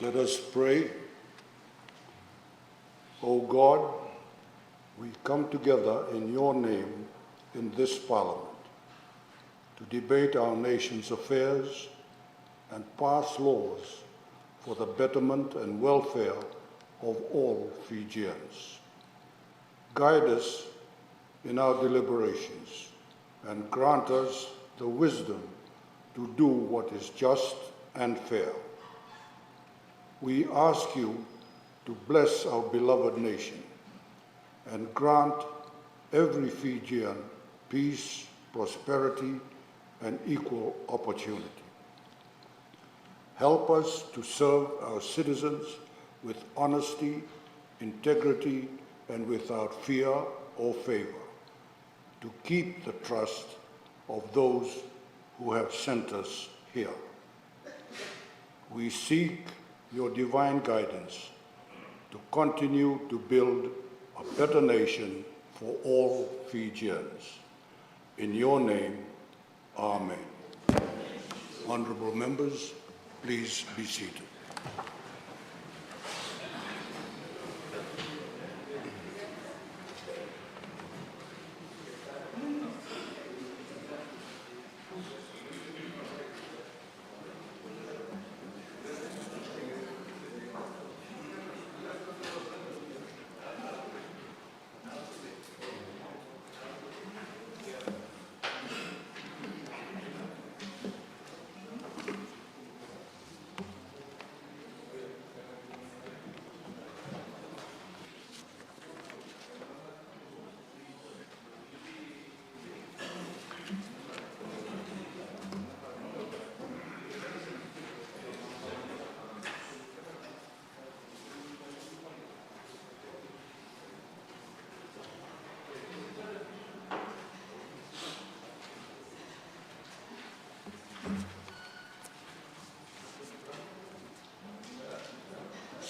Let us pray. O God, we come together in your name in this Parliament to debate our nation's affairs and pass laws for the betterment and welfare of all Fijians. Guide us in our deliberations and grant us the wisdom to do what is just and fair. We ask you to bless our beloved nation and grant every Fijian peace, prosperity, and equal opportunity. Help us to serve our citizens with honesty, integrity, and without fear or favor, to keep the trust of those who have sent us here. We seek your divine guidance to continue to build a better nation for all Fijians. In your name, Amen. Honourable members, please be seated.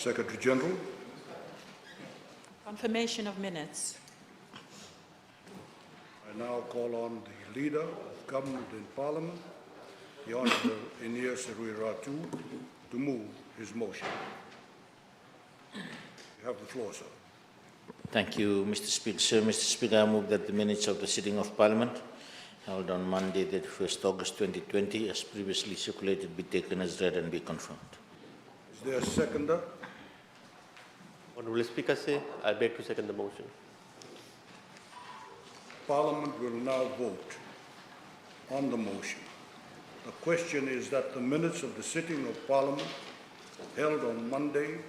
Secretary General. Confirmation of minutes. I now call on the Leader of Government in Parliament, the Honourable Inia Serui Ratu, to move his motion. You have the floor, sir. Thank you, Mr. Speaker. Sir, Mr. Speaker, I move that the minutes of the sitting of Parliament held on Monday, 31st August 2020, as previously circulated, be taken as read and be confirmed. Is there a seconder? Honourable Speaker, I beg to second the motion. Parliament will now vote on the motion. The question is that the minutes of the sitting of Parliament held on Monday,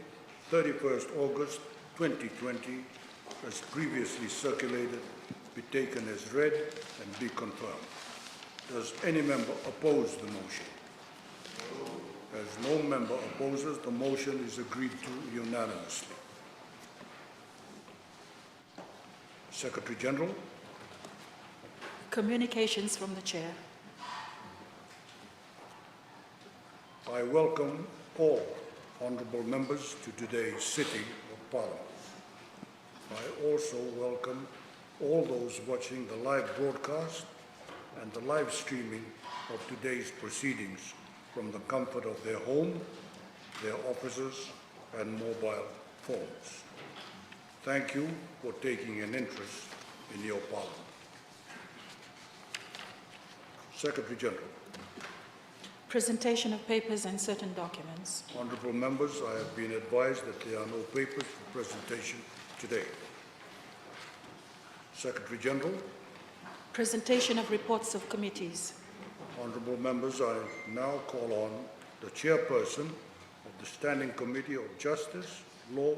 31st August 2020, as previously circulated, be taken as read and be confirmed. Does any member oppose the motion? As no member opposes, the motion is agreed to unanimously. Secretary General. Communications from the Chair. I welcome all honourable members to today's sitting of Parliament. I also welcome all those watching the live broadcast and the live streaming of today's proceedings from the comfort of their home, their offices, and mobile phones. Thank you for taking an interest in your Parliament. Secretary General. Presentation of papers and certain documents. Honourable members, I have been advised that there are no papers for presentation today. Secretary General. Presentation of reports of committees. Honourable members, I now call on the Chairperson of the Standing Committee of Justice, Law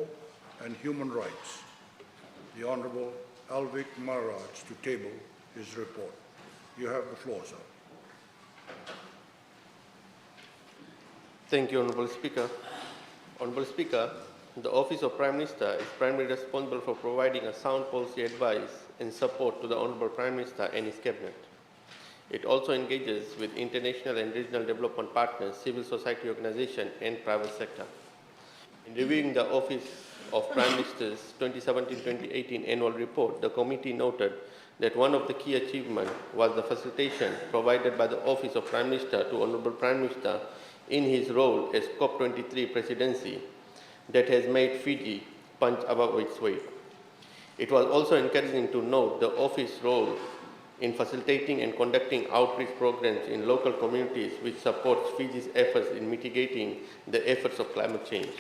and Human Rights, the Honourable Alvik Maharaj, to table his report. You have the floor, sir. Thank you, Honourable Speaker. Honourable Speaker, the Office of Prime Minister is primarily responsible for providing a sound policy advice and support to the Honourable Prime Minister and his Cabinet. It also engages with international and regional development partners, civil society organizations and private sector. In reviewing the Office of Prime Minister's 2017-2018 annual report, the committee noted that one of the key achievements was the facilitation provided by the Office of Prime Minister to Honourable Prime Minister in his role as COP23 presidency that has made Fiji punch above its weight. It was also encouraging to note the office's role in facilitating and conducting outreach programs in local communities which supports Fiji's efforts in mitigating the efforts of climate change.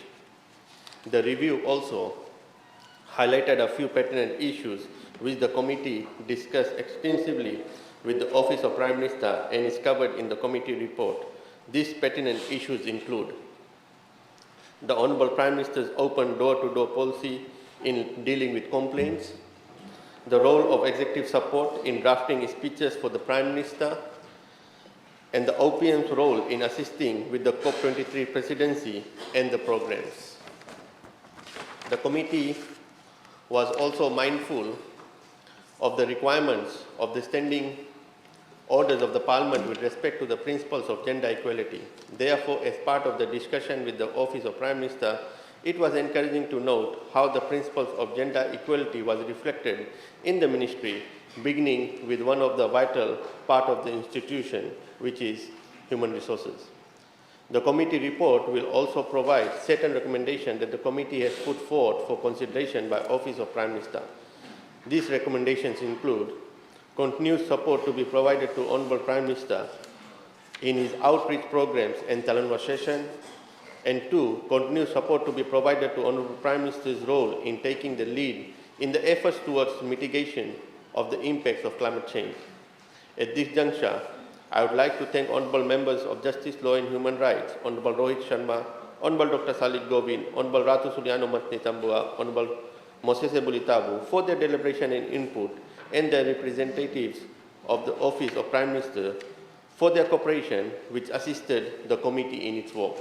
The review also highlighted a few pertinent issues which the committee discussed extensively with the Office of Prime Minister and is covered in the committee report. These pertinent issues include the Honourable Prime Minister's open door-to-door policy in dealing with complaints, the role of executive support in drafting speeches for the Prime Minister, and the OPM's role in assisting with the COP23 presidency and the programs. The committee was also mindful of the requirements of the standing orders of the Parliament with respect to the principles of gender equality. Therefore, as part of the discussion with the Office of Prime Minister, it was encouraging to note how the principles of gender equality was reflected in the ministry, beginning with one of the vital part of the institution, which is human resources. The committee report will also provide certain recommendations that the committee has put forward for consideration by Office of Prime Minister. These recommendations include continued support to be provided to Honourable Prime Minister in his outreach programs and Talonwa session, and 2, continued support to be provided to Honourable Prime Minister's role in taking the lead in the efforts towards mitigation of the impacts of climate change. At this juncture, I would like to thank Honourable Members of Justice, Law and Human Rights, Honourable Rohit Sharma, Honourable Dr. Salid Govind, Honourable Ratu Suliano Matni Tambua, Honourable Moses Bulitabu for their deliberation and input, and the representatives of the Office of Prime Minister for their cooperation which assisted the committee in its work.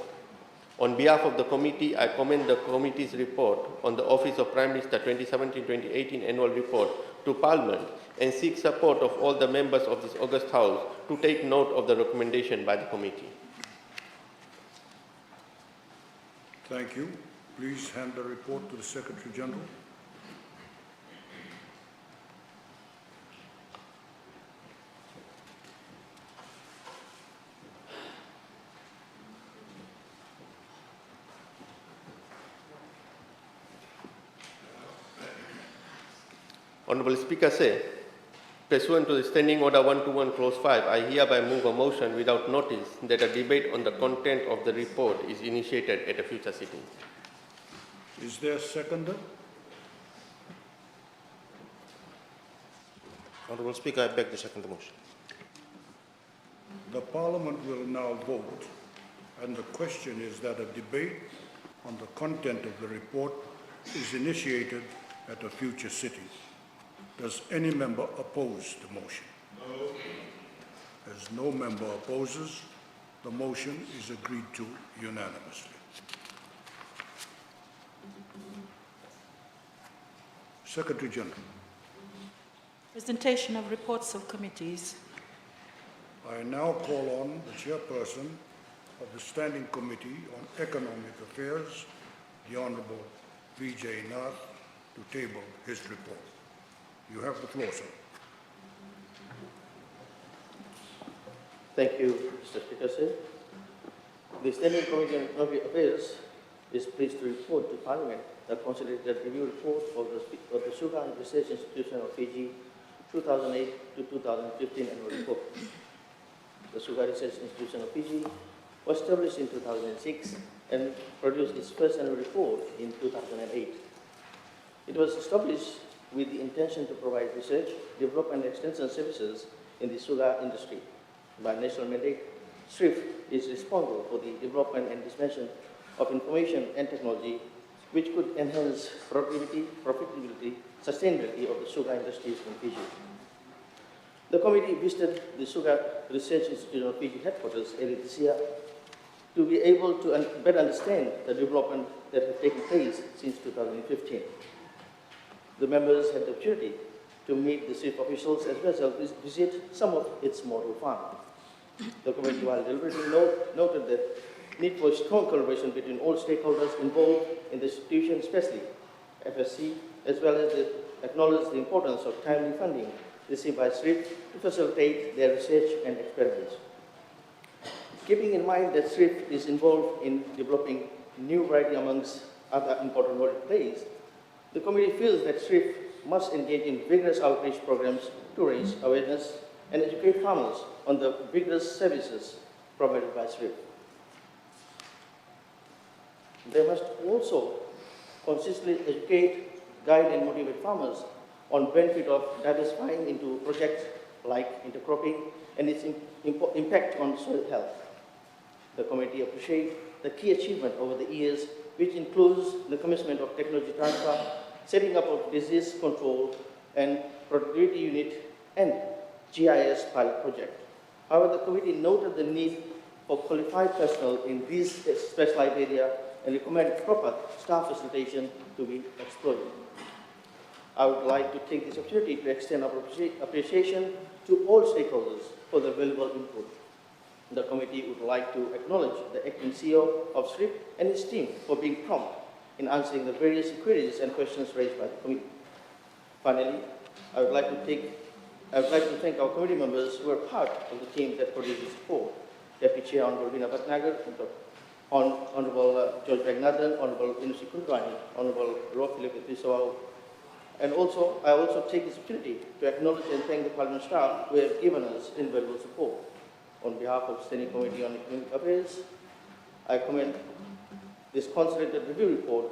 On behalf of the committee, I commend the committee's report on the Office of Prime Minister 2017-2018 annual report to Parliament and seek support of all the members of this august House to take note of the recommendation by the committee. Thank you. Please hand the report to the Secretary General. Honourable Speaker say, pursuant to the Standing Order 121 Clause 5, I hereby move a motion without notice that a debate on the content of the report is initiated at a future sitting. Is there a seconder? Honourable Speaker, I beg to second the motion. The Parliament will now vote, and the question is that a debate on the content of the report is initiated at a future sitting. Does any member oppose the motion? No. As no member opposes, the motion is agreed to unanimously. Secretary General. Presentation of reports of committees. I now call on the chairperson of the Standing Committee on Economic Affairs, the Honourable Vijay Nath, to table his report. You have the floor, sir. Thank you, Mr. Speaker, sir. The Standing Committee on Economic Affairs is pleased to report to Parliament the consolidated review report of the Sugar and Research Institution of Fiji 2008 to 2015 annual report. The Sugar Research Institution of Fiji was established in 2006 and produced its first annual report in 2008. It was established with the intention to provide research, development, and extension services in the sugar industry. By national mandate, SRIF is responsible for the development and dissemination of information and technology which could enhance productivity, profitability, sustainability of the sugar industries in Fiji. The committee visited the Sugar Research Institute of Fiji headquarters earlier this year to be able to better understand the development that have taken place since 2015. The members had the opportunity to meet the SRIF officials as well as visit some of its model farms. The committee, while deliberating, noted the need for strong collaboration between all stakeholders involved in the institution, especially FSC, as well as acknowledge the importance of timely funding received by SRIF to facilitate their research and experiments. Keeping in mind that SRIF is involved in developing new variety amongst other important role it plays, the committee feels that SRIF must engage in vigorous outreach programs to raise awareness and educate farmers on the vigorous services provided by SRIF. They must also consistently educate, guide and motivate farmers on benefit of diversifying into projects like intercropping and its impact on soil health. The committee appreciates the key achievement over the years, which includes the commencement of technology transfer, setting up of disease control and productivity unit and GIS pilot project. However, the committee noted the need for qualified personnel in these specialized areas and recommend proper staff facilitation to be explored. I would like to take this opportunity to extend our appreciation to all stakeholders for their valuable input. The committee would like to acknowledge the acting CEO of SRIP and his team for being prompt in answering the various inquiries and questions raised by the committee. Finally, I would like to thank our committee members who are part of the team that produced this report. Deputy Chair Honorable Vina Bhatnagar, Honorable George Ragnathan, Honorable Inusi Kundwani, Honorable Philip Tisawau. And also, I also take this opportunity to acknowledge and thank the Parliament staff who have given us invaluable support. On behalf of Standing Committee on Economic Affairs, I commend this consolidated review report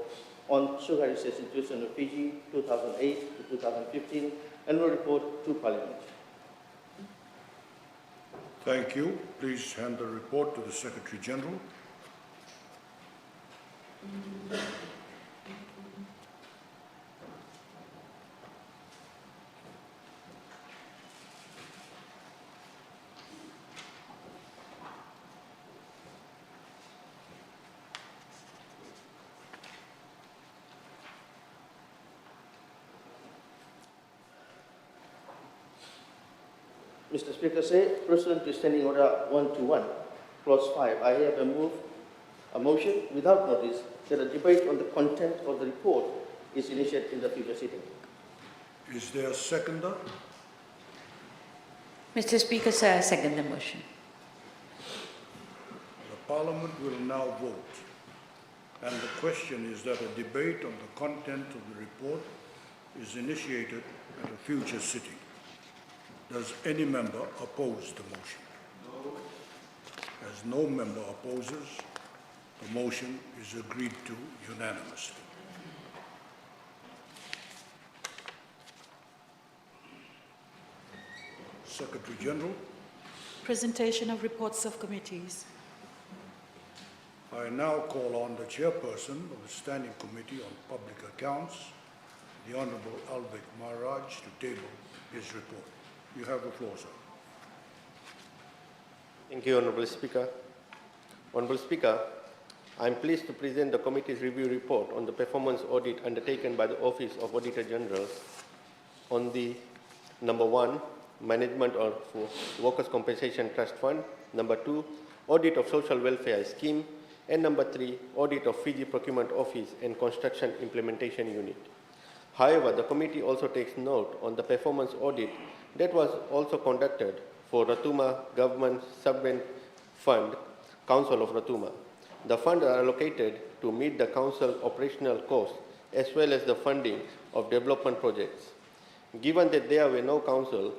on sugar research situation of Fiji 2008 to 2015 annual report to Parliament. Thank you. Please hand the report to the Secretary General. Mr. Speaker, pursuant to Standing Order 121, Clause 5, I hereby move a motion without notice that a debate on the content of the report is initiated in the future sitting. Is there a seconder? Mr. Speaker, sir, I second the motion. The Parliament will now vote. And the question is that a debate on the content of the report is initiated at a future sitting. Does any member oppose the motion? No. As no member opposes, the motion is agreed to unanimously. Secretary General, Presentation of reports of committees. I now call on the Chairperson of the Standing Committee on Public Accounts, the Honourable Alvik Maharaj, to table his report. You have the floor, sir. Thank you, Honourable Speaker. Honourable Speaker, I am pleased to present the committee's review report on the performance audit undertaken by the Office of Auditor General on the number 1, management of Workers' Compensation Trust Fund, number 2, audit of Social Welfare Scheme, and number 3, audit of Fiji Procurement Office and Construction Implementation Unit. However, the committee also takes note on the performance audit that was also conducted for Ratuma Government Subvention Fund, Council of Ratuma. The funds are allocated to meet the council operational costs as well as the funding of development projects. Given that there were no council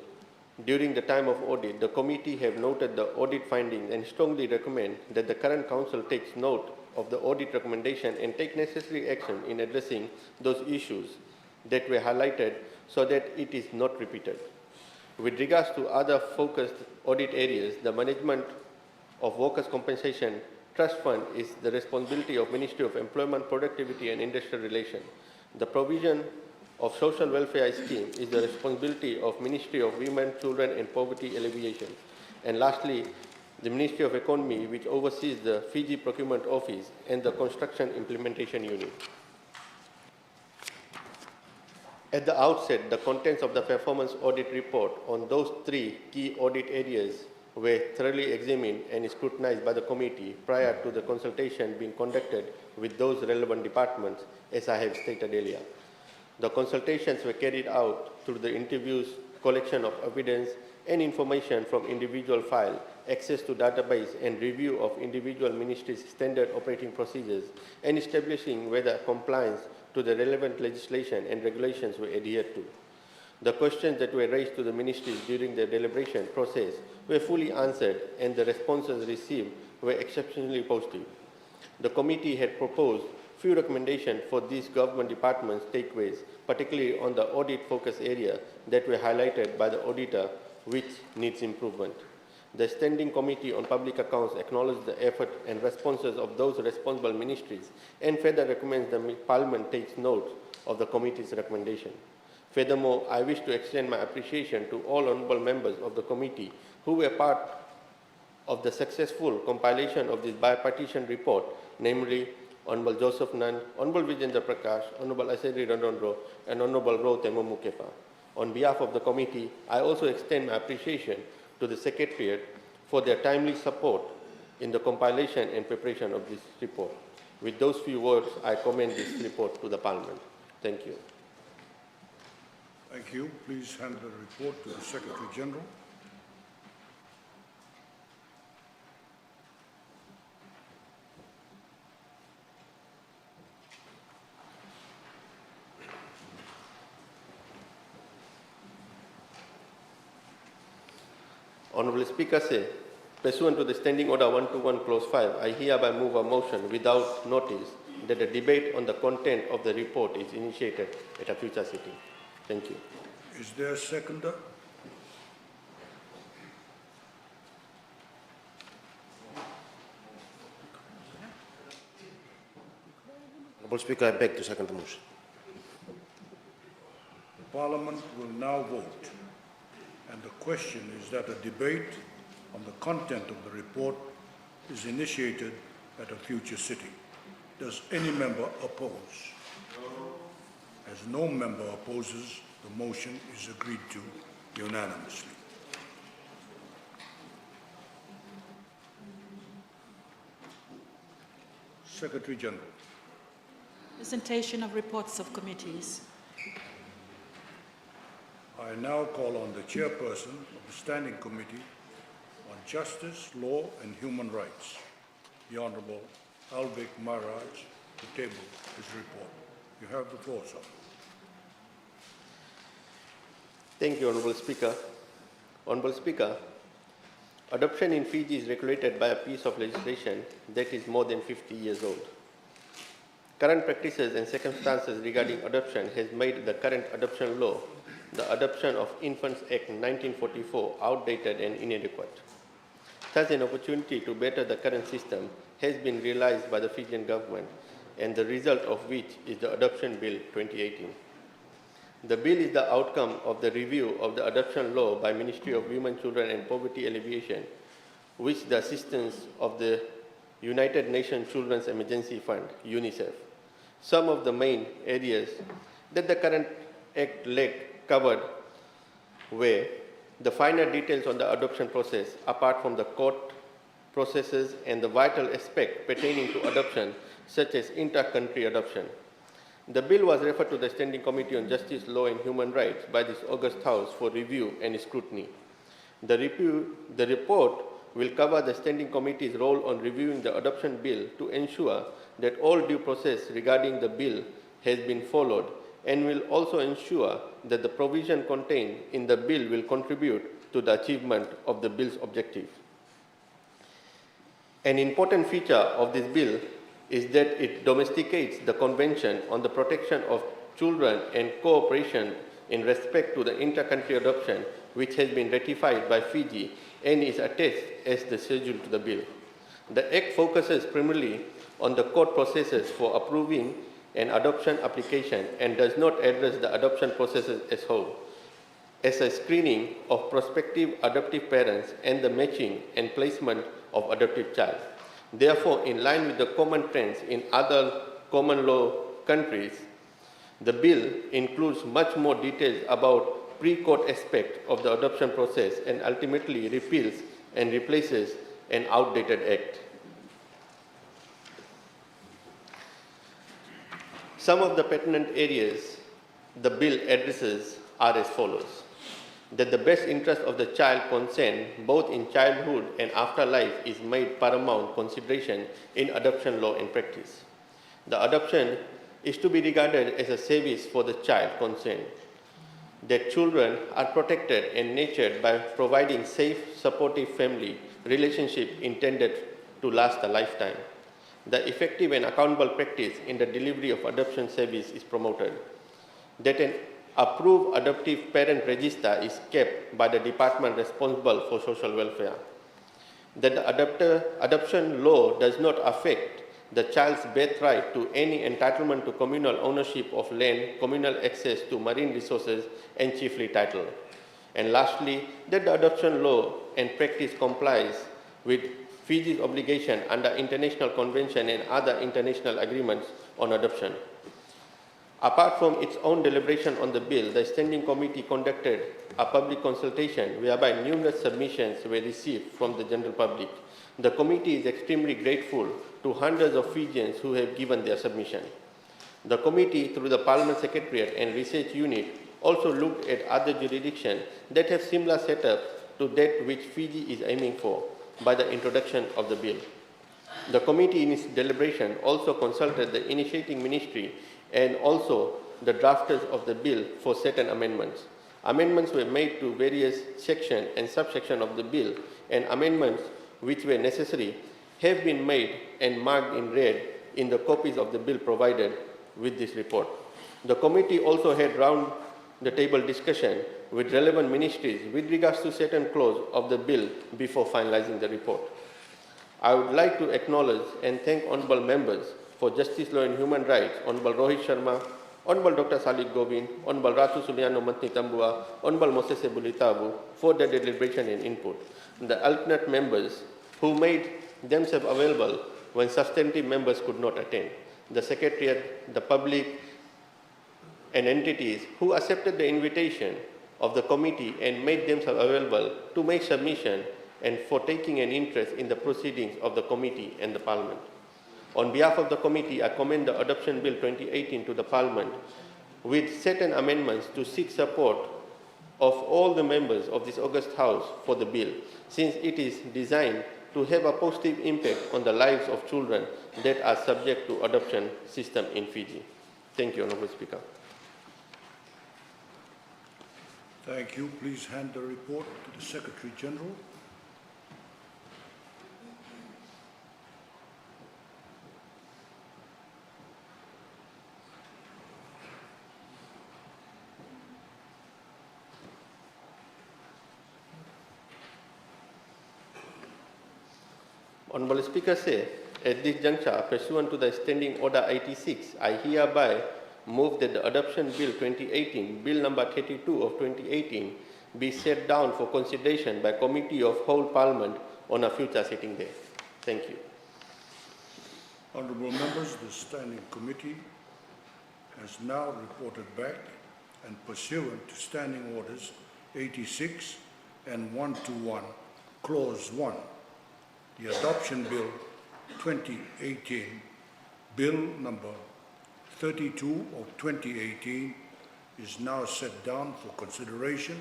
during the time of audit, the committee have noted the audit findings and strongly recommend that the current council takes note of the audit recommendation and take necessary action in addressing those issues that were highlighted so that it is not repeated. With regards to other focused audit areas, the management of Workers' Compensation Trust Fund is the responsibility of Ministry of Employment, Productivity and Industrial Relations. The provision of Social Welfare Scheme is the responsibility of Ministry of Women, Children and Poverty Alleviation. And lastly, the Ministry of Economy, which oversees the Fiji Procurement Office and the Construction Implementation Unit. At the outset, the contents of the performance audit report on those 3 key audit areas were thoroughly examined and scrutinized by the committee prior to the consultation being conducted with those relevant departments, as I have stated earlier. The consultations were carried out through the interviews, collection of evidence, and information from individual file, access to database and review of individual ministries' standard operating procedures, and establishing whether compliance to the relevant legislation and regulations were adhered to. The questions that were raised to the ministries during the deliberation process were fully answered, and the responses received were exceptionally positive. The committee had proposed few recommendations for these government departments' takeaways, particularly on the audit focus area that were highlighted by the auditor, which needs improvement. The Standing Committee on Public Accounts acknowledged the effort and responses of those responsible ministries and further recommends the Parliament takes note of the committee's recommendation. Furthermore, I wish to extend my appreciation to all honourable members of the committee who were part of the successful compilation of this bipartisan report, namely Honourable Joseph Nunn, Honourable Vijendra Prakash, Honourable Aseri Randondro, and Honourable Ro Temo Mukepa. On behalf of the committee, I also extend my appreciation to the Secretariat for their timely support in the compilation and preparation of this report. With those few words, I commend this report to the Parliament. Thank you. Thank you. Please hand the report to the Secretary General. Honourable Speaker, pursuant to the Standing Order 121 Clause 5, I hereby move a motion without notice that the debate on the content of the report is initiated at a future sitting. Thank you. Is there a seconder? Honourable Speaker, I beg to second the motion. Parliament will now vote, and the question is that a debate on the content of the report is initiated at a future sitting. Does any member oppose? As no member opposes, the motion is agreed to unanimously. Secretary General. Presentation of reports of committees. I now call on the chairperson of the Standing Committee on Justice, Law and Human Rights, the Honourable Alvik Maharaj, to table his report. You have the floor, sir. Thank you, Honourable Speaker. Honourable Speaker, adoption in Fiji is regulated by a piece of legislation that is more than 50 years old. Current practices and circumstances regarding adoption has made the current adoption law, the Adoption of Infants Act 1944, outdated and inadequate. Thus, an opportunity to better the current system has been realized by the Fijian government, and the result of which is the Adoption Bill 2018. The bill is the outcome of the review of the adoption law by Ministry of Women, Children and Poverty Alleviation, with the assistance of the United Nations Children's Emergency Fund, UNICEF. Some of the main areas that the current Act covered were the finer details on the adoption process, apart from the court processes and the vital aspect pertaining to adoption, such as inter-country adoption. The bill was referred to the Standing Committee on Justice, Law and Human Rights by this August House for review and scrutiny. The report will cover the Standing Committee's role on reviewing the adoption bill to ensure that all due process regarding the bill has been followed, and will also ensure that the provision contained in the bill will contribute to the achievement of the bill's objective. An important feature of this bill is that it domesticates the Convention on the Protection of Children and Cooperation in respect to the inter-country adoption, which has been ratified by Fiji and is attached as the schedule to the bill. The Act focuses primarily on the court processes for approving an adoption application and does not address the adoption processes as whole, as a screening of prospective adoptive parents and the matching and placement of adoptive child. Therefore, in line with the common trends in other common law countries, the bill includes much more details about pre-court aspect of the adoption process and ultimately repeals and replaces an outdated act. Some of the pertinent areas the bill addresses are as follows. that the best interest of the child concerned, both in childhood and afterlife, is made paramount consideration in adoption law and practice. The adoption is to be regarded as a service for the child concerned, that children are protected and nurtured by providing safe, supportive family relationship intended to last a lifetime. The effective and accountable practice in the delivery of adoption service is promoted, that an approved adoptive parent register is kept by the department responsible for social welfare, that the adoption law does not affect the child's birthright to any entitlement to communal ownership of land, communal access to marine resources, and chiefly title. And lastly, that the adoption law and practice complies with Fiji's obligation under international convention and other international agreements on adoption. Apart from its own deliberation on the bill, the Standing Committee conducted a public consultation whereby numerous submissions were received from the general public. The committee is extremely grateful to hundreds of Fijians who have given their submission. The committee, through the Parliament Secretariat and Research Unit, also looked at other jurisdictions that have similar setup to that which Fiji is aiming for by the introduction of the bill. The committee in its deliberation also consulted the initiating ministry and also the drafters of the bill for certain amendments. Amendments were made to various sections and subsections of the bill, and amendments which were necessary have been made and marked in red in the copies of the bill provided with this report. The committee also had round-the-table discussion with relevant ministries with regards to certain clauses of the bill before finalizing the report. I would like to acknowledge and thank honourable members for Justice, Law and Human Rights, Honourable Rohit Sharma, Honourable Dr. Salih Govind, Honourable Ratu Suliano Mantni Tambua, Honourable Moses Bulitabu for their deliberation and input. The alternate members who made themselves available when substantive members could not attend. The Secretariat, the public, and entities who accepted the invitation of the committee and made themselves available to make submission and for taking an interest in the proceedings of the committee and the Parliament. On behalf of the committee, I commend the Adoption Bill 2018 to the Parliament with certain amendments to seek support of all the members of this august House for the bill, since it is designed to have a positive impact on the lives of children that are subject to adoption system in Fiji. Thank you, Honourable Speaker. Thank you. Please hand the report to the Secretary General. Honourable Speaker says, at this juncture, pursuant to the Standing Order 86, I hereby move that the Adoption Bill 2018, Bill number 32 of 2018, be set down for consideration by Committee of Whole Parliament on a future sitting day. Thank you. Honourable members, the Standing Committee has now reported back, and pursuant to Standing Orders 86 and 121, Clause 1, the Adoption Bill 2018, Bill number 32 of 2018, is now set down for consideration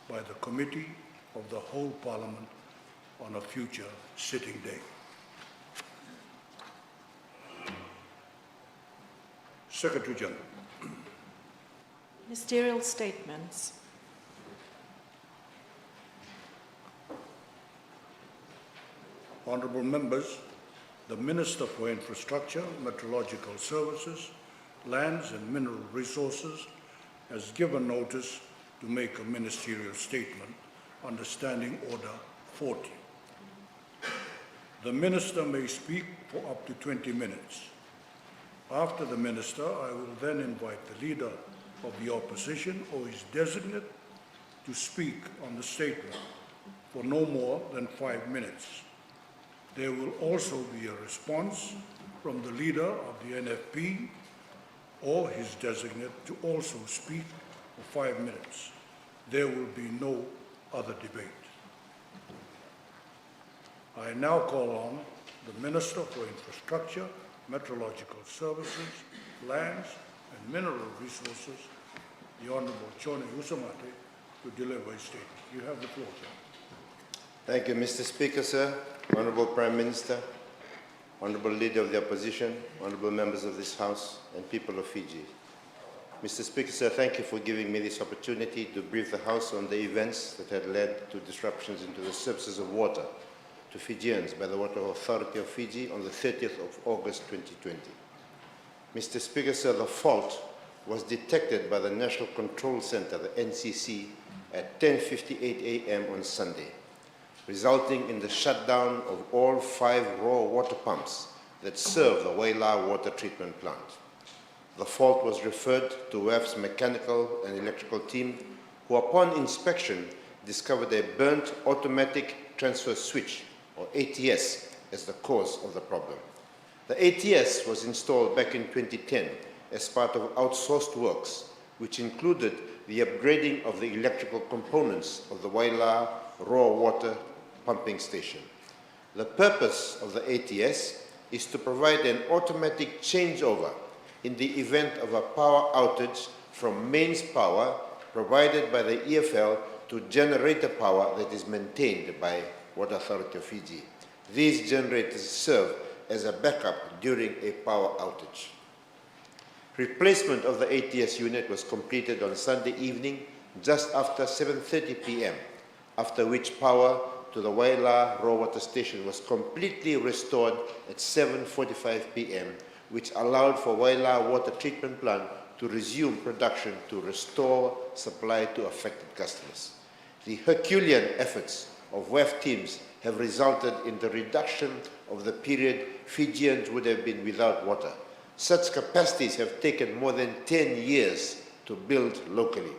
by the Committee of the Whole Parliament on a future sitting day. Secretary General. Ministerial statements. Honourable members, the Minister for Infrastructure, Meteorological Services, Lands and Mineral Resources has given notice to make a ministerial statement under Standing Order 40. The Minister may speak for up to 20 minutes. After the Minister, I will then invite the Leader of the Opposition or his designate to speak on the statement for no more than 5 minutes. There will also be a response from the Leader of the NFP or his designate to also speak for 5 minutes. There will be no other debate. I now call on the Minister for Infrastructure, Meteorological Services, Lands and Mineral Resources, the Honourable Chone Usamate, to deliver his statement. You have the floor, sir. Thank you, Mr. Speaker, sir. Honorable Prime Minister, Honorable Leader of the Opposition, Honorable members of this House, and people of Fiji. Mr. Speaker, sir, thank you for giving me this opportunity to brief the House on the events that had led to disruptions into the services of water to Fijians by the Water Authority of Fiji on the 30th of August 2020. Mr. Speaker, sir, the fault was detected by the National Control Center, the NCC, at 10:58 a.m. on Sunday, resulting in the shutdown of all 5 raw water pumps that serve the Waila water treatment plant. The fault was referred to WAF's mechanical and electrical team, who upon inspection discovered a burnt automatic transfer switch, or ATS, as the cause of the problem. The ATS was installed back in 2010 as part of outsourced works, which included the upgrading of the electrical components of the Waila raw water pumping station. The purpose of the ATS is to provide an automatic changeover in the event of a power outage from mains power provided by the EFL to generator power that is maintained by Water Authority of Fiji. These generators serve as a backup during a power outage. Replacement of the ATS unit was completed on Sunday evening just after 7:30 p.m., after which power to the Waila raw water station was completely restored at 7:45 p.m., which allowed for Waila water treatment plant to resume production to restore supply to affected customers. The Herculean efforts of WAF teams have resulted in the reduction of the period Fijians would have been without water. Such capacities have taken more than 10 years to build locally.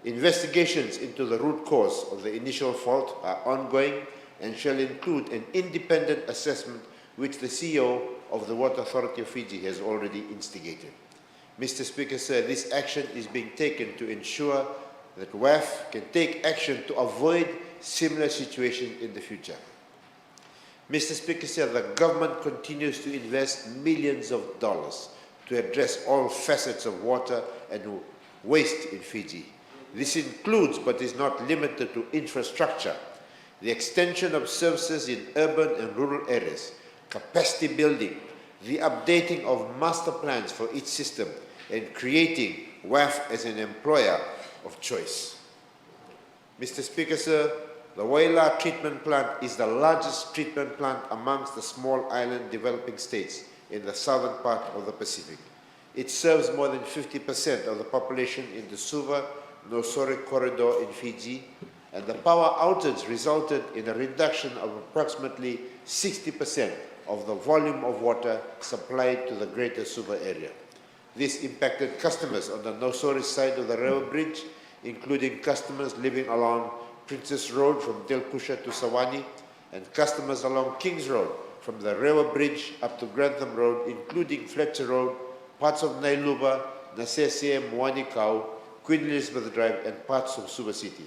Investigations into the root cause of the initial fault are ongoing and shall include an independent assessment which the CEO of the Water Authority of Fiji has already instigated. Mr. Speaker, sir, this action is being taken to ensure that WAF can take action to avoid similar situations in the future. Mr. Speaker, sir, the government continues to invest millions of dollars to address all facets of water and waste in Fiji. This includes, but is not limited to, infrastructure, the extension of services in urban and rural areas, capacity building, the updating of master plans for each system, and creating WAF as an employer of choice. Mr. Speaker, sir, the Waila treatment plant is the largest treatment plant amongst the small island developing states in the southern part of the Pacific. It serves more than 50% of the population in the Suva-Nosori corridor in Fiji, and the power outage resulted in a reduction of approximately 60% of the volume of water supplied to the greater Suva area. This impacted customers on the Nosori side of the railway bridge, including customers living along Princess Road from Delkusha to Sawani, and customers along Kings Road from the railway bridge up to Grantham Road, including Fletcher Road, parts of Nailuba, Nasese, Moanikau, Queen Elizabeth Drive, and parts of Suva City.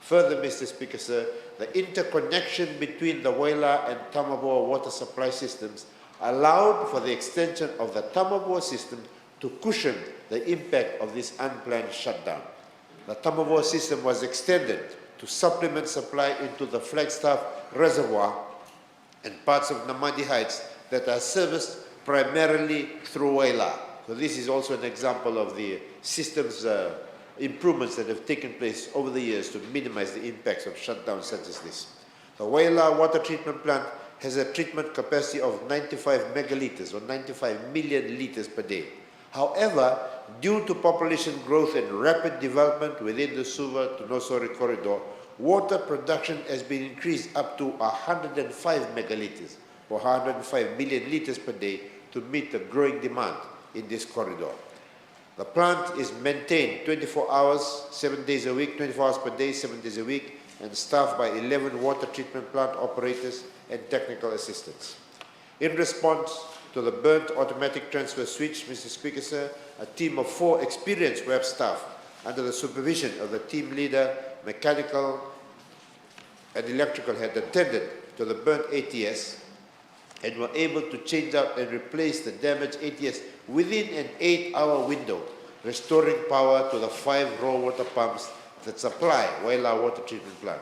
Further, Mr. Speaker, sir, the interconnection between the Waila and Tamavoa water supply systems allowed for the extension of the Tamavoa system to cushion the impact of this unplanned shutdown. The Tamavoa system was extended to supplement supply into the Flagstaff Reservoir and parts of Namadi Heights that are serviced primarily through Waila. So this is also an example of the systems improvements that have taken place over the years to minimize the impacts of shutdowns such as this. The Waila water treatment plant has a treatment capacity of 95 megaliters, or 95 million liters per day. However, due to population growth and rapid development within the Suva to Nosori corridor, water production has been increased up to 105 megaliters, or 105 million liters per day, to meet the growing demand in this corridor. The plant is maintained 24 hours, 7 days a week, 24 hours per day, 7 days a week, and staffed by 11 water treatment plant operators and technical assistants. In response to the burnt automatic transfer switch, Mr. Speaker, sir, a team of 4 experienced WAF staff under the supervision of the team leader, mechanical and electrical, had attended to the burnt ATS and were able to change out and replace the damaged ATS within an 8-hour window, restoring power to the 5 raw water pumps that supply Wailau Water Treatment Plant.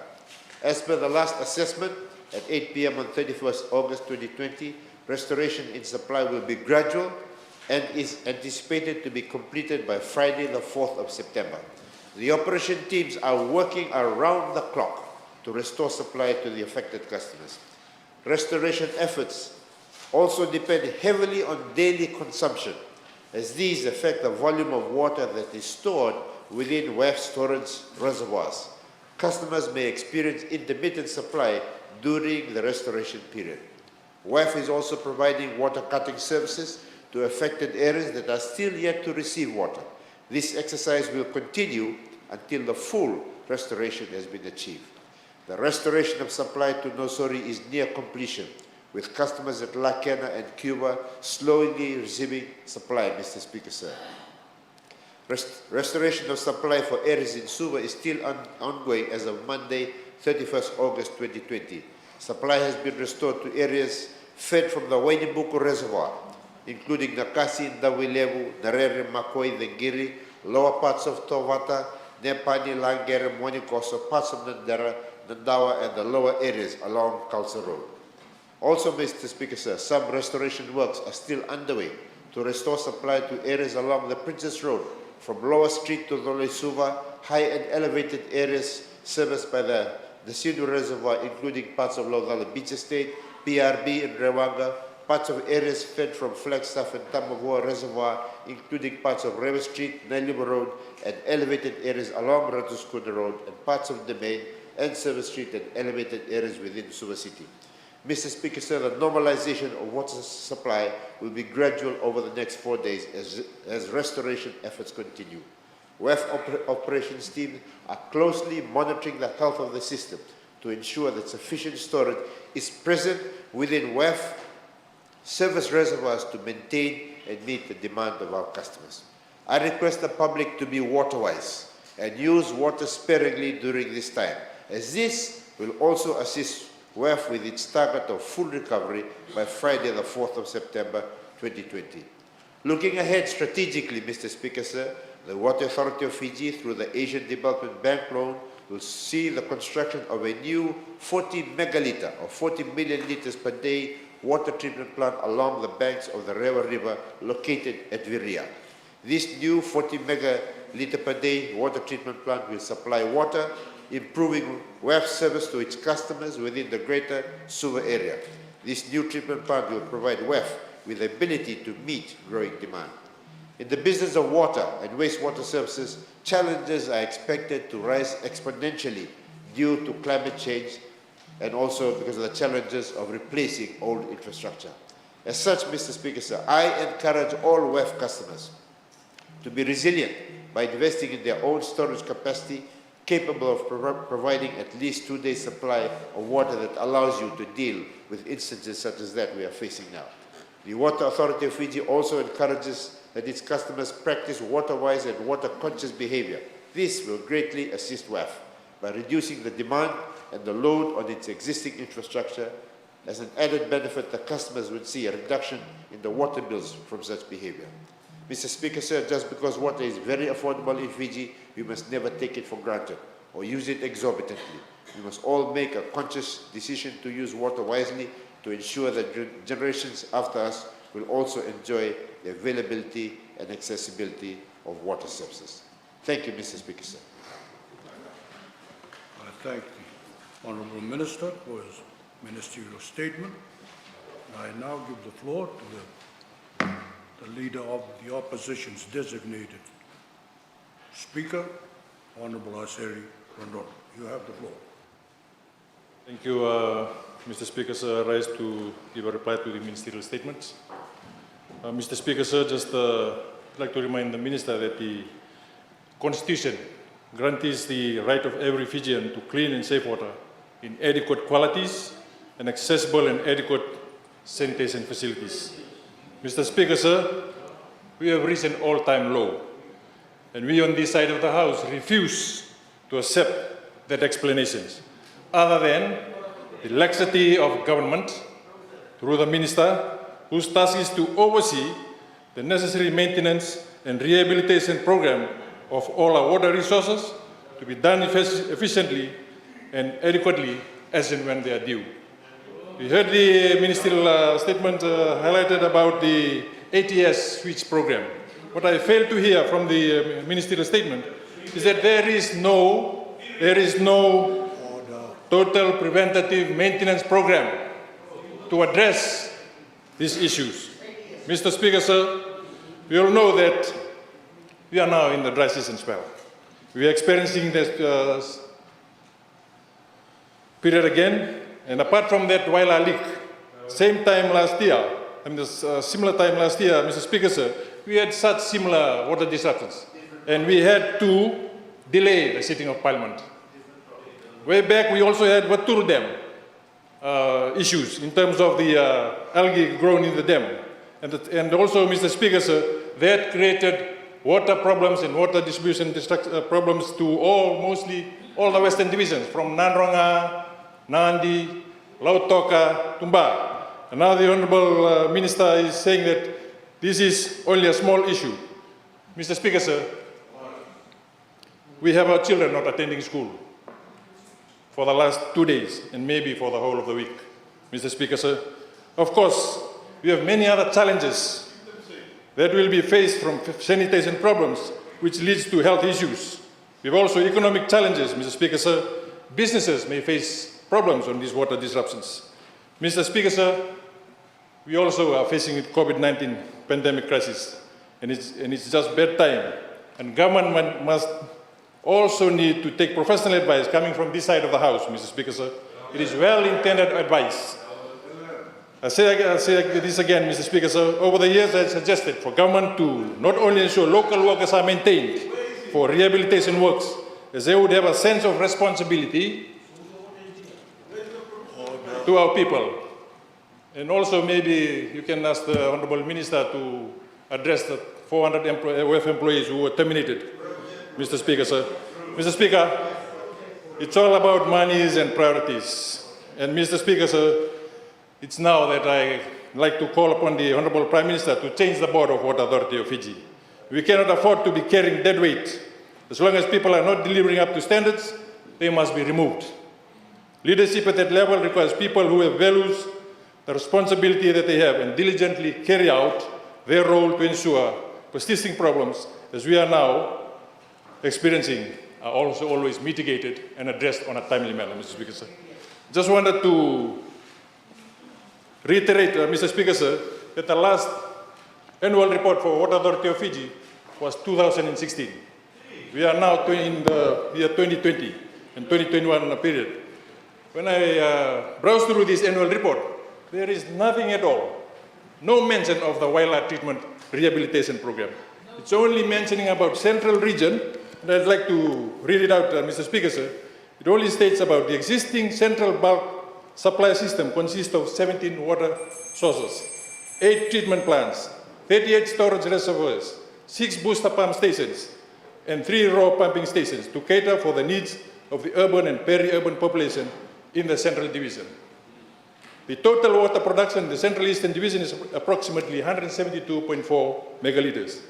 As per the last assessment, at 8 p.m. on 31st August 2020, restoration in supply will be gradual and is anticipated to be completed by Friday, the 4th of September. The operation teams are working around the clock to restore supply to the affected customers. Restoration efforts also depend heavily on daily consumption, as these affect the volume of water that is stored within WAF storage reservoirs. Customers may experience intermittent supply during the restoration period. WAF is also providing water cutting services to affected areas that are still yet to receive water. This exercise will continue until the full restoration has been achieved. The restoration of supply to Nosori is near completion, with customers at La Kena and Cuba slowly receiving supply, Mr. Speaker, sir. Restoration of supply for areas in Suva is still ongoing as of Monday, 31st August 2020. Supply has been restored to areas fed from the Wainibuku Reservoir, including Nakasi, Ndawilevu, Narere, Makoi, the Giri, lower parts of Tovata, Nepani, Langere, Monikoso, parts of Nandera, Nandawa, and the lower areas along Kalsa Road. Also, Mr. Speaker, sir, some restoration works are still underway to restore supply to areas along the Princess Road, from Lower Street to Lole Suva, high and elevated areas serviced by the Sidu Reservoir, including parts of Laudala Beach Estate, PRB and Rewanga, parts of areas fed from Flagstaff and Tamavua Reservoir, including parts of Rewa Street, Nailuba Road, and elevated areas along Ratuskuna Road, and parts of Domain and Service Street, and elevated areas within Suva City. Mr. Speaker, sir, the normalization of water supply will be gradual over the next 4 days as restoration efforts continue. WAF operations team are closely monitoring the health of the system to ensure that sufficient storage is present within WAF service reservoirs to maintain and meet the demand of our customers. I request the public to be water wise and use water sparingly during this time, as this will also assist WAF with its target of full recovery by Friday, the 4th of September 2020. Looking ahead strategically, Mr. Speaker, sir, the Water Authority of Fiji, through the Asian Development Bank loan, will see the construction of a new 40 megaliter or 40 million liters per day water treatment plant along the banks of the Rewa River located at Viria. This new 40 megaliter per day water treatment plant will supply water, improving WAF service to its customers within the greater Suva area. This new treatment plant will provide WAF with the ability to meet growing demand. In the business of water and wastewater services, challenges are expected to rise exponentially due to climate change and also because of the challenges of replacing old infrastructure. As such, Mr. Speaker, sir, I encourage all WAF customers to be resilient by investing in their own storage capacity capable of providing at least 2 days supply of water that allows you to deal with instances such as that we are facing now. The Water Authority of Fiji also encourages that its customers practice water-wise and water-conscious behavior. This will greatly assist WAF by reducing the demand and the load on its existing infrastructure. As an added benefit, the customers would see a reduction in the water bills from such behavior. Mr. Speaker, sir, just because water is very affordable in Fiji, we must never take it for granted or use it exorbitantly. We must all make a conscious decision to use water wisely to ensure that generations after us will also enjoy the availability and accessibility of water services. Thank you, Mr. Speaker, sir. I thank the Honourable Minister for his ministerial statement. I now give the floor to the Leader of the Opposition's designated Speaker, Honourable Aseri Rondon. You have the floor. Thank you, Mr. Speaker, sir. I rise to give a reply to the ministerial statements. Mr. Speaker, sir, just like to remind the Minister that the Constitution guarantees the right of every Fijian to clean and safe water in adequate qualities and accessible and adequate sanitation facilities. Mr. Speaker, sir, we have reached an all-time low, and we on this side of the House refuse to accept that explanations, other than the laxity of government through the Minister, whose task is to oversee the necessary maintenance and rehabilitation program of all our water resources to be done efficiently and adequately as and when they are due. We heard the ministerial statement highlighted about the ATS switch program. What I failed to hear from the ministerial statement is that there is no total preventative maintenance program to address these issues. Mr. Speaker, sir, we all know that we are now in the dry season spell. We are experiencing this period again, and apart from that Waila leak, similar time last year, Mr. Speaker, sir, we had such similar water disruptions, and we had to delay the sitting of Parliament. Way back, we also had Watur Dam issues in terms of the algae grown in the dam. And also, Mr. Speaker, sir, that created water problems and water distribution problems to mostly all the Western divisions, from Nanronga, Nandi, Lautoka, Tumba. And now the Honourable Minister is saying that this is only a small issue. Mr. Speaker, sir, we have our children not attending school for the last 2 days and maybe for the whole of the week. Mr. Speaker, sir, of course, we have many other challenges that will be faced, from sanitation problems, which leads to health issues. We have also economic challenges, Mr. Speaker, sir. Businesses may face problems on these water disruptions. Mr. Speaker, sir, we also are facing the COVID-19 pandemic crisis, and it's just bad time. And government must also need to take professional advice coming from this side of the House, Mr. Speaker, sir. It is well-intended advice. I say this again, Mr. Speaker, sir. Over the years, I suggested for government to not only ensure local workers are maintained for rehabilitation works, as they would have a sense of responsibility to our people. And also maybe you can ask the Honourable Minister to address the 400 OF employees who were terminated, Mr. Speaker, sir. Mr. Speaker, it's all about monies and priorities. And Mr. Speaker, sir, it's now that I like to call upon the Honourable Prime Minister to change the board of Water Authority of Fiji. We cannot afford to be carrying dead weight. As long as people are not delivering up to standards, they must be removed. Leadership at that level requires people who have values, the responsibility that they have, and diligently carry out their role to ensure persisting problems, as we are now experiencing, are also always mitigated and addressed on a timely manner, Mr. Speaker, sir. Just wanted to reiterate, Mr. Speaker, sir, that the last annual report for Water Authority of Fiji was 2016. We are now in the year 2020 and 2021 period. When I browse through this annual report, there is nothing at all, no mention of the wildlife treatment rehabilitation program. It's only mentioning about central region, and I'd like to read it out, Mr. Speaker, sir. It only states about the existing central bulk supply system consists of 17 water sources, 8 treatment plants, 38 storage reservoirs, 6 booster pump stations, and 3 raw pumping stations to cater for the needs of the urban and peri-urban population in the Central Division. The total water production in the Central Eastern Division is approximately 172.4 megalitres.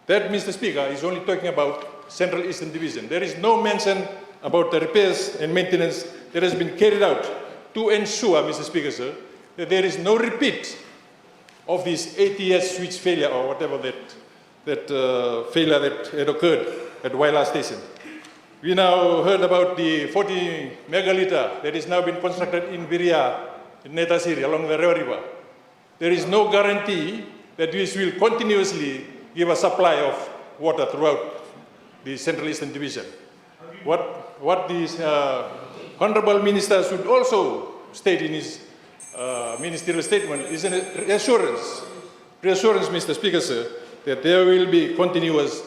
That, Mr. Speaker, is only talking about Central Eastern Division. There is no mention about the repairs and maintenance that has been carried out to ensure, Mr. Speaker, sir, that there is no repeat of this ATS switch failure or whatever that failure that had occurred at Waila Station. We now heard about the 40 megaliter that is now been constructed in Viria, in Netasiri, along the Rewa River. There is no guarantee that this will continuously give a supply of water throughout the Central Eastern Division. What these Honourable Minister should also state in his ministerial statement is an reassurance, Mr. Speaker, sir, that there will be continuous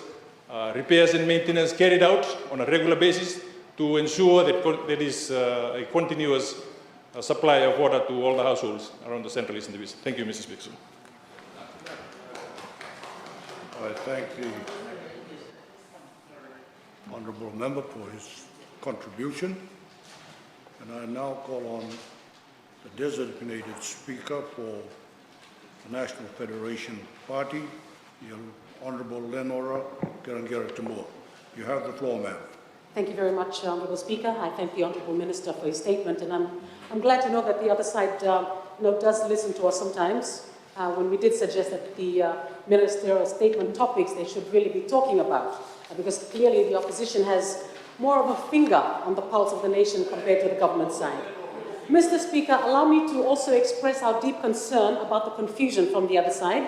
repairs and maintenance carried out on a regular basis to ensure that there is a continuous supply of water to all the households around the Central Eastern Division. Thank you, Mr. Speaker. I thank the Honourable Member for his contribution, and I now call on the designated Speaker for the National Federation Party, the Honourable Lenora Garangara Timur. You have the floor, ma'am. Thank you very much, Honourable Speaker. I thank the Honourable Minister for his statement, and I'm glad to know that the other side does listen to us sometimes. When we did suggest that the ministerial statement topics they should really be talking about, because clearly the opposition has more of a finger on the pulse of the nation compared to the government side. Mr. Speaker, allow me to also express our deep concern about the confusion from the other side.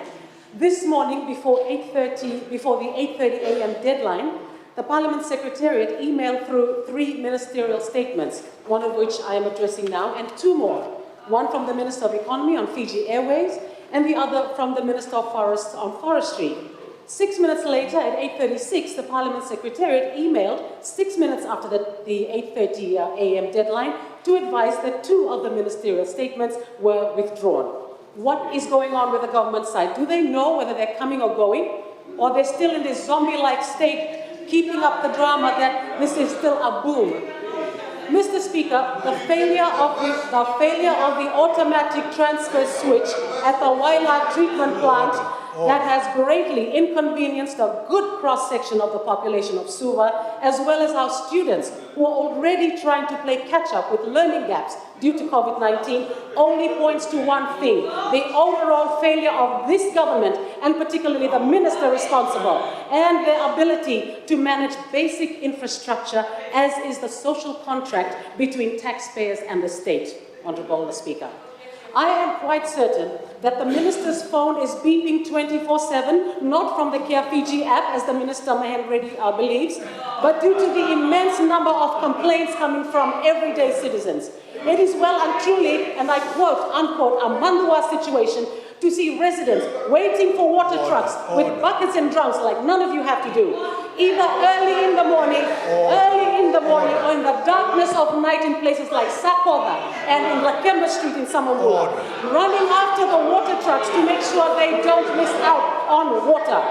This morning, before the 8:30 a.m. deadline, the Parliament Secretariat emailed through 3 ministerial statements, one of which I am addressing now, and 2 more. One from the Minister of Economy on Fiji Airways, and the other from the Minister of Forests on Forestry. 6 minutes later, at 8:36, the Parliament Secretariat emailed 6 minutes after the 8:30 a.m. deadline to advise that 2 of the ministerial statements were withdrawn. What is going on with the government side? Do they know whether they're coming or going? Or they're still in this zombie-like state, keeping up the drama that this is still a boom? Mr. Speaker, the failure of the automatic transfer switch at the Waila treatment plant that has greatly inconvenienced a good cross-section of the population of Suva, as well as our students who are already trying to play catch-up with learning gaps due to COVID-19, only points to one thing: the overall failure of this government, and particularly the minister responsible, and their ability to manage basic infrastructure, as is the social contract between taxpayers and the state, Honourable Speaker. I am quite certain that the minister's phone is beeping 24/7, not from the Care Fiji app, as the minister Mahen Reddy believes, but due to the immense number of complaints coming from everyday citizens. It is well and truly, and I quote, unquote, a Mandua situation to see residents waiting for water trucks with buckets and drums like none of you have to do, either early in the morning or in the darkness of night in places like Sakoda and in Lakemba Street in Samamula, running after the water trucks to make sure they don't miss out on water.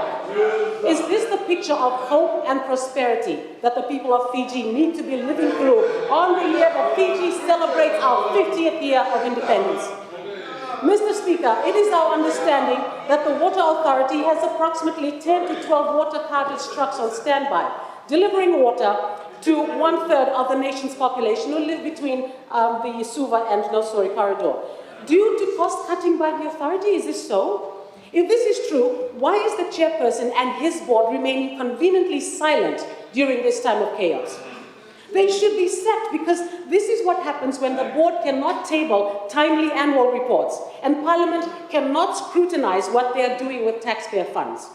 Is this the picture of hope and prosperity that the people of Fiji need to be living through on the year that Fiji celebrates our 50th year of independence? Mr. Speaker, it is our understanding that the Water Authority has approximately 10 to 12 water cartage trucks on standby, delivering water to 1/3 of the nation's population who live between the Suva and Nosori corridor. Due to cost cutting by the authority, is this so? If this is true, why is the chairperson and his board remaining conveniently silent during this time of chaos? They should be sacked, because this is what happens when the board cannot table timely annual reports and Parliament cannot scrutinize what they are doing with taxpayer funds.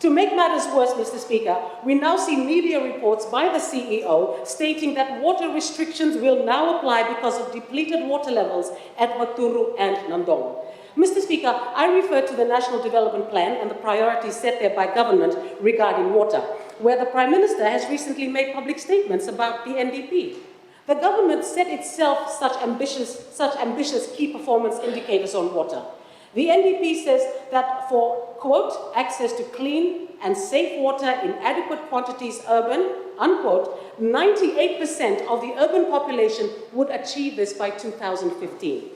To make matters worse, Mr. Speaker, we now see media reports by the CEO stating that water restrictions will now apply because of depleted water levels at Waturu and Nandong. Mr. Speaker, I refer to the National Development Plan and the priorities set there by government regarding water, where the Prime Minister has recently made public statements about the NDP. The government set itself such ambitious key performance indicators on water. The NDP says that for, quote, access to clean and safe water in adequate quantities urban, unquote, 98% of the urban population would achieve this by 2015.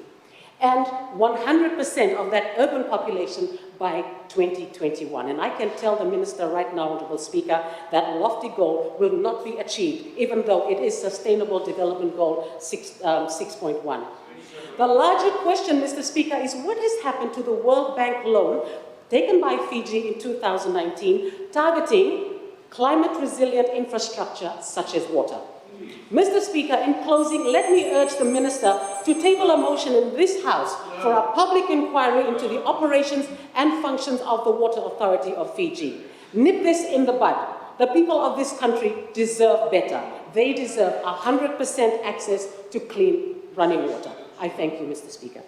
And 100% of that urban population by 2021. And I can tell the Minister right now, Honourable Speaker, that lofty goal will not be achieved, even though it is Sustainable Development Goal 6.1. The larger question, Mr. Speaker, is what has happened to the World Bank loan taken by Fiji in 2019, targeting climate-resilient infrastructure such as water. Mr. Speaker, in closing, let me urge the Minister to table a motion in this House for a public inquiry into the operations and functions of the Water Authority of Fiji. Nip this in the bud. The people of this country deserve better. They deserve 100% access to clean running water. I thank you, Mr. Speaker.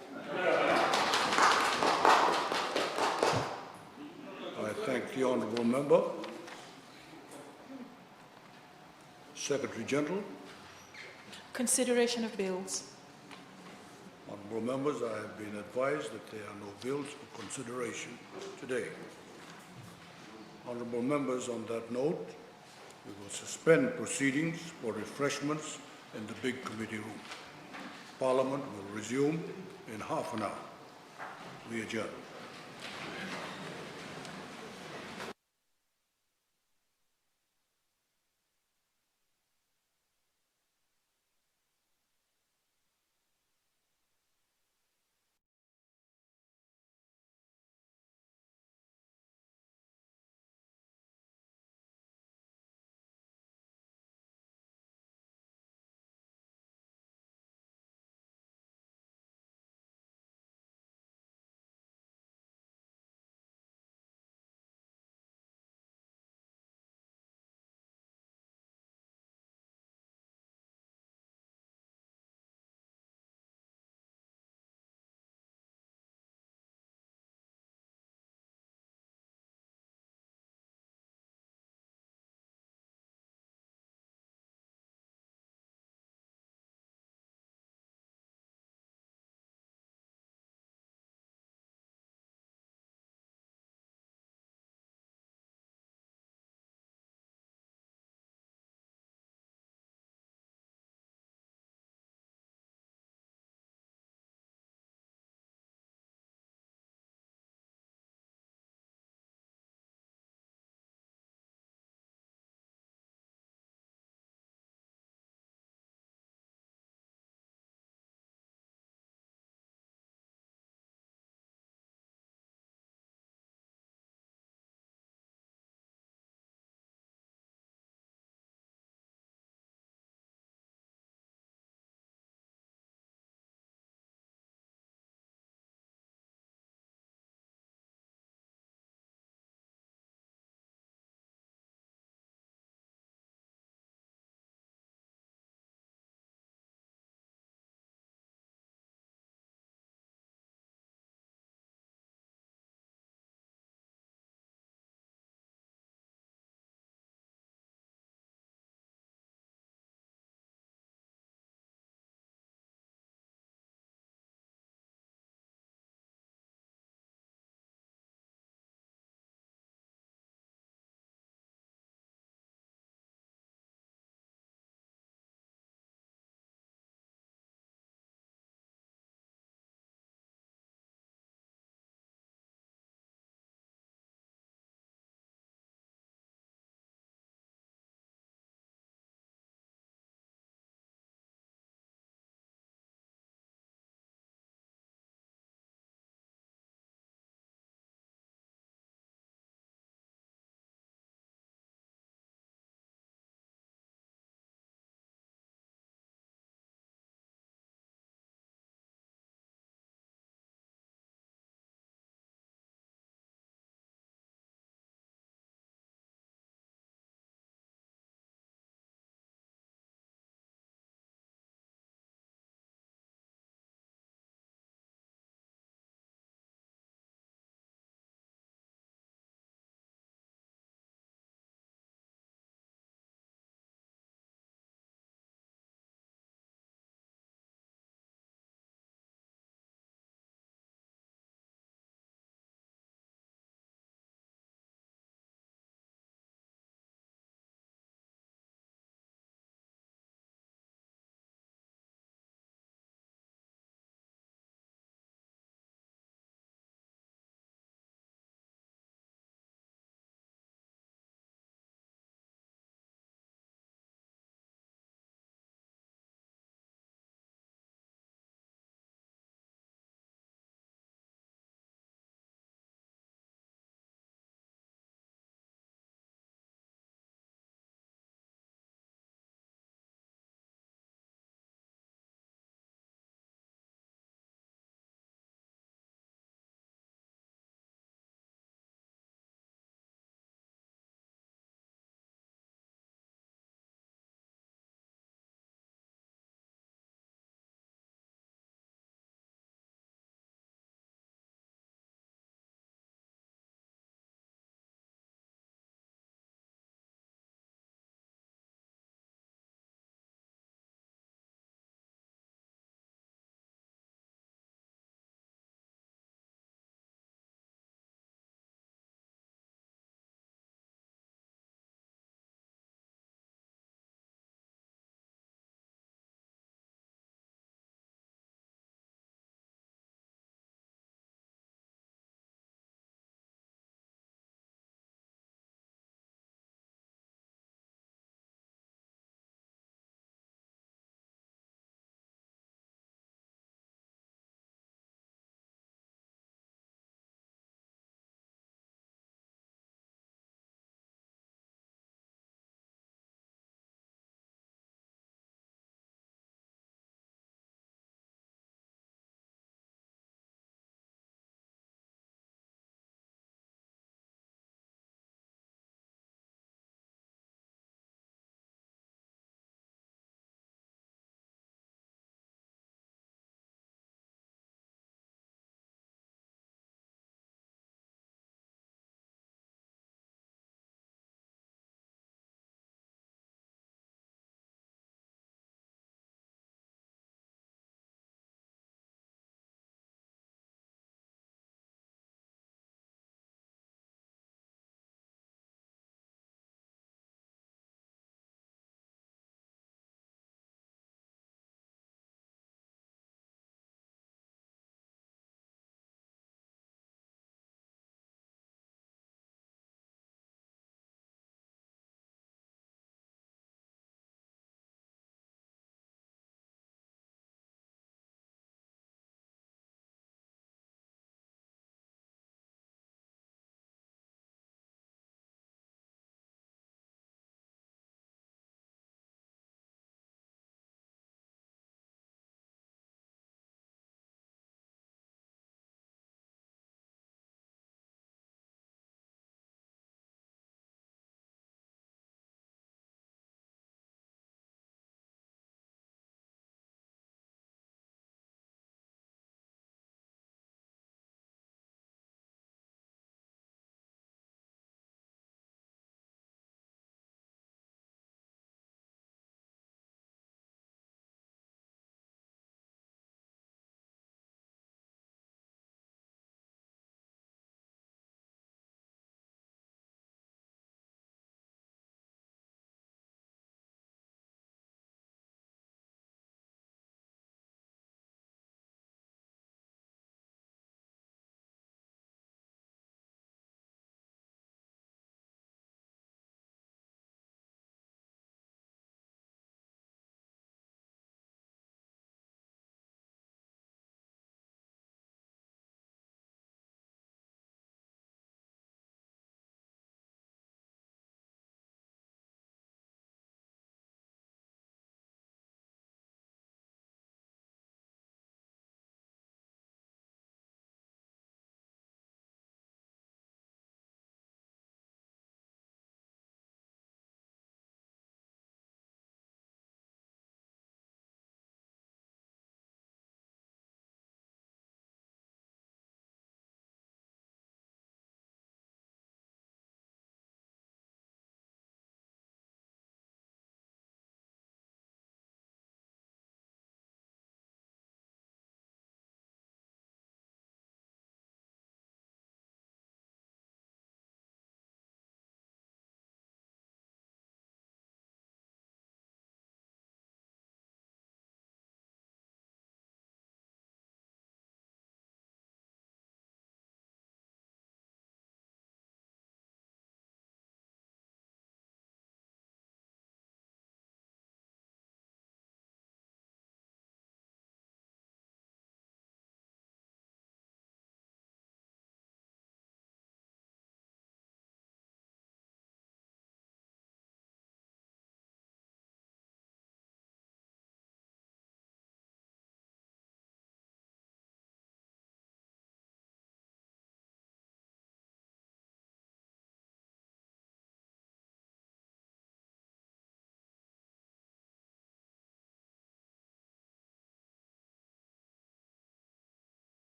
I thank the honourable member. Secretary General. Consideration of bills. Honourable members, I have been advised that there are no bills for consideration today. Honourable members, on that note, we will suspend proceedings for refreshments in the big committee room. Parliament will resume in half an hour. We adjourn.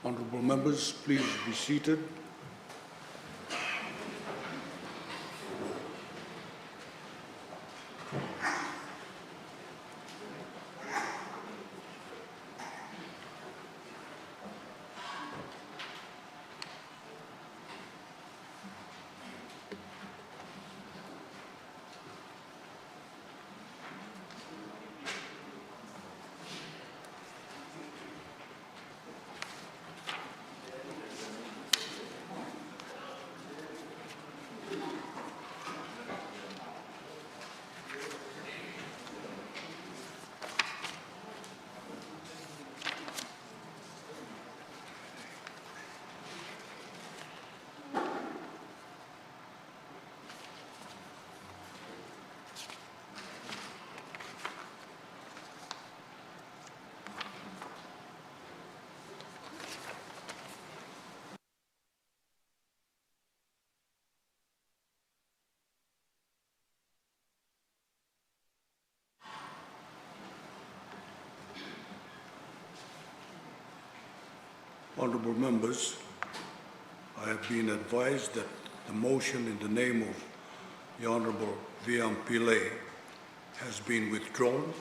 Honorable members, please be seated. Honorable members, I have been advised that the motion in the name of the Honorable V.M. Pillay has been withdrawn.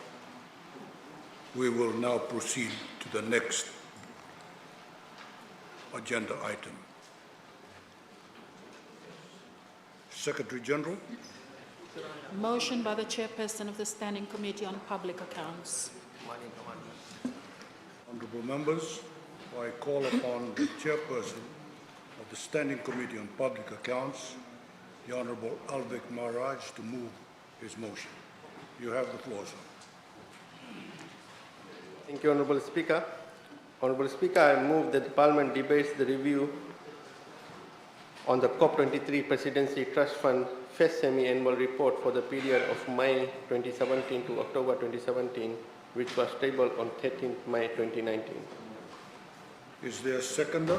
We will now proceed to the next agenda item. Secretary General. Motion by the chairperson of the Standing Committee on Public Accounts. Honorable members, I call upon the chairperson of the Standing Committee on Public Accounts, the Honorable Alvik Maharaj, to move his motion. You have the floor, sir. Thank you, Honorable Speaker. Honorable Speaker, I move that the Parliament debates the review on the COP23 Presidency Trust Fund first semi-annual report for the period of May 2017 to October 2017, which was tabled on 13th May 2019. Is there a seconder?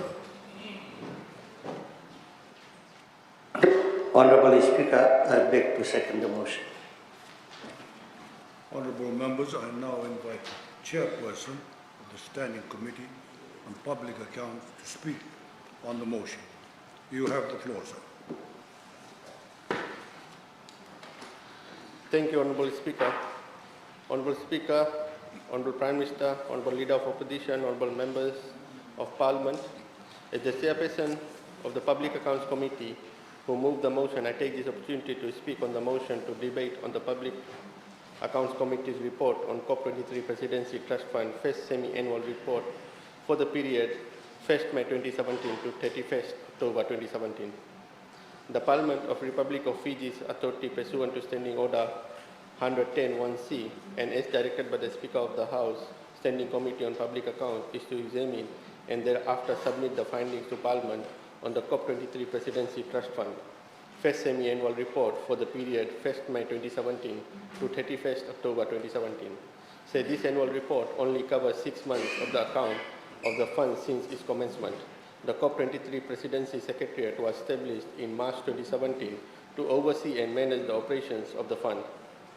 Honorable Speaker, I beg to second the motion. Honorable members, I now invite the chairperson of the Standing Committee on Public Accounts to speak on the motion. You have the floor, sir. Thank you, Honorable Speaker. Honorable Speaker, Honorable Prime Minister, Honorable Leader of Opposition, Honorable Members of Parliament, as the chairperson of the Public Accounts Committee who moved the motion, I take this opportunity to speak on the motion to debate on the Public Accounts Committee's report on COP23 Presidency Trust Fund first semi-annual report for the period 1st May 2017 to 31st October 2017. The Parliament of Republic of Fiji's authority pursuant to Standing Order 110(1)(c) and as directed by the Speaker of the House, Standing Committee on Public Accounts is to examine and thereafter submit the findings to Parliament on the COP23 Presidency Trust Fund first semi-annual report for the period 1st May 2017 to 31st October 2017. Say this annual report only covers 6 months of the account of the fund since its commencement. The COP23 Presidency Secretariat was established in March 2017 to oversee and manage the operations of the fund.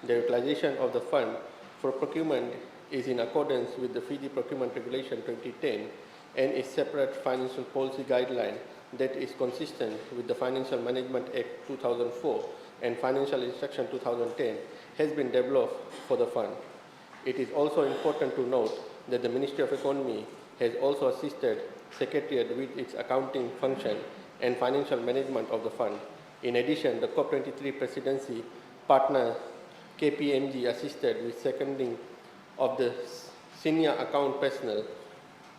The utilization of the fund for procurement is in accordance with the Fiji Procurement Regulation 2010 and a separate financial policy guideline that is consistent with the Financial Management Act 2004 and Financial Instruction 2010 has been developed for the fund. It is also important to note that the Ministry of Economy has also assisted Secretariat with its accounting function and financial management of the fund. In addition, the COP23 Presidency partner KPMG assisted with seconding of the senior account personnel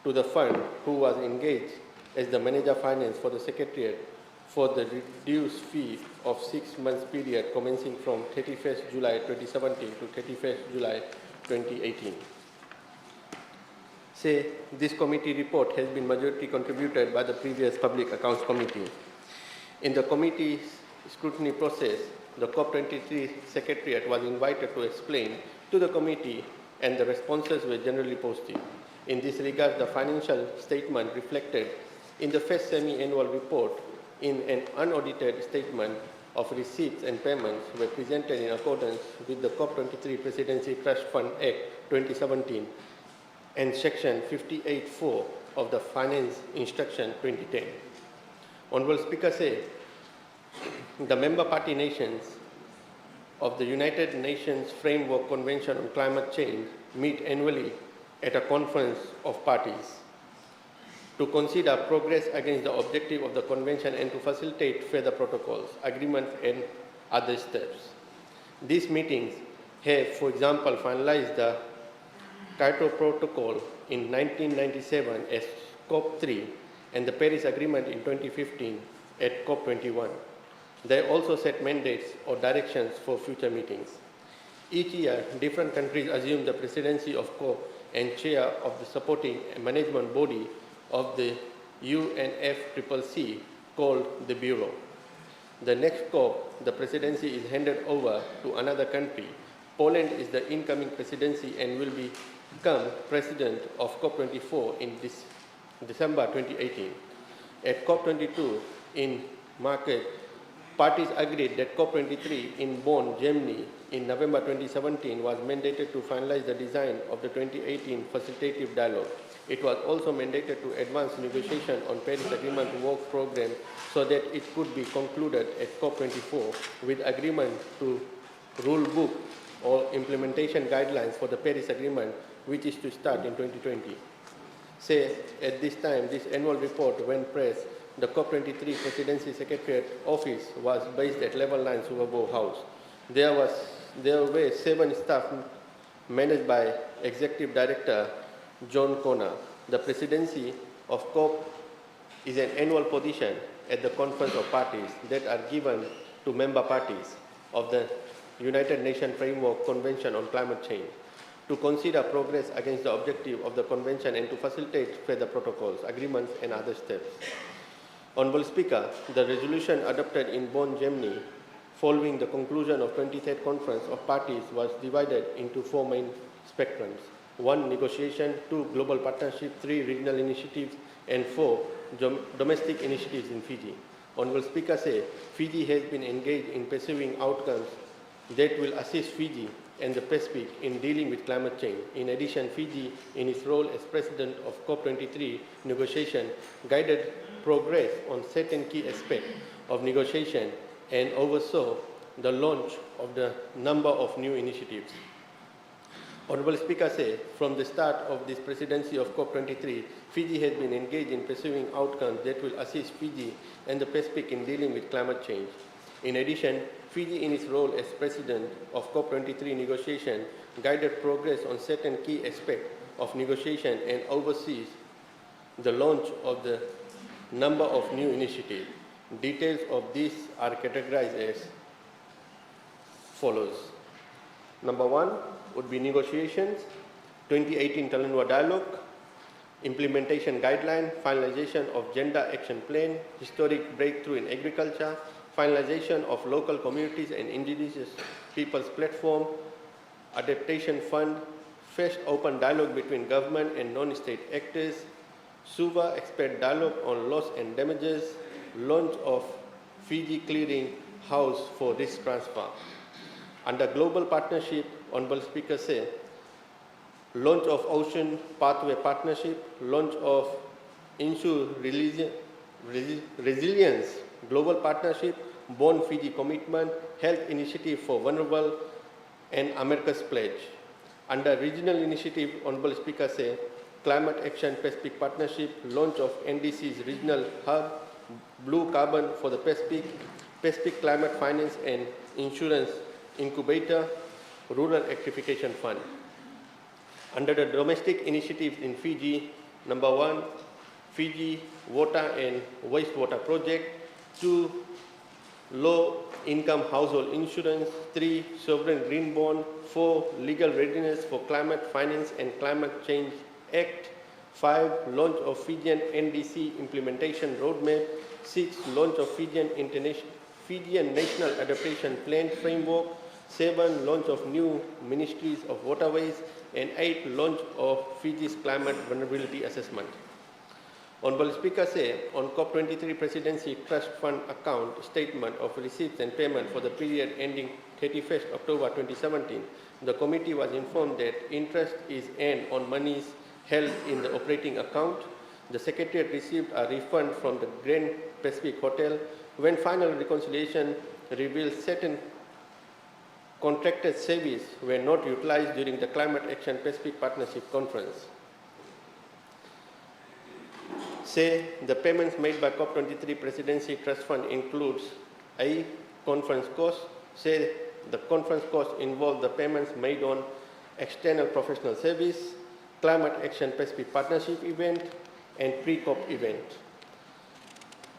to the fund who was engaged as the manager finance for the Secretariat for the reduced fee of 6 months period commencing from 31st July 2017 to 31st July 2018. Say, this committee report has been majority contributed by the previous Public Accounts Committee. In the committee's scrutiny process, the COP23 Secretariat was invited to explain to the committee and the responses were generally positive. In this regard, the financial statement reflected in the first semi-annual report in an unaudited statement of receipts and payments were presented in accordance with the COP23 Presidency Trust Fund Act 2017 and Section 58(4) of the Finance Instruction 2010. Honorable Speaker said, the member party nations of the United Nations Framework Convention on Climate Change meet annually at a conference of parties to consider progress against the objective of the convention and to facilitate further protocols, agreements and other steps. These meetings have, for example, finalized the Kyoto Protocol in 1997 as COP3 and the Paris Agreement in 2015 at COP21. They also set mandates or directions for future meetings. Each year, different countries assume the presidency of COP and chair of the supporting and management body of the UNFCCC called the Bureau. The next COP, the presidency is handed over to another country. Poland is the incoming presidency and will become president of COP24 in December 2018. At COP22 in Market, parties agreed that COP23 in Bonn, Germany in November 2017 was mandated to finalize the design of the 2018 facilitative dialogue. It was also mandated to advance negotiation on Paris Agreement work program so that it could be concluded at COP24 with agreement to rule book or implementation guidelines for the Paris Agreement, which is to start in 2020. Say, at this time, this annual report, when pressed, the COP23 Presidency Secretariat Office was based at Level 9 Superbo House. There were 7 staff managed by Executive Director John Connor. The presidency of COP is an annual position at the Conference of Parties that are given to member parties of the United Nations Framework Convention on Climate Change to consider progress against the objective of the convention and to facilitate further protocols, agreements and other steps. Honorable Speaker, the resolution adopted in Bonn, Germany following the conclusion of 23rd Conference of Parties was divided into 4 main spectrums. 1. Negotiation, 2. Global partnership, 3. Regional initiatives, and 4. Domestic initiatives in Fiji. Honorable Speaker said, Fiji has been engaged in pursuing outcomes that will assist Fiji and the Pacific in dealing with climate change. In addition, Fiji, in its role as President of COP23 negotiation, guided progress on certain key aspects of negotiation and oversaw the launch of the number of new initiatives. Honorable Speaker said, from the start of this presidency of COP23, Fiji has been engaged in pursuing outcomes that will assist Fiji and the Pacific in dealing with climate change. In addition, Fiji, in its role as President of COP23 negotiation, guided progress on certain key aspects of negotiation and oversees the launch of the number of new initiatives. Details of these are categorized as follows. Number 1 would be negotiations, 2018 Talanoa Dialogue, implementation guideline, finalization of gender action plan, historic breakthrough in agriculture, finalization of local communities and indigenous peoples platform, adaptation fund, first open dialogue between government and non-state actors, SUVA expert dialogue on loss and damages, launch of Fiji clearing house for risk transfer. Under global partnership, Honorable Speaker said, launch of Ocean Pathway Partnership, launch of Ensure Resilience Global Partnership, Born Fiji Commitment, Health Initiative for Vulnerable, and America's Pledge. Under regional initiative, Honorable Speaker said, Climate Action Pacific Partnership, launch of NDC's Regional Hub, Blue Carbon for the Pacific, Pacific Climate Finance and Insurance Incubator, Rural Electrification Fund. Under the domestic initiatives in Fiji, number 1, Fiji Water and Wastewater Project, 2, Low-Income Household Insurance, 3, Sovereign Green Bond, 4, Legal Readiness for Climate Finance and Climate Change Act, 5, Launch of Fijian NDC Implementation Roadmap, 6, Launch of Fijian National Adaptation Plan Framework, 7, Launch of new Ministries of Waterways, and 8, Launch of Fiji's Climate Vulnerability Assessment. Honorable Speaker said, on COP23 Presidency Trust Fund Account Statement of Receipts and Payment for the period ending 31st October 2017, the committee was informed that interest is earned on monies held in the operating account. the Secretariat received a refund from the Grand Pacific Hotel when final reconciliation revealed certain contracted services were not utilized during the Climate Action Pacific Partnership Conference. Say, the payments made by COP23 Presidency Trust Fund includes A. Conference costs. Say, the conference costs involve the payments made on external professional service, Climate Action Pacific Partnership event, and pre-COP event.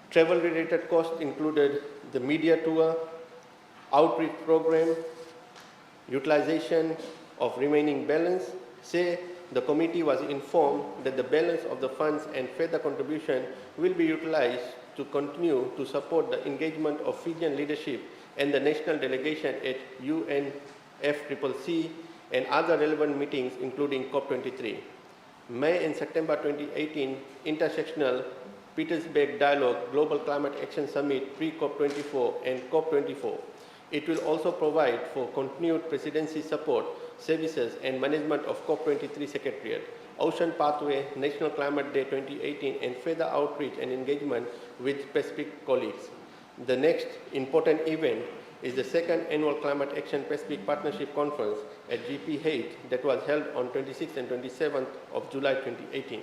Travel-related costs included the media tour, outreach program, utilization of remaining balance. Say, the committee was informed that the balance of the funds and further contribution will be utilized to continue to support the engagement of Fijian leadership and the national delegation at UNFCCC and other relevant meetings, including COP23. May and September 2018 Intersectional Petersburg Dialogue Global Climate Action Summit pre-COP24 and COP24. It will also provide for continued presidency support, services and management of COP23 Secretariat, Ocean Pathway, National Climate Day 2018 and further outreach and engagement with Pacific colleagues. The next important event is the second annual Climate Action Pacific Partnership Conference at GP8 that was held on 26th and 27th of July 2018.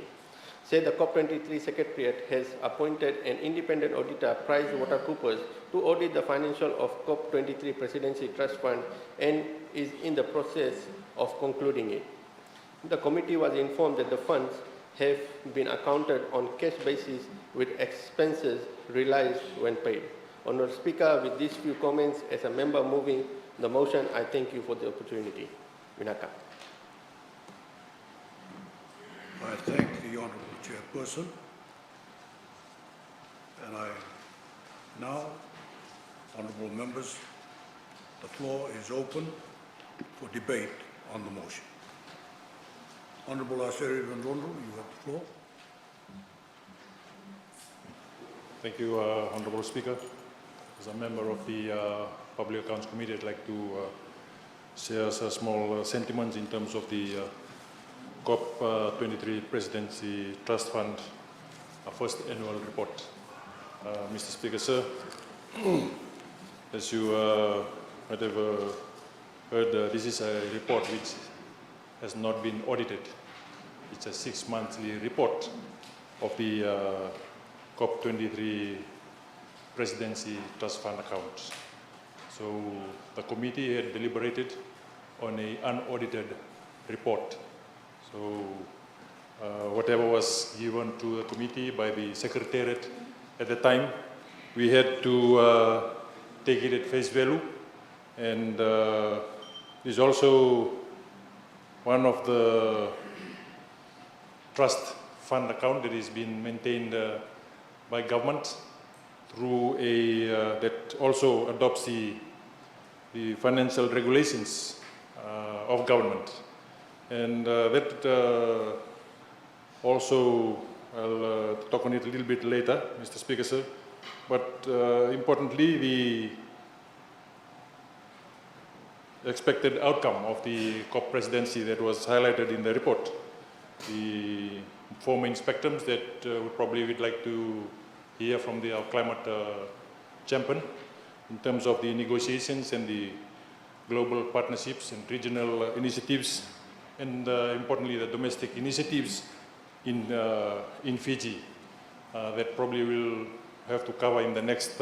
Say, the COP23 Secretariat has appointed an independent auditor, PricewaterhouseCoopers, to audit the financial of COP23 Presidency Trust Fund and is in the process of concluding it. The committee was informed that the funds have been accounted on cash basis with expenses realized when paid. Honourable Speaker, with these few comments, as a member moving the motion, I thank you for the opportunity. Vinaka. I thank the Honourable Chairperson, and I now, Honourable Members, the floor is open for debate on the motion. Honourable Aseri Randondo, you have the floor. Thank you, Honourable Speaker. As a member of the Public Accounts Committee, I'd like to share some small sentiments in terms of the COP23 Presidency Trust Fund first annual report. Mr. Speaker, sir, as you might have heard, this is a report which has not been audited. It's a 6-monthly report of the COP23 Presidency Trust Fund accounts. So the committee had deliberated on an unaudited report. So whatever was given to the committee by the Secretariat at the time, we had to take it at face value. And is also one of the trust fund account that is being maintained by government through a that also adopts the financial regulations of government. And that also, I'll talk on it a little bit later, Mr. Speaker, sir. But importantly, the expected outcome of the COP presidency that was highlighted in the report. The former inspectors that we probably would like to hear from our climate champion in terms of the negotiations and the global partnerships and regional initiatives, and importantly the domestic initiatives in Fiji that probably will have to cover in the next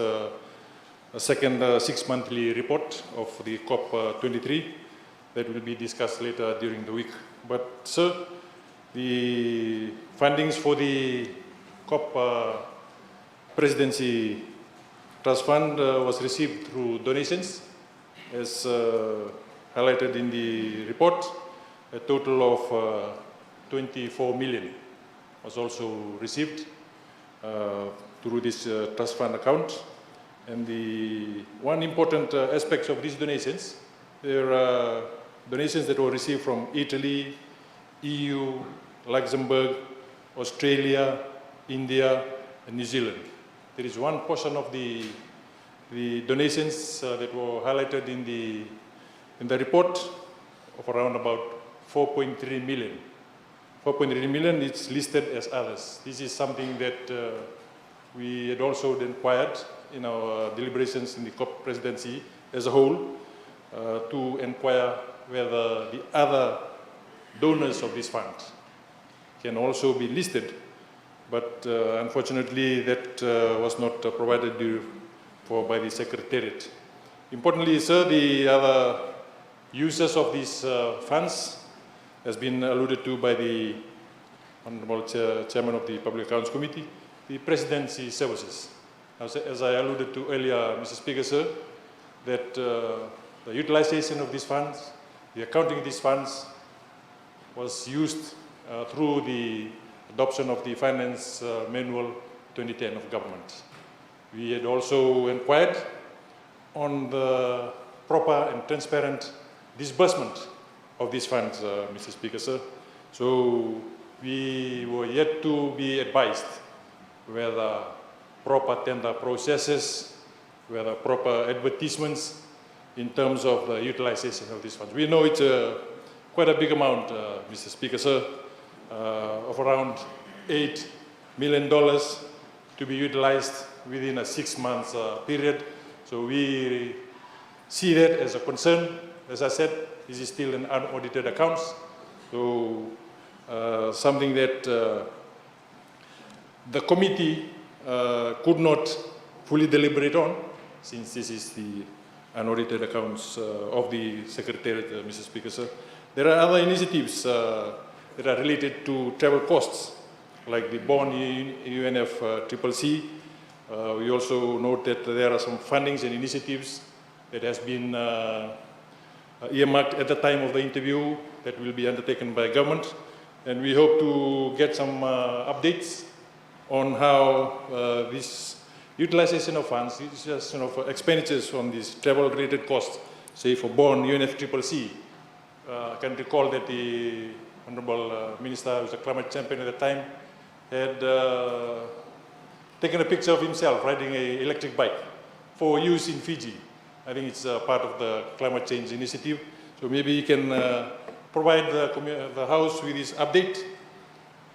second 6-monthly report of the COP23 that will be discussed later during the week. But sir, the fundings for the COP Presidency Trust Fund was received through donations, as highlighted in the report. A total of 24 million was also received through this trust fund account. And the one important aspect of these donations, there are donations that were received from Italy, EU, Luxembourg, Australia, India, and New Zealand. There is one portion of the donations that were highlighted in the report of around about 4.3 million 4.3 million, it's listed as others. This is something that we had also inquired in our deliberations in the COP presidency as a whole to inquire whether the other donors of this fund can also be listed, but unfortunately that was not provided for by the Secretariat. Importantly, sir, the other users of these funds has been alluded to by the Honorable Chairman of the Public Accounts Committee, the Presidency Services. As I alluded to earlier, Mr. Speaker, sir, that the utilization of these funds, the accounting of these funds was used through the adoption of the Finance Manual 2010 of government. We had also inquired on the proper and transparent disbursement of these funds, Mr. Speaker, sir. So we were yet to be advised whether proper tender processes, whether proper advertisements in terms of the utilization of these funds. We know it's quite a big amount, Mr. Speaker, sir, of around $8 million to be utilized within a 6-month period. So we see that as a concern. As I said, this is still an unaudited accounts. So something that the committee could not fully deliberate on, since this is the unaudited accounts of the Secretariat, Mr. Speaker, sir. There are other initiatives that are related to travel costs, like the bond UNFCCC. We also note that there are some fundings and initiatives that has been earmarked at the time of the interview that will be undertaken by government. And we hope to get some updates on how this utilization of funds, utilization of expenditures on these travel-related costs, say for bond UNFCCC. I can recall that the Honorable Minister, who was a climate champion at the time, had taken a picture of himself riding an electric bike for use in Fiji. I think it's part of the climate change initiative. So maybe you can provide the House with this update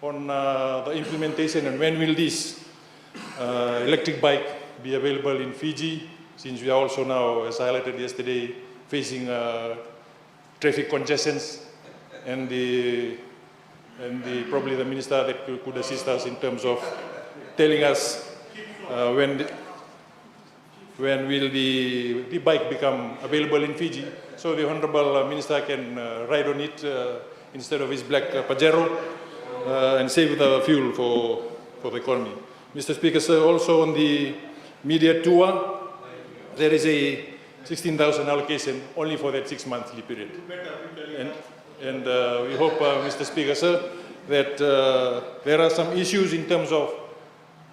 on the implementation and when will this electric bike be available in Fiji, since we are also now, as highlighted yesterday, facing traffic congestions, and probably the minister that could assist us in terms of telling us when will the bike become available in Fiji, so the Honorable Minister can ride on it instead of his black Pajero and save the fuel for the economy. Mr. Speaker, sir, also on the media tour, there is a 16,000 allocation only for that 6-monthly period. And we hope, Mr. Speaker, sir, that there are some issues in terms of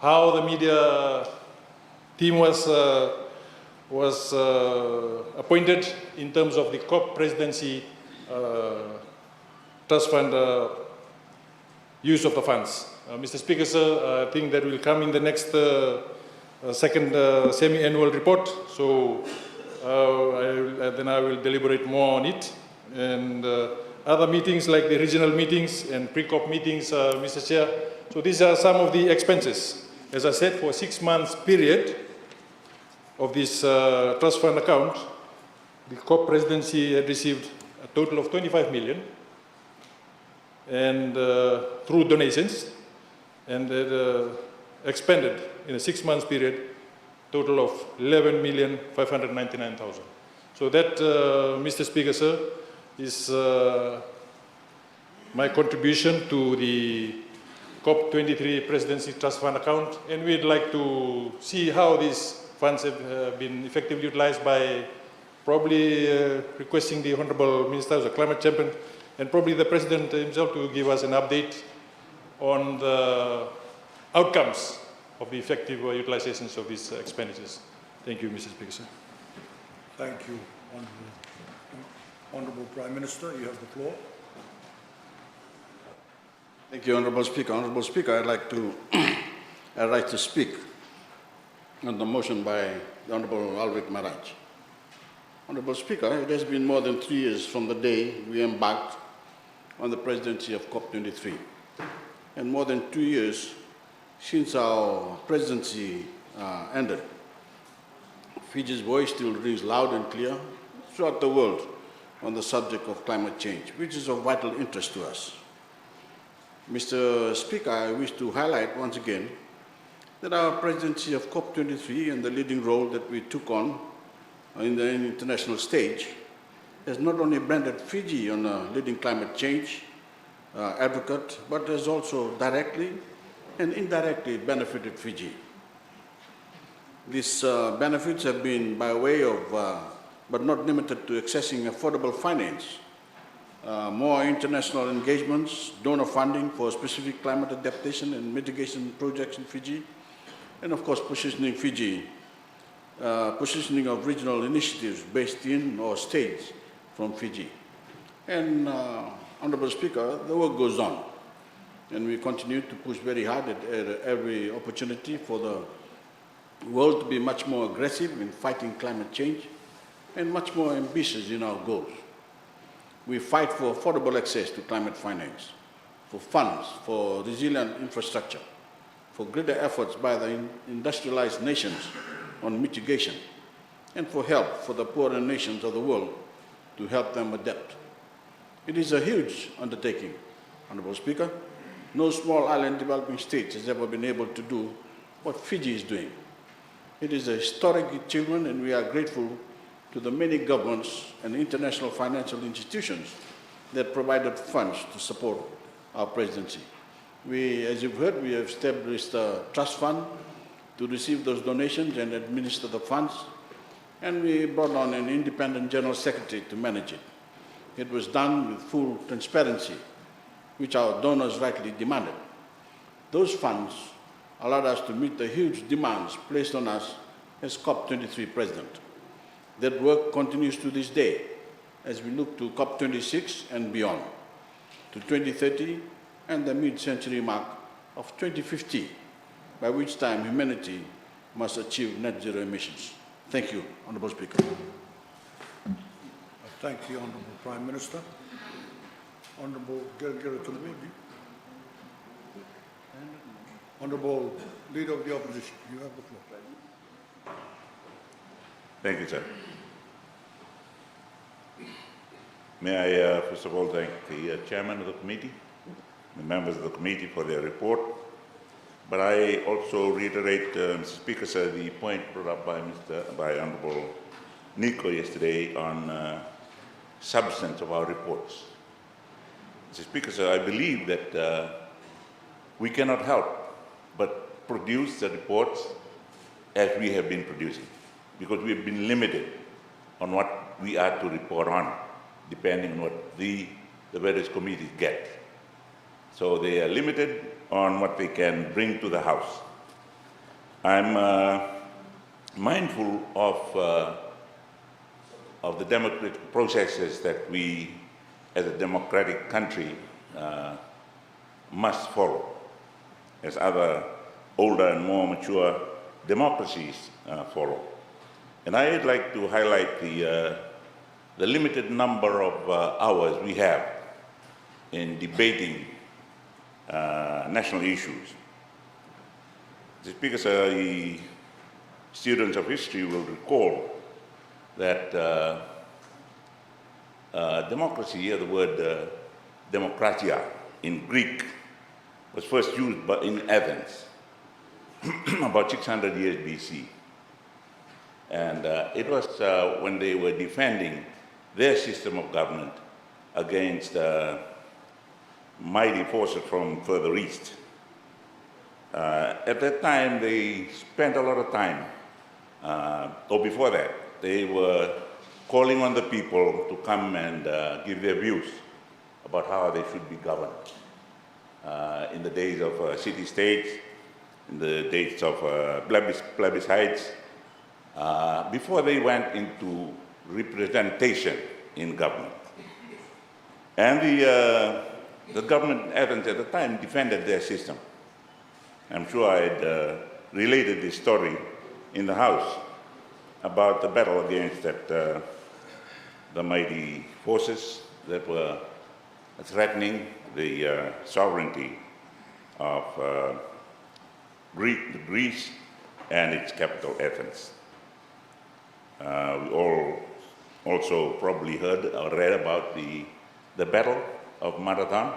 how the media team was appointed in terms of the COP presidency trust fund use of the funds. Mr. Speaker, sir, I think that will come in the next second semi-annual report. So then I will deliberate more on it. And other meetings like the regional meetings and pre-COP meetings, Mr. Chair. So these are some of the expenses. As I said, for a 6-month period of this trust fund account, the COP presidency had received a total of 25 million and through donations, and expended in a 6-month period total of 11,599,000. So that, Mr. Speaker, sir, is my contribution to the COP23 Presidency Trust Fund account, and we'd like to see how these funds have been effectively utilized by probably requesting the Honorable Minister as a climate champion and probably the President himself to give us an update on the outcomes of the effective utilizations of these expenditures. Thank you, Mr. Speaker, sir. Thank you, Honorable Prime Minister. You have the floor. Thank you, Honorable Speaker. Honorable Speaker, I'd like to speak on the motion by the Honorable Alvik Maraj. Honorable Speaker, it has been more than 3 years from the day we embarked on the presidency of COP23. And more than 2 years since our presidency ended, Fiji's voice still rings loud and clear throughout the world on the subject of climate change, which is of vital interest to us. Mr. Speaker, I wish to highlight once again that our presidency of COP23 and the leading role that we took on in the international stage has not only branded Fiji on a leading climate change advocate, but has also directly and indirectly benefited Fiji. These benefits have been by way of, but not limited to, accessing affordable finance, more international engagements, donor funding for specific climate adaptation and mitigation projects in Fiji, and of course positioning Fiji, positioning of regional initiatives based in or staged from Fiji. And Honorable Speaker, the work goes on, and we continue to push very hard at every opportunity for the world to be much more aggressive in fighting climate change and much more ambitious in our goals. We fight for affordable access to climate finance, for funds, for resilient infrastructure, for greater efforts by the industrialized nations on mitigation, and for help for the poorer nations of the world to help them adapt. It is a huge undertaking, Honorable Speaker. No small island developing state has ever been able to do what Fiji is doing. It is a historic achievement, and we are grateful to the many governments and international financial institutions that provided funds to support our presidency. We, as you've heard, we have established a trust fund to receive those donations and administer the funds, and we brought on an independent general secretary to manage it. It was done with full transparency, which our donors rightly demanded. Those funds allowed us to meet the huge demands placed on us as COP23 president. That work continues to this day as we look to COP26 and beyond, to 2030 and the mid-century mark of 2050, by which time humanity must achieve net zero emissions. Thank you, Honorable Speaker. I thank the Honourable Prime Minister. Honourable Gilgit Tulumbi. Honourable Leader of the Opposition, you have the floor. Thank you, sir. May I, first of all, thank the chairman of the committee, the members of the committee for their report. But I also reiterate, Mr. Speaker, sir, the point brought up by Honourable Nico yesterday on substance of our reports. Mr. Speaker, sir, I believe that we cannot help but produce the reports as we have been producing, because we have been limited on what we are to report on, depending on what the various committees get. So they are limited on what they can bring to the House. I'm mindful of the democratic processes that we, as a democratic country, must follow, as other older and more mature democracies follow. And I'd like to highlight the limited number of hours we have in debating national issues. The Speaker, sir, the students of history will recall that democracy, the word demokratia in Greek, was first used in Athens about 600 years BC. And it was when they were defending their system of government against mighty forces from further east. At that time, they spent a lot of time, or before that, they were calling on the people to come and give their views about how they should be governed. In the days of city-states, in the days of plebiscites, before they went into representation in government. And the government in Athens at the time defended their system. I'm sure I had related this story in the House about the battle against the mighty forces that were threatening the sovereignty of Greece and its capital, Athens. We all also probably heard or read about the Battle of Marathon,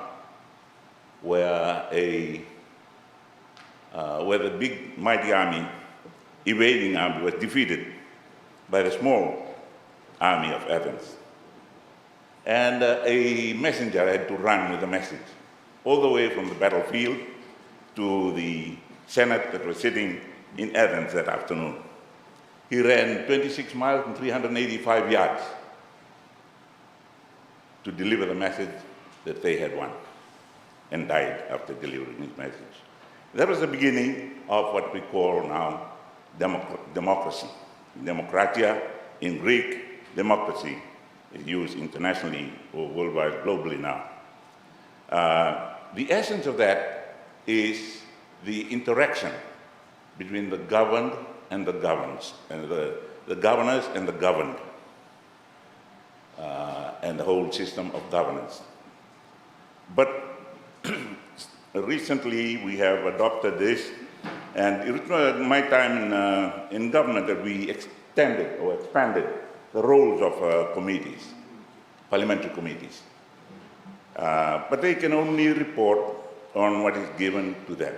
where the big mighty army, invading army, was defeated by the small army of Athens. And a messenger had to run with a message all the way from the battlefield to the Senate that was sitting in Athens that afternoon. He ran 26 miles and 385 yards to deliver the message that they had won, and died after delivering his message. That was the beginning of what we call now democracy. Demokratia in Greek, democracy is used internationally or worldwide, globally now. The essence of that is the interaction between the governed and the governed, and the governors and the governed, and the whole system of governance. But recently we have adopted this, and it was my time in government that we extended or expanded the roles of committees, parliamentary committees. But they can only report on what is given to them.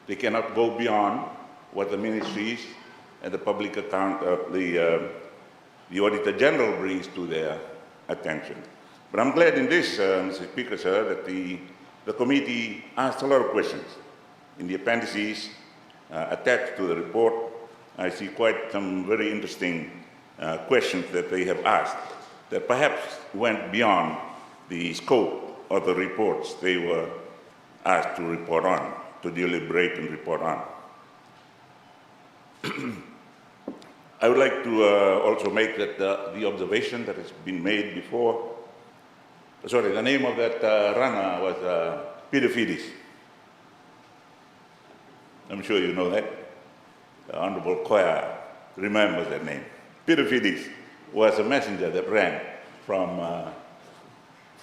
They cannot go beyond what the ministries and the public account, the Auditor General brings to their attention. But I'm glad in this, Mr. Speaker, sir, that the committee asked a lot of questions. In the appendices attached to the report, I see quite some very interesting questions that they have asked that perhaps went beyond the scope of the reports they were asked to report on, to deliberate and report on. I would like to also make that the observation that has been made before, sorry, the name of that runner was Peter Fides. I'm sure you know that. The Honorable Choir remembers that name. Peter Fides was a messenger that ran from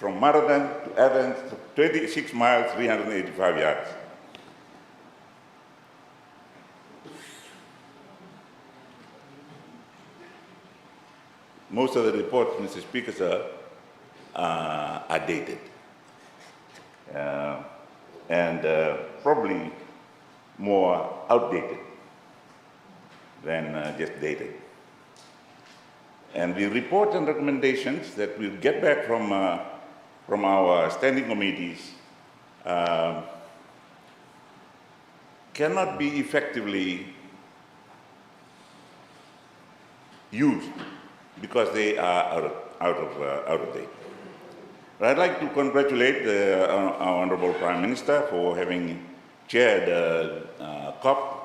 Marathon to Athens, 26 miles, 385 yards. Most of the reports, Mr. Speaker, sir, are dated. And probably more outdated than just dated. And the reports and recommendations that we'll get back from our standing committees cannot be effectively used because they are out of date. But I'd like to congratulate our Honorable Prime Minister for having chaired COP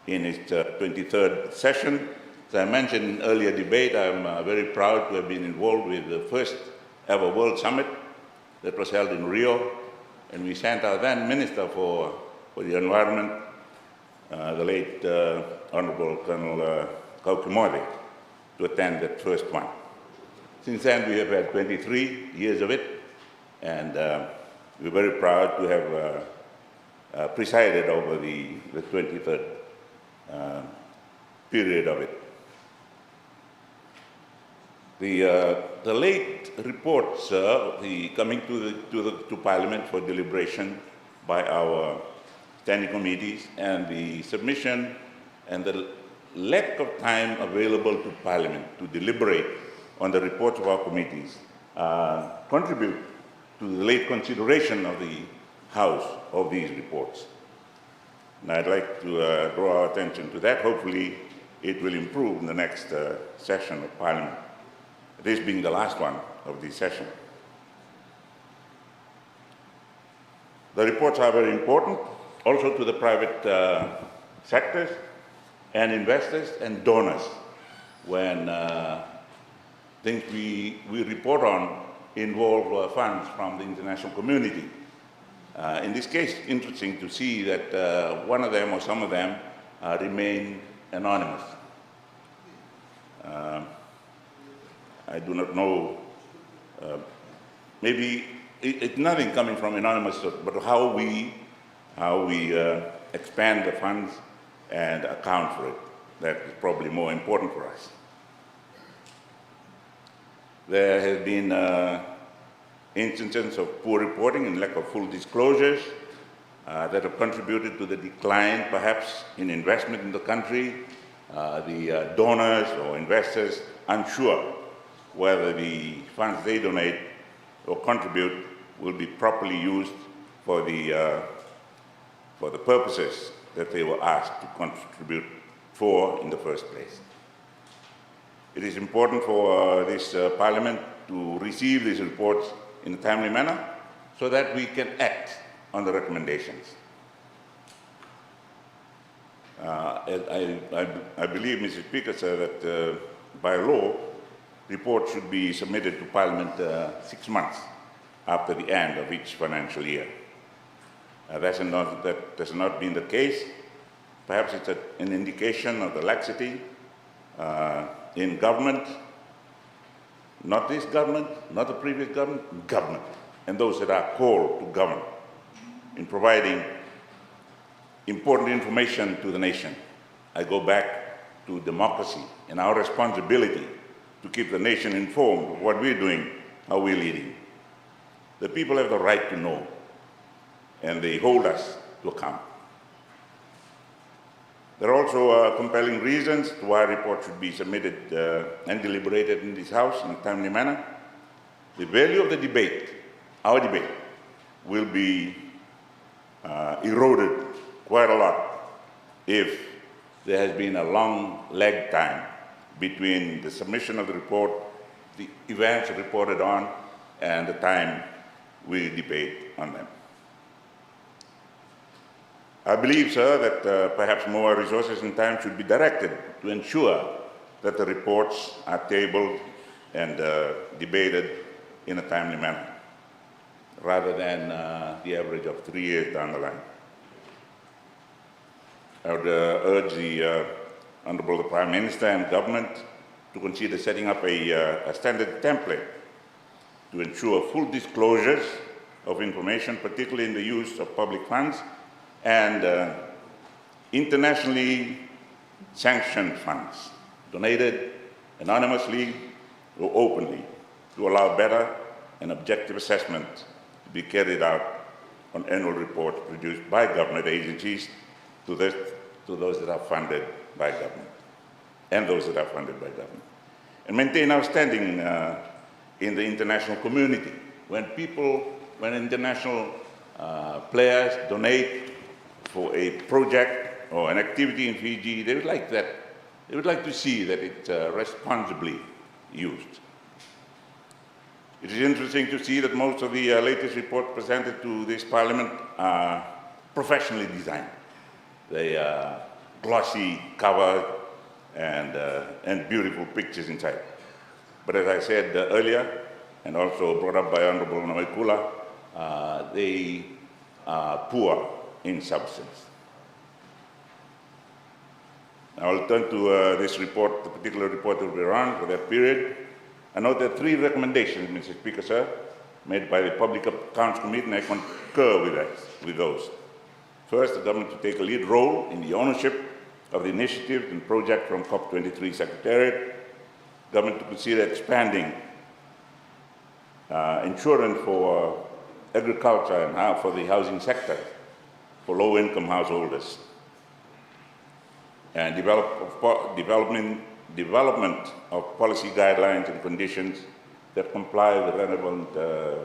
in its 23rd session. As I mentioned in earlier debate, I'm very proud to have been involved with the first ever World Summit that was held in Rio, and we sent our then Minister for the Environment, the late Honorable Colonel Kaukimori, to attend that first one. Since then, we have had 23 years of it, and we're very proud to have presided over the 23rd period of it. The late reports, coming to Parliament for deliberation by our standing committees, and the submission and the lack of time available to Parliament to deliberate on the reports of our committees contribute to the late consideration of the House of these reports. And I'd like to draw our attention to that. Hopefully, it will improve in the next session of Parliament, this being the last one of this session. The reports are very important also to the private sectors and investors and donors when things we report on involve funds from the international community. In this case, interesting to see that one of them or some of them remain anonymous. I do not know, maybe it's nothing coming from anonymous, but how we expand the funds and account for it. That is probably more important for us. There has been instances of poor reporting and lack of full disclosures that have contributed to the decline, perhaps, in investment in the country. The donors or investors unsure whether the funds they donate or contribute will be properly used for the purposes that they were asked to contribute for in the first place. It is important for this Parliament to receive these reports in a timely manner so that we can act on the recommendations. I believe, Mr. Speaker, sir, that by law, reports should be submitted to Parliament 6 months after the end of each financial year. That has not been the case. Perhaps it's an indication of the laxity in government, not this government, not the previous government, and those that are called to govern in providing important information to the nation. I go back to democracy and our responsibility to keep the nation informed of what we're doing, how we're leading. The people have the right to know, and they hold us to account. There are also compelling reasons to why a report should be submitted and deliberated in this House in a timely manner. The value of the debate, our debate, will be eroded quite a lot if there has been a long lag time between the submission of the report, the events reported on, and the time we debate on them. I believe, sir, that perhaps more resources and time should be directed to ensure that the reports are tabled and debated in a timely manner, rather than the average of 3 years down the line. I would urge the Honourable the Prime Minister and Government to consider setting up a standard template to ensure full disclosures of information, particularly in the use of public funds and internationally sanctioned funds, donated anonymously or openly, to allow better and objective assessment to be carried out on annual reports produced by government agencies to those that are funded by government and those that are funded by government. And maintain our standing in the international community. When international players donate for a project or an activity in Fiji, they would like that. They would like to see that it's responsibly used. It is interesting to see that most of the latest reports presented to this Parliament are professionally designed. They are glossy cover and beautiful pictures inside. But as I said earlier, and also brought up by Honourable Nawaikula, they are poor in substance. I will turn to this report, the particular report that we're on for that period. I note there are 3 recommendations, Mr. Speaker, sir, made by the Public Accounts Committee, and I concur with those. First, the government to take a lead role in the ownership of the initiatives and project from COP23 Secretariat. Government to consider expanding insurance for agriculture and for the housing sector for low-income householders, and development of policy guidelines and conditions that comply with relevant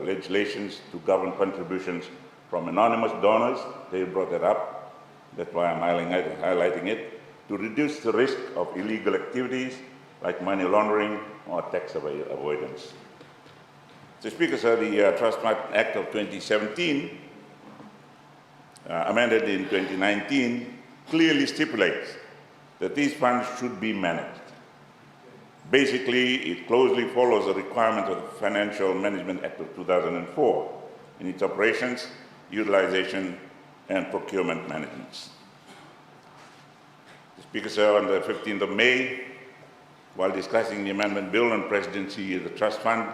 legislations to govern contributions from anonymous donors. They brought that up. That's why I'm highlighting it, to reduce the risk of illegal activities like money laundering or tax avoidance. So, Speaker, sir, the Trust Fund Act of 2017, amended in 2019, clearly stipulates that these funds should be managed. Basically, it closely follows the requirements of the Financial Management Act of 2004 in its operations, utilization, and procurement management. Speaker, sir, on the 15th of May, while discussing the amendment bill on presidency of the Trust Fund,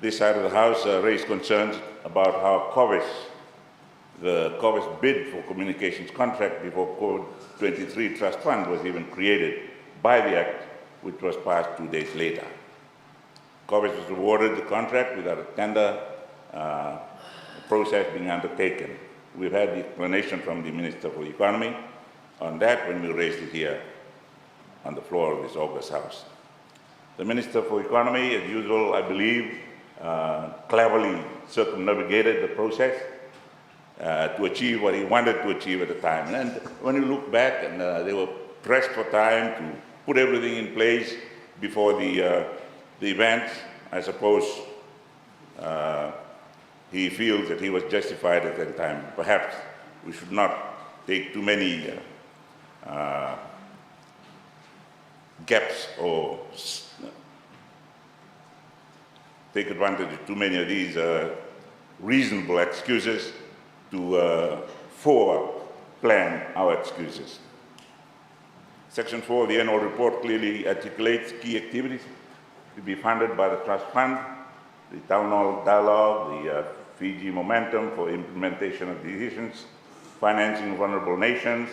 this side of the House raised concerns about how the COVIS bid for communications contract before COVID-23 Trust Fund was even created by the Act, which was passed 2 days later. COVIS was awarded the contract without a tender process being undertaken. We've had the explanation from the Minister for Economy on that when we raised it here on the floor of this August House. The Minister for Economy, as usual, I believe, cleverly circumnavigated the process to achieve what he wanted to achieve at the time. And when you look back, and they were pressed for time to put everything in place before the event, I suppose he feels that he was justified at that time. Perhaps we should not take too many gaps or take advantage of too many of these reasonable excuses to plan our excuses. Section 4 of the annual report clearly articulates key activities to be funded by the Trust Fund, the Town Hall Dialogue, the Fiji Momentum for implementation of decisions, financing vulnerable nations,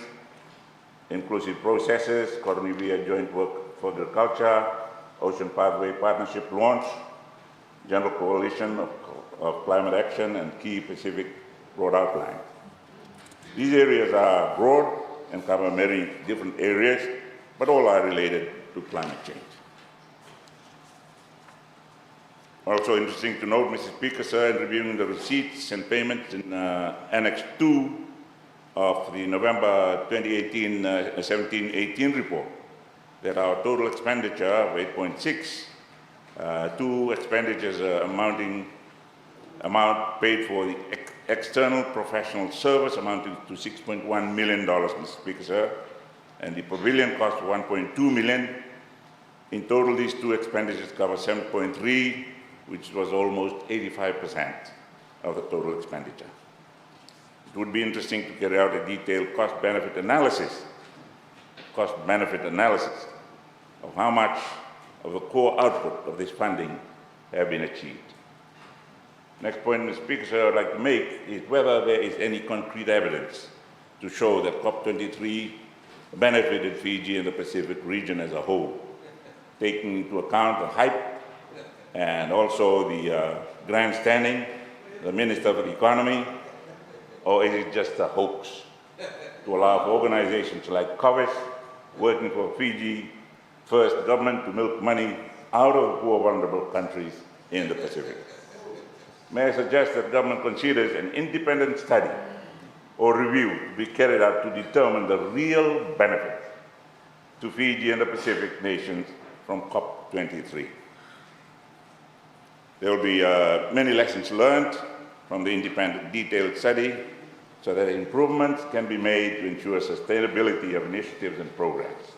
inclusive processes, Colony via Joint Work for Agriculture, Ocean Pathway Partnership launch, General Coalition of Climate Action, and key Pacific Road Outline. These areas are broad and cover many different areas, but all are related to climate change. Also interesting to note, Mr. Speaker, sir, in reviewing the receipts and payments in Annex 2 of the November 2018 17-18 report, that our total expenditure of 8.6, two expenditures amount paid for the external professional service amounting to $6.1 million, Mr. Speaker, sir, and the pavilion cost of $1.2 million. In total, these two expenditures cover 7.3, which was almost 85% of the total expenditure. It would be interesting to carry out a detailed cost-benefit analysis of how much of the core output of this funding have been achieved. Next point, Mr. Speaker, sir, I'd like to make is whether there is any concrete evidence to show that COP23 benefited Fiji and the Pacific region as a whole, taking into account the hype and also the grandstanding, the Minister for the Economy, or is it just a hoax to allow for organizations like COVIS, working for Fiji First government, to milk money out of poor vulnerable countries in the Pacific? May I suggest that government considers an independent study or review to be carried out to determine the real benefit to Fiji and the Pacific nations from COP23. There will be many lessons learned from the independent detailed study so that improvements can be made to ensure sustainability of initiatives and programs.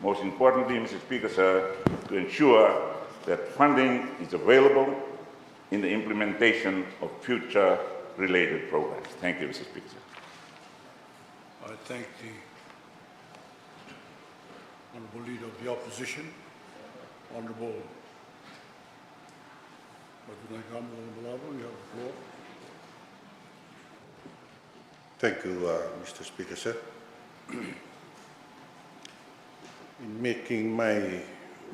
Most importantly, Mr. Speaker, sir, to ensure that funding is available in the implementation of future related programs. Thank you, Mr. Speaker. I thank the Honourable Leader of the Opposition, Honourable Honourable, you have the floor. Thank you, Mr. Speaker, sir. In making my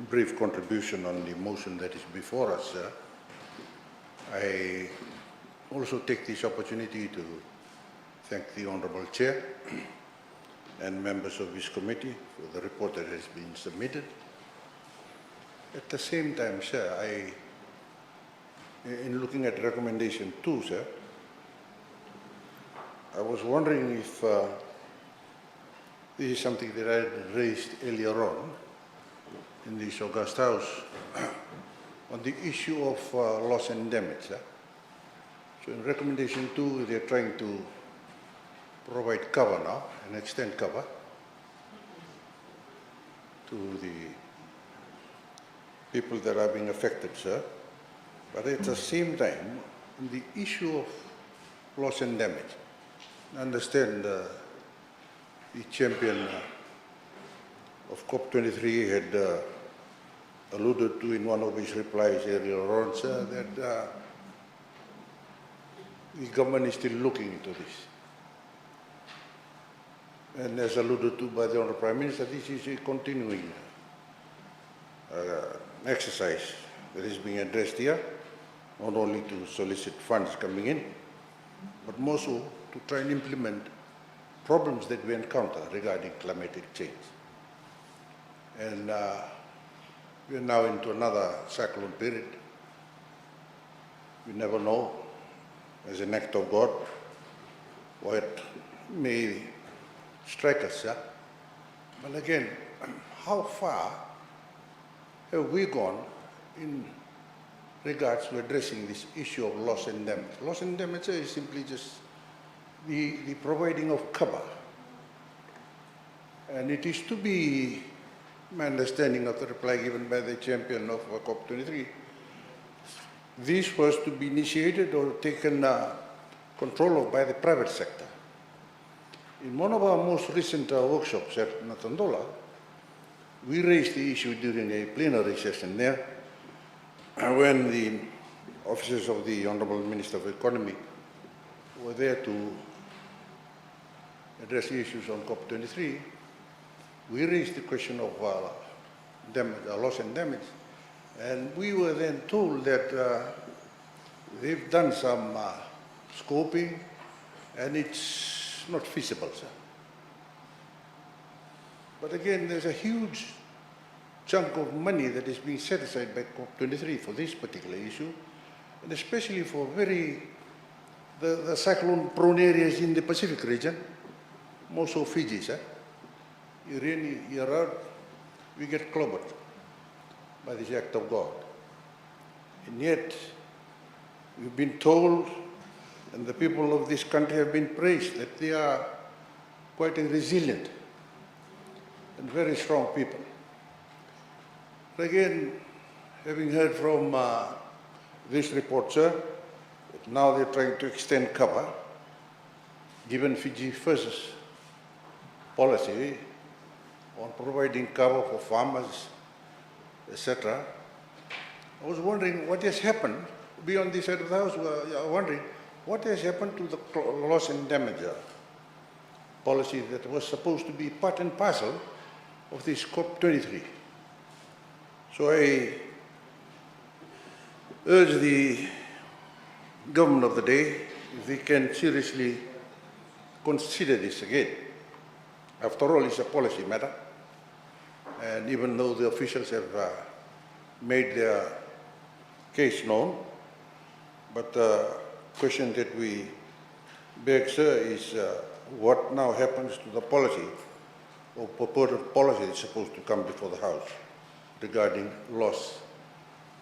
brief contribution on the motion that is before us, sir, I also take this opportunity to thank the Honourable Chair and members of this committee for the report that has been submitted. At the same time, sir, in looking at recommendation 2, sir, I was wondering if this is something that I had raised earlier on in this August House on the issue of loss and damage. Sir. So in recommendation 2, they're trying to provide cover now and extend cover to the people that are being affected, sir. But at the same time, on the issue of loss and damage, I understand the champion of COP23 had alluded to in one of his replies earlier on, sir, that the government is still looking into this. And as alluded to by the Honourable Prime Minister, this is a continuing exercise that is being addressed here, not only to solicit funds coming in, but more so to try and implement problems that we encounter regarding climatic change. And we are now into another cyclone period. We never know, as an act of God, what may strike us. Yeah? But again, how far have we gone in regards to addressing this issue of loss and damage? Loss and damage is simply just the providing of cover. And it is to be, my understanding of the reply given by the champion of COP23, this was to be initiated or taken control of by the private sector. In one of our most recent workshops at Natandola, we raised the issue during a plenary session there, when the officers of the Honourable Minister of Economy were there to address issues on COP23. We raised the question of loss and damage, and we were then told that they've done some scoping and it's not feasible, sir. But again, there's a huge chunk of money that is being set aside by COP23 for this particular issue, and especially for the cyclone-prone areas in the Pacific region, more so Fiji, sir. Year out, we get clobbered by this act of God. And yet, we've been told, and the people of this country have been praised, that they are quite a resilient and very strong people. But again, having heard from this report, sir, that now they're trying to extend cover, given Fiji First's policy on providing cover for farmers, etc. I was wondering what has happened, beyond this side of the house, we are wondering what has happened to the loss and damage policy that was supposed to be part and parcel of this COP23. So I urge the government of the day, if they can seriously consider this again. After all, it's a policy matter. And even though the officials have made their case known, but the question that we beg, sir, is what now happens to the policy or purported policy that's supposed to come before the House regarding loss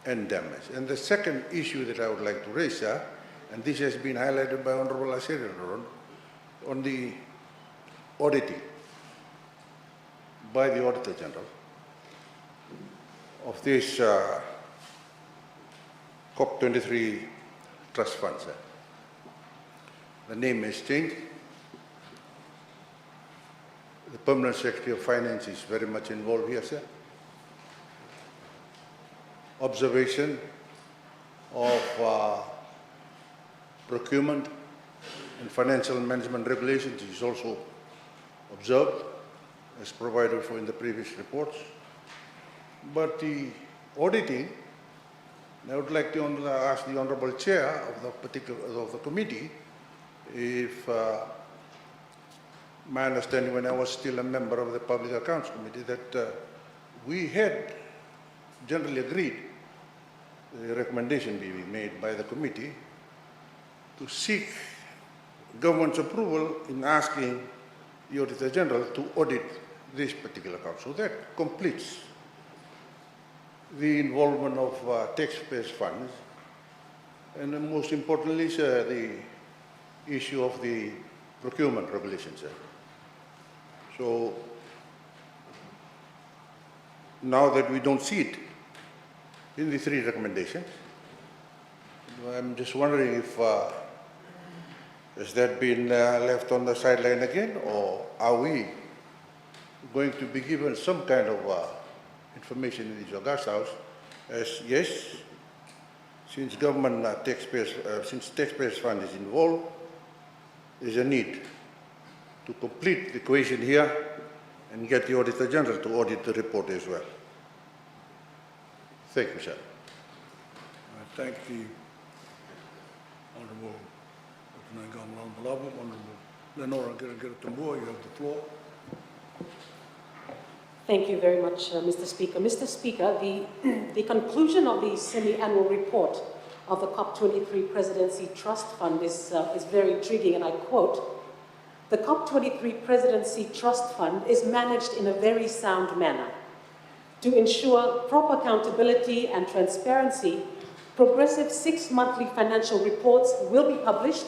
and damage. And the second issue that I would like to raise, sir, and this has been highlighted by Honourable Asiri on the auditing by the Auditor General of this COP23 trust fund, sir. The name has changed. The Permanent Secretary of Finance is very much involved here, sir. Observation of procurement and financial management regulations is also observed, as provided for in the previous reports. But the auditing, I would like to ask the Honourable Chair of the committee if my understanding when I was still a member of the Public Accounts Committee that we had generally agreed the recommendation being made by the committee to seek government's approval in asking the Auditor General to audit this particular account. So that completes the involvement of taxpayers' funds, and then most importantly, sir, the issue of the procurement regulations, sir. So now that we don't see it in the three recommendations, I'm just wondering if has that been left on the sideline again, or are we going to be given some kind of information in this August House as yes, since government since taxpayers fund is involved, there's a need to complete the equation here and get the Auditor General to audit the report as well. Thank you, sir. I thank the Honourable Honourable Lenora Gerritambua, you have the floor. Thank you very much, Mr. Speaker. Mr. Speaker, the conclusion of the semi-annual report of the COP23 Presidency Trust Fund is very intriguing, and I quote, "The COP23 Presidency Trust Fund is managed in a very sound manner. To ensure proper accountability and transparency, progressive 6-monthly financial reports will be published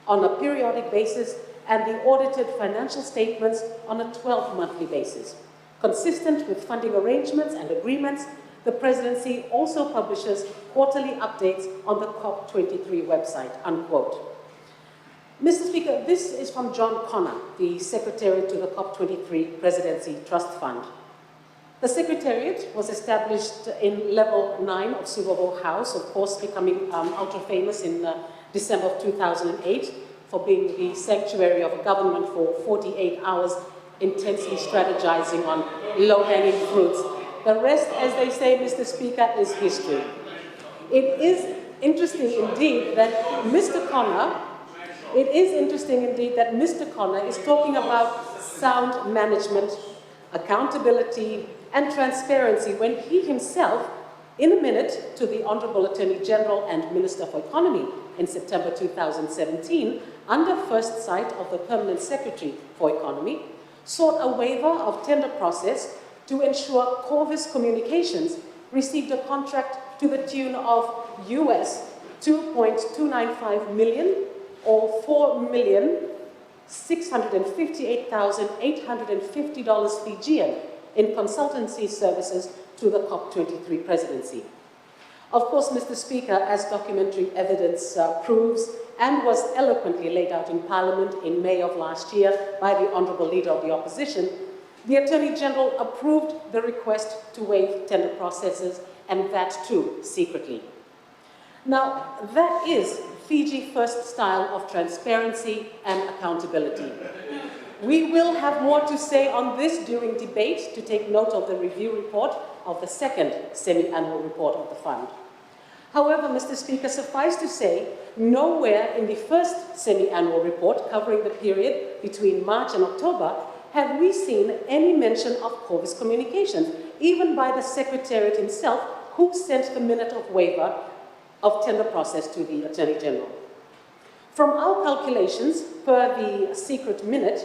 on a periodic basis and the audited financial statements on a 12-monthly basis. Consistent with funding arrangements and agreements, the Presidency also publishes quarterly updates on the COP23 website," unquote. Mr. Speaker, this is from John Connor, the Secretary to the COP23 Presidency Trust Fund. The Secretariat was established in level 9 of Super Bowl House, of course becoming ultra-famous in December of 2008 for being the sanctuary of a government for 48 hours intensely strategizing on low-hanging fruits. The rest, as they say, Mr. Speaker, is history. It is interesting indeed that Mr. Connor is talking about sound management, accountability, and transparency when he himself, in a minute to the Honourable Attorney General and Minister for Economy in September 2017, under first sight of the Permanent Secretary for Economy, sought a waiver of tender process to ensure Corvus Communications received a contract to the tune of US $2.295 million or $4,658,850 Fijian in consultancy services to the COP23 presidency. Of course, Mr. Speaker, as documentary evidence proves, and was eloquently laid out in Parliament in May of last year by the Honourable Leader of the Opposition, the Attorney General approved the request to waive tender processes, and that too secretly. Now, that is Fiji First style of transparency and accountability. We will have more to say on this during debate, to take note of the review report of the second semi-annual report of the Fund. However, Mr. Speaker, suffice to say, nowhere in the first semi-annual report covering the period between March and October have we seen any mention of Corvus Communications, even by the Secretariat himself, who sent the minute of waiver of tender process to the Attorney General. From our calculations, per the secret minute,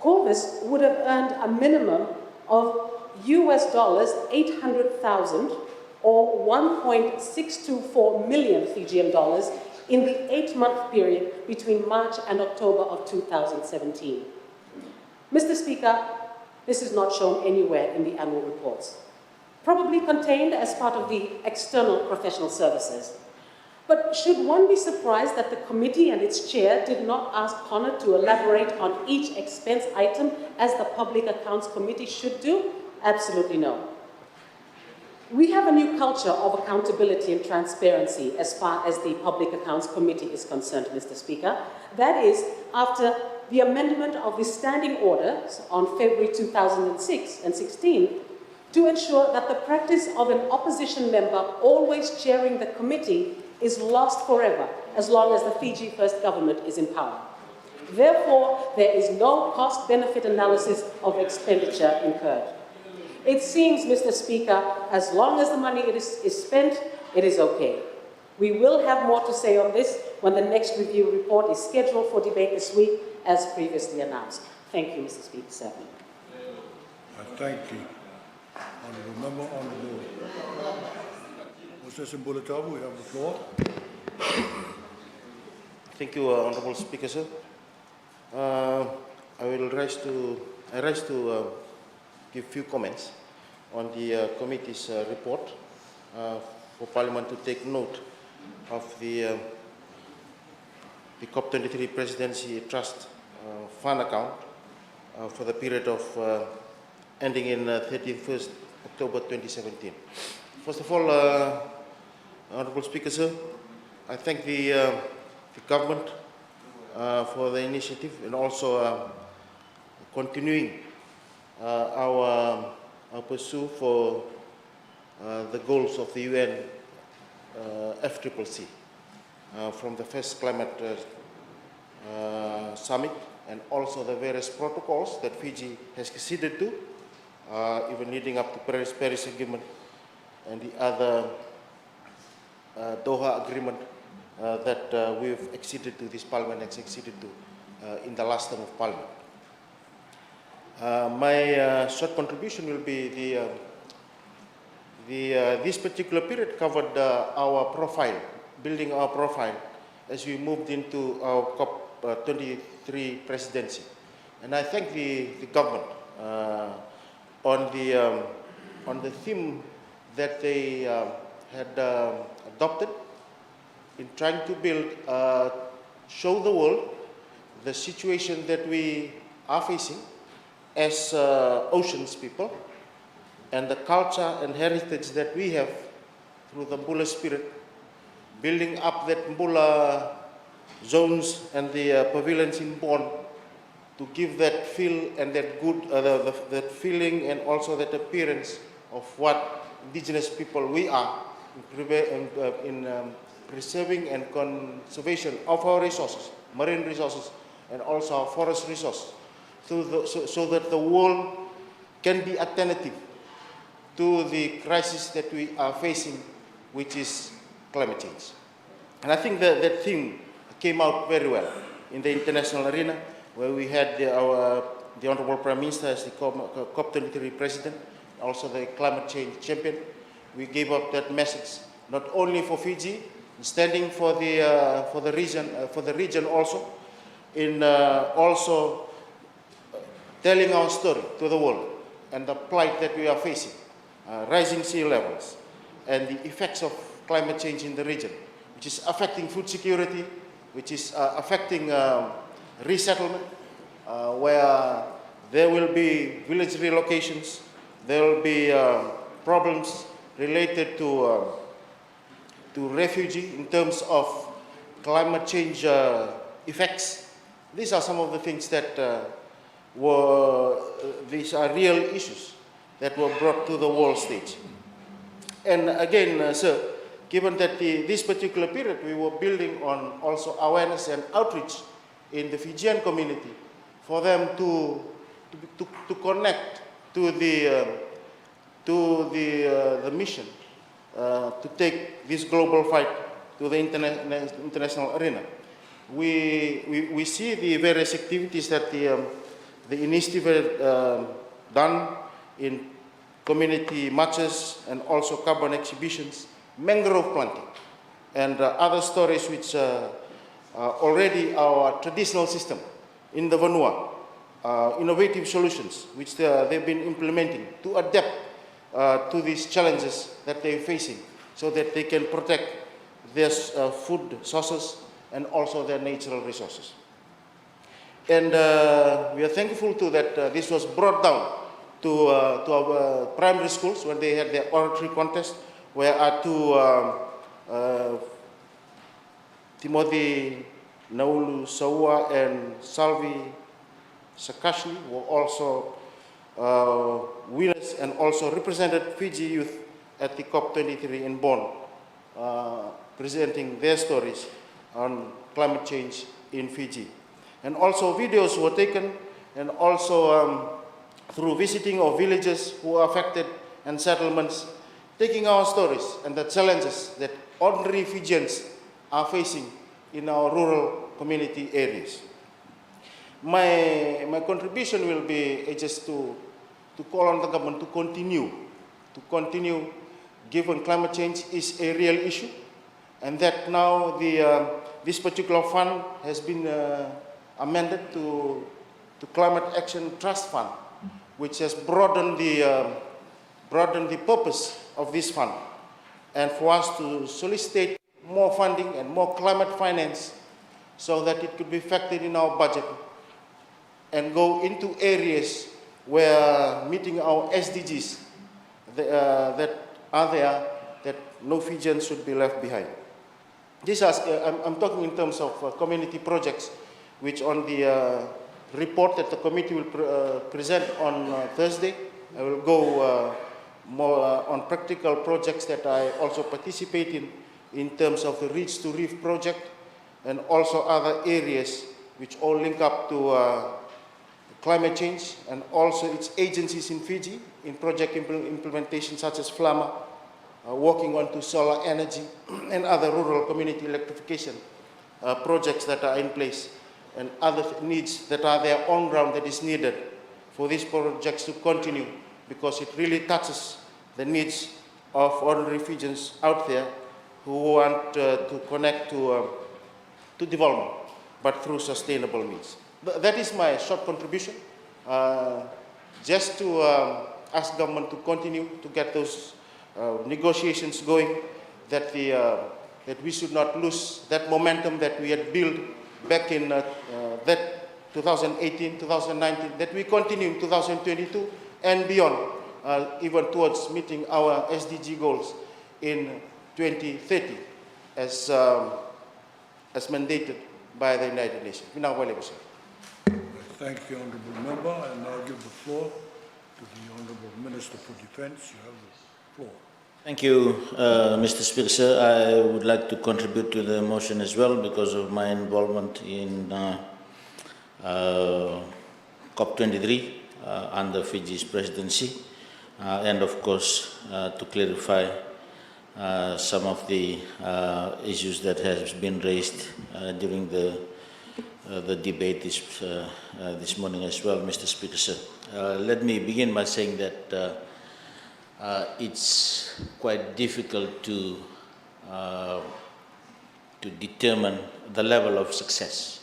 Corvus would have earned a minimum of US dollars 800,000 or 1.624 million Fijian dollars in the 8-month period between March and October of 2017. Mr. Speaker, this is not shown anywhere in the annual reports, probably contained as part of the external professional services. But should one be surprised that the committee and its chair did not ask Connor to elaborate on each expense item as the Public Accounts Committee should do? Absolutely no. We have a new culture of accountability and transparency as far as the Public Accounts Committee is concerned, Mr. Speaker. That is, after the amendment of the standing orders on February 2006 and 16 to ensure that the practice of an opposition member always chairing the committee is lost forever as long as the Fiji First government is in power. Therefore, there is no cost-benefit analysis of expenditure incurred. It seems, Mr. Speaker, as long as the money is spent, it is okay. We will have more to say on this when the next review report is scheduled for debate this week, as previously announced. Thank you, Mr. Speaker, sir. I thank you. Honourable Member, Honourable Moses Mbulatabu, you have the floor. Thank you, Honourable Speaker, sir. I rise to give few comments on the committee's report for Parliament to take note of the COP23 Presidency Trust Fund account for the period of ending in 31st October 2017. First of all, Honorable Speaker, sir, I thank the government for the initiative and also continuing our pursuit for the goals of the UN FCCC from the first climate summit and also the various protocols that Fiji has acceded to, even leading up to Paris Agreement and the other Doha Agreement that we've acceded to, this Parliament has acceded to in the last term of Parliament. My short contribution will be this particular period covered our profile, building our profile as we moved into our COP23 presidency. And I thank the government on the theme that they had adopted in trying to build, show the world the situation that we are facing as oceans people, and the culture and heritage that we have through the Mbula spirit, building up that Mbula zones and the pavilions in Bonn to give that feel and that good, that feeling and also that appearance of what indigenous people we are in preserving and conservation of our resources, marine resources, and also our forest resources, so that the world can be attentive to the crisis that we are facing, which is climate change. And I think that theme came out very well in the international arena, where we had the Honorable Prime Minister as the COP23 President, also the climate change champion. We gave up that message not only for Fiji, standing for the region also, in also telling our story to the world and the plight that we are facing, rising sea levels and the effects of climate change in the region, which is affecting food security, which is affecting resettlement, where there will be village relocations, there will be problems related to refugee in terms of climate change effects. These are some of the things that these are real issues that were brought to the world stage. And again, sir, given that this particular period we were building on also awareness and outreach in the Fijian community for them to connect to the mission to take this global fight to the international arena. We see the various activities that the initiative done in community marches and also carbon exhibitions, mangrove planting, and other stories which already our traditional system in the Vanua, innovative solutions which they've been implementing to adapt to these challenges that they're facing so that they can protect their food sources and also their natural resources. And we are thankful to that this was brought down to our primary schools when they had their oratory contest, where our two Timothy Naulu Saua and Salvi Sakashi were also winners and also represented Fiji youth at the COP23 in Bonn, presenting their stories on climate change in Fiji. And also videos were taken, and also through visiting of villages who are affected and settlements, taking our stories and the challenges that ordinary Fijians are facing in our rural community areas. My contribution will be just to call on the government to continue, given climate change is a real issue, and that now this particular fund has been amended to Climate Action Trust Fund, which has broadened the purpose of this fund, and for us to solicit more funding and more climate finance so that it could be factored in our budget and go into areas where meeting our SDGs that are there, that no Fijians should be left behind. This has, I'm talking in terms of community projects, which on the report that the committee will present on Thursday, I will go more on practical projects that I also participate in terms of the Reach to Reef project, and also other areas which all link up to climate change, and also its agencies in Fiji in project implementation such as FLAMA, working on to solar energy and other rural community electrification projects that are in place, and other needs that are there on ground that is needed for these projects to continue, because it really touches the needs of ordinary Fijians out there who want to connect to development, but through sustainable means. That is my short contribution, just to ask government to continue to get those negotiations going, that we should not lose that momentum that we had built back in that 2018, 2019, that we continue in 2022 and beyond, even towards meeting our SDG goals in 2030 as mandated by the United Nations. Thank you, Honourable Member. I now give the floor to the Honourable Minister for Defence. You have the floor. Thank you, Mr. Speaker, sir. I would like to contribute to the motion as well because of my involvement in COP23 under Fiji's presidency, and of course to clarify some of the issues that has been raised during the debate this morning as well, Mr. Speaker, sir. Let me begin by saying that it's quite difficult to determine the level of success,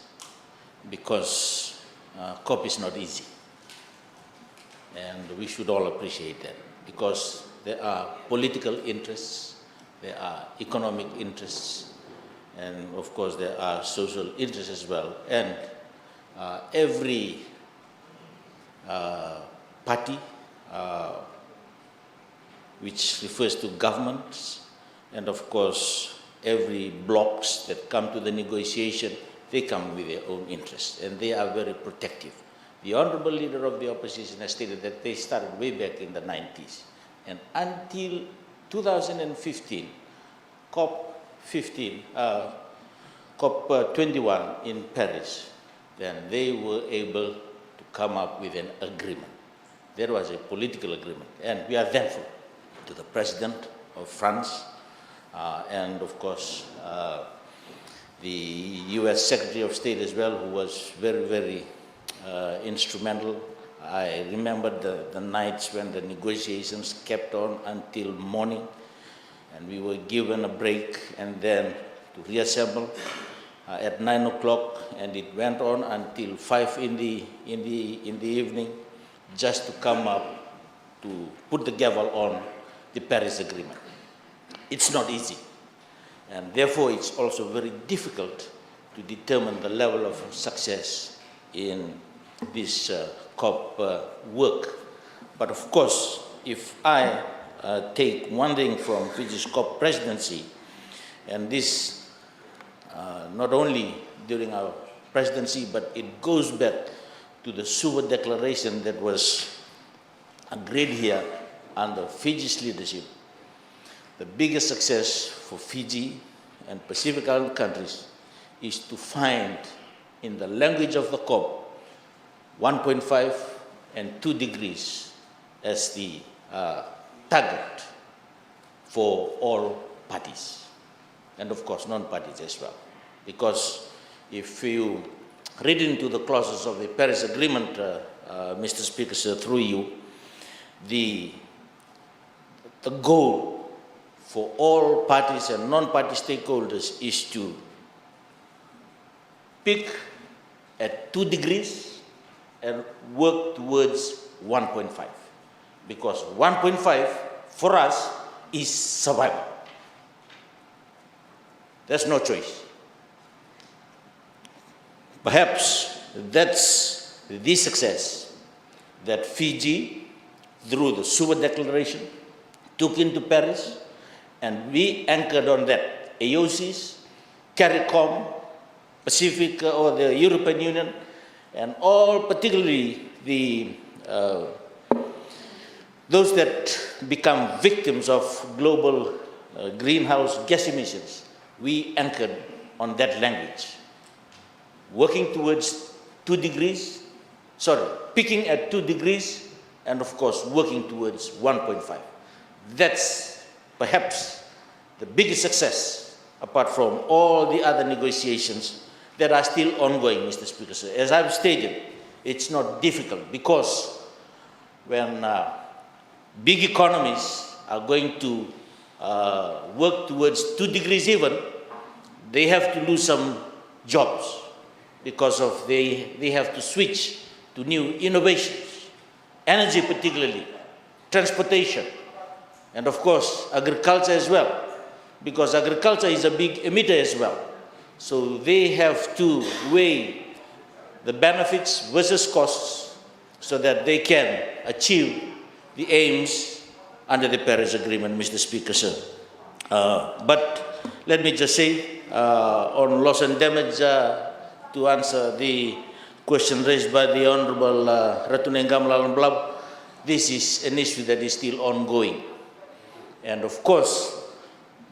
because COP is not easy, and we should all appreciate that, because there are political interests, there are economic interests, and of course there are social interests as well, and every party which refers to governments, and of course every blocs that come to the negotiation, they come with their own interests, and they are very protective. The Honourable Leader of the Opposition has stated that they started way back in the 90s, and until 2015, COP21 in Paris, then they were able to come up with an agreement. There was a political agreement, and we are thankful to the President of France, and of course the US Secretary of State as well, who was very, very instrumental. I remember the nights when the negotiations kept on until morning, and we were given a break and then to reassemble at 9 o'clock, and it went on until 5 in the evening, just to come up to put the gavel on the Paris Agreement. It's not easy, and therefore it's also very difficult to determine the level of success in this COP work. But of course, if I take one thing from Fiji's COP presidency, and this not only during our presidency, but it goes back to the Suva Declaration that was agreed here under Fiji's leadership. The biggest success for Fiji and Pacific Island countries is to find, in the language of the COP, 1.5 and 2 degrees as the target for all parties, and of course non-parties as well. Because if you read into the clauses of the Paris Agreement, Mr. Speaker, sir, through you, the goal for all parties and non-party stakeholders is to pick at 2 degrees and work towards 1.5. Because 1.5 for us is survival. There's no choice. Perhaps that's the success that Fiji, through the Suva Declaration took into Paris, and we anchored on that. AOCs, CARICOM, Pacific or the European Union, and all particularly those that become victims of global greenhouse gas emissions, we anchored on that language. Working towards 2 degrees, picking at 2 degrees, and of course working towards 1.5. That's perhaps the biggest success, apart from all the other negotiations that are still ongoing, Mr. Speaker, sir. As I've stated, it's not difficult because when big economies are going to work towards 2 degrees even, they have to lose some jobs because of they have to switch to new innovations, energy particularly, transportation, and of course agriculture as well, because agriculture is a big emitter as well. So they have to weigh the benefits versus costs so that they can achieve the aims under the Paris Agreement, Mr. Speaker, sir. But let me just say, on loss and damage, to answer the question raised by the Honorable Ratu Nenggam Lalan Blab, this is an issue that is still ongoing. And of course,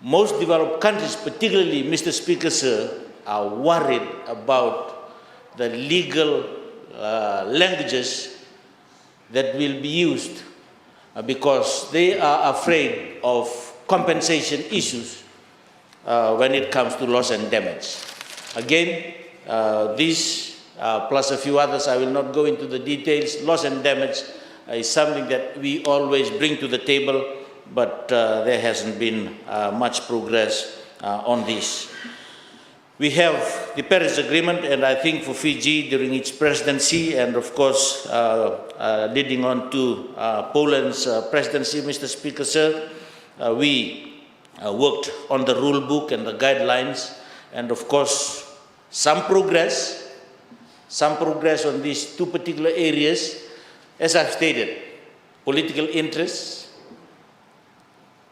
most developed countries, particularly, Mr. Speaker, sir, are worried about the legal languages that will be used because they are afraid of compensation issues when it comes to loss and damage. Again, this plus a few others, I will not go into the details. Loss and damage is something that we always bring to the table, but there hasn't been much progress on this. We have the Paris Agreement, and I think for Fiji during its presidency, and of course leading on to Poland's presidency, Mr. Speaker, sir, we worked on the rule book and the guidelines, and of course some progress on these 2 particular areas, as I've stated: political interests,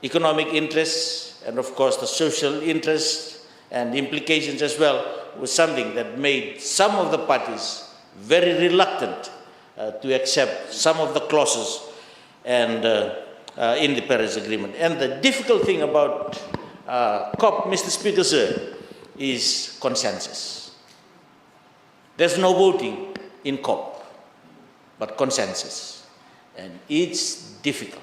economic interests, and of course the social interests and implications as well, was something that made some of the parties very reluctant to accept some of the clauses and in the Paris Agreement. And the difficult thing about COP, Mr. Speaker, sir, is consensus. There's no voting in COP, but consensus. And it's difficult,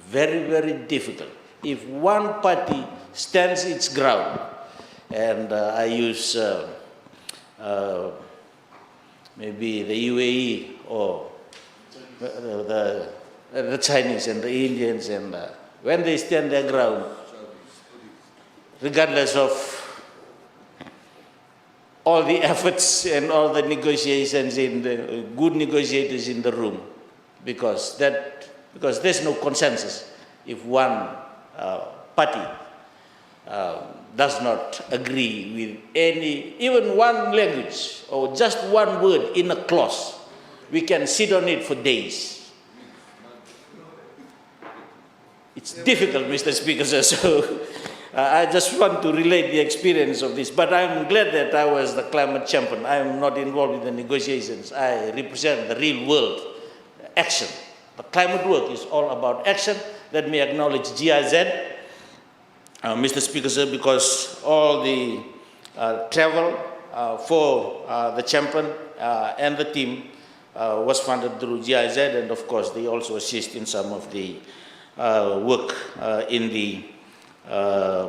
very, very difficult. If one party stands its ground, and I use maybe the UAE or the Chinese and the Indians, and when they stand their ground, regardless of all the efforts and all the negotiations in the good negotiators in the room, because there's no consensus if one party does not agree with even one language or just one word in a clause. We can sit on it for days. It's difficult, Mr. Speaker, so I just want to relate the experience of this. But I'm glad that I was the climate champion. I am not involved in the negotiations. I represent the real world, action. The climate work is all about action. Let me acknowledge GIZ. Mr. Speaker, sir, because all the travel for the champion and the team was funded through GIZ, and of course they also assist in some of the work in the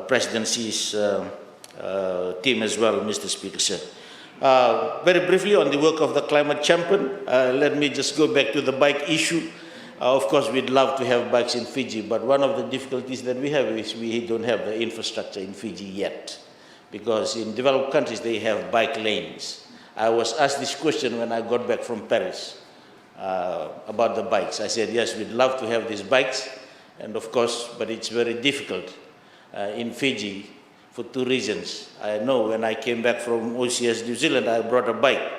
presidency's team as well, Mr. Speaker, sir. Very briefly on the work of the climate champion, let me just go back to the bike issue. Of course, we'd love to have bikes in Fiji, but one of the difficulties that we have is we don't have the infrastructure in Fiji yet, because in developed countries, they have bike lanes. I was asked this question when I got back from Paris about the bikes. I said, yes, we'd love to have these bikes, and of course, but it's very difficult in Fiji for 2 reasons. I know when I came back from OCS New Zealand, I brought a bike,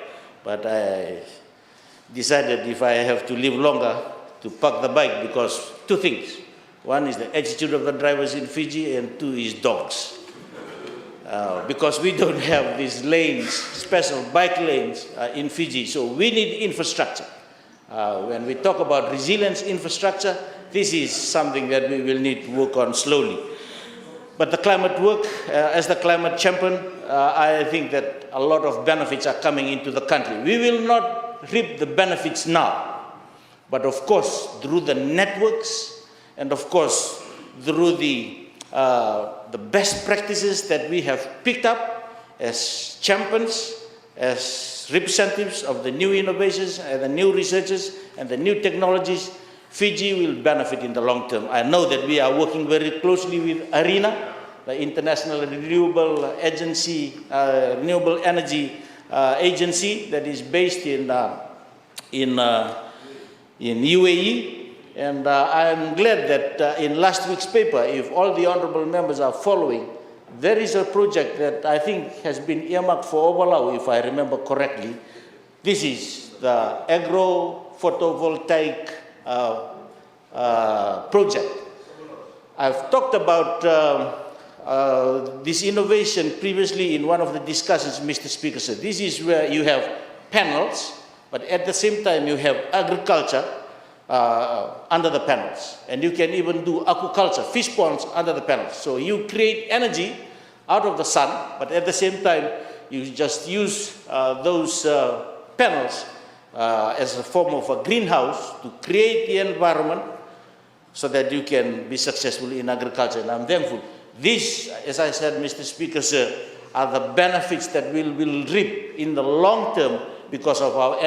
but I decided if I have to live longer, to park the bike, because 2 things. One is the attitude of the drivers in Fiji, and two is dogs. Because we don't have these lanes, special bike lanes in Fiji, so we need infrastructure. When we talk about resilience infrastructure, this is something that we will need to work on slowly. But the climate work, as the climate champion, I think that a lot of benefits are coming into the country. We will not reap the benefits now, but of course, through the networks, and of course, through the best practices that we have picked up as champions, as representatives of the new innovations and the new researches and the new technologies, Fiji will benefit in the long term. I know that we are working very closely with ARENA, the International Renewable Energy Agency that is based in UAE. And I am glad that in last week's paper, if all the honorable members are following, there is a project that I think has been earmarked for Ovalau, if I remember correctly. This is the agro-photovoltaic project. I've talked about this innovation previously in one of the discussions, Mr. Speaker said. This is where you have panels, but at the same time you have agriculture under the panels. And you can even do aquaculture, fish ponds under the panels. So you create energy out of the sun, but at the same time, you just use those panels as a form of a greenhouse to create the environment so that you can be successful in agriculture. And I'm thankful. These, as I said, Mr. Speaker, sir, are the benefits that we will reap in the long term because of our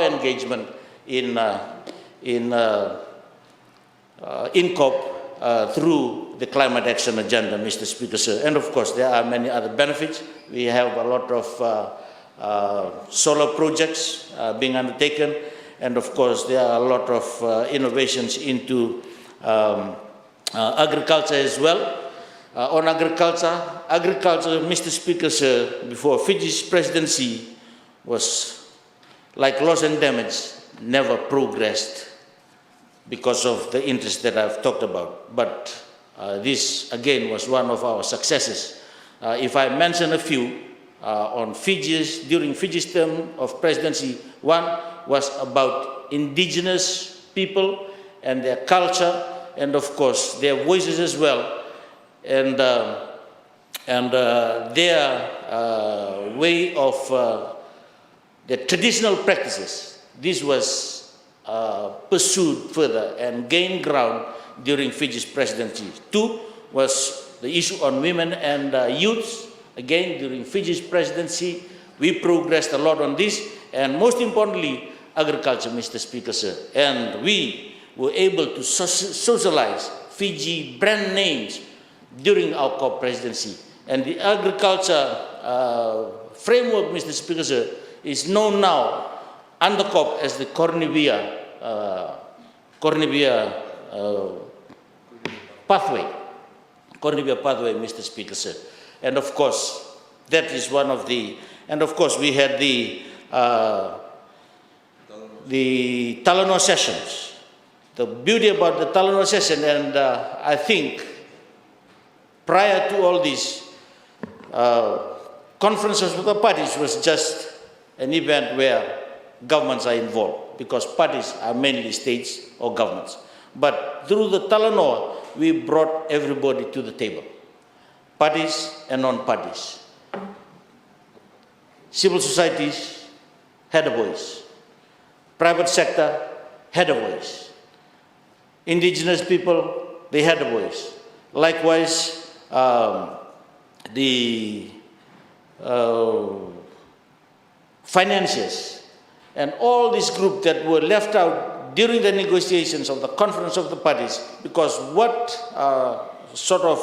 engagement in INCOP through the climate action agenda, Mr. Speaker, sir. And of course, there are many other benefits. We have a lot of solar projects being undertaken. And of course, there are a lot of innovations into agriculture as well. On agriculture, Mr. Speaker, sir, before Fiji's presidency was like loss and damage, never progressed because of the interest that I've talked about. But this, again, was one of our successes. If I mention a few, during Fiji's term of presidency, one was about indigenous people and their culture, and of course, their voices as well, and their way of their traditional practices. This was pursued further and gained ground during Fiji's presidency. Two was the issue on women and youths. Again, during Fiji's presidency, we progressed a lot on this, and most importantly, agriculture, Mr. Speaker, sir. And we were able to socialize Fiji brand names during our COP presidency. And the agriculture framework, Mr. Speaker, sir, is known now under COP as the Cornivia pathway. Cornivia pathway, Mr. Speaker, sir. And of course, that is one of the, and of course we had the Talanoa sessions. The beauty about the Talanoa session, and I think prior to all this, conferences with the parties was just an event where governments are involved, because parties are mainly states or governments. But through the Talanoa, we brought everybody to the table, parties and non-parties. Civil societies had a voice. Private sector had a voice. Indigenous people, they had a voice. Likewise, the financiers and all these groups that were left out during the negotiations of the conference of the parties, because what sort of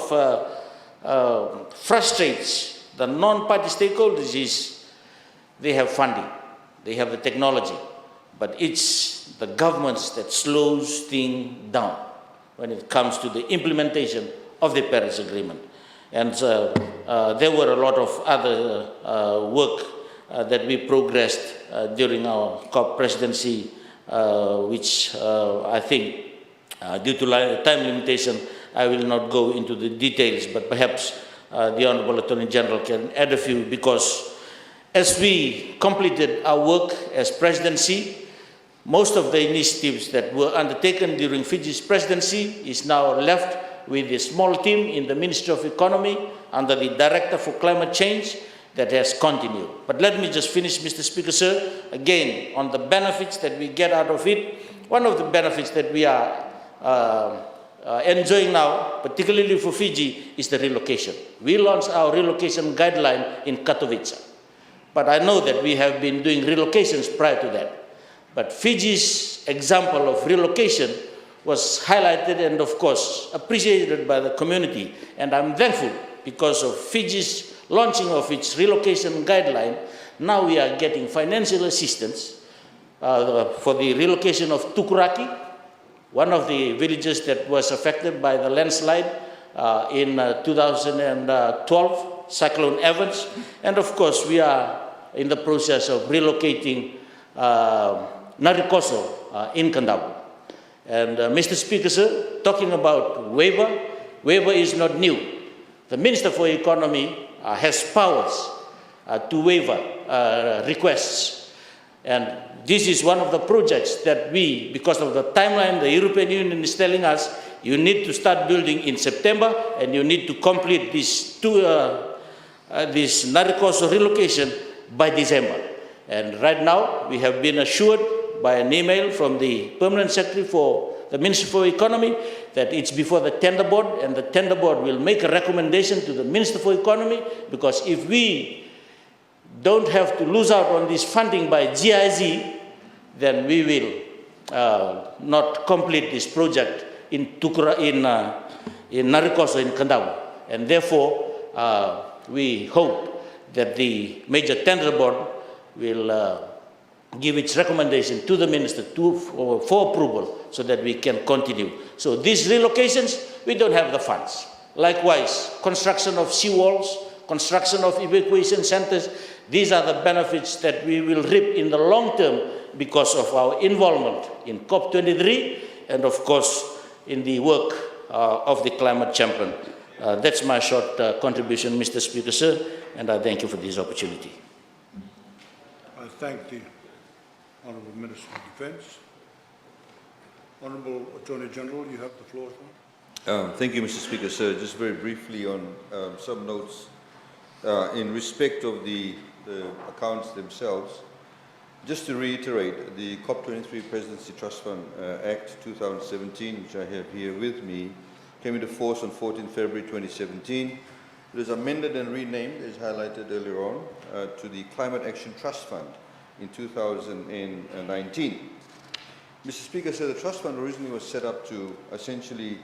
frustrates the non-party stakeholders is they have funding, they have the technology, but it's the governments that slows things down when it comes to the implementation of the Paris Agreement. And there were a lot of other work that we progressed during our COP presidency, which I think Due to time limitation, I will not go into the details, but perhaps the Honorable Attorney General can add a few, because as we completed our work as presidency, most of the initiatives that were undertaken during Fiji's presidency is now left with a small team in the Ministry of Economy under the Director for Climate Change that has continued. But let me just finish, Mr. Speaker, sir, again, on the benefits that we get out of it. One of the benefits that we are enjoying now, particularly for Fiji, is the relocation. We launched our relocation guideline in Katowice, but I know that we have been doing relocations prior to that. But Fiji's example of relocation was highlighted and, of course, appreciated by the community. And I'm thankful because of Fiji's launching of its relocation guideline. Now we are getting financial assistance for the relocation of Tukuraki, one of the villages that was affected by the landslide in 2012, Cyclone Evans. And of course, we are in the process of relocating Narikoso in Kandavu. And Mr. Speaker, sir, talking about waiver is not new. The Minister for Economy has powers to waiver requests. And this is one of the projects that we, because of the timeline, the European Union is telling us, you need to start building in September and you need to complete this Narikoso relocation by December. And right now, we have been assured by an email from the Permanent Secretary for the Ministry for Economy that it's before the tender board, and the tender board will make a recommendation to the Minister for Economy, because if we don't have to lose out on this funding by GIZ, then we will not complete this project in Narikoso in Kandavu. And therefore, we hope that the major tender board will give its recommendation to the Minister for approval so that we can continue. So these relocations, we don't have the funds. Likewise, construction of seawalls, construction of evacuation centers, these are the benefits that we will reap in the long term because of our involvement in COP23 and of course in the work of the climate champion. That's my short contribution, Mr. Speaker, sir, and I thank you for this opportunity. I thank the Honourable Minister of Defence. Honourable Attorney General, you have the floor, sir. Thank you, Mr. Speaker, sir. Just very briefly on some notes in respect of the accounts themselves. Just to reiterate, the COP23 Presidency Trust Fund Act 2017, which I have here with me, came into force on 14 February 2017. It was amended and renamed, as highlighted earlier on, to the Climate Action Trust Fund in 2019. Mr. Speaker, so the trust fund originally was set up to essentially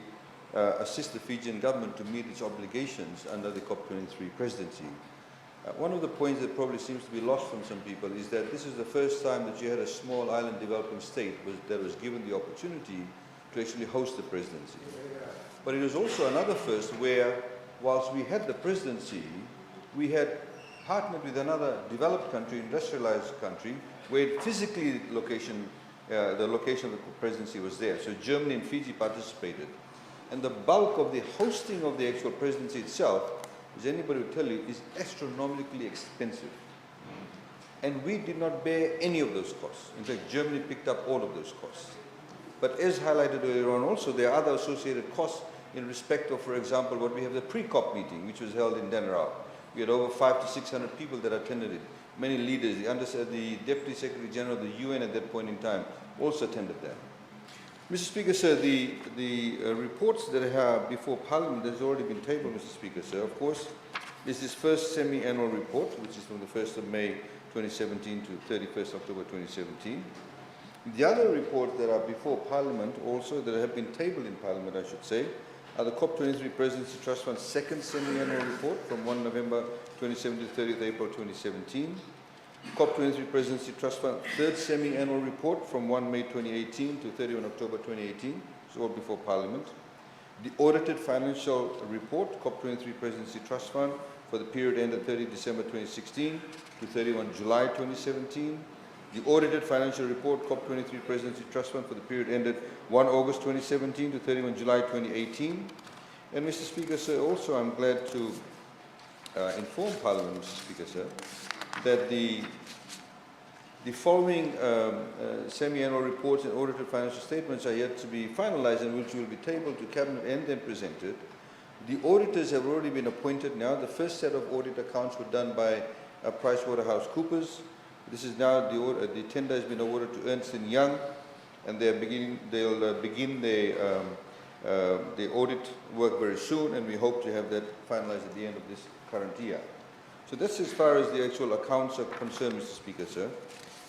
assist the Fijian government to meet its obligations under the COP23 presidency. One of the points that probably seems to be lost from some people is that this is the first time that you had a small island developing state that was given the opportunity to actually host the presidency. But it was also another first where, whilst we had the presidency, we had partnered with another developed country, industrialized country, where physically the location of the presidency was there. So Germany and Fiji participated. And the bulk of the hosting of the actual presidency itself, as anybody would tell you, is astronomically expensive. And we did not bear any of those costs. In fact, Germany picked up all of those costs. But as highlighted earlier on also, there are other associated costs in respect of, for example, what we have the pre-COP meeting, which was held in Denarau. We had over 500 to 600 people that attended it. Many leaders, the Deputy Secretary General of the UN at that point in time also attended that. Mr. Speaker, sir, the reports that I have before Parliament has already been tabled, Mr. Speaker, sir. Of course, this is first semi-annual report, which is from the 1st of May 2017 to 31st October 2017. The other reports that are before Parliament also, that have been tabled in Parliament, I should say, are the COP23 Presidency Trust Fund second semi-annual report from 1 November 2017 to 30th April 2017. COP23 Presidency Trust Fund third semi-annual report from 1 May 2018 to 31 October 2018. It's all before Parliament. The audited financial report, COP23 Presidency Trust Fund for the period ended 30 December 2016 to 31 July 2017. the audited financial report, COP23 Presidency Trust Fund for the period ended 1 August 2017 to 31 July 2018. And Mr. Speaker, sir, also I'm glad to inform Parliament, Mr. Speaker, sir, that the following semi-annual reports and audited financial statements are yet to be finalized and which will be tabled to Cabinet and then presented. The auditors have already been appointed now. The first set of audit accounts were done by PricewaterhouseCoopers. This is now the tender has been awarded to Ernst & Young, and they'll begin the audit work very soon, and we hope to have that finalized at the end of this current year. So that's as far as the actual accounts are concerned, Mr. Speaker, sir.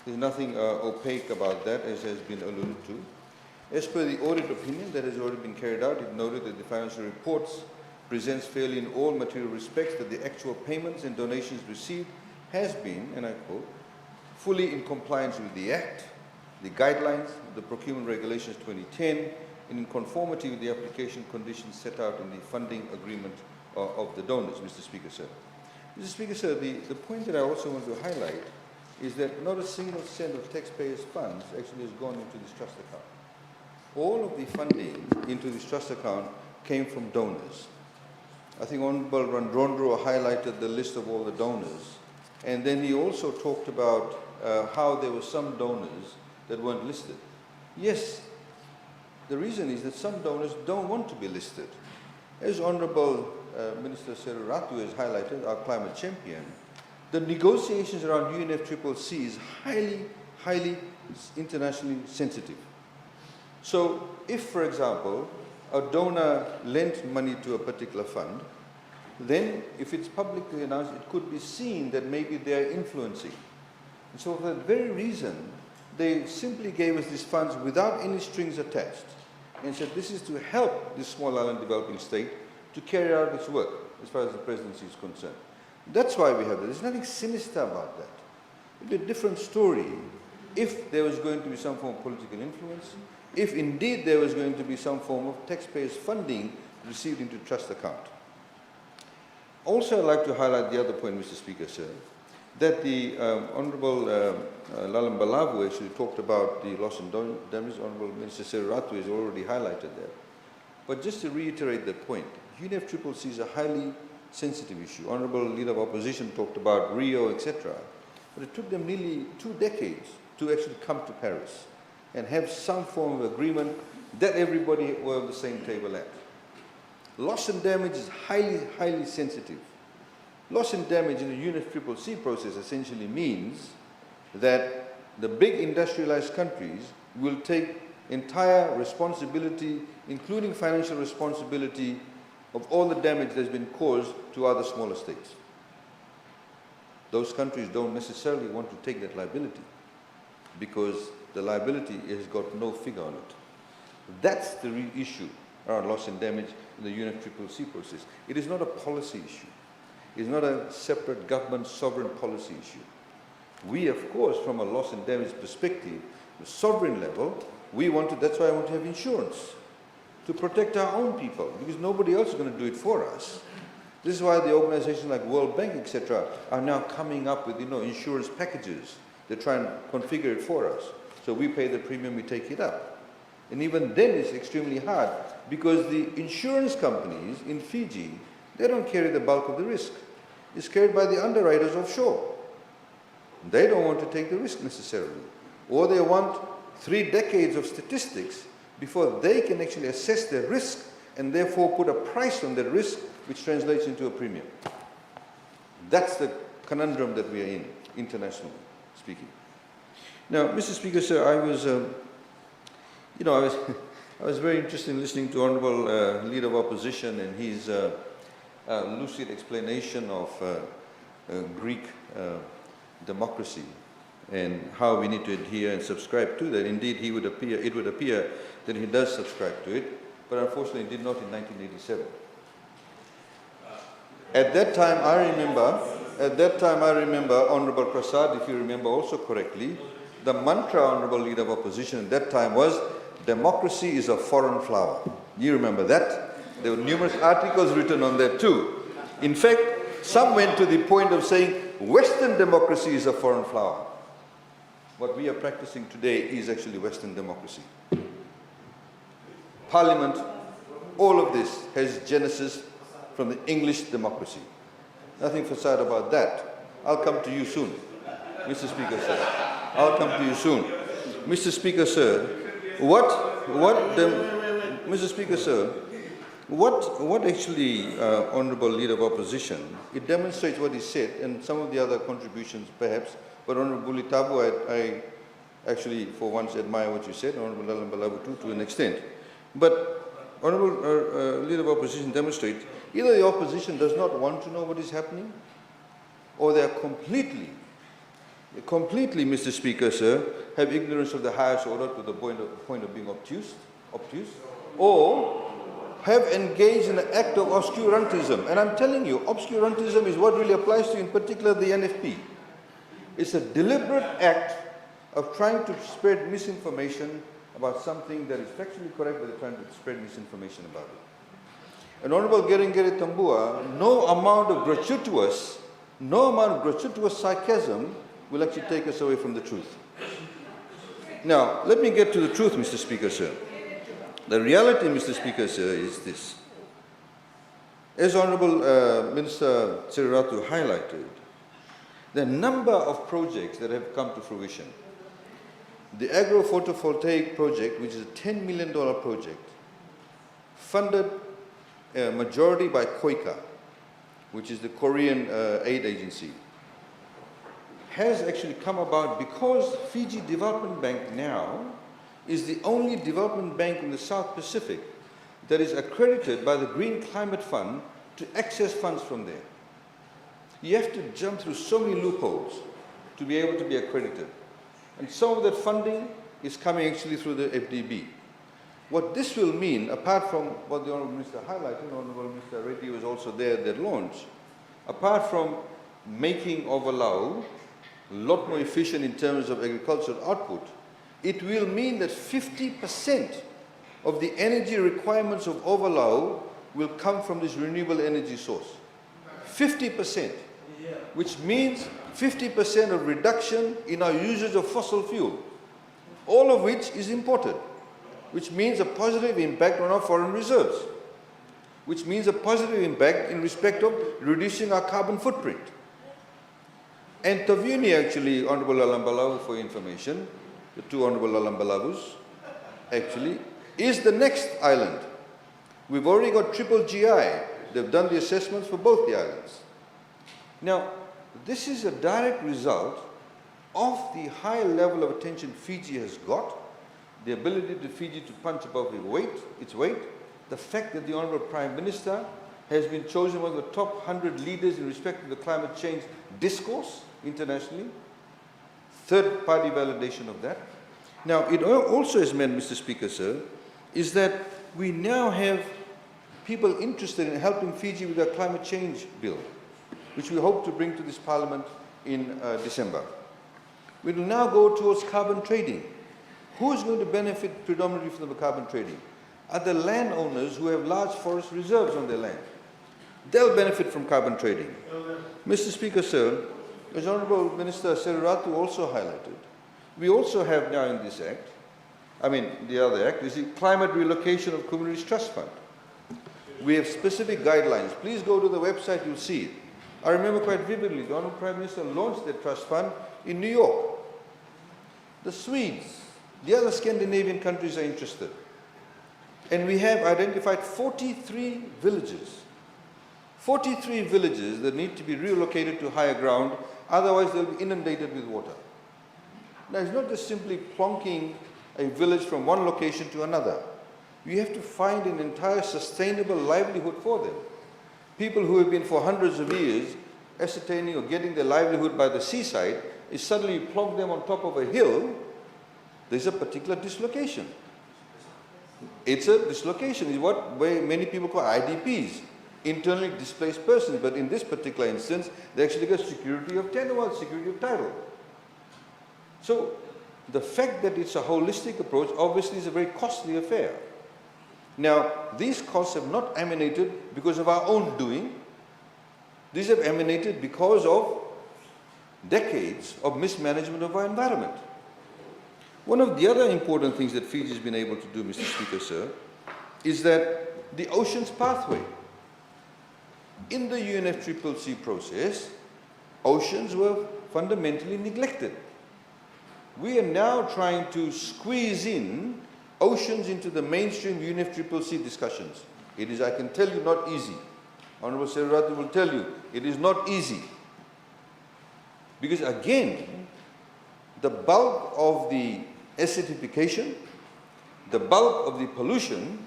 There's nothing opaque about that, as has been alluded to. As per the audit opinion that has already been carried out, it noted that the financial reports presents fairly in all material respects that the actual payments and donations received has been, and I quote, fully in compliance with the Act, the guidelines, the procurement regulations 2010, and in conformity with the application conditions set out in the funding agreement of the donors, Mr. Speaker, sir. Mr. Speaker, sir, the point that I also want to highlight is that not a single cent of taxpayers' funds actually has gone into this trust account. All of the funding into this trust account came from donors. I think Honorable Randrondro highlighted the list of all the donors, and then he also talked about how there were some donors that weren't listed. Yes, the reason is that some donors don't want to be listed. As Honorable Minister Seruratu has highlighted, our climate champion, the negotiations around UNFCCC is highly internationally sensitive. So if, for example, a donor lent money to a particular fund, then if it's publicly announced, it could be seen that maybe they are influencing. And so for that very reason, they simply gave us these funds without any strings attached and said this is to help this small island developing state to carry out its work as far as the presidency is concerned. That's why we have that. There's nothing sinister about that. It would be a different story if there was going to be some form of political influence, if indeed there was going to be some form of taxpayers' funding received into trust account. Also, I'd like to highlight the other point, Mr. Speaker, sir, that the Honourable Lalam Balavu actually talked about the loss and damage. Honourable Minister Seruratu has already highlighted that. But just to reiterate that point, UNFCCC is a highly sensitive issue. Honourable Leader of Opposition talked about Rio, etc. But it took them nearly 2 decades to actually come to Paris and have some form of agreement that everybody were on the same table at. Loss and damage is highly sensitive. Loss and damage in the UNFCCC process essentially means that the big industrialized countries will take entire responsibility, including financial responsibility, of all the damage that's been caused to other smaller states. Those countries don't necessarily want to take that liability because the liability has got no figure on it. That's the real issue around loss and damage in the UNFCCC process. It is not a policy issue. It is not a separate government sovereign policy issue. We, of course, from a loss and damage perspective, the sovereign level, that's why I want to have insurance, to protect our own people, because nobody else is going to do it for us. This is why the organizations like World Bank, etc., are now coming up with, insurance packages. They try and configure it for us. So we pay the premium, we take it up. And even then it's extremely hard because the insurance companies in Fiji, they don't carry the bulk of the risk. It's carried by the underwriters offshore. They don't want to take the risk necessarily. Or they want 3 decades of statistics before they can actually assess their risk and therefore put a price on that risk, which translates into a premium. That's the conundrum that we are in, internationally speaking. Now, Mr. Speaker, sir, I was very interested in listening to Honourable Leader of Opposition and his lucid explanation of Greek democracy and how we need to adhere and subscribe to that. Indeed, it would appear that he does subscribe to it, but unfortunately did not in 1987. At that time, I remember, Honourable Prasad, if you remember also correctly, the mantra, Honourable Leader of Opposition, at that time was, democracy is a foreign flower. You remember that? There were numerous articles written on that too. In fact, some went to the point of saying, Western democracy is a foreign flower. what we are practicing today is actually Western democracy. Parliament, all of this has genesis from the English democracy. Nothing facade about that. I'll come to you soon, Mr. Speaker, sir. I'll come to you soon. Mr. Speaker, sir, Mr. Speaker, sir, what actually, Honourable Leader of Opposition, it demonstrates what he said and some of the other contributions perhaps, but Honourable Bulitabu, I actually for once admire what you said, Honourable Alambalavu too, to an extent. But Honourable Leader of Opposition demonstrates either the opposition does not want to know what is happening, or they are completely, Mr. Speaker, sir, have ignorance of the highest order to the point of being obtuse, or have engaged in an act of obscurantism. And I'm telling you, obscurantism is what really applies to, in particular, the NFP. It's a deliberate act of trying to spread misinformation about something that is factually correct, but they're trying to spread misinformation about it. And Honourable Gerengere Tambua, no amount of gratuitous sarcasm will actually take us away from the truth. Now, let me get to the truth, Mr. Speaker, sir. The reality, Mr. Speaker, sir, is this. As Honourable Minister Seriratu highlighted, the number of projects that have come to fruition. The agro-photovoltaic project, which is a $10 million project, funded majority by KOICA, which is the Korean aid agency, has actually come about because Fiji Development Bank now is the only development bank in the South Pacific that is accredited by the Green Climate Fund to access funds from there. You have to jump through so many loopholes to be able to be accredited. And some of that funding is coming actually through the FDB. What this will mean, apart from what the Honourable Minister highlighted, Honourable Mr. Reddy was also there at that launch, apart from making Ovalau a lot more efficient in terms of agricultural output, it will mean that 50% of the energy requirements of Ovalau will come from this renewable energy source. 50%, which means 50% of reduction in our usage of fossil fuel, all of which is imported, which means a positive impact on our foreign reserves, which means a positive impact in respect of reducing our carbon footprint. And Taveuni, actually, Honourable Alambalavu, for information, the two Honourable Alambalavus, actually, is the next island. We've already got triple GI. They've done the assessments for both the islands. Now, this is a direct result of the high level of attention Fiji has got, the ability to Fiji to punch above its weight, the fact that the Honourable Prime Minister has been chosen one of the top 100 leaders in respect to the climate change discourse internationally, third-party validation of that. Now, it also has meant, Mr. Speaker, sir, is that we now have people interested in helping Fiji with our climate change bill, which we hope to bring to this Parliament in December. We will now go towards carbon trading. Who is going to benefit predominantly from the carbon trading? Are the landowners who have large forest reserves on their land. They'll benefit from carbon trading. Mr. Speaker, sir, as Honourable Minister Seriratu also highlighted, we also have now in this Act, the other Act, is the Climate Relocation of Communities Trust Fund. We have specific guidelines. Please go to the website, you'll see it. I remember quite vividly, the Honourable Prime Minister launched that trust fund in New York. The Swedes, the other Scandinavian countries are interested. And we have identified 43 villages. 43 villages that need to be relocated to higher ground, otherwise they'll be inundated with water. Now, it's not just simply plonking a village from one location to another. You have to find an entire sustainable livelihood for them. People who have been for hundreds of years ascertaining or getting their livelihood by the seaside, is suddenly plonk them on top of a hill, there's a particular dislocation. It's a dislocation. It's what many people call IDPs, internally displaced persons, but in this particular instance, they actually get security of tenure, security of title. So the fact that it's a holistic approach obviously is a very costly affair. Now, these costs have not emanated because of our own doing. These have emanated because of decades of mismanagement of our environment. One of the other important things that Fiji has been able to do, Mr. Speaker, sir, is that the oceans pathway. In the UNFCCC process, oceans were fundamentally neglected. We are now trying to squeeze in oceans into the mainstream UNFCCC discussions. It is, I can tell you, not easy. Honorable Serurati will tell you, it is not easy. Because again, the bulk of the acidification, the bulk of the pollution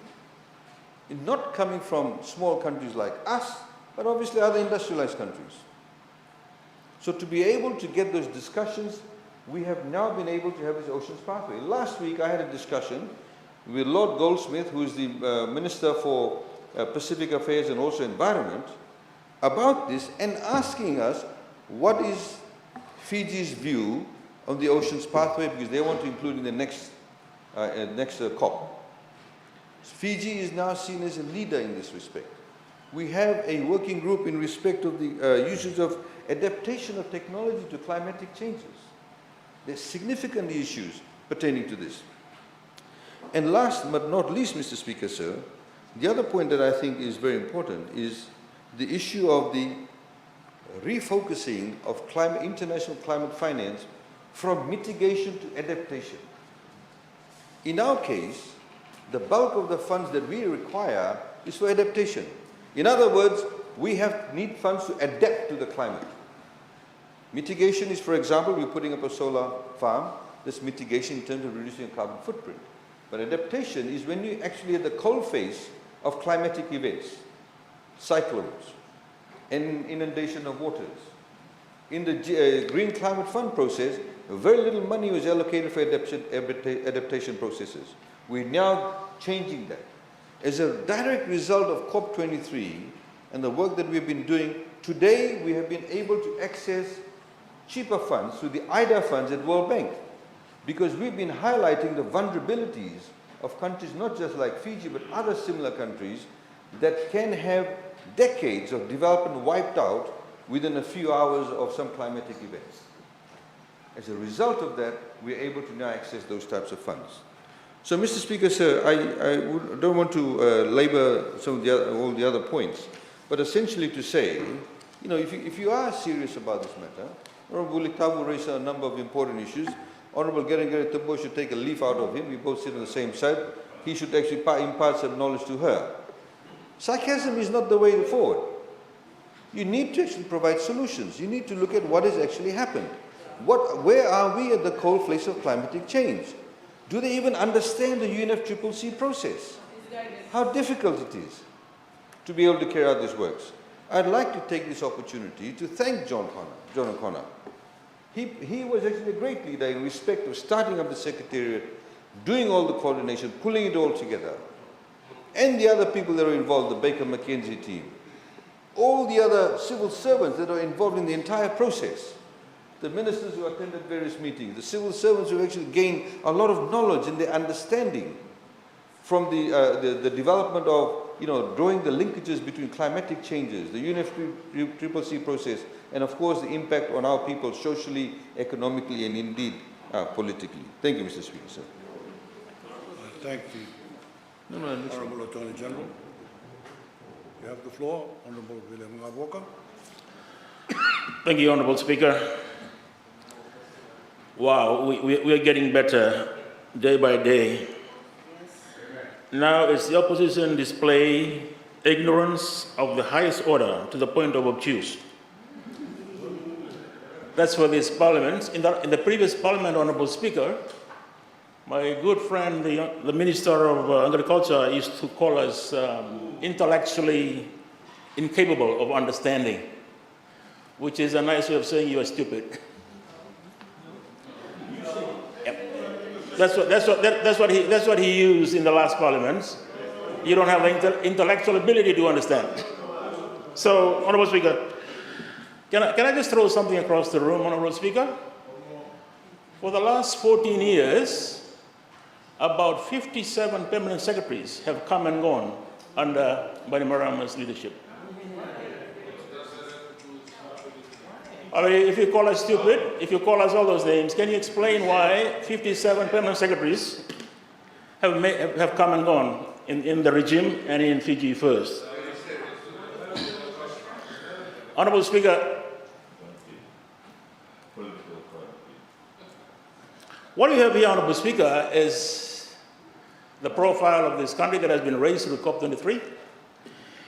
is not coming from small countries like us, but obviously other industrialized countries. So to be able to get those discussions, we have now been able to have this oceans pathway. Last week I had a discussion with Lord Goldsmith, who is the Minister for Pacific Affairs and also Environment, about this and asking us what is Fiji's view on the oceans pathway, because they want to include in the next COP. Fiji is now seen as a leader in this respect. We have a working group in respect of the usage of adaptation of technology to climatic changes. There are significant issues pertaining to this. And last but not least, Mr. Speaker, sir, the other point that I think is very important is the issue of the refocusing of international climate finance from mitigation to adaptation. In our case, the bulk of the funds that we require is for adaptation. In other words, we need funds to adapt to the climate. Mitigation is, for example, we're putting up a solar farm. That's mitigation in terms of reducing carbon footprint. But adaptation is when you're actually at the cold face of climatic events, cyclones, and inundation of waters. In the Green Climate Fund process, very little money was allocated for adaptation processes. We're now changing that. As a direct result of COP23 and the work that we've been doing, today we have been able to access cheaper funds through the IDA funds at World Bank, because we've been highlighting the vulnerabilities of countries not just like Fiji but other similar countries that can have decades of development wiped out within a few hours of some climatic events. As a result of that, we're able to now access those types of funds. So, Mr. Speaker, sir, I don't want to labor some of all the other points, but essentially to say, you know, if you are serious about this matter, Honorable Likavu raised a number of important issues. Honorable Gerengere Tumbo should take a leaf out of him. We both sit on the same side. He should actually impart some knowledge to her. Sarcasm is not the way forward. You need to actually provide solutions. You need to look at what has actually happened. Where are we at the cold face of climatic change? Do they even understand the UNFCCC process? How difficult it is to be able to carry out these works. I'd like to take this opportunity to thank John O'Connor. He was actually a great leader in respect of starting up the Secretariat, doing all the coordination, pulling it all together. And the other people that are involved, the Baker McKenzie team. All the other civil servants that are involved in the entire process. The ministers who attended various meetings, the civil servants who actually gained a lot of knowledge and their understanding from the development of, you know, drawing the linkages between climatic changes, the UNFCCC process, and of course the impact on our people socially, economically, and indeed politically. Thank you, Mr. Speaker, sir. Thank you, Honorable Attorney General. You have the floor, Honorable William Ngavoka. Thank you, Honorable Speaker. Wow, we are getting better day by day. Now it's the opposition display ignorance of the highest order to the point of obtuse. That's for this parliament. In the previous parliament, Honorable Speaker, my good friend, the Minister of Agriculture, used to call us intellectually incapable of understanding, which is a nice way of saying you are stupid. That's what he used in the last parliament. You don't have the intellectual ability to understand. So, Honorable Speaker, can I just throw something across the room, Honorable Speaker? For the last 14 years, about 57 permanent secretaries have come and gone under Bainimarama's leadership. I mean, if you call us stupid, if you call us all those names, can you explain why 57 permanent secretaries have come and gone in the regime and in Fiji First? Honorable Speaker, what we have here, Honorable Speaker, is the profile of this country that has been raised through COP23.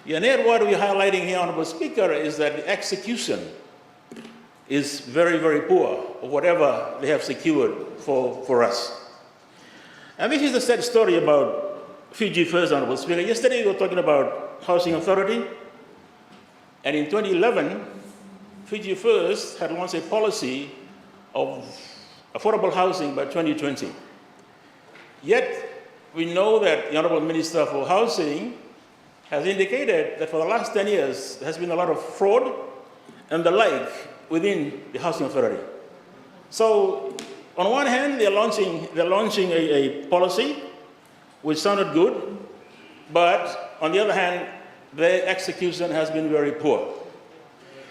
And yet what we're highlighting here, Honorable Speaker, is that the execution is very, very poor of whatever they have secured for us. And this is the sad story about Fiji First, Honorable Speaker. Yesterday we were talking about Housing Authority, and in 2011, Fiji First had launched a policy of affordable housing by 2020. Yet, we know that the Honorable Minister for Housing has indicated that for the last 10 years, there has been a lot of fraud and the like within the Housing Authority. So, on one hand, they're launching a policy which sounded good, but on the other hand, their execution has been very poor.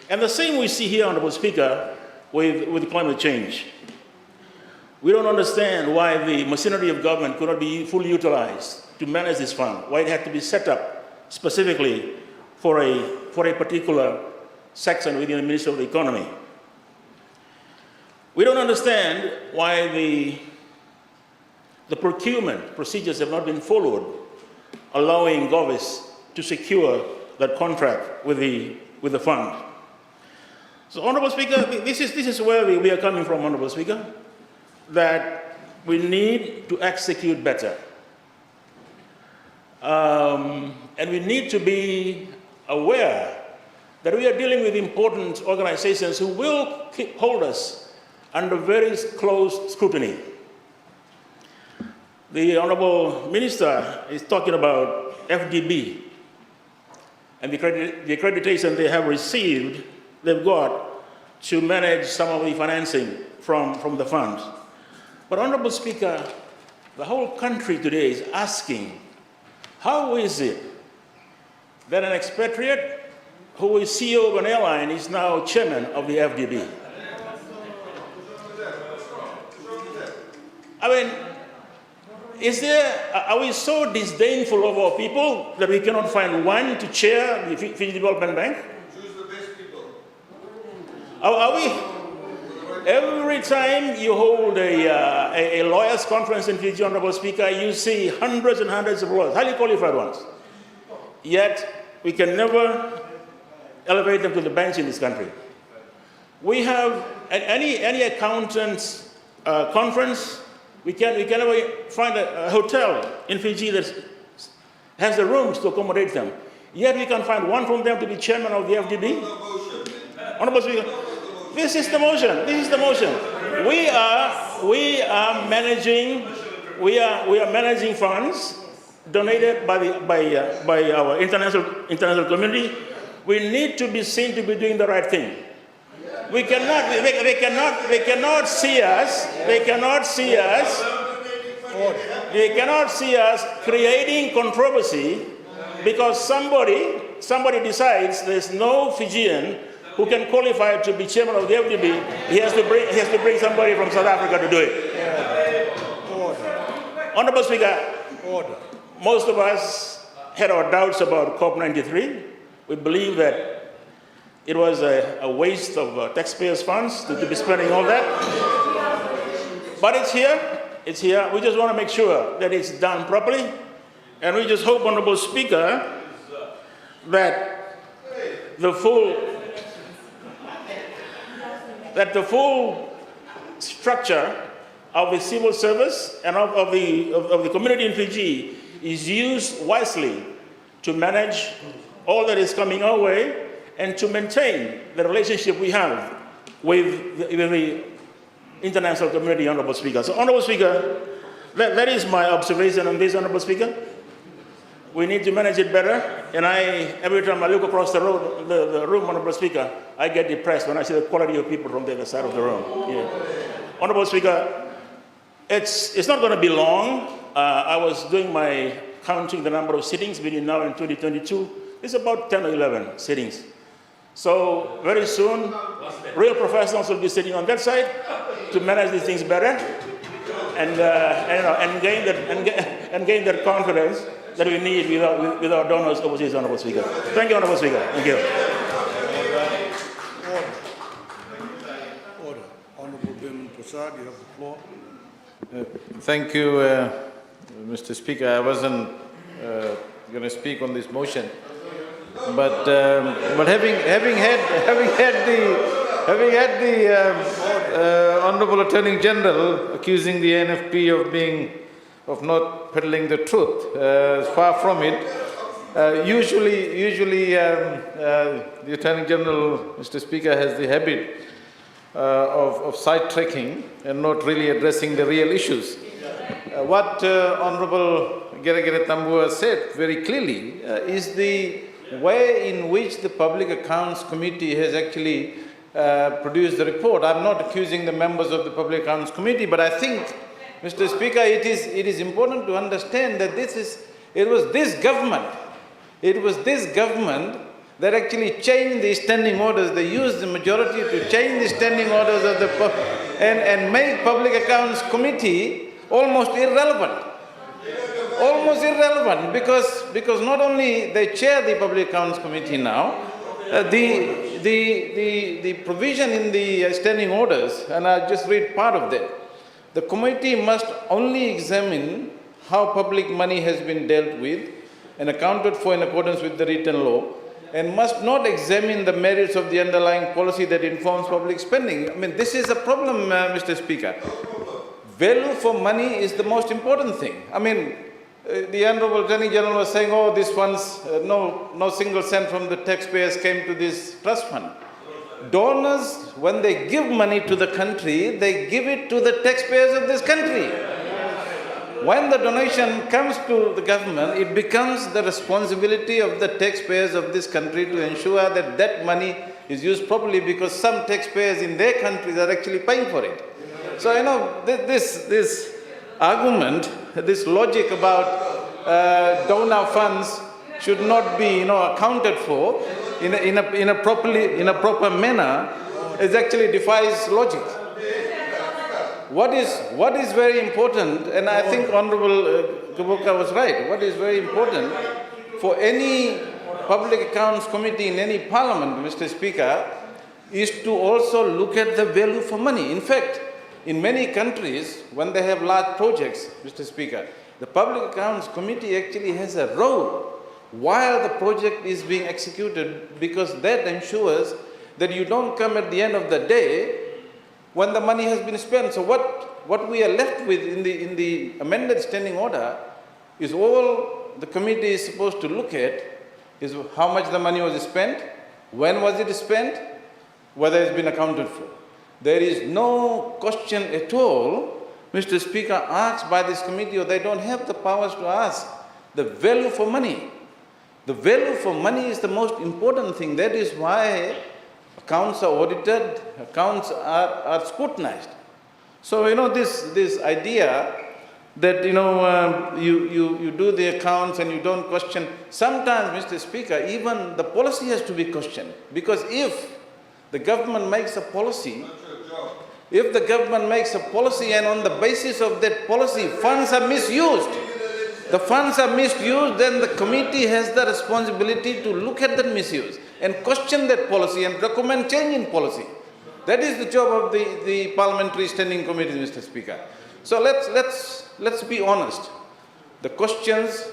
And the same we see here, Honorable Speaker, with climate change. We don't understand why the machinery of government could not be fully utilized to manage this fund, why it had to be set up specifically for a particular section within the Ministry of the Economy. We don't understand why the procurement procedures have not been followed, allowing Govis to secure that contract with the fund. So, Honorable Speaker, this is where we are coming from, Honorable Speaker, that we need to execute better. And we need to be aware that we are dealing with important organizations who will hold us under very close scrutiny. The Honorable Minister is talking about FDB and the accreditation they have received, they've got to manage some of the financing from the funds. But Honorable Speaker, the whole country today is asking, how is it that an expatriate who is CEO of an airline is now chairman of the FDB? I mean, are we so disdainful of our people that we cannot find one to chair the Fiji Development Bank? Choose the best people. Are we? Every time you hold a lawyers' conference in Fiji, Honorable Speaker, you see hundreds and hundreds of lawyers, highly qualified ones. Yet, we can never elevate them to the bench in this country. We have any accountants conference, we can never find a hotel in Fiji that has the rooms to accommodate them. Yet we can find one from them to be chairman of the FDB. Honorable Speaker, this is the motion. This is the motion. We are managing funds donated by our international community. We need to be seen to be doing the right thing. They cannot see us creating controversy because somebody decides there's no Fijian who can qualify to be chairman of the FDB. He has to bring somebody from South Africa to do it. Honorable Speaker, most of us had our doubts about COP93. We believe that it was a waste of taxpayers' funds to be spending all that. But it's here. It's here. We just want to make sure that it's done properly. And we just hope, Honorable Speaker, that the full structure of the civil service and of the community in Fiji is used wisely to manage all that is coming our way and to maintain the relationship we have with the international community, Honorable Speaker. So, Honorable Speaker, that is my observation on this, Honorable Speaker. We need to manage it better, and every time I look across the room, Honorable Speaker, I get depressed when I see the quality of people from the other side of the room. Yeah. Honorable Speaker, it's not going to be long. I was doing counting the number of sittings between now and 2022. It's about 10 or 11 sittings. So very soon, real professionals will be sitting on that side to manage these things better and gain that confidence that we need with our donors overseas, Honorable Speaker. Thank you, Honorable Speaker. Thank you. Order. Honorable Biman Prasad, you have the floor. Thank you, Mr. Speaker. I wasn't going to speak on this motion, but having had the Honourable Attorney General accusing the NFP of not peddling the truth, far from it. Usually, the Attorney General, Mr. Speaker, has the habit of sidetracking and not really addressing the real issues. What Honourable Geragere Tambua said very clearly is the way in which the Public Accounts Committee has actually produced the report. I'm not accusing the members of the Public Accounts Committee, but I think, Mr. Speaker, it is important to understand that it was this government that actually changed the standing orders. They used the majority to change the standing orders of and make Public Accounts Committee almost irrelevant. Almost irrelevant because not only they chair the Public Accounts Committee now, the provision in the standing orders, and I'll just read part of that. The committee must only examine how public money has been dealt with and accounted for in accordance with the written law, and must not examine the merits of the underlying policy that informs public spending. I mean, this is a problem, Mr. Speaker. Value for money is the most important thing. I mean, the Honourable Attorney General was saying, oh, this one's, no single cent from the taxpayers came to this trust fund. Donors, when they give money to the country, they give it to the taxpayers of this country. When the donation comes to the government, it becomes the responsibility of the taxpayers of this country to ensure that that money is used properly, because some taxpayers in their countries are actually paying for it. So, this argument, this logic about donor funds should not be, accounted for in a proper manner, it actually defies logic. What is very important, and I think Honourable Kuboka was right, what is very important for any Public Accounts Committee in any parliament, Mr. Speaker, is to also look at the value for money. In fact, in many countries, when they have large projects, Mr. Speaker, the Public Accounts Committee actually has a role while the project is being executed, because that ensures that you don't come at the end of the day when the money has been spent. So what we are left with in the amended standing order is all the committee is supposed to look at is how much the money was spent, when was it spent, whether it's been accounted for. There is no question at all, Mr. Speaker, asked by this committee, or they don't have the powers to ask, the value for money. The value for money is the most important thing. That is why accounts are audited, accounts are scrutinized. So, this idea that, you do the accounts and you don't question. Sometimes, Mr. Speaker, even the policy has to be questioned. Because if the government makes a policy, and on the basis of that policy, funds are misused, then the committee has the responsibility to look at that misuse and question that policy and recommend change in policy. That is the job of the Parliamentary Standing Committee, Mr. Speaker. So let's be honest. The questions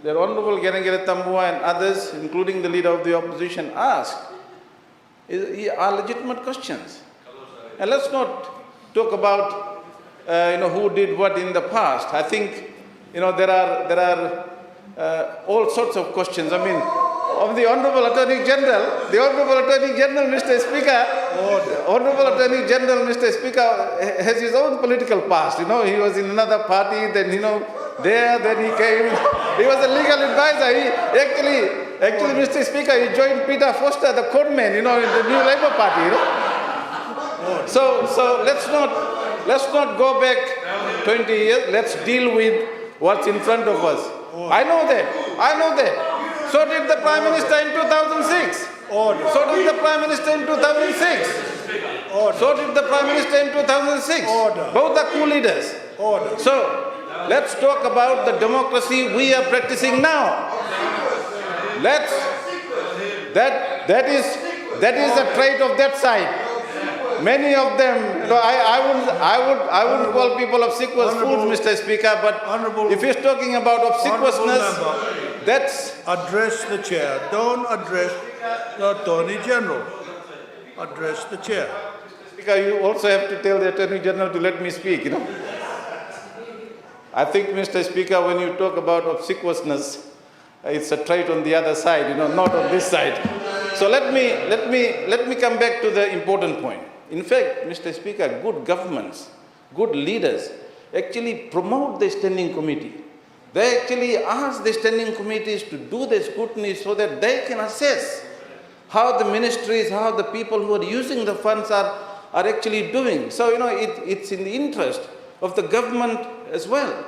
that Honourable Geragere Tambua and others, including the Leader of the Opposition, asked are legitimate questions. And let's not talk about who did what in the past. I think there are all sorts of questions. I mean, of the Honourable Attorney General, Mr. Speaker, Honourable Attorney General, Mr. Speaker, has his own political past. He was in another party, then then he came. He was a legal advisor. He actually, Mr. Speaker, he joined Peter Foster, the courtman, in the New Labour Party. So let's not go back 20 years. Let's deal with what's in front of us. I know that. So did the Prime Minister in 2006. Order. So did the Prime Minister in 2006. Order. So did the Prime Minister in 2006. Order. Both are coup leaders. Order. So let's talk about the democracy we are practicing now. That is a trait of that side. Many of them, I wouldn't call people obsequious fools, Mr. Speaker, but if he's talking about obsequiousness, that's... Address the chair. Don't address the Attorney General. Address the chair. Speaker, you also have to tell the Attorney General to let me speak, you know. I think, Mr. Speaker, when you talk about obsequiousness, it's a trait on the other side, you know, not on this side. So let me come back to the important point. In fact, Mr. Speaker, good governments, good leaders actually promote the standing committee. They actually ask the standing committees to do the scrutiny so that they can assess how the ministries, how the people who are using the funds are actually doing. So, you know, it's in the interest of the government as well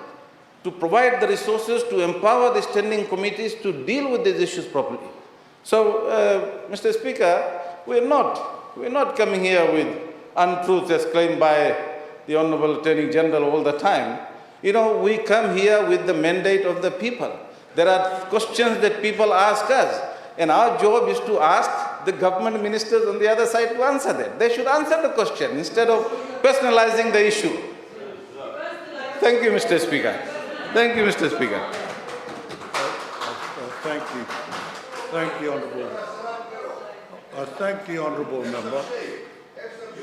to provide the resources to empower the standing committees to deal with these issues properly. So, Mr. Speaker, we're not coming here with untruths as claimed by the Honorable Attorney General all the time. You know, we come here with the mandate of the people. There are questions that people ask us, and our job is to ask the government ministers on the other side to answer that. They should answer the question instead of personalizing the issue. Thank you, Mr. Speaker. Thank you, Mr. Speaker. Thank you. Thank the Honourable. Thank the Honourable Member.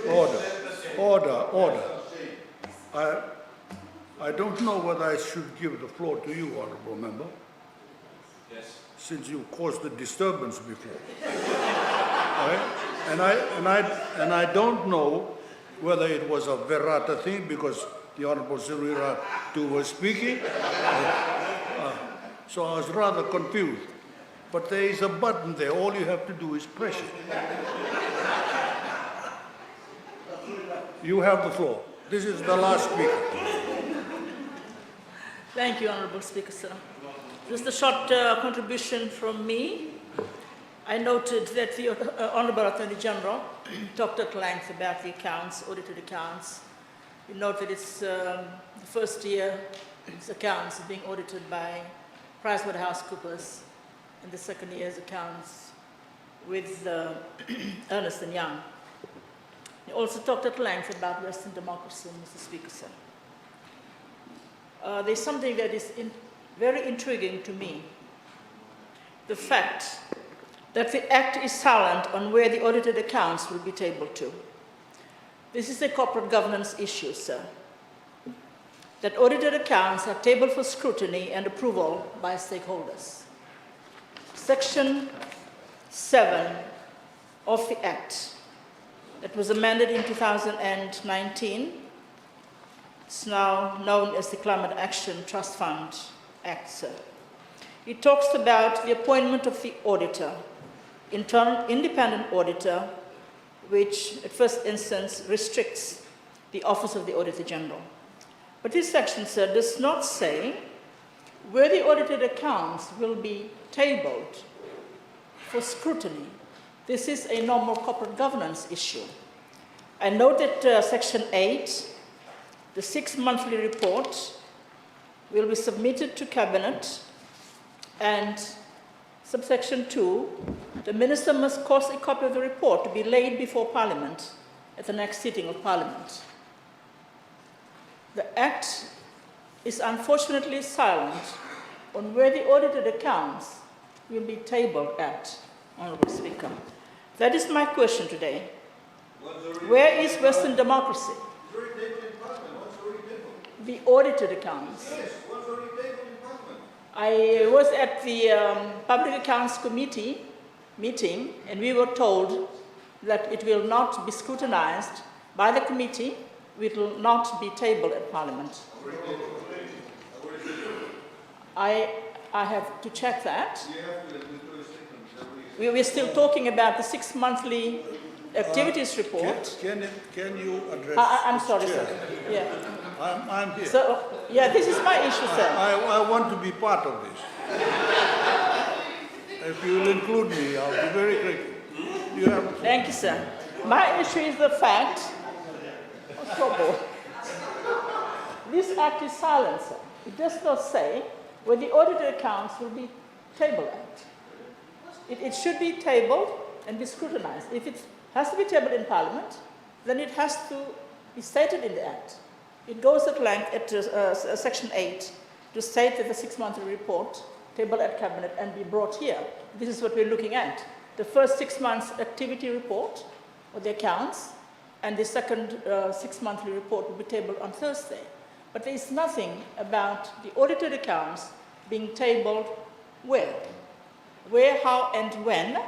Order. Order. Order. I don't know whether I should give the floor to you, Honourable Member. Yes. Since you caused the disturbance before. Right? And I don't know whether it was a Verata thing because the Honourable Sirira too was speaking. So I was rather confused. But there is a button there. All you have to do is press it. You have the floor. This is the last speaker. Thank you, Honourable Speaker, sir. Just a short contribution from me. I noted that the Honourable Attorney General talked at length about the accounts, audited accounts. You note that it's the first year its accounts are being audited by PricewaterhouseCoopers, and the second year's accounts with Ernst & Young. He also talked at length about Western democracy, Mr. Speaker, sir. There's something that is very intriguing to me. The fact that the Act is silent on where the audited accounts will be tabled to. This is a corporate governance issue, sir. That audited accounts are tabled for scrutiny and approval by stakeholders. Section 7 of the Act that was amended in 2019, it's now known as the Climate Action Trust Fund Act, sir. It talks about the appointment of the auditor, internal independent auditor, which at first instance restricts the Office of the Auditor General. But this section, sir, does not say where the audited accounts will be tabled for scrutiny. This is a normal corporate governance issue. I note that Section 8, the 6 monthly report, will be submitted to Cabinet, and subsection 2, the Minister must cause a copy of the report to be laid before Parliament at the next sitting of Parliament. The Act is unfortunately silent on where the audited accounts will be tabled at, Honourable Speaker. That is my question today. Where is Western democracy? The audited accounts. I was at the Public Accounts Committee meeting, and we were told that it will not be scrutinized by the committee, it will not be tabled at Parliament. I have to check that. We're still talking about the 6 monthly activities report. Can you address? I'm sorry, sir. Yeah. I'm here. So, yeah, this is my issue, sir. I want to be part of this. If you will include me, I'll be very grateful. You have Thank you, sir. My issue is the fact, this act is silent, sir. It does not say where the audited accounts will be tabled at. It should be tabled and be scrutinized. If it has to be tabled in Parliament, then it has to be stated in the Act. It goes at length at Section 8 to state that the 6-monthly report tabled at Cabinet and be brought here. This is what we're looking at. The first 6 months activity report, or the accounts, and the second 6-monthly report will be tabled on Thursday. But there is nothing about the audited accounts being tabled where. Where, how, and when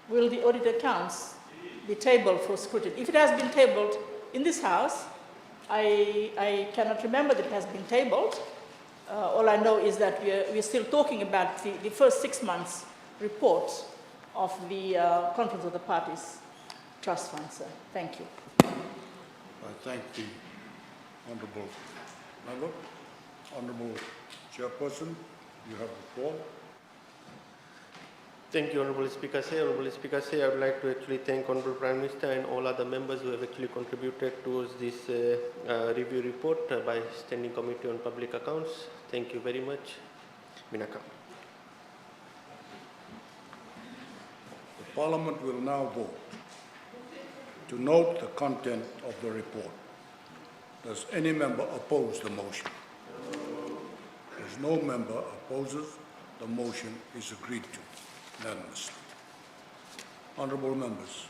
will the audited accounts be tabled for scrutiny? If it has been tabled in this House, I cannot remember that it has been tabled. All I know is that we're still talking about the first 6 months report of the Conference of the Parties Trust Fund, sir. Thank you. I thank the honourable member. Honourable Chairperson, you have the floor. Thank you, Honorable Speaker. Honorable Speaker, I would like to actually thank Honorable Prime Minister and all other members who have actually contributed towards this review report by Standing Committee on Public Accounts. Thank you very much. Minaka. The Parliament will now vote to note the content of the report. Does any member oppose the motion? As no member opposes, the motion is agreed to unanimously. Honourable members,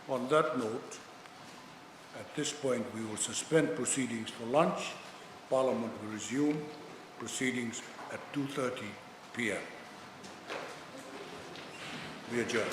on that note, at this point we will suspend proceedings for lunch. Parliament will resume proceedings at 2:30 p.m. We adjourn.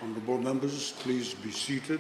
Honourable members, please be seated.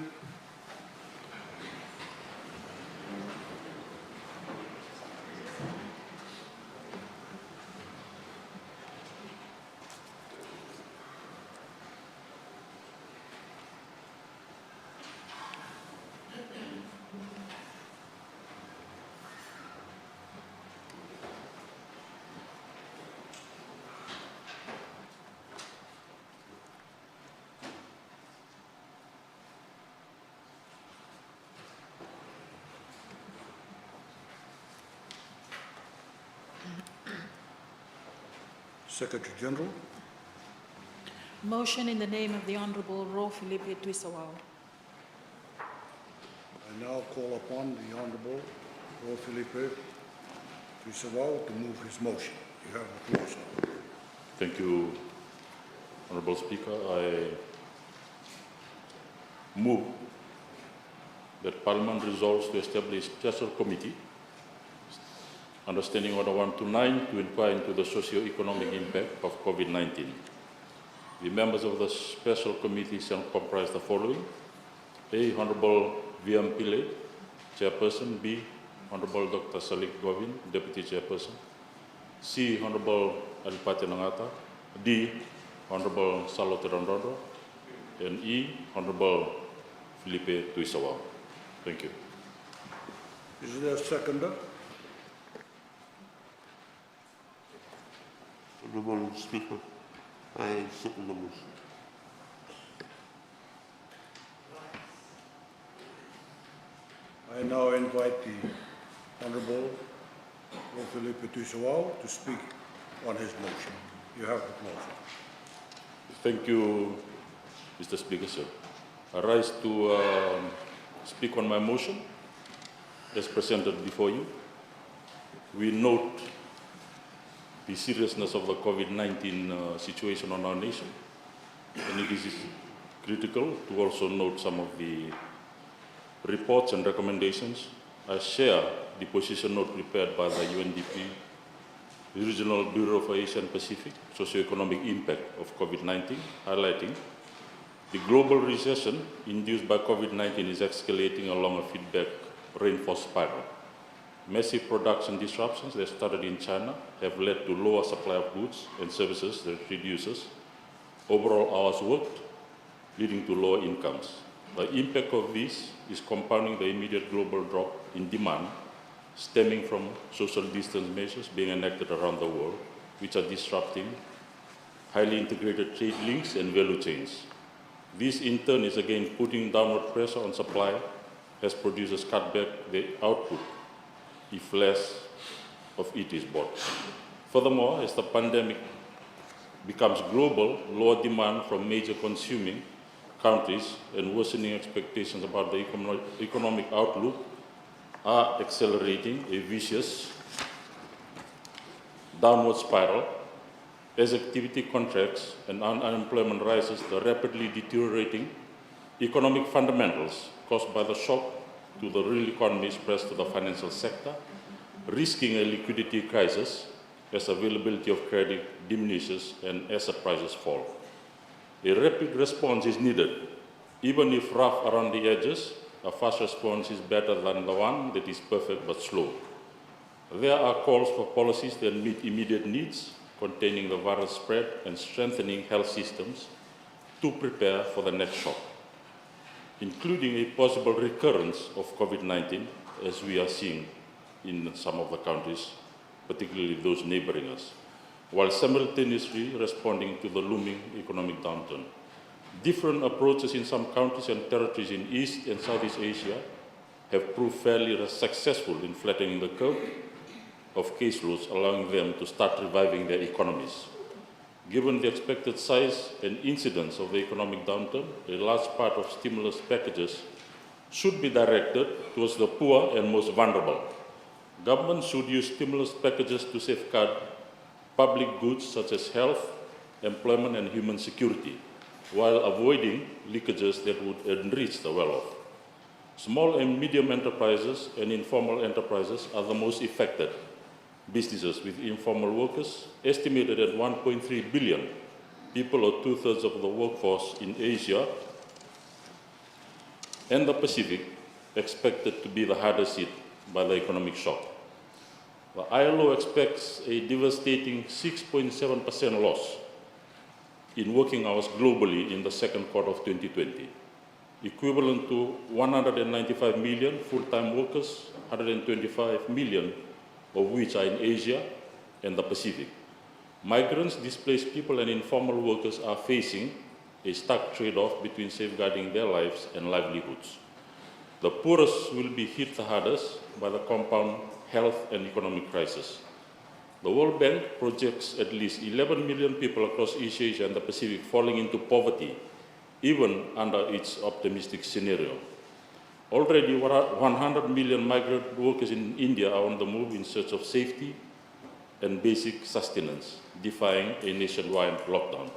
Secretary General. Motion in the name of the Honourable Ro Felipe Tuisawao. I now call upon the Honourable Ro Felipe Tuisawao to move his motion. You have the floor, sir. Thank you, Honourable Speaker. I move that Parliament resolves to establish a special committee understanding Order 129 to inquire into the socio-economic impact of COVID-19. The members of the special committee shall comprise the following: A. Honourable V.M. Pillay, Chairperson. B. Honourable Dr. Salik Govin, Deputy Chairperson. C. Honourable Adipati Nangata. D. Honourable Salote Rondodo. And E. Honourable Felipe Tuisawao. Thank you. Is there a seconder? Honourable Speaker, I second the motion. I now invite the Honourable Ro Felipe Tuisawao to speak on his motion. You have the floor, sir. Thank you, Mr. Speaker, sir. I rise to speak on my motion as presented before you. We note the seriousness of the COVID-19 situation on our nation, and it is critical to also note some of the reports and recommendations. I share the position note prepared by the UNDP Regional Bureau for Asian Pacific, Socioeconomic Impact of COVID-19, highlighting the global recession induced by COVID-19 is escalating along a feedback reinforced spiral. Massive production disruptions that started in China have led to lower supply of goods and services that reduces overall hours worked, leading to lower incomes. The impact of this is compounding the immediate global drop in demand stemming from social distance measures being enacted around the world, which are disrupting highly integrated trade links and value chains. This in turn is again putting downward pressure on supply as producers cut back their output if less of it is bought. Furthermore, as the pandemic becomes global, lower demand from major consuming countries and worsening expectations about the economic outlook are accelerating a vicious downward spiral. As activity contracts and unemployment rises, the rapidly deteriorating economic fundamentals caused by the shock to the real economy spreads to the financial sector, risking a liquidity crisis as availability of credit diminishes and asset prices fall. A rapid response is needed. Even if rough around the edges, a fast response is better than the one that is perfect but slow. There are calls for policies that meet immediate needs, containing the virus spread and strengthening health systems to prepare for the next shock, including a possible recurrence of COVID-19, as we are seeing in some of the countries, particularly those neighboring us, while simultaneously responding to the looming economic downturn. Different approaches in some countries and territories in East and Southeast Asia have proved fairly successful in flattening the curve of caseloads, allowing them to start reviving their economies. Given the expected size and incidence of the economic downturn, a large part of stimulus packages should be directed towards the poor and most vulnerable. Government should use stimulus packages to safeguard public goods such as health, employment, and human security, while avoiding leakages that would enrich the well-off. Small and medium enterprises and informal enterprises are the most affected. Businesses with informal workers, estimated at 1.3 billion, people or two-thirds of the workforce in Asia and the Pacific expected to be the hardest hit by the economic shock. The ILO expects a devastating 6.7% loss in working hours globally in the second quarter of 2020, equivalent to 195 million full-time workers, 125 million of which are in Asia and the Pacific. Migrants, displaced people, and informal workers are facing a stark trade-off between safeguarding their lives and livelihoods. The poorest will be hit the hardest by the compound health and economic crisis. The World Bank projects at least 11 million people across East Asia and the Pacific falling into poverty, even under its optimistic scenario. Already, 100 million migrant workers in India are on the move in search of safety and basic sustenance, defying a nationwide lockdown.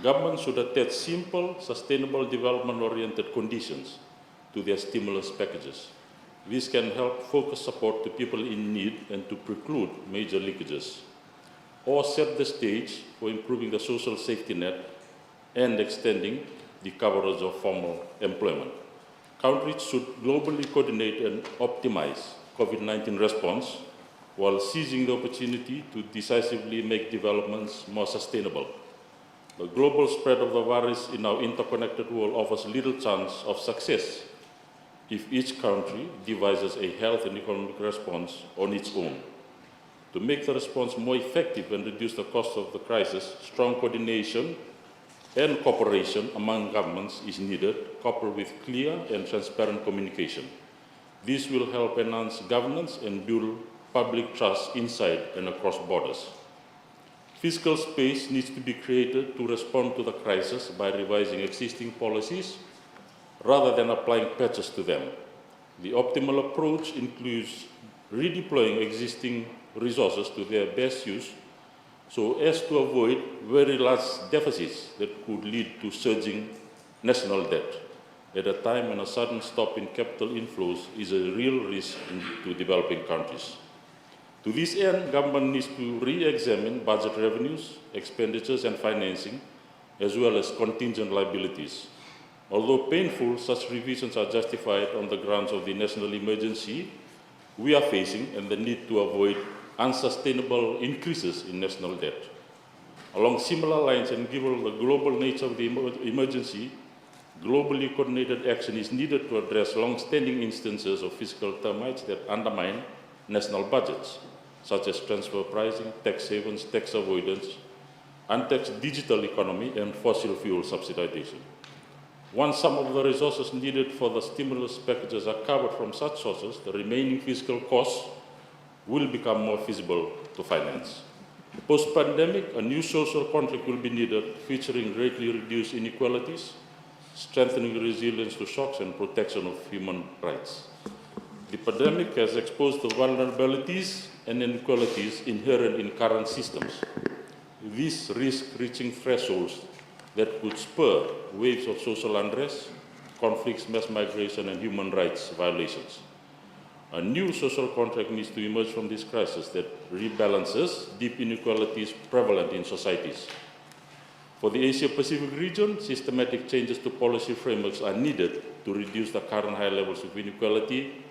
Governments should attach simple, sustainable, development-oriented conditions to their stimulus packages. This can help focus support to people in need and to preclude major leakages, or set the stage for improving the social safety net and extending the coverage of formal employment. Countries should globally coordinate and optimize COVID-19 response while seizing the opportunity to decisively make developments more sustainable. The global spread of the virus in our interconnected world offers little chance of success if each country devises a health and economic response on its own. To make the response more effective and reduce the cost of the crisis, strong coordination and cooperation among governments is needed, coupled with clear and transparent communication. This will help enhance governance and build public trust inside and across borders. Fiscal space needs to be created to respond to the crisis by revising existing policies rather than applying patches to them. The optimal approach includes redeploying existing resources to their best use so as to avoid very large deficits that could lead to surging national debt at a time when a sudden stop in capital inflows is a real risk to developing countries. To this end, government needs to re-examine budget revenues, expenditures, and financing, as well as contingent liabilities. Although painful, such revisions are justified on the grounds of the national emergency we are facing and the need to avoid unsustainable increases in national debt. Along similar lines, and given the global nature of the emergency, globally coordinated action is needed to address long-standing instances of fiscal termites that undermine national budgets, such as transfer pricing, tax havens, tax avoidance, untaxed digital economy, and fossil fuel subsidization. Once some of the resources needed for the stimulus packages are covered from such sources, the remaining fiscal costs will become more feasible to finance. Post-pandemic, a new social contract will be needed, featuring greatly reduced inequalities, strengthening resilience to shocks, and protection of human rights. The pandemic has exposed the vulnerabilities and inequalities inherent in current systems. These risk reaching thresholds that could spur waves of social unrest, conflicts, mass migration, and human rights violations. A new social contract needs to emerge from this crisis that rebalances deep inequalities prevalent in societies. For the Asia-Pacific region, systematic changes to policy frameworks are needed to reduce the current high levels of inequality,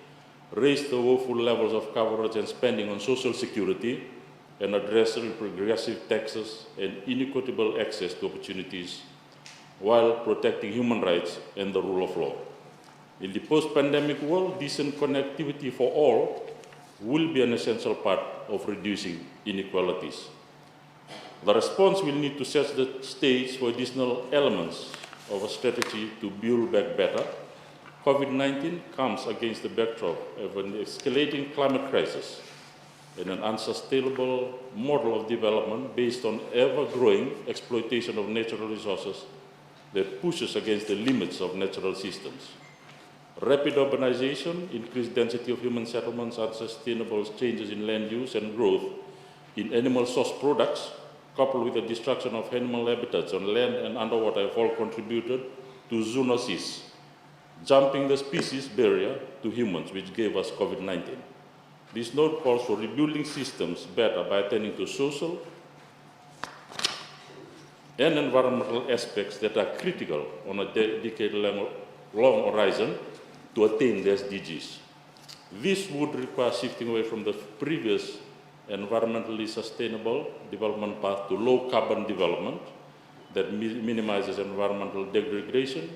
raise the woeful levels of coverage and spending on social security, and address regressive taxes and inequitable access to opportunities while protecting human rights and the rule of law. In the post-pandemic world, decent connectivity for all will be an essential part of reducing inequalities. The response will need to set the stage for additional elements of a strategy to build back better. COVID-19 comes against the backdrop of an escalating climate crisis and an unsustainable model of development based on ever-growing exploitation of natural resources that pushes against the limits of natural systems. Rapid urbanization, increased density of human settlements, unsustainable changes in land use and growth in animal source products, coupled with the destruction of animal habitats on land and underwater, have all contributed to zoonosis, jumping the species barrier to humans, which gave us COVID-19. This note calls for rebuilding systems better by attending to social, and environmental aspects that are critical on a decade-long horizon to attain the SDGs. This would require shifting away from the previous environmentally sustainable development path to low-carbon development that minimizes environmental degradation,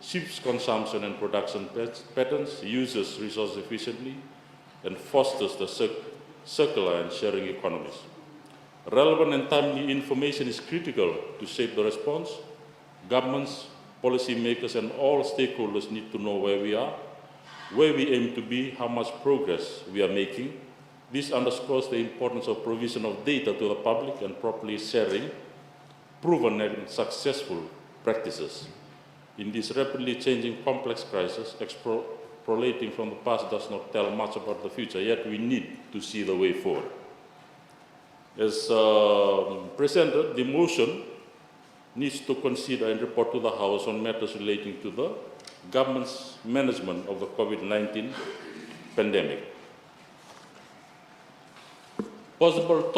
shifts consumption and production patterns, uses resources efficiently, and fosters the circular and sharing economies. Relevant and timely information is critical to shape the response. Governments, policymakers, and all stakeholders need to know where we are, where we aim to be, how much progress we are making. This underscores the importance of provision of data to the public and properly sharing proven and successful practices. In this rapidly changing complex crisis, extrapolating from the past does not tell much about the future, yet we need to see the way forward. As presented, the motion needs to consider and report to the House on matters relating to the government's management of the COVID-19 pandemic. Possible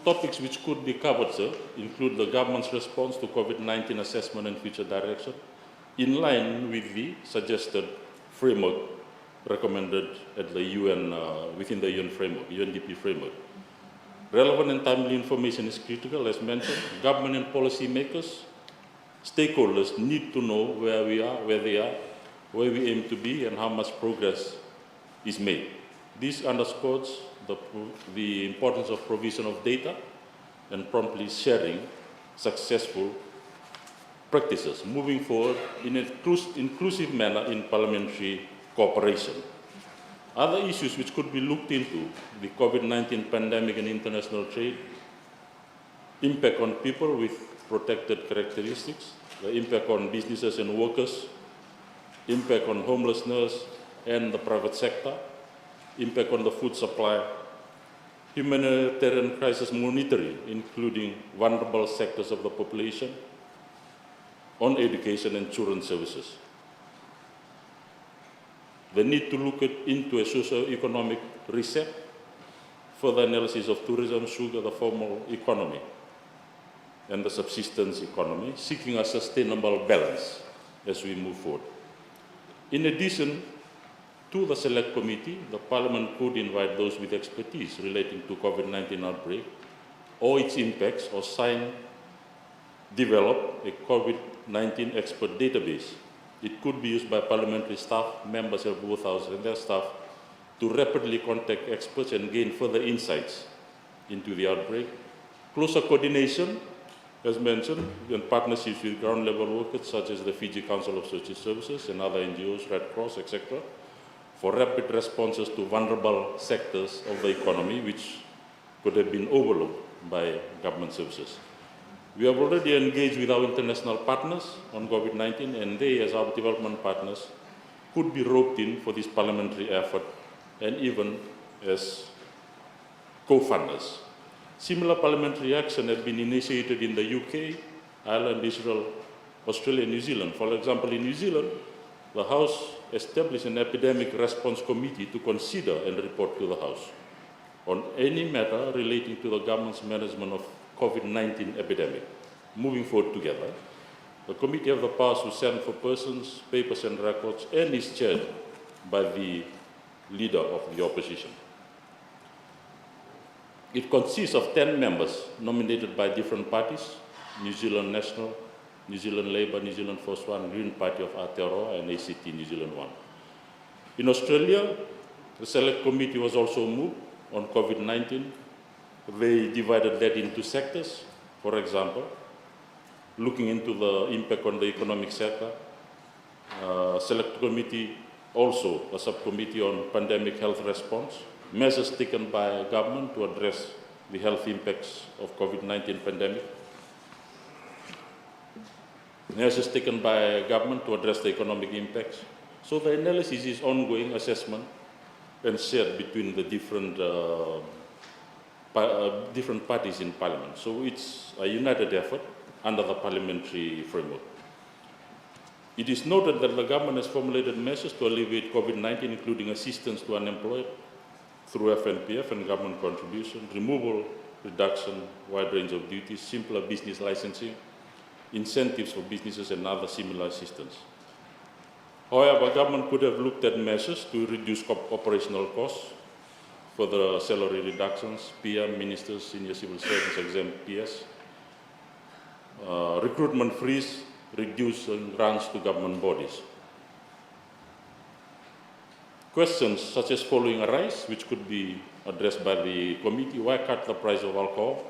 topics which could be covered, sir, include the government's response to COVID-19 assessment and future direction, in line with the suggested framework recommended at the UN, within the UN framework, UNDP framework. Relevant and timely information is critical, as mentioned. Government and policy makers, stakeholders need to know where we are, where they are, where we aim to be, and how much progress is made. This underscores the importance of provision of data and promptly sharing successful practices, moving forward in an inclusive manner in parliamentary cooperation. Other issues which could be looked into: the COVID-19 pandemic and international trade, impact on people with protected characteristics, the impact on businesses and workers, impact on homelessness and the private sector, impact on the food supply, humanitarian crisis monitoring, including vulnerable sectors of the population, on education and children's services. The need to look into a socio-economic reset, further analysis of tourism, sugar, the formal economy, and the subsistence economy, seeking a sustainable balance as we move forward. In addition to the Select Committee, the Parliament could invite those with expertise relating to COVID-19 outbreak or its impacts, or develop a COVID-19 expert database. It could be used by parliamentary staff, members of both houses and their staff, to rapidly contact experts and gain further insights into the outbreak. Closer coordination, as mentioned, and partnerships with ground-level workers such as the Fiji Council of Social Services and other NGOs, Red Cross, etc., for rapid responses to vulnerable sectors of the economy which could have been overlooked by government services. We have already engaged with our international partners on COVID-19, and they, as our development partners, could be roped in for this parliamentary effort and even as co-funders. Similar parliamentary action have been initiated in the UK, Ireland, Israel, Australia, and New Zealand. For example, in New Zealand, the House established an epidemic response committee to consider and report to the House on any matter relating to the government's management of COVID-19 epidemic. Moving forward together, the committee have the powers to send for persons, papers, and records, and is chaired by the leader of the opposition. It consists of 10 members nominated by different parties: New Zealand National, New Zealand Labour, New Zealand First One, Green Party of Aotearoa, and ACT New Zealand One. In Australia, the Select Committee was also moved on COVID-19. They divided that into sectors. For example, looking into the impact on the economic sector, Select Committee, also a subcommittee on pandemic health response, measures taken by government to address the health impacts of COVID-19 pandemic, measures taken by government to address the economic impacts. So the analysis is ongoing assessment and shared between the different parties in Parliament. So it's a united effort under the parliamentary framework. It is noted that the government has formulated measures to alleviate COVID-19, including assistance to unemployed through FNPF and government contribution, removal reduction, wide range of duties, simpler business licensing, incentives for businesses and other similar assistance. However, government could have looked at measures to reduce operational costs, further salary reductions, PM, ministers, senior civil servants, exempt PS, recruitment freeze, reducing grants to government bodies. Questions such as following arise, which could be addressed by the committee: why cut the price of alcohol?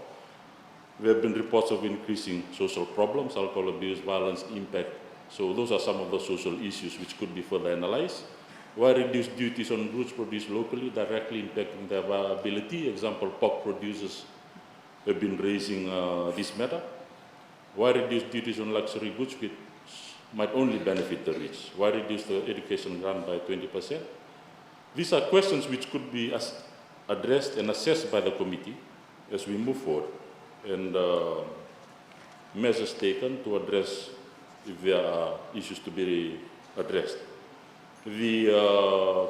There have been reports of increasing social problems, alcohol abuse, violence, impact. So those are some of the social issues which could be further analyzed. Why reduce duties on goods produced locally, directly impacting their viability? Example, pork producers have been raising this matter. Why reduce duties on luxury goods, which might only benefit the rich? Why reduce the education grant by 20%? These are questions which could be addressed and assessed by the committee as we move forward, and measures taken to address if there are issues to be addressed. The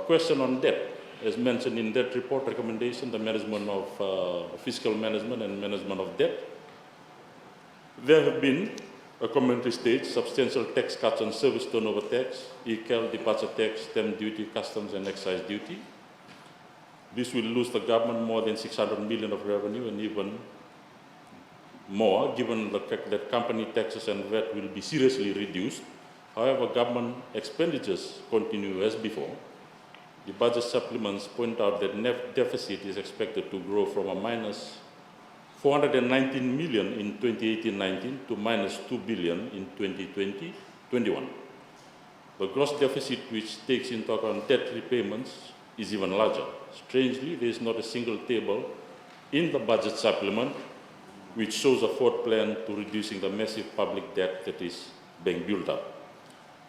question on debt, as mentioned in that report recommendation, the management of fiscal management and management of debt, there have been a commentary stage, substantial tax cuts on service turnover tax, ECAL, departure tax, stamp duty, customs and excise duty. This will lose the government more than 600 million of revenue, and even more given the fact that company taxes and VAT will be seriously reduced. However, government expenditures continue as before. The budget supplements point out that net deficit is expected to grow from a minus 419 million in 2018-19 to minus 2 billion in 2020-21. The gross deficit, which takes into account debt repayments, is even larger. Strangely, there is not a single table in the budget supplement which shows a forward plan to reducing the massive public debt that is being built up.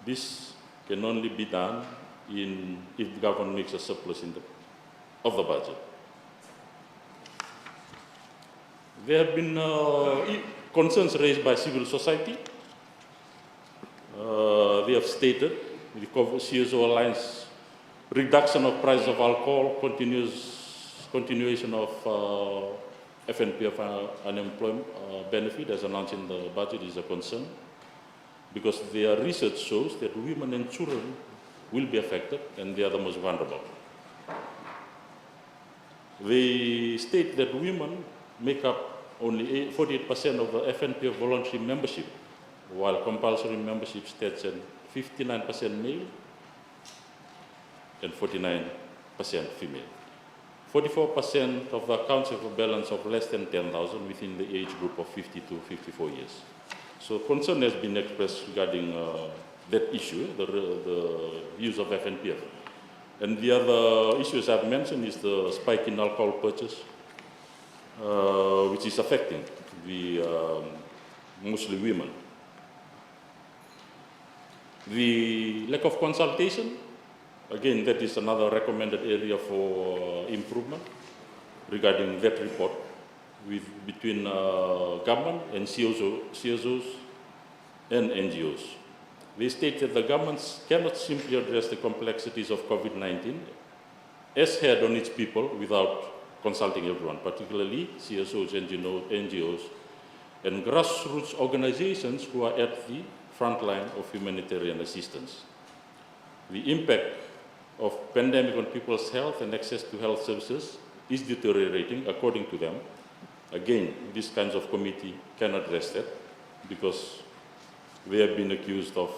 This can only be done if the government makes a surplus of the budget. There have been concerns raised by civil society. They have stated the CSO Alliance reduction of price of alcohol, continuation of FNPF unemployment benefit as announced in the budget is a concern, because their research shows that women and children will be affected and they are the most vulnerable. They state that women make up only 48% of the FNPF voluntary membership, while compulsory membership stands at 59% male and 49% female. 44% of the accounts have a balance of less than 10,000 within the age group of 50 to 54 years. So concern has been expressed regarding that issue, the use of FNPF. And the other issues I've mentioned is the spike in alcohol purchase, which is affecting the mostly women. The lack of consultation, again, that is another recommended area for improvement regarding that report between government and CSOs and NGOs. They state that the governments cannot simply address the complexities of COVID-19 as head on its people without consulting everyone, particularly CSOs, NGOs, and grassroots organizations who are at the front line of humanitarian assistance. The impact of pandemic on people's health and access to health services is deteriorating, according to them. Again, these kinds of committee can address that because they have been accused of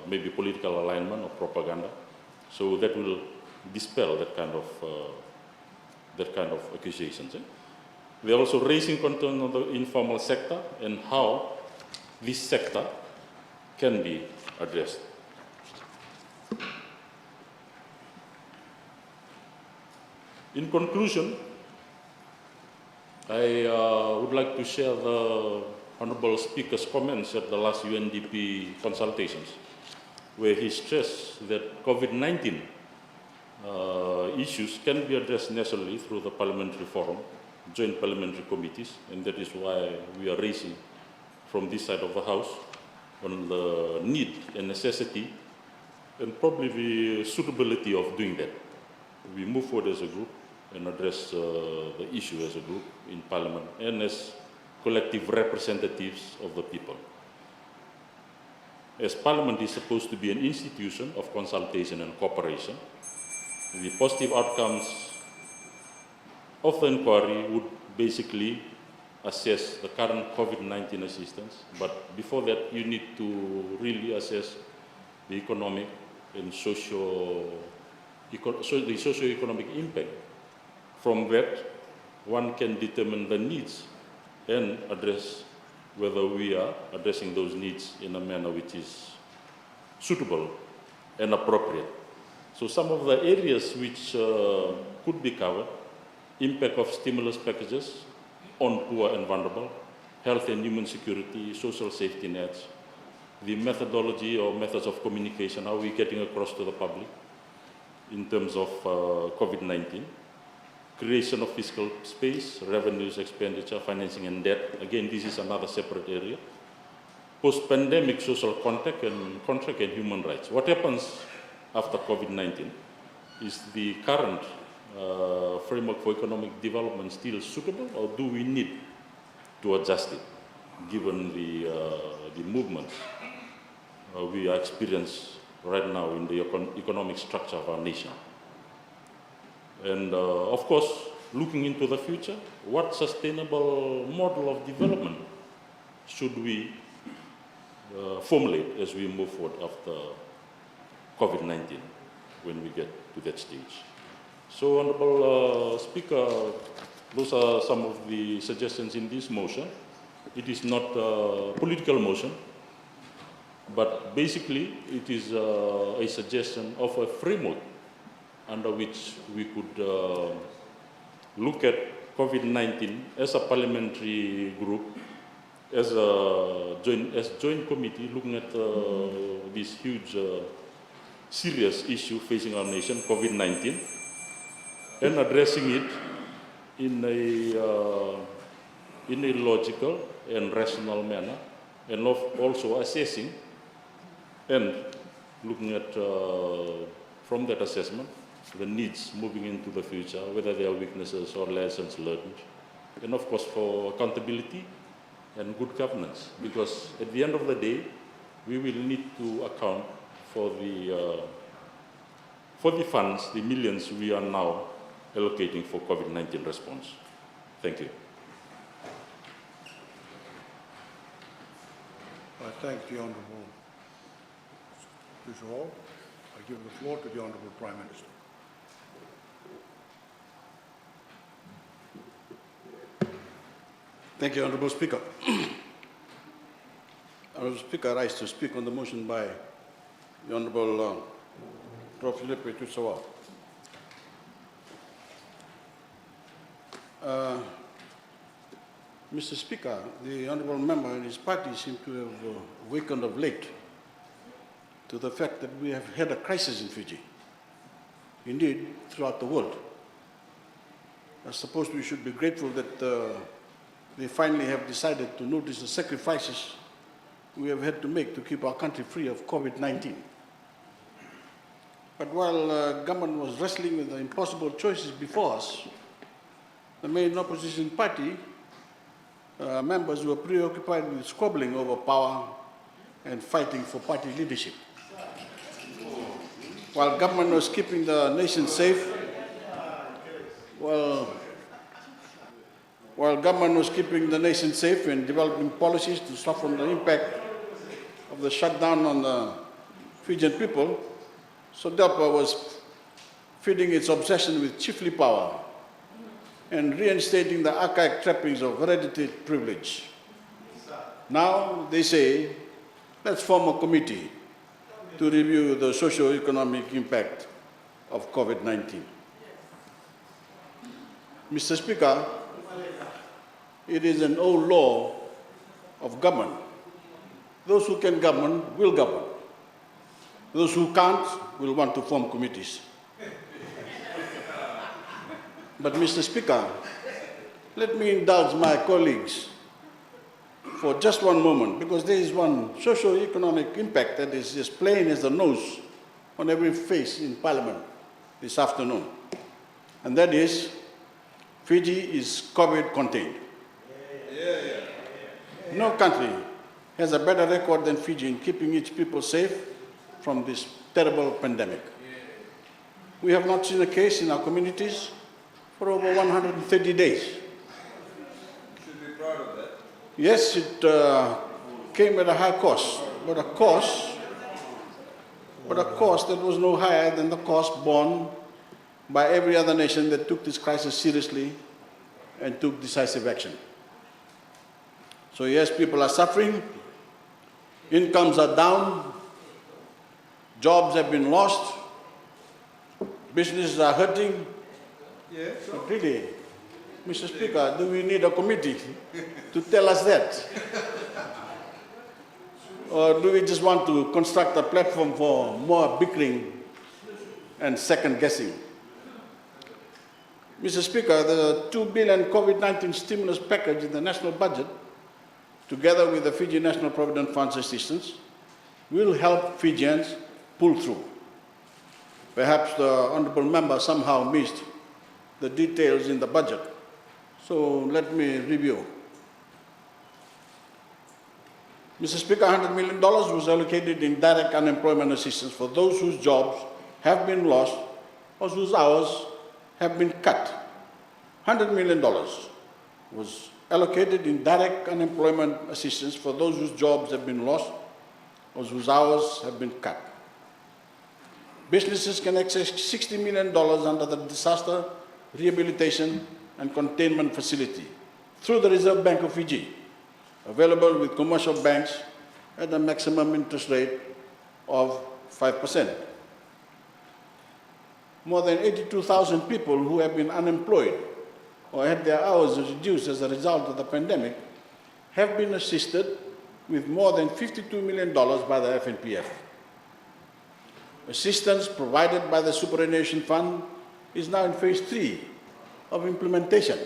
maybe political alignment or propaganda. So that will dispel that kind of accusations. We are also raising concern on the informal sector and how this sector can be addressed. In conclusion, I would like to share the Honorable Speaker's comments at the last UNDP consultations, where he stressed that COVID-19 issues can be addressed nationally through the parliamentary forum, joint parliamentary committees, and that is why we are raising from this side of the House on the need and necessity and probably the suitability of doing that. We move forward as a group and address the issue as a group in Parliament and as collective representatives of the people. As Parliament is supposed to be an institution of consultation and cooperation, the positive outcomes of the inquiry would basically assess the current COVID-19 assistance, but before that you need to really assess the economic and the socio-economic impact. From that, one can determine the needs and address whether we are addressing those needs in a manner which is suitable and appropriate. So some of the areas which could be covered: impact of stimulus packages on poor and vulnerable, health and human security, social safety nets, the methodology or methods of communication, how we're getting across to the public in terms of COVID-19, creation of fiscal space, revenues, expenditure, financing and debt. Again, this is another separate area. Post-pandemic social contract and human rights. What happens after COVID-19? Is the current framework for economic development still suitable, or do we need to adjust it given the movements we are experiencing right now in the economic structure of our nation? And of course, looking into the future, what sustainable model of development should we formulate as we move forward after COVID-19 when we get to that stage? So, Honorable Speaker, those are some of the suggestions in this motion. It is not a political motion, but basically it is a suggestion of a framework under which we could look at COVID-19 as a parliamentary group, as a joint committee, looking at this huge, serious issue facing our nation, COVID-19, and addressing it in a logical and rational manner, and also assessing and looking at, from that assessment, the needs moving into the future, whether there are weaknesses or lessons learned, and of course for accountability and good governance, because at the end of the day, we will need to account for the funds, the millions we are now allocating for COVID-19 response. Thank you. I thank the Honourable Speaker. I give the floor to the Honourable Prime Minister. Thank you, Honourable Speaker. Honourable Speaker, I rise to speak on the motion by the Honourable Prof. Philippe Tutsawa. Mr. Speaker, the Honourable Member and his party seem to have awakened of late to the fact that we have had a crisis in Fiji, indeed throughout the world. I suppose we should be grateful that they finally have decided to notice the sacrifices we have had to make to keep our country free of COVID-19. But while government was wrestling with the impossible choices before us, the main opposition party members were preoccupied with squabbling over power and fighting for party leadership. While government was keeping the nation safe, while government was keeping the nation safe and developing policies to soften the impact of the shutdown on the Fijian people, SODELPA was feeding its obsession with chiefly power and reinstating the archaic trappings of hereditary privilege. Now they say, let's form a committee to review the socio-economic impact of COVID-19. Mr. Speaker, it is an old law of government. Those who can govern will govern. Those who can't will want to form committees. But Mr. Speaker, let me indulge my colleagues for just one moment, because there is one socio-economic impact that is as plain as the nose on every face in Parliament this afternoon. And that is Fiji is COVID contained. No country has a better record than Fiji in keeping its people safe from this terrible pandemic. We have not seen a case in our communities for over 130 days. Should be proud of that. Yes, it came at a high cost, but a cost that was no higher than the cost borne by every other nation that took this crisis seriously and took decisive action. So yes, people are suffering, incomes are down, jobs have been lost, businesses are hurting. Yeah, sure. But really, Mr. Speaker, do we need a committee to tell us that? Or do we just want to construct a platform for more bickering and second guessing? Mr. Speaker, the $2 billion COVID-19 stimulus package in the national budget, together with the Fiji National Provident Fund's assistance, will help Fijians pull through. Perhaps the honourable member somehow missed the details in the budget, so let me review. Mr. Speaker, $100 million was allocated in direct unemployment assistance for those whose jobs have been lost or whose hours have been cut. $100 million was allocated in direct unemployment assistance for those whose jobs have been lost or whose hours have been cut. Businesses can access $60 million under the Disaster Rehabilitation and Containment Facility through the Reserve Bank of Fiji, available with commercial banks at a maximum interest rate of 5%. More than 82,000 people who have been unemployed or had their hours reduced as a result of the pandemic have been assisted with more than $52 million by the FNPF. Assistance provided by the Superannuation Fund is now in phase 3 of implementation.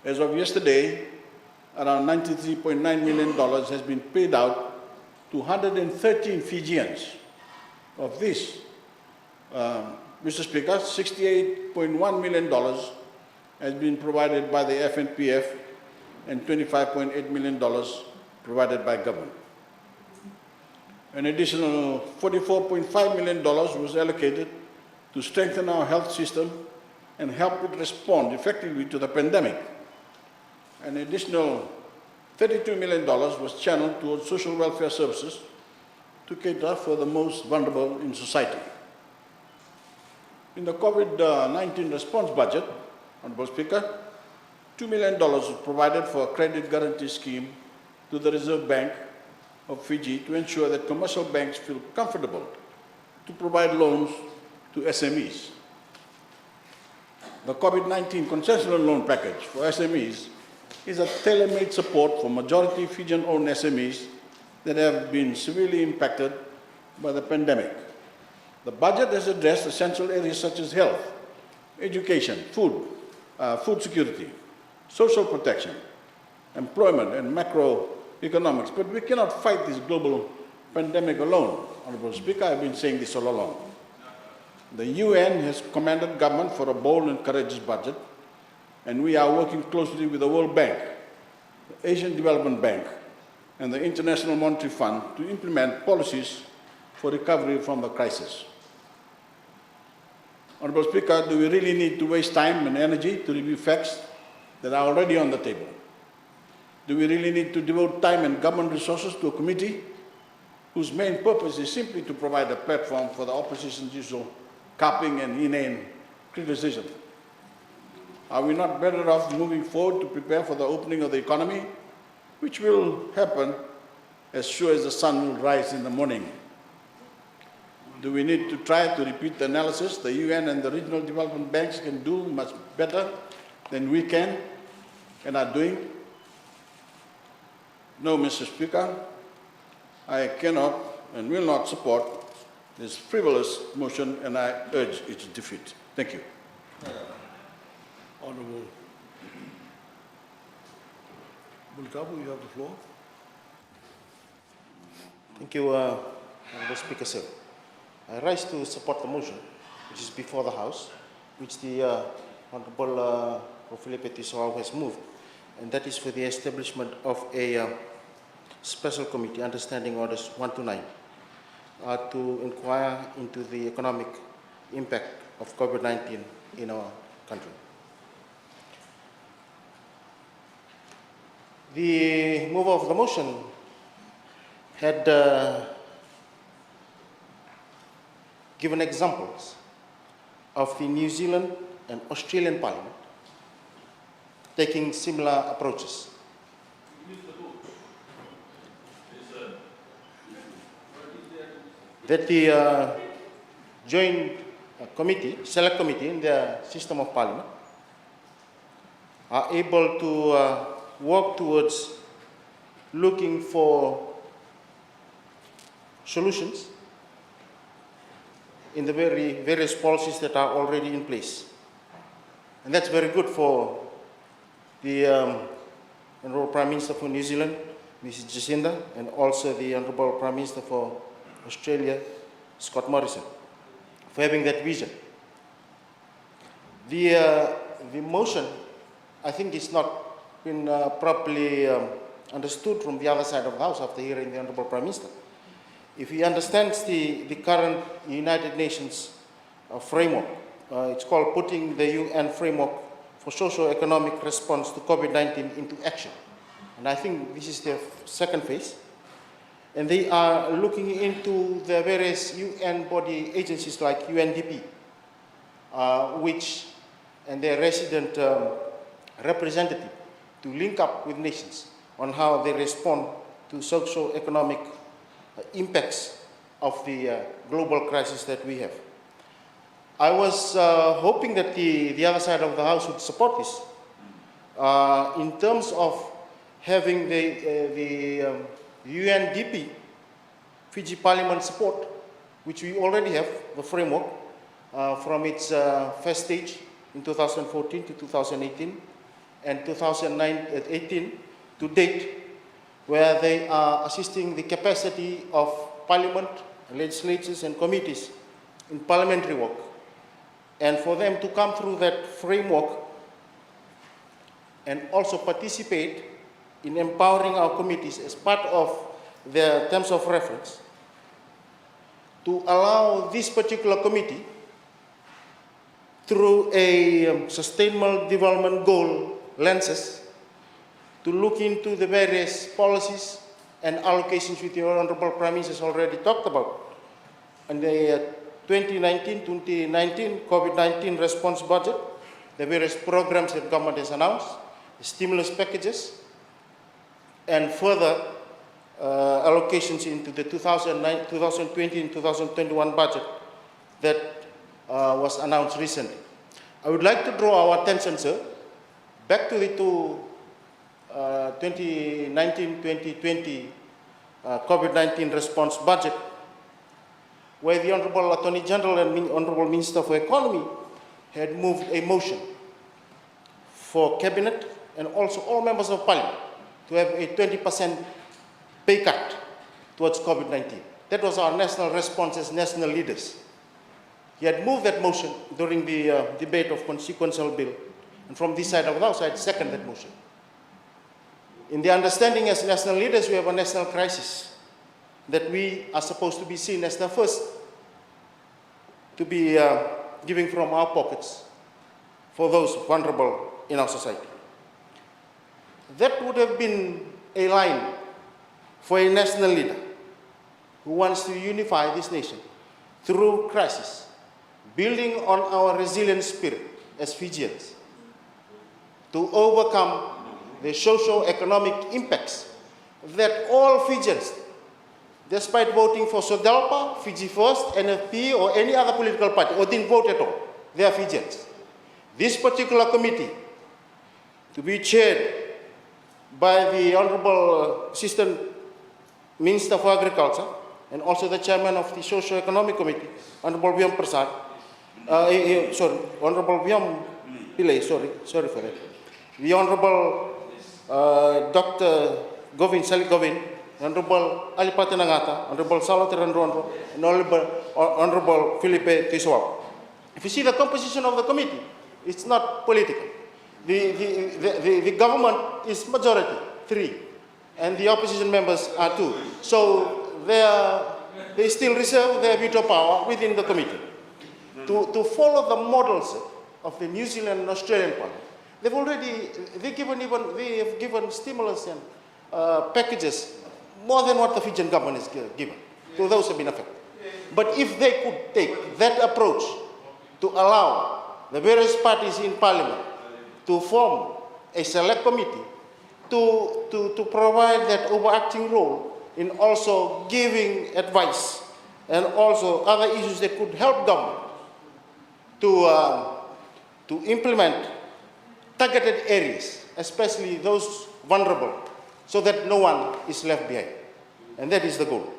As of yesterday, around $93.9 million has been paid out to 113 Fijians. Of this, Mr. Speaker, $68.1 million has been provided by the FNPF and $25.8 million provided by government. An additional $44.5 million was allocated to strengthen our health system and help it respond effectively to the pandemic. An additional $32 million was channeled towards social welfare services to cater for the most vulnerable in society. In the COVID-19 response budget, Honourable Speaker, $2 million was provided for a credit guarantee scheme to the Reserve Bank of Fiji to ensure that commercial banks feel comfortable to provide loans to SMEs. The COVID-19 concessional loan package for SMEs is a tailor-made support for majority Fijian-owned SMEs that have been severely impacted by the pandemic. The budget has addressed essential areas such as health, education, food security, social protection, employment, and macroeconomics. But we cannot fight this global pandemic alone. Honourable Speaker, I've been saying this all along. The UN has commanded government for a bold and courageous budget, and we are working closely with the World Bank, the Asian Development Bank, and the International Monetary Fund to implement policies for recovery from the crisis. Honourable Speaker, do we really need to waste time and energy to review facts that are already on the table? Do we really need to devote time and government resources to a committee whose main purpose is simply to provide a platform for the opposition's usual carping and inane criticism? Are we not better off moving forward to prepare for the opening of the economy, which will happen as sure as the sun will rise in the morning? Do we need to try to repeat the analysis the UN and the regional development banks can do much better than we can and are doing? No, Mr. Speaker, I cannot and will not support this frivolous motion, and I urge its defeat. Thank you. Honourable Bulkabu, you have the floor. Thank you, Honourable Speaker, sir. I rise to support the motion, which is before the House, which the Honorable Filipe Tissoau has moved, and that is for the establishment of a special committee, understanding orders 1 to 9, to inquire into the economic impact of COVID-19 in our country. The mover of the motion had given examples of the New Zealand and Australian Parliament taking similar approaches. That the joint committee, select committee in the system of Parliament are able to work towards looking for solutions in the various policies that are already in place. And that's very good for the Honourable Prime Minister for New Zealand, Mrs. Jacinda, and also the Honourable Prime Minister for Australia, Scott Morrison, for having that vision. The motion, I think, is not been properly understood from the other side of the House after hearing the Honourable Prime Minister. If he understands the current United Nations framework, it's called Putting the UN Framework for Socio-Economic Response to COVID-19 into Action. And I think this is their second phase. And they are looking into the various UN body agencies like UNDP, and their resident representative to link up with nations on how they respond to socio-economic impacts of the global crisis that we have. I was hoping that the other side of the House would support this in terms of having the UNDP Fiji Parliament support, which we already have, the framework, from its first stage in 2014 to 2018 and 2018 to date, where they are assisting the capacity of Parliament, legislatures and committees in parliamentary work. And for them to come through that framework and also participate in empowering our committees as part of their terms of reference, to allow this particular committee, through a sustainable development goal lenses, to look into the various policies and allocations which the Honourable Prime Minister has already talked about. And the 2019 COVID-19 response budget, the various programs that government has announced, the stimulus packages, and further allocations into the 2020 and 2021 budget that was announced recently. I would like to draw our attention, sir, back to the 2019-2020 COVID-19 response budget, where the Honourable Attorney General and Honourable Minister for Economy had moved a motion for Cabinet and also all members of Parliament to have a 20% pay cut towards COVID-19. That was our national response as national leaders. He had moved that motion during the debate of consequential bill, and from this side of the House, I had seconded that motion. In the understanding as national leaders, we have a national crisis that we are supposed to be seen as the first to be giving from our pockets for those vulnerable in our society. That would have been a line for a national leader who wants to unify this nation through crisis, building on our resilient spirit as Fijians to overcome the socio-economic impacts that all Fijians, despite voting for SODELPA, Fiji First, NFP, or any other political party, or didn't vote at all, they are Fijians. This particular committee, to be chaired by the Honourable Assistant Minister for Agriculture, and also the Chairman of the Socio-Economic Committee, Honourable Viam Prasad, Honourable Viam Pillai, sorry for that. The Honourable Dr. Govin Salik Govin, Honourable Alipati Nangata, Honourable Salatiran Rondo, and Honourable Filipe Tissoau. If you see the composition of the committee, It's not political. The government is majority, 3, and the opposition members are 2. So they still reserve their veto power within the committee. To follow the models of the New Zealand and Australian parliament, they have given stimulus and packages more than what the Fijian government has given to those who have been affected. But if they could take that approach to allow the various parties in parliament to form a select committee to provide that overarching role in also giving advice and also other issues that could help government to implement targeted areas, especially those vulnerable, so that no one is left behind. And that is the goal.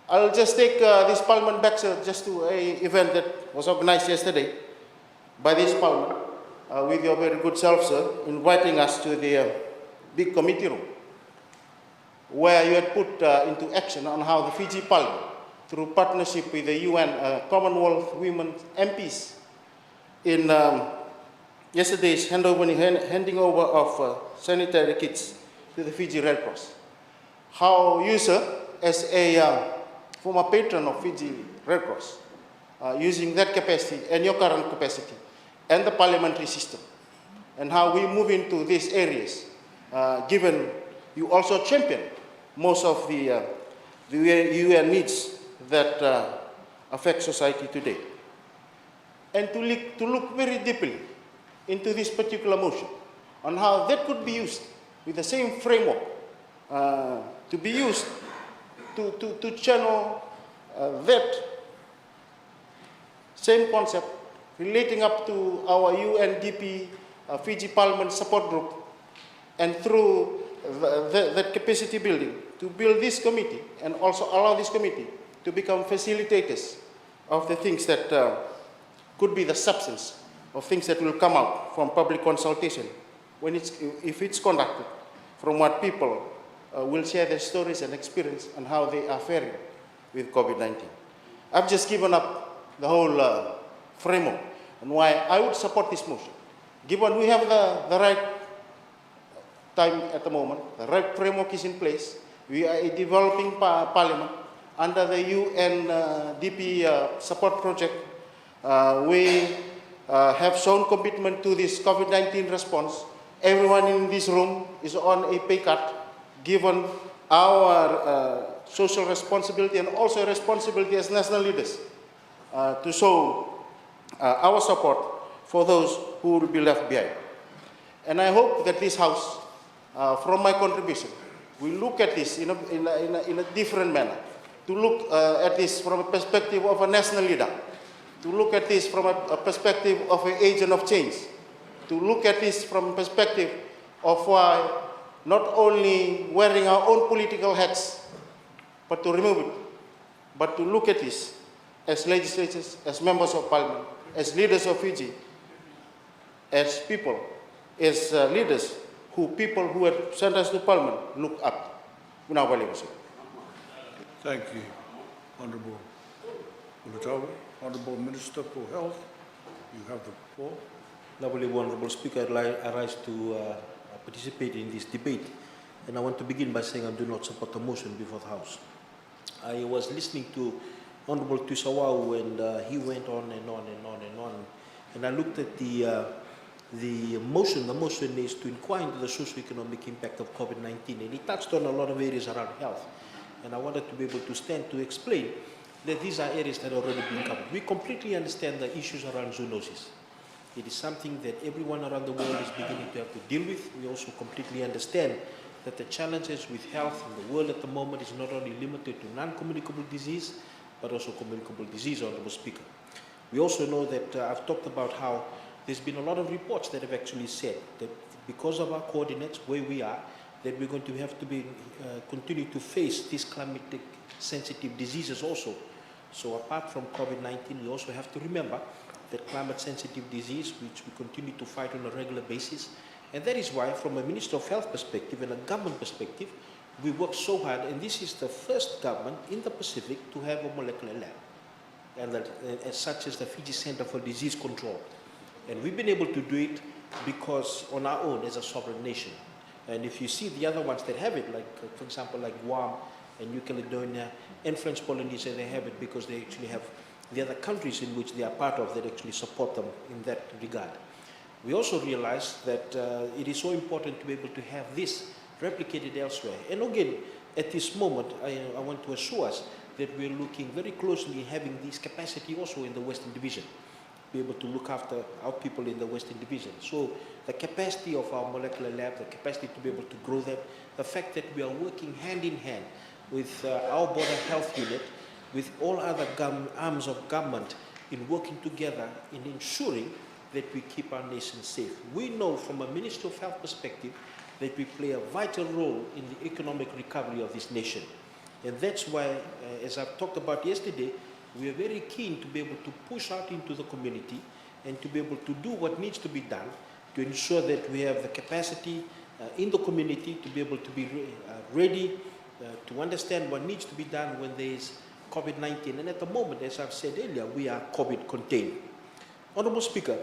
I'll just take this parliament back just to an event that was organized yesterday by this parliament with your very good self, sir, inviting us to the big committee room where you had put into action on how the Fiji Parliament, through partnership with the UN Commonwealth Women MPs, in yesterday's handing over of sanitary kits to the Fiji Red Cross. How you, sir, as a former patron of Fiji Red Cross, using that capacity and your current capacity and the parliamentary system, and how we move into these areas, given you also champion most of the UN needs that affect society today. And to look very deeply into this particular motion, on how that could be used with the same framework, to be used to channel that same concept relating up to our UNDP Fiji Parliament Support Group, and through that capacity building, to build this committee and also allow this committee to become facilitators of the things that could be the substance of things that will come out from public consultation if it's conducted, from what people will share their stories and experience and how they are faring with COVID-19. I've just given up the whole framework and why I would support this motion. Given we have the right time at the moment, the right framework is in place, we are a developing parliament under the UNDP support project. We have shown commitment to this COVID-19 response. Everyone in this room is on a pay cut, given our social responsibility and also responsibility as national leaders to show our support for those who will be left behind. And I hope that this House, from my contribution, will look at this in a different manner, to look at this from a perspective of a national leader, to look at this from a perspective of an agent of change, to look at this from a perspective of why not only wearing our own political hats, but to remove it, but to look at this as legislators, as members of parliament, as leaders of Fiji, as people, as leaders people who have sent us to parliament look up. Thank you, Honourable Ulutawa. Honourable Minister for Health, you have the floor. Lovely, Honourable Speaker, I rise to participate in this debate. And I want to begin by saying I do not support the motion before the House. I was listening to Honourable Tusawau, and he went on and on and on and on. And I looked at the motion. The motion is to inquire into the socio-economic impact of COVID-19, and he touched on a lot of areas around health. And I wanted to be able to stand to explain that these are areas that are already being covered. We completely understand the issues around zoonosis. It is something that everyone around the world is beginning to have to deal with. We also completely understand that the challenges with health in the world at the moment is not only limited to non-communicable disease, but also communicable disease, Honourable Speaker. We also know that I've talked about how there's been a lot of reports that have actually said that because of our coordinates, where we are, that we're going to have to continue to face these climatic sensitive diseases also. So apart from COVID-19, we also have to remember that climate sensitive disease, which we continue to fight on a regular basis. And that is why, from a Minister of Health perspective and a government perspective, we work so hard, and this is the first government in the Pacific to have a molecular lab, and as such as the Fiji Center for Disease Control. And we've been able to do it because on our own as a sovereign nation. And if you see the other ones that have it, like, for example, like Guam and New Caledonia and French Polynesia, they have it because they actually have the other countries in which they are part of that actually support them in that regard. We also realize that it is so important to be able to have this replicated elsewhere. And again, at this moment, I want to assure us that we're looking very closely at having this capacity also in the Western Division, be able to look after our people in the Western Division. So the capacity of our molecular lab, the capacity to be able to grow that, the fact that we are working hand in hand with our border health unit, with all other arms of government in working together in ensuring that we keep our nation safe. We know from a Ministry of Health perspective that we play a vital role in the economic recovery of this nation. And that's why, as I've talked about yesterday, we are very keen to be able to push out into the community and to be able to do what needs to be done to ensure that we have the capacity in the community to be able to be ready to understand what needs to be done when there is COVID-19. And at the moment, as I've said earlier, we are COVID contained. Honorable Speaker,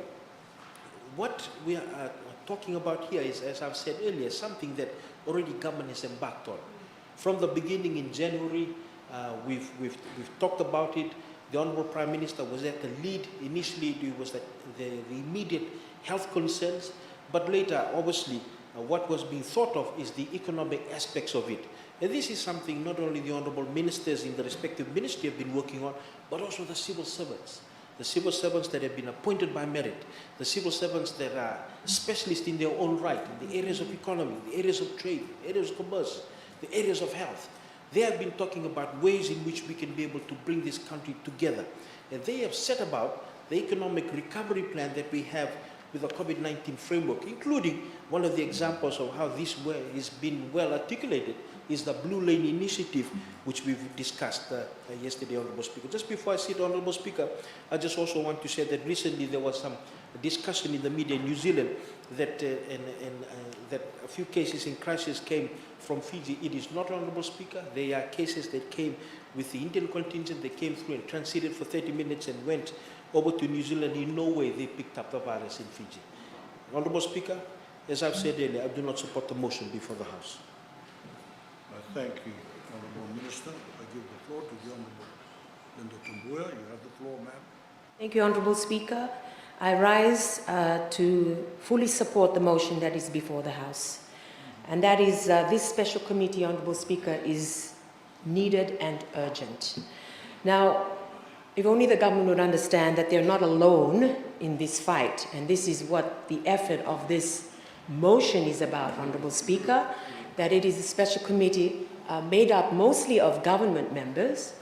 what we are talking about here is, as I've said earlier, something that already government has embarked on. From the beginning in January, we've talked about it. The Honorable Prime Minister was at the lead. Initially, it was the immediate health concerns, but later, obviously, what was being thought of is the economic aspects of it. And this is something not only the Honorable Ministers in the respective ministry have been working on, but also the civil servants. The civil servants that have been appointed by merit, the civil servants that are specialists in their own right, in the areas of economy, the areas of trade, the areas of commerce, the areas of health. They have been talking about ways in which we can be able to bring this country together. And they have set about the economic recovery plan that we have with the COVID-19 framework, including one of the examples of how this is being well articulated is the Blue Lane Initiative, which we've discussed yesterday, Honorable Speaker. Just before I sit, Honorable Speaker, I just also want to say that recently there was some discussion in the media in New Zealand that, that a few cases in crisis came from Fiji. It is not, Honorable Speaker. They are cases that came with the Indian contingent. They came through and transited for 30 minutes and went over to New Zealand. In no way they picked up the virus in Fiji. Honorable Speaker, as I've said earlier, I do not support the motion before the House. Thank you, Honourable Minister. I give the floor to the Honourable Linda Tumbuya. You have the floor, ma'am. Thank you, Honourable Speaker. I rise to fully support the motion that is before the House. And that is, this special committee, Honourable Speaker, is needed and urgent. Now, if only the government would understand that they're not alone in this fight, and this is what the effort of this motion is about, Honourable Speaker, that it is a special committee made up mostly of government members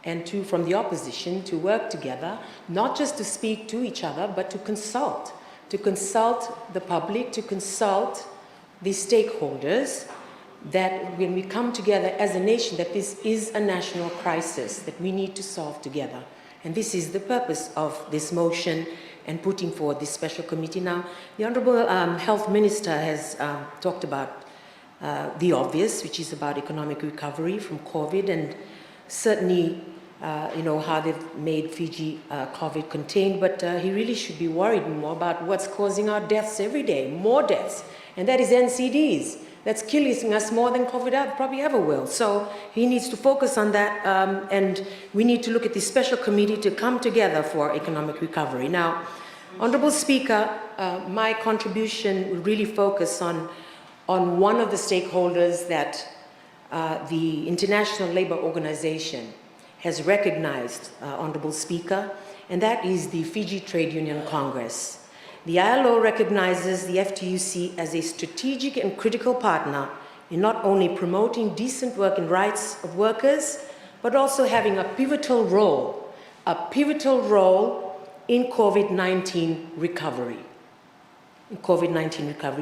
and from the opposition to work together, not just to speak to each other, but to consult the public, to consult the stakeholders, that when we come together as a nation, that this is a national crisis that we need to solve together. And this is the purpose of this motion and putting forward this special committee. Now, the Honourable Health Minister has talked about the obvious, which is about economic recovery from COVID, and certainly, how they've made Fiji COVID contained, but he really should be worried more about what's causing our deaths every day, more deaths, and that is NCDs. That's killing us more than COVID probably ever will. So he needs to focus on that, and we need to look at this special committee to come together for economic recovery. Now, Honourable Speaker, my contribution will really focus on one of the stakeholders that the International Labour Organization has recognized, Honourable Speaker, and that is the Fiji Trade Union Congress. The ILO recognizes the FTUC as a strategic and critical partner in not only promoting decent work and rights of workers, but also having a pivotal role in COVID-19 recovery.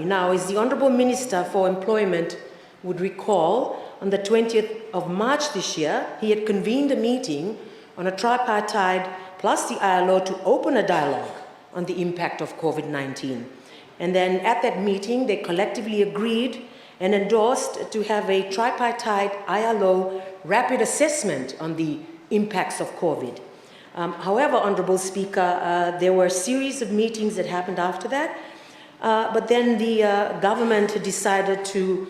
Now, as the Honourable Minister for Employment would recall, on the 20th of March this year, he had convened a meeting on a tripartite plus the ILO to open a dialogue on the impact of COVID-19. And then at that meeting, they collectively agreed and endorsed to have a tripartite ILO rapid assessment on the impacts of COVID. However, Honourable Speaker, there were a series of meetings that happened after that, but then the government decided to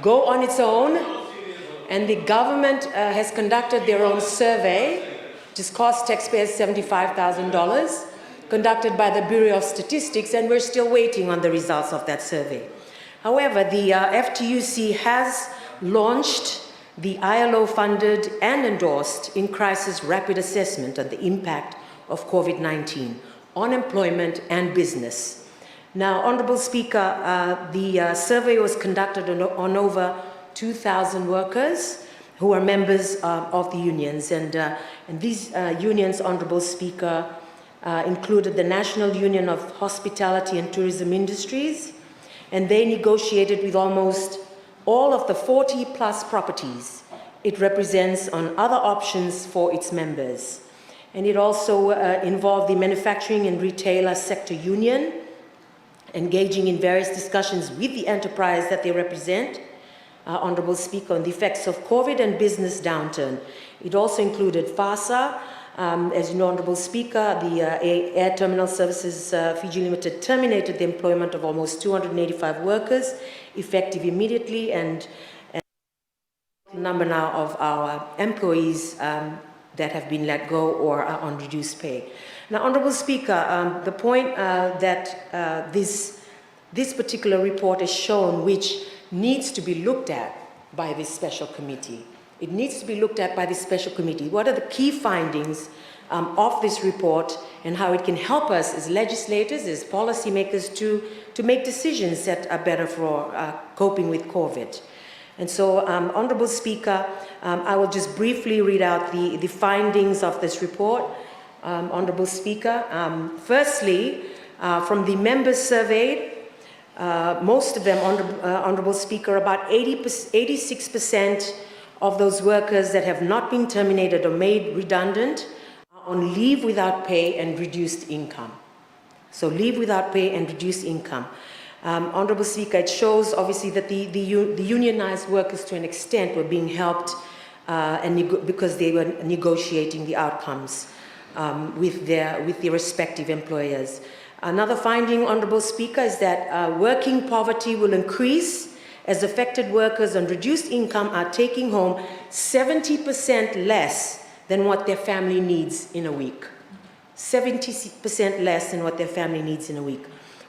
go on its own, and the government has conducted their own survey, which cost taxpayers $75,000, conducted by the Bureau of Statistics, and we're still waiting on the results of that survey. However, the FTUC has launched the ILO-funded and endorsed in-crisis rapid assessment on the impact of COVID-19 on employment and business. Now, Honourable Speaker, the survey was conducted on over 2,000 workers who are members of the unions, and these unions, Honourable Speaker, included the National Union of Hospitality and Tourism Industries, and they negotiated with almost all of the 40-plus properties it represents on other options for its members. And it also involved the Manufacturing and Retailer Sector Union, engaging in various discussions with the enterprise that they represent, Honourable Speaker, on the effects of COVID and business downturn. It also included FASA. As you know, Honourable Speaker, the Air Terminal Services Fiji Limited terminated the employment of almost 285 workers, effective immediately, and the number now of our employees that have been let go or are on reduced pay. Now, Honourable Speaker, the point that this particular report has shown, which needs to be looked at by this special committee. It needs to be looked at by this special committee. What are the key findings of this report, and how it can help us as legislators, as policymakers, to make decisions that are better for coping with COVID. And so, Honourable Speaker, I will just briefly read out the findings of this report. Honourable Speaker, firstly, from the members surveyed, most of them, Honourable Speaker, about 86% of those workers that have not been terminated or made redundant are on leave without pay and reduced income. So leave without pay and reduced income. Honourable Speaker, it shows obviously that the unionized workers to an extent were being helped because they were negotiating the outcomes with their respective employers. Another finding, Honourable Speaker, is that working poverty will increase as affected workers on reduced income are taking home 70% less than what their family needs in a week. 70% less than what their family needs in a week.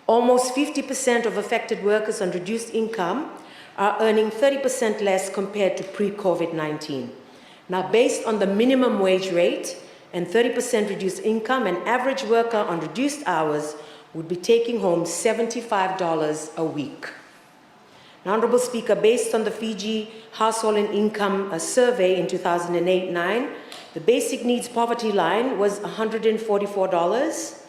Almost 50% of affected workers on reduced income are earning 30% less compared to pre-COVID-19. Now, based on the minimum wage rate and 30% reduced income, an average worker on reduced hours would be taking home $75 a week. Now, Honourable Speaker, based on the Fiji Household and Income Survey in 2008-9, the basic needs poverty line was $144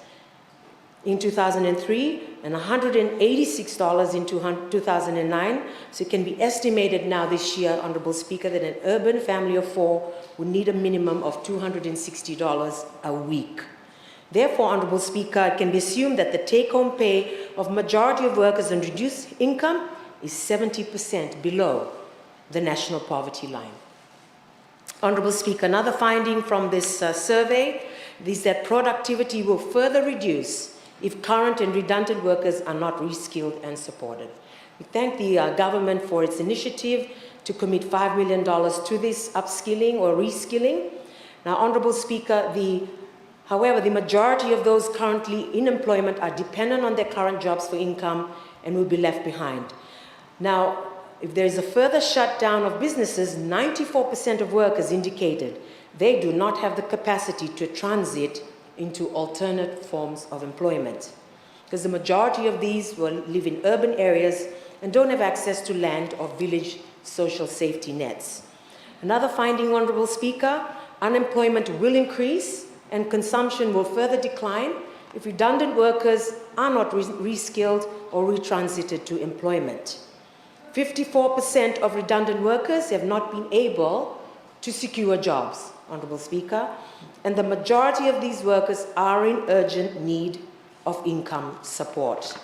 in 2003 and $186 in 2009. So it can be estimated now this year, Honourable Speaker, that an urban family of 4 would need a minimum of $260 a week. Therefore, Honourable Speaker, it can be assumed that the take-home pay of majority of workers on reduced income is 70% below the national poverty line. Honourable Speaker, another finding from this survey is that productivity will further reduce if current and redundant workers are not reskilled and supported. We thank the government for its initiative to commit $5 million to this upskilling or reskilling. Now, Honourable Speaker, however, the majority of those currently in employment are dependent on their current jobs for income and will be left behind. Now, if there is a further shutdown of businesses, 94% of workers indicated they do not have the capacity to transit into alternate forms of employment, because the majority of these will live in urban areas and don't have access to land or village social safety nets. Another finding, Honourable Speaker, unemployment will increase and consumption will further decline if redundant workers are not reskilled or retransited to employment. 54% of redundant workers have not been able to secure jobs, Honourable Speaker, and the majority of these workers are in urgent need of income support.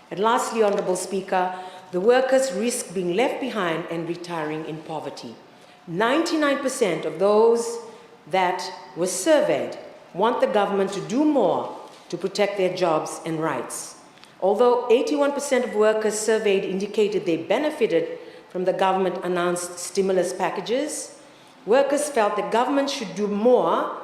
And lastly, Honourable Speaker, the workers risk being left behind and retiring in poverty. 99% of those that were surveyed want the government to do more to protect their jobs and rights. Although 81% of workers surveyed indicated they benefited from the government-announced stimulus packages, workers felt the government should do more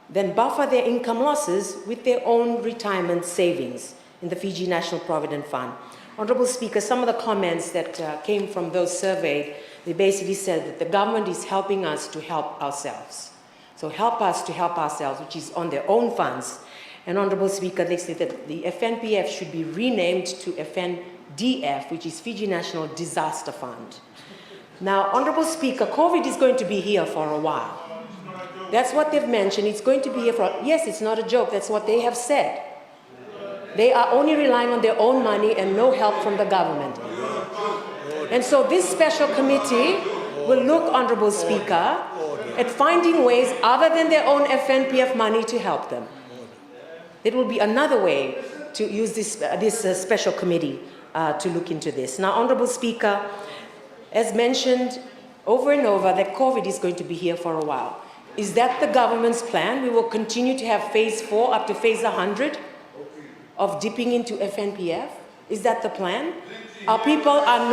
than buffer their income losses with their own retirement savings in the Fiji National Provident Fund. Honourable Speaker, some of the comments that came from those surveyed, they basically said that the government is helping us to help ourselves. So help us to help ourselves, which is on their own funds. And Honourable Speaker, they said that the FNPF should be renamed to FNDF, which is Fiji National Disaster Fund. Now, Honourable Speaker, COVID is going to be here for a while. That's what they've mentioned. It's going to be here for, yes, it's not a joke. That's what they have said. They are only relying on their own money and no help from the government. And so this special committee will look, Honourable Speaker, at finding ways other than their own FNPF money to help them. It will be another way to use this special committee to look into this. Now, Honourable Speaker, as mentioned over and over, that COVID is going to be here for a while. Is that the government's plan? We will continue to have phase 4 up to phase 100 of dipping into FNPF? Is that the plan? Our people are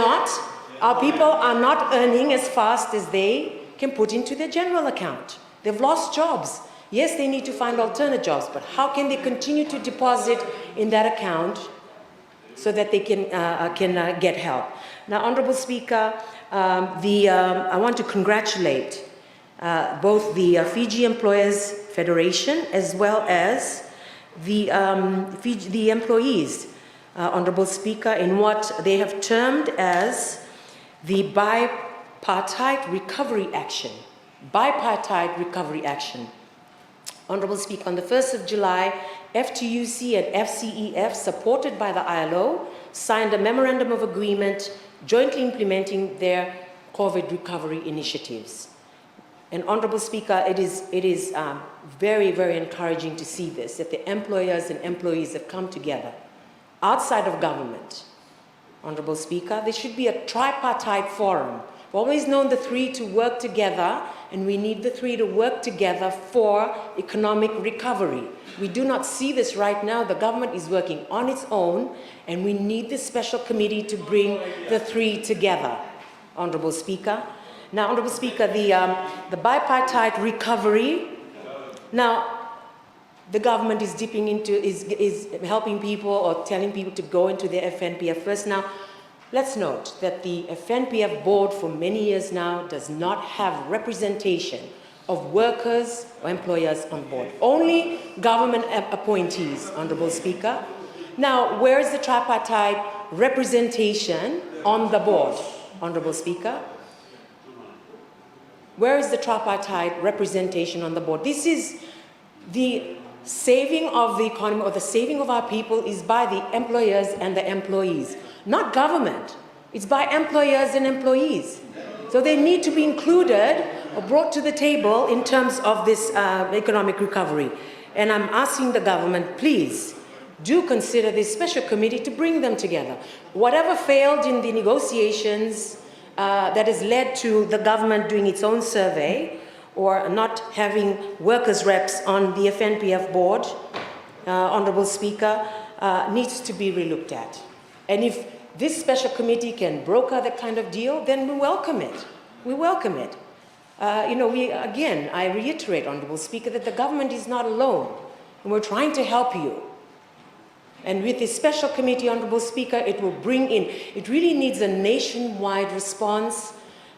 not earning as fast as they can put into their general account. They've lost jobs. Yes, they need to find alternate jobs, but how can they continue to deposit in that account so that they can get help? Now, Honourable Speaker, I want to congratulate both the Fiji Employers Federation as well as the employees, Honourable Speaker, in what they have termed as the bipartite recovery action. Bipartite recovery action. Honourable Speaker, on the 1st of July, FTUC and FCEF, supported by the ILO, signed a memorandum of agreement jointly implementing their COVID recovery initiatives. And Honourable Speaker, it is very, very encouraging to see this, that the employers and employees have come together outside of government. Honourable Speaker, there should be a tripartite forum. We've always known the three to work together, and we need the three to work together for economic recovery. We do not see this right now. The government is working on its own, and we need this special committee to bring the three together, Honourable Speaker. Now, Honourable Speaker, the bipartite recovery, now the government is dipping into, is helping people or telling people to go into their FNPF first. Now, let's note that the FNPF board for many years now does not have representation of workers or employers on board. Only government appointees, Honourable Speaker. Now, where is the tripartite representation on the board, Honourable Speaker? Where is the tripartite representation on the board? This is the saving of the economy, or the saving of our people is by the employers and the employees, not government. It's by employers and employees. So they need to be included or brought to the table in terms of this economic recovery. And I'm asking the government, please, do consider this special committee to bring them together. Whatever failed in the negotiations that has led to the government doing its own survey or not having workers' reps on the FNPF board, Honourable Speaker, needs to be relooked at. And if this special committee can broker that kind of deal, then we welcome it. We welcome it. Again, I reiterate, Honourable Speaker, that the government is not alone, and we're trying to help you. And with this special committee, Honourable Speaker, it will bring in, it really needs a nationwide response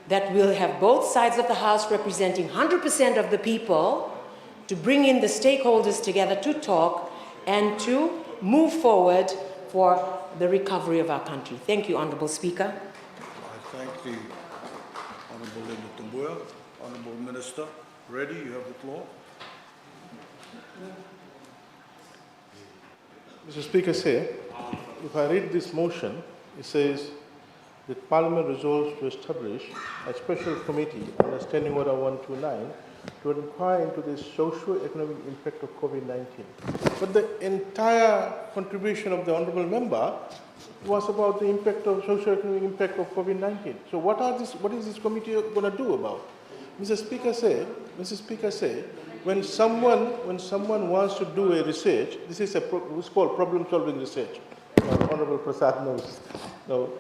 that will have both sides of the House representing 100% of the people to bring in the stakeholders together to talk and to move forward for the recovery of our country. Thank you, Honourable Speaker. I thank the Honourable Linda Tambuya. Honourable Minister, ready, you have the floor. Mr. Speaker, if I read this motion, it says that Parliament resolves to establish a special committee under Standing Order 129 to inquire into the socio-economic impact of COVID-19. But the entire contribution of the Honourable Member was about the impact of socio-economic impact of COVID-19. So what is this committee going to do about? Mr. Speaker say, when someone wants to do a research, this is it's called problem-solving research. Honorable Prasad knows. No.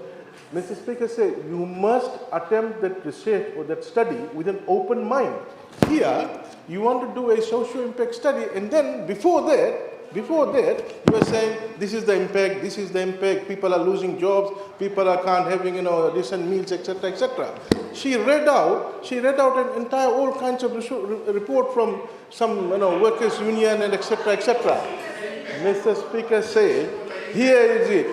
Mr. Speaker say, you must attempt that research or that study with an open mind. Here, you want to do a social impact study, and then before that, you are saying this is the impact, people are losing jobs, people are can't having decent meals, etc., etc. She read out an entire all kinds of report from some workers' union and etc., etc. Mr. Speaker said, here is it,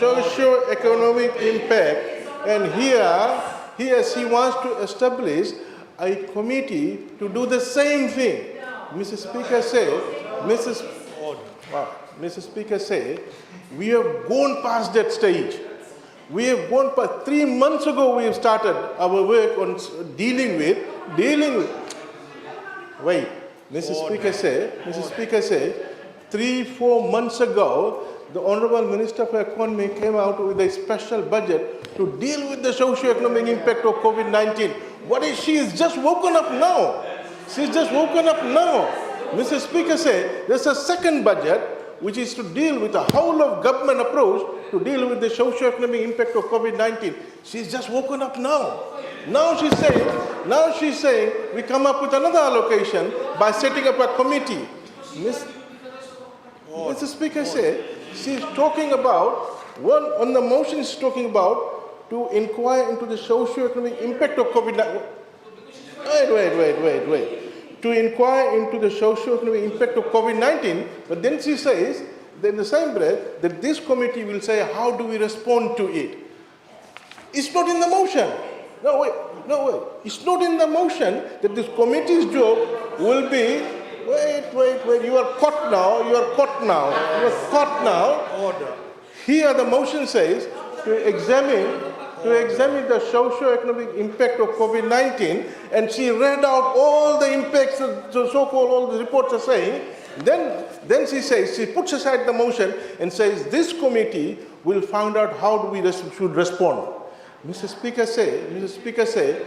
socio-economic impact, and here she wants to establish a committee to do the same thing. Mr. Speaker said, we have gone past that stage. We have gone past, 3 months ago we have started our work on dealing with, wait, Mr. Speaker said, 3-4 months ago, the Honorable Minister for Economy came out with a special budget to deal with the socio-economic impact of COVID-19. What is she is just woken up now. She's just woken up now. Mr. Speaker said, there's a second budget which is to deal with a whole of government approach to deal with the socio-economic impact of COVID-19. She's just woken up now. Now she's saying we come up with another allocation by setting up a committee. Mr. Speaker said, she's talking about, on the motion is talking about to inquire into the socio-economic impact of COVID-19. Wait. To inquire into the socio-economic impact of COVID-19, but then she says, in the same breath, that this committee will say, how do we respond to it? It's not in the motion. No, wait. It's not in the motion that this committee's job will be, wait, you are caught now. Order. Here the motion says to examine the socio-economic impact of COVID-19, and she read out all the impacts, so-called all the reports are saying. Then she says, she puts aside the motion and says, this committee will find out how we should respond. Mr. Speaker say,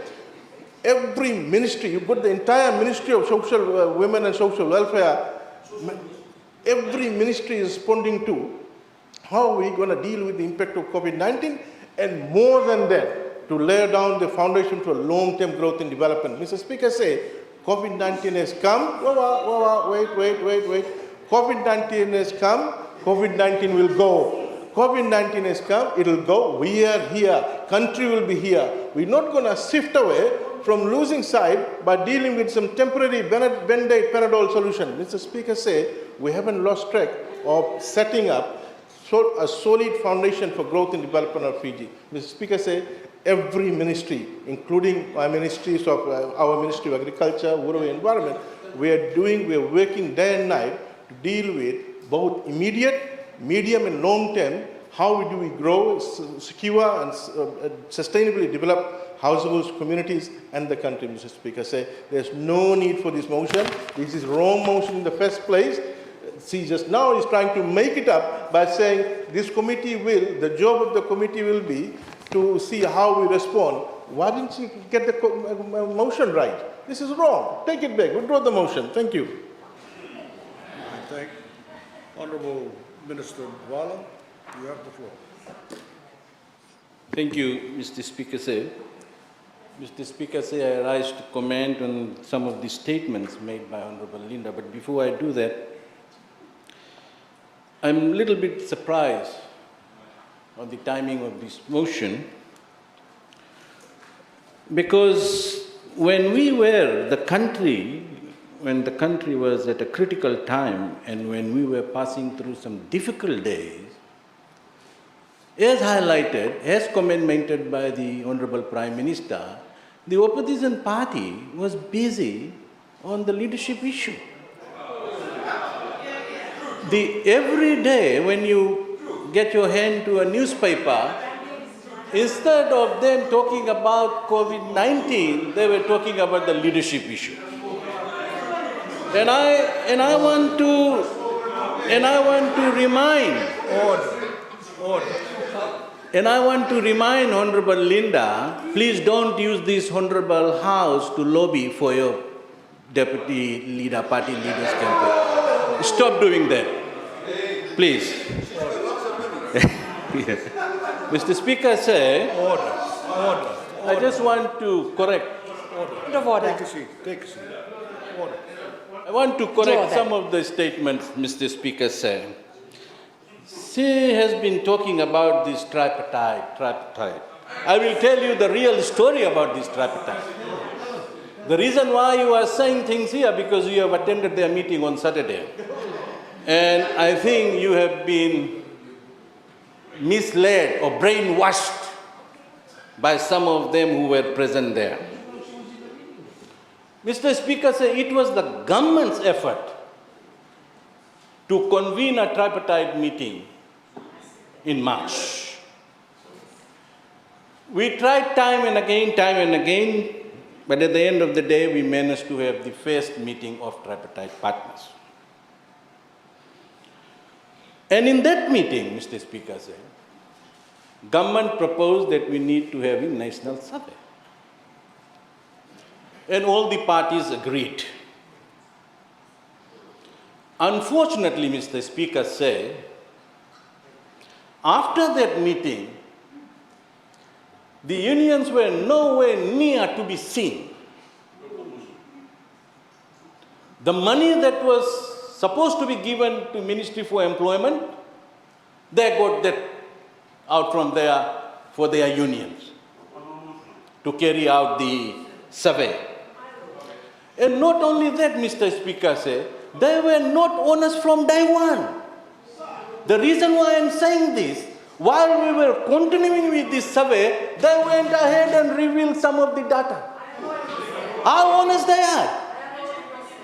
every ministry, you've got the entire Ministry of Social Women and Social Welfare, every ministry is responding to how are we going to deal with the impact of COVID-19, and more than that, to lay down the foundation for long-term growth and development. Mr. Speaker say, COVID-19 has come, wait. COVID-19 has come, COVID-19 will go. COVID-19 has come, it will go, we are here, country will be here. We're not going to shift away from losing sight by dealing with some temporary Band-Aid Panadol solution. Mr. Speaker say, we haven't lost track of setting up a solid foundation for growth and development of Fiji. Mr. Speaker say, every ministry, including our ministries of our Ministry of Agriculture, Rural Environment, we are working day and night to deal with both immediate, medium and long term, how do we grow, secure and sustainably develop households, communities and the country. Mr. Speaker say, there's no need for this motion. This is wrong motion in the first place. She just now is trying to make it up by saying this committee the job of the committee will be to see how we respond. Why didn't she get the motion right? This is wrong. Take it back. Withdraw the motion. Thank you. I thank Honorable Minister Wala. You have the floor. Thank you, Mr. Speaker, sir. Mr. Speaker, sir, I rise to comment on some of the statements made by Honorable Linda, but before I do that, I'm a little bit surprised on the timing of this motion, because when the country was at a critical time and when we were passing through some difficult days, as highlighted, as commented by the Honorable Prime Minister, the opposition party was busy on the leadership issue. Every day when you get your hand to a newspaper, instead of them talking about COVID-19, they were talking about the leadership issue. And I want to remind. Order. And I want to remind Honorable Linda, please don't use this Honorable House to lobby for your deputy leader, party leader's campaign. Stop doing that, please. Mr. Speaker, sir, I just want to correct. Point of order. Take a seat. Take a seat. Order. I want to correct some of the statements, Mr. Speaker, sir. She has been talking about this tripartite. I will tell you the real story about this tripartite. The reason why you are saying things here, because you have attended their meeting on Saturday. And I think you have been misled or brainwashed by some of them who were present there. Mr. Speaker, it was the government's effort to convene a tripartite meeting in March. We tried time and again, but at the end of the day, we managed to have the first meeting of tripartite partners. And in that meeting, Mr. Speaker, government proposed that we need to have a national survey. And all the parties agreed. Unfortunately, Mr. Speaker, after that meeting, the unions were nowhere near to be seen. The money that was supposed to be given to Ministry for Employment, they got that out from there for their unions to carry out the survey. And not only that, Mr. Speaker, they were not honest from day one. The reason why I'm saying this, while we were continuing with this survey, they went ahead and revealed some of the data. How honest they are.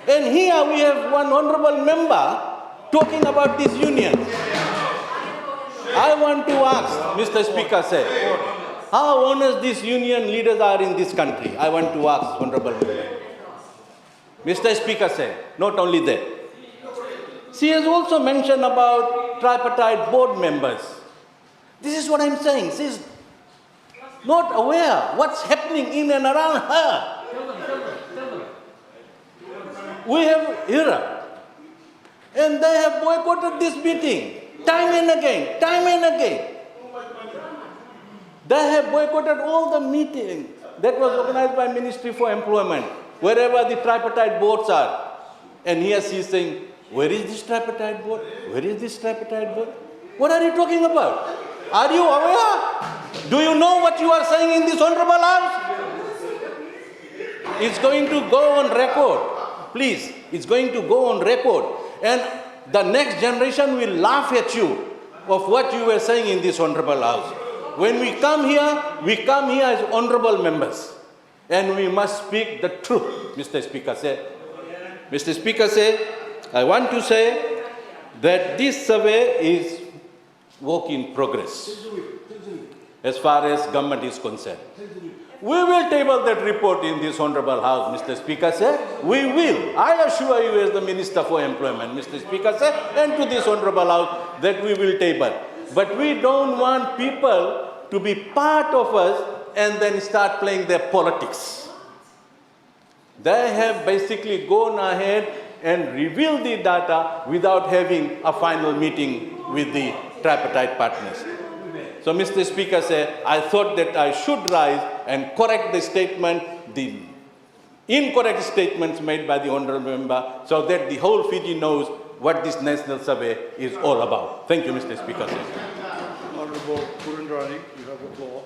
And here we have one honorable member talking about this union. I want to ask, Mr. Speaker, how honest these union leaders are in this country. I want to ask, honorable member. Mr. Speaker, not only that. She has also mentioned about tripartite board members. This is what I'm saying. She's not aware what's happening in and around her. We have Hira, and they have boycotted this meeting time and again. They have boycotted all the meetings that was organized by Ministry for Employment, wherever the tripartite boards are. And here she's saying, where is this tripartite board? Where is this tripartite board? What are you talking about? Are you aware? Do you know what you are saying in this honorable house? It's going to go on record. Please, it's going to go on record. And the next generation will laugh at you of what you were saying in this honorable house. When we come here as honorable members. And we must speak the truth, Mr. Speaker. Mr. Speaker, I want to say that this survey is work in progress as far as government is concerned. We will table that report in this honorable house, Mr. Speaker, we will. I assure you as the Minister for Employment, Mr. Speaker, and to this honorable house that we will table. But we don't want people to be part of us and then start playing their politics. They have basically gone ahead and revealed the data without having a final meeting with the tripartite partners. So, Mr. Speaker, I thought that I should rise and correct the statement, the incorrect statements made by the honorable member, so that the whole Fiji knows what this national survey is all about. Thank you, Mr. Speaker. Honorable Purandrani, you have the floor.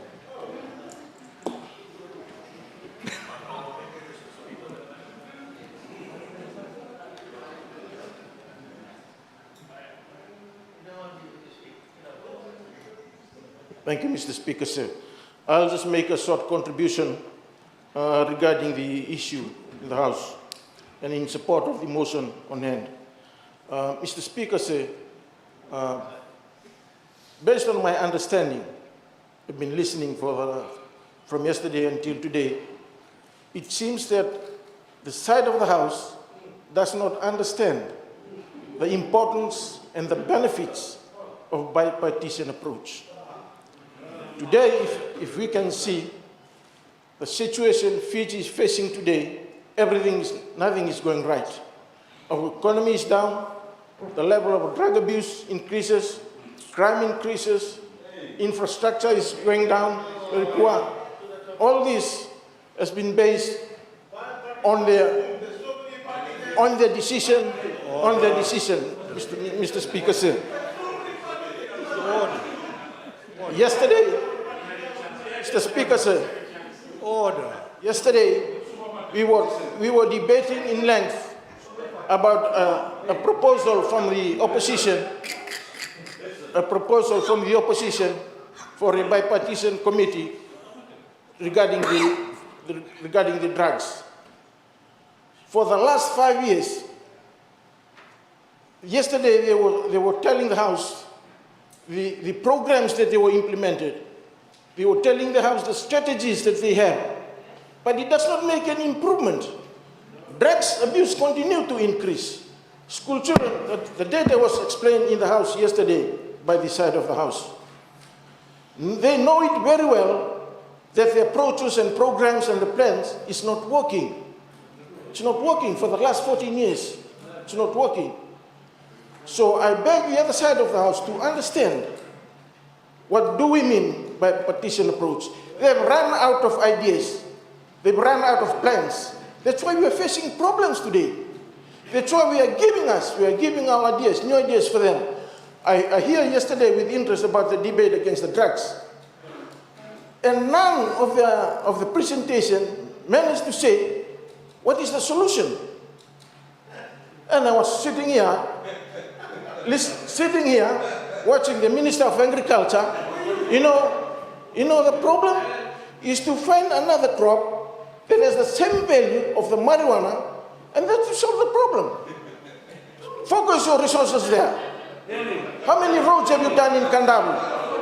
Thank you, Mr. Speaker, I'll just make a short contribution regarding the issue in the House and in support of the motion on hand. Mr. Speaker, based on my understanding, I've been listening from yesterday until today, it seems that the side of the House does not understand the importance and the benefits of bipartisan approach. Today, if we can see the situation Fiji is facing today, nothing is going right. Our economy is down, the level of drug abuse increases, crime increases, infrastructure is going down, very poor. All this has been based on their decision, Mr. Speaker, sir. Yesterday, Mr. Speaker, sir, yesterday we were debating in length about a proposal from the opposition, for a bipartisan committee regarding the drugs. For the last 5 years, yesterday they were telling the House the programs that they were implemented. They were telling the House the strategies that they have, but it does not make any improvement. Drugs abuse continue to increase. School children, the data was explained in the House yesterday by the side of the House. They know it very well that the approaches and programs and the plans is not working. It's not working for the last 14 years. It's not working. So I beg the other side of the House to understand what do we mean by partition approach. They've run out of ideas. They've run out of plans. That's why we are facing problems today. That's why we are giving our ideas, new ideas for them. I hear yesterday with interest about the debate against the drugs. And none of the presentation managed to say, what is the solution? And I was sitting here, watching the Minister of Agriculture. You know the problem is to find another crop that has the same value of the marijuana, and that will solve the problem. Focus your resources there. How many roads have you done in Kandavu?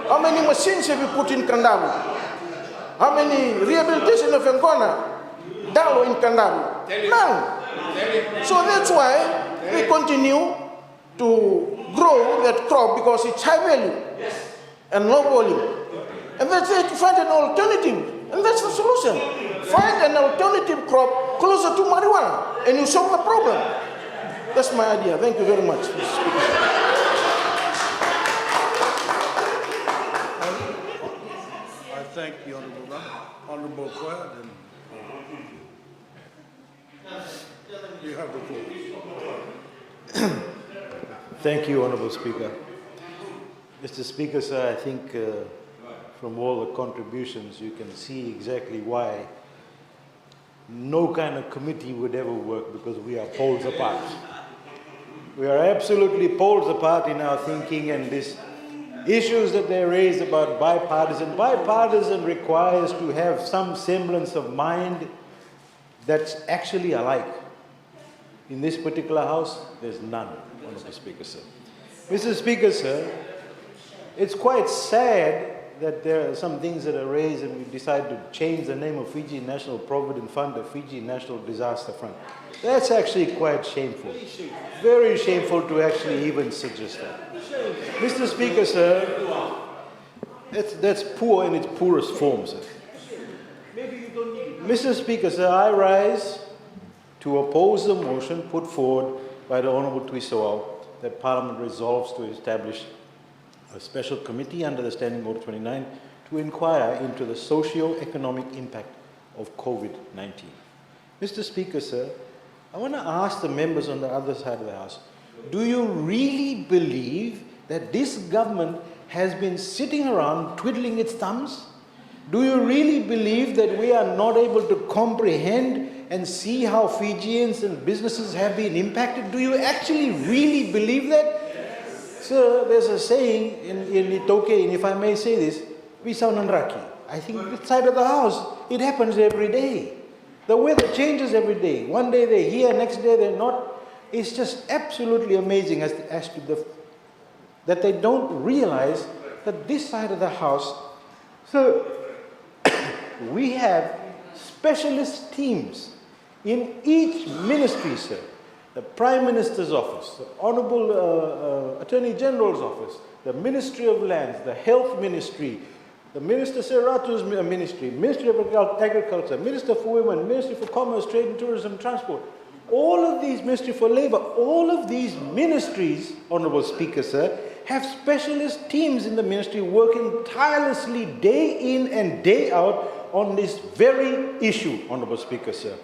How many machines have you put in Kandavu? How many rehabilitation of Angona, Dalo in Kandavu? None. So that's why they continue to grow that crop, because it's high value and low volume. And that's it, to find an alternative. And that's the solution. Find an alternative crop closer to marijuana, and you solve the problem. That's my idea. Thank you very much, Mr. Speaker. I thank the Honourable Choir, and you have the floor. Thank you, Honourable Speaker. Mr. Speaker, sir, I think from all the contributions you can see exactly why no kind of committee would ever work, because we are poles apart. We are absolutely poles apart in our thinking, and these issues that they raise about bipartisan. Bipartisan requires to have some semblance of mind that's actually alike. In this particular House, there's none, Honourable Speaker, sir. Mr. Speaker, sir, it's quite sad that there are some things that are raised and we decide to change the name of Fiji National Provident Fund to Fiji National Disaster Fund. That's actually quite shameful. Very shameful to actually even suggest that. Mr. Speaker, sir, that's poor in its purest form, sir. Mr. Speaker, sir, I rise to oppose the motion put forward by the Honourable Tuisawao that Parliament resolves to establish a special committee under the Standing Order 29 to inquire into the socio-economic impact of COVID-19. Mr. Speaker, sir, I want to ask the members on the other side of the House, do you really believe that this government has been sitting around twiddling its thumbs? Do you really believe that we are not able to comprehend and see how Fijians and businesses have been impacted? Do you actually really believe that? Sir, there's a saying in Itoke, and if I may say this, Visaunanraki. I think this side of the House, it happens every day. The weather changes every day. One day they're here, next day they're not. It's just absolutely amazing that they don't realize that this side of the House, so we have specialist teams in each ministry, sir. The Prime Minister's office, the Honourable Attorney General's office, the Ministry of Lands, the Health Ministry, the Minister Serrato's ministry, Ministry of Agriculture, Minister for Women, Ministry for Commerce, Trade and Tourism and Transport, all of these, Ministry for Labour, all of these ministries, Honourable Speaker, sir, have specialist teams in the ministry working tirelessly day in and day out on this very issue, Honourable Speaker, sir.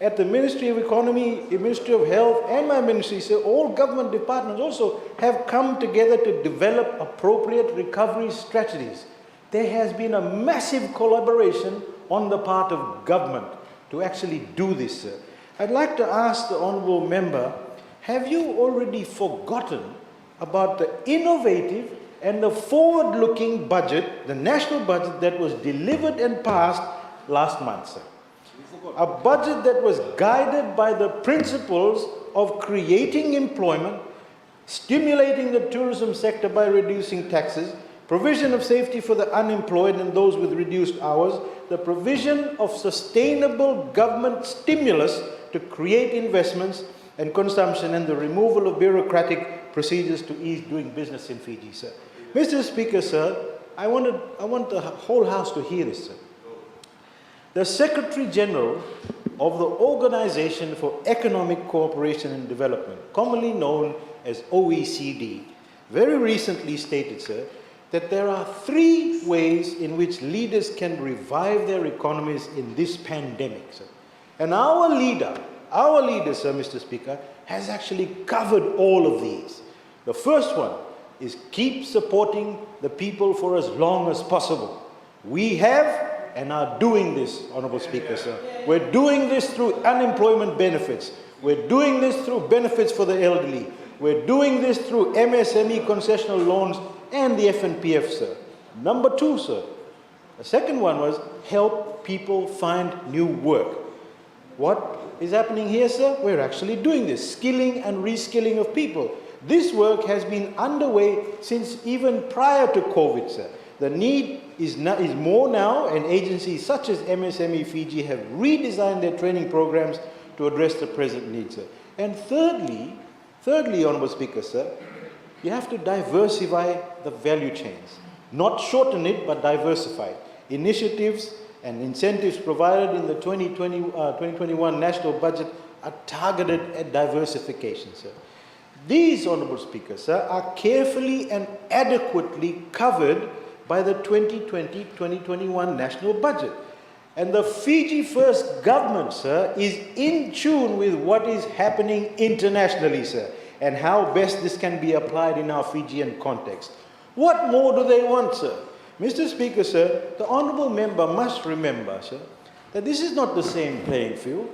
At the Ministry of Economy, the Ministry of Health and my ministry, sir, all government departments also have come together to develop appropriate recovery strategies. There has been a massive collaboration on the part of government to actually do this, sir. I'd like to ask the Honourable Member, have you already forgotten about the innovative and the forward-looking budget, the national budget that was delivered and passed last month, sir? A budget that was guided by the principles of creating employment, stimulating the tourism sector by reducing taxes, provision of safety for the unemployed and those with reduced hours, the provision of sustainable government stimulus to create investments and consumption, and the removal of bureaucratic procedures to ease doing business in Fiji, sir. Mr. Speaker, sir, I want the whole House to hear this, sir. The Secretary General of the Organization for Economic Cooperation and Development, commonly known as OECD, very recently stated, sir, that there are 3 ways in which leaders can revive their economies in this pandemic, sir. And our leader, sir, Mr. Speaker, has actually covered all of these. The first one is keep supporting the people for as long as possible. We have and are doing this, Honourable Speaker, sir. We're doing this through unemployment benefits. We're doing this through benefits for the elderly. We're doing this through MSME concessional loans and the FNPF, sir. Number 2, sir, the second one was help people find new work. What is happening here, sir? We're actually doing this, skilling and reskilling of people. This work has been underway since even prior to COVID, sir. The need is more now, and agencies such as MSME Fiji have redesigned their training programs to address the present needs, sir. And thirdly, Honourable Speaker, sir, you have to diversify the value chains. Not shorten it, but diversify. Initiatives and incentives provided in the 2021 national budget are targeted at diversification, sir. These, Honourable Speaker, sir, are carefully and adequately covered by the 2020-2021 national budget. And the Fiji First government, sir, is in tune with what is happening internationally, sir, and how best this can be applied in our Fijian context. What more do they want, sir? Mr. Speaker, sir, the Honourable Member must remember, sir, that this is not the same playing field.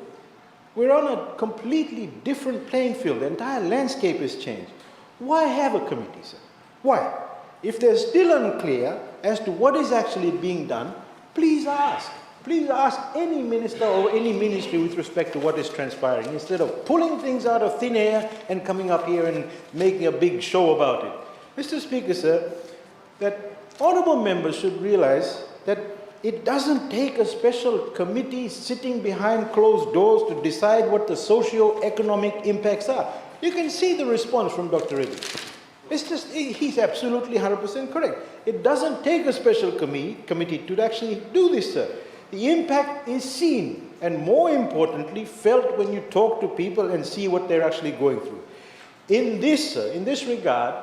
We're on a completely different playing field. The entire landscape has changed. Why have a committee, sir? Why? If they're still unclear as to what is actually being done, please ask. Please ask any minister or any ministry with respect to what is transpiring, instead of pulling things out of thin air and coming up here and making a big show about it. Mr. Speaker, sir, that honourable members should realize that it doesn't take a special committee sitting behind closed doors to decide what the socio-economic impacts are. You can see the response from Dr. Reddy. He's absolutely 100% correct. It doesn't take a special committee to actually do this, sir. The impact is seen and, more importantly, felt when you talk to people and see what they're actually going through. In this, sir, in this regard,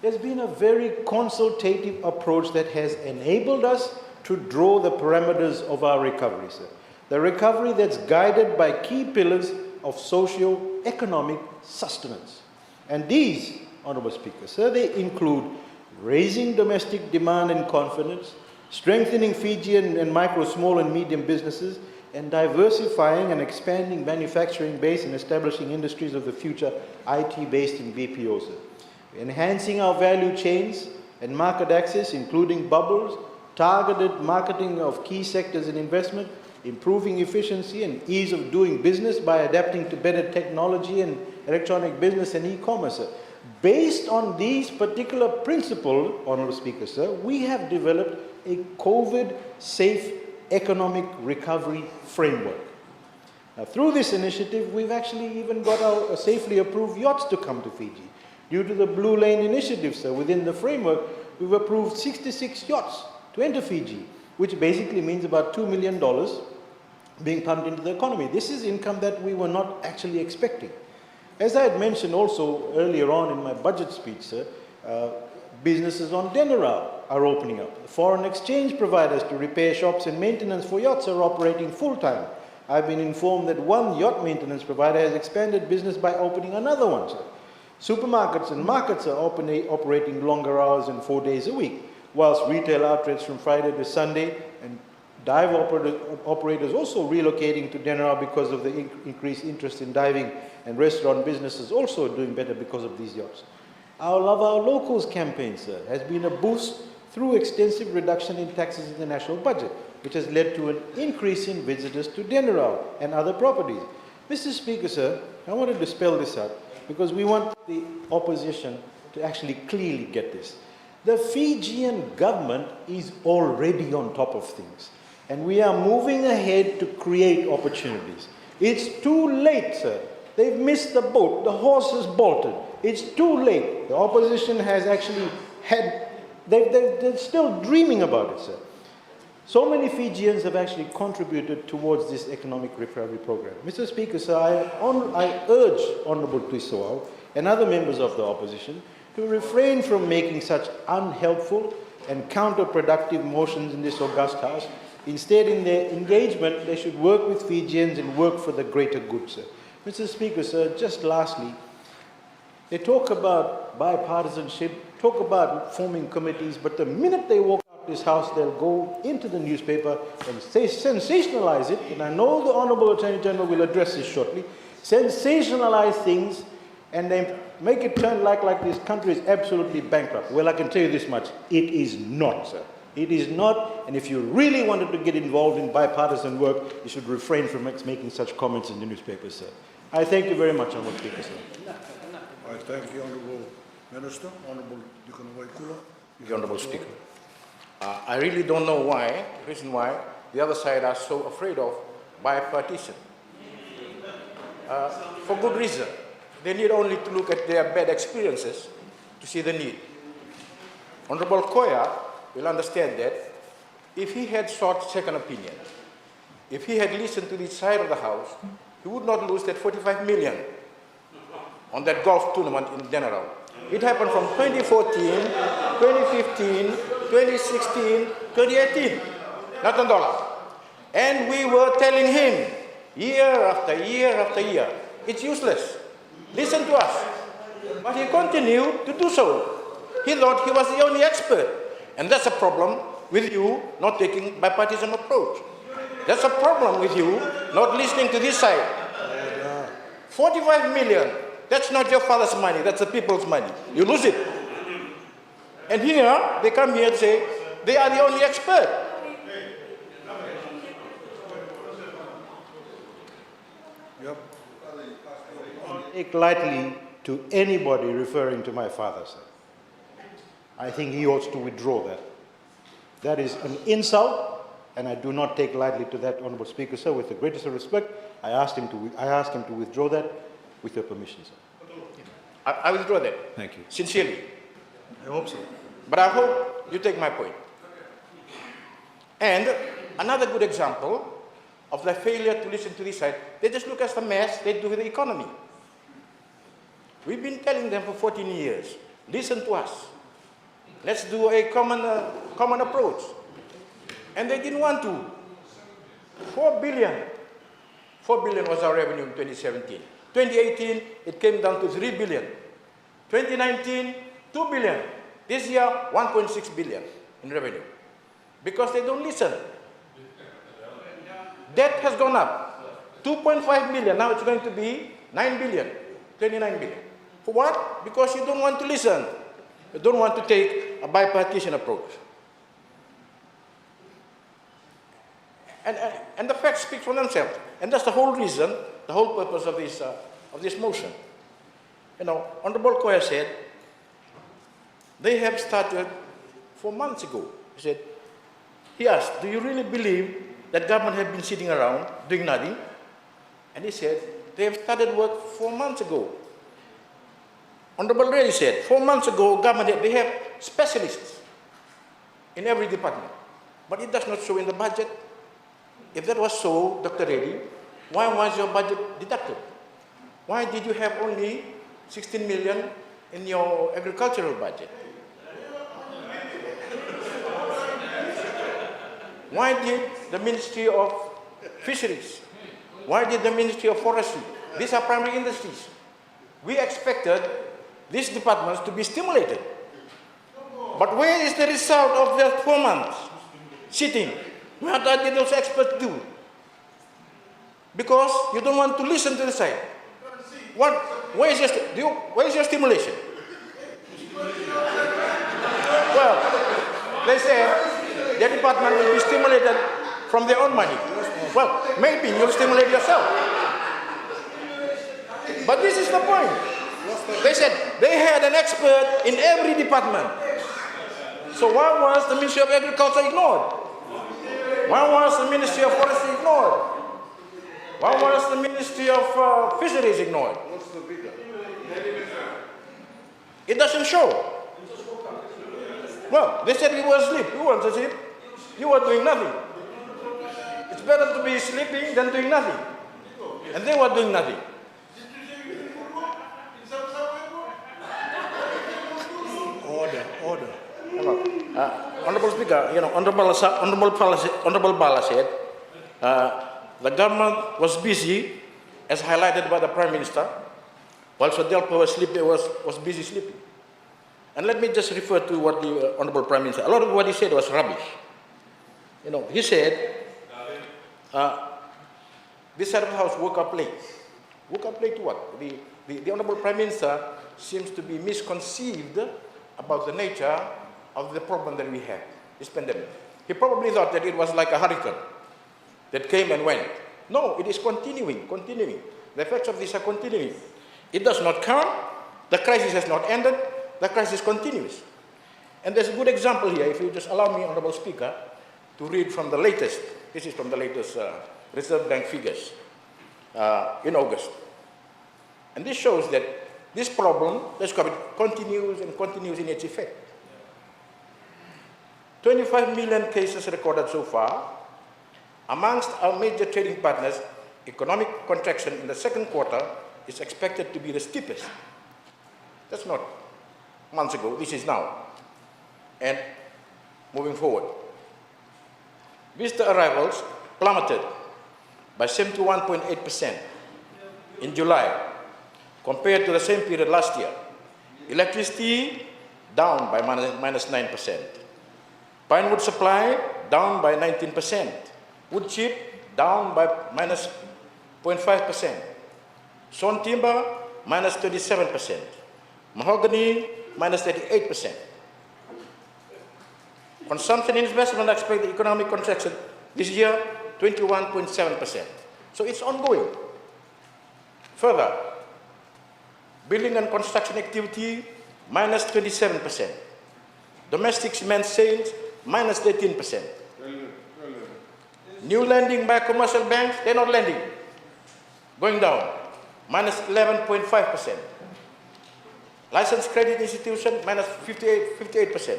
there's been a very consultative approach that has enabled us to draw the parameters of our recovery, sir. The recovery that's guided by key pillars of socio-economic sustenance. And these, Honourable Speaker, sir, they include raising domestic demand and confidence, strengthening Fijian and micro, small and medium businesses, and diversifying and expanding manufacturing base and establishing industries of the future, IT-based in BPOs. Enhancing our value chains and market access, including bubbles, targeted marketing of key sectors and investment, improving efficiency and ease of doing business by adapting to better technology and electronic business and e-commerce. Based on these particular principles, Honourable Speaker, sir, we have developed a COVID-safe economic recovery framework. Now, through this initiative, we've actually even got our safely approved yachts to come to Fiji. Due to the Blue Lane initiative, sir, within the framework, we've approved 66 yachts to enter Fiji, which basically means about $2 million being pumped into the economy. This is income that we were not actually expecting. As I had mentioned also earlier on in my budget speech, sir, businesses on Denarau are opening up. Foreign exchange providers to repair shops and maintenance for yachts are operating full-time. I've been informed that one yacht maintenance provider has expanded business by opening another one, sir. Supermarkets and markets are operating longer hours and 4 days a week, whilst retail outlets from Friday to Sunday and dive operators also relocating to Denarau because of the increased interest in diving, and restaurant businesses also doing better because of these yachts. Our Love Our Locals campaign, sir, has been a boost through extensive reduction in taxes in the national budget, which has led to an increase in visitors to Denarau and other properties. Mr. Speaker, sir, I wanted to spell this out because we want the opposition to actually clearly get this. The Fijian government is already on top of things, and we are moving ahead to create opportunities. It's too late, sir. They've missed the boat. The horse has bolted. It's too late. The opposition has actually had, they're still dreaming about it, sir. So many Fijians have actually contributed towards this economic recovery program. Mr. Speaker, sir, I urge Honourable Tuisawau and other members of the opposition to refrain from making such unhelpful and counterproductive motions in this august House. Instead, in their engagement, they should work with Fijians and work for the greater good, sir. Mr. Speaker, sir, just lastly, they talk about bipartisanship, talk about forming committees, but the minute they walk out this House, they'll go into the newspaper and say, sensationalize it, and I know the Honourable Attorney General will address this shortly, sensationalize things, and then make it turn like this country is absolutely bankrupt. Well, I can tell you this much, it is not, sir. It is not, and if you really wanted to get involved in bipartisan work, you should refrain from making such comments in the newspapers, sir. I thank you very much, Honourable Speaker, sir. I thank the Honourable Minister, Honourable Dukanowaikula. The Honourable Speaker. I really don't know why, the reason why the other side are so afraid of bipartisan. For good reason. They need only to look at their bad experiences to see the need. Honourable Koya will understand that if he had sought second opinion, if he had listened to this side of the House, he would not lose that 45 million on that golf tournament in Denarau. It happened from 2014, 2015, 2016, 2018, not $1. And we were telling him year after year after year, it's useless. Listen to us. But he continued to do so. He thought he was the only expert. And that's a problem with you not taking bipartisan approach. That's a problem with you not listening to this side. 45 million, that's not your father's money, that's the people's money. You lose it. And here, they come here and say, they are the only expert. Yep. Take lightly to anybody referring to my father, sir. I think he ought to withdraw that. That is an insult, and I do not take lightly to that, Honourable Speaker, sir. With the greatest of respect, I ask him to withdraw that with your permission, sir. I withdraw that. Thank you. Sincerely. I hope so. But I hope you take my point. And another good example of the failure to listen to this side, they just look at the mess they do with the economy. We've been telling them for 14 years, listen to us. Let's do a common approach. And they didn't want to. 4 billion. 4 billion was our revenue in 2017. 2018, it came down to 3 billion. 2019, 2 billion. This year, 1.6 billion in revenue. Because they don't listen. Debt has gone up. 2.5 billion, now it's going to be 9 billion, 29 billion. For what? Because you don't want to listen. You don't want to take a bipartisan approach. And the facts speak for themselves. And that's the whole reason, the whole purpose of this motion. You know, Honourable Koya said, they have started 4 months ago. He asked, do you really believe that government have been sitting around doing nothing? And he said, they have started work 4 months ago. Honourable Ray said, 4 months ago, government, they have specialists in every department. but it does not show in the budget. If that was so, Dr. Reddy, why was your budget deducted? Why did you have only 16 million in your agricultural budget? Why did the Ministry of Fisheries? Why did the Ministry of Forestry? These are primary industries. We expected these departments to be stimulated. But where is the result of the 4 months sitting? What did those experts do? Because you don't want to listen to the side. Where is your stimulation? Well, they say their department will be stimulated from their own money. Well, maybe you'll stimulate yourself. But this is the point. They said they had an expert in every department. So why was the Ministry of Agriculture ignored? Why was the Ministry of Forestry ignored? Why was the Ministry of Fisheries ignored? It doesn't show. Well, they said we were asleep. You weren't asleep. You were doing nothing. It's better to be sleeping than doing nothing. And they were doing nothing. Order. Honorable Speaker, Honorable Bala said, the government was busy, as highlighted by the Prime Minister, while Sodelpa was busy sleeping. And let me just refer to what the Honorable Prime Minister, a lot of what he said was rubbish. He said, this side of the house woke up late. Woke up late to what? The Honorable Prime Minister seems to be misconceived about the nature of the problem that we have, this pandemic. He probably thought that it was like a hurricane that came and went. No, it is continuing. The effects of this are continuing. It does not come. The crisis has not ended. The crisis continues. And there's a good example here, if you just allow me, Honorable Speaker, to read from the latest, this is from the latest Reserve Bank figures in August. And this shows that this problem, this COVID, continues in its effect. 25 million cases recorded so far. Amongst our major trading partners, economic contraction in the second quarter is expected to be the steepest. That's not months ago, this is now. And moving forward. Visitor arrivals plummeted by 71.8% in July compared to the same period last year. Electricity down by minus 9%. Pine wood supply down by 19%. Wood chip down by minus 0.5%. Sawn timber minus 37%. Mahogany minus 38%. Consumption and investment expect the economic contraction this year 21.7%. So it's ongoing. Further, building and construction activity minus 27%. Domestic cement sales minus 13%. New lending by commercial banks, they're not lending. Going down, minus 11.5%. Licensed credit institution, minus 58%.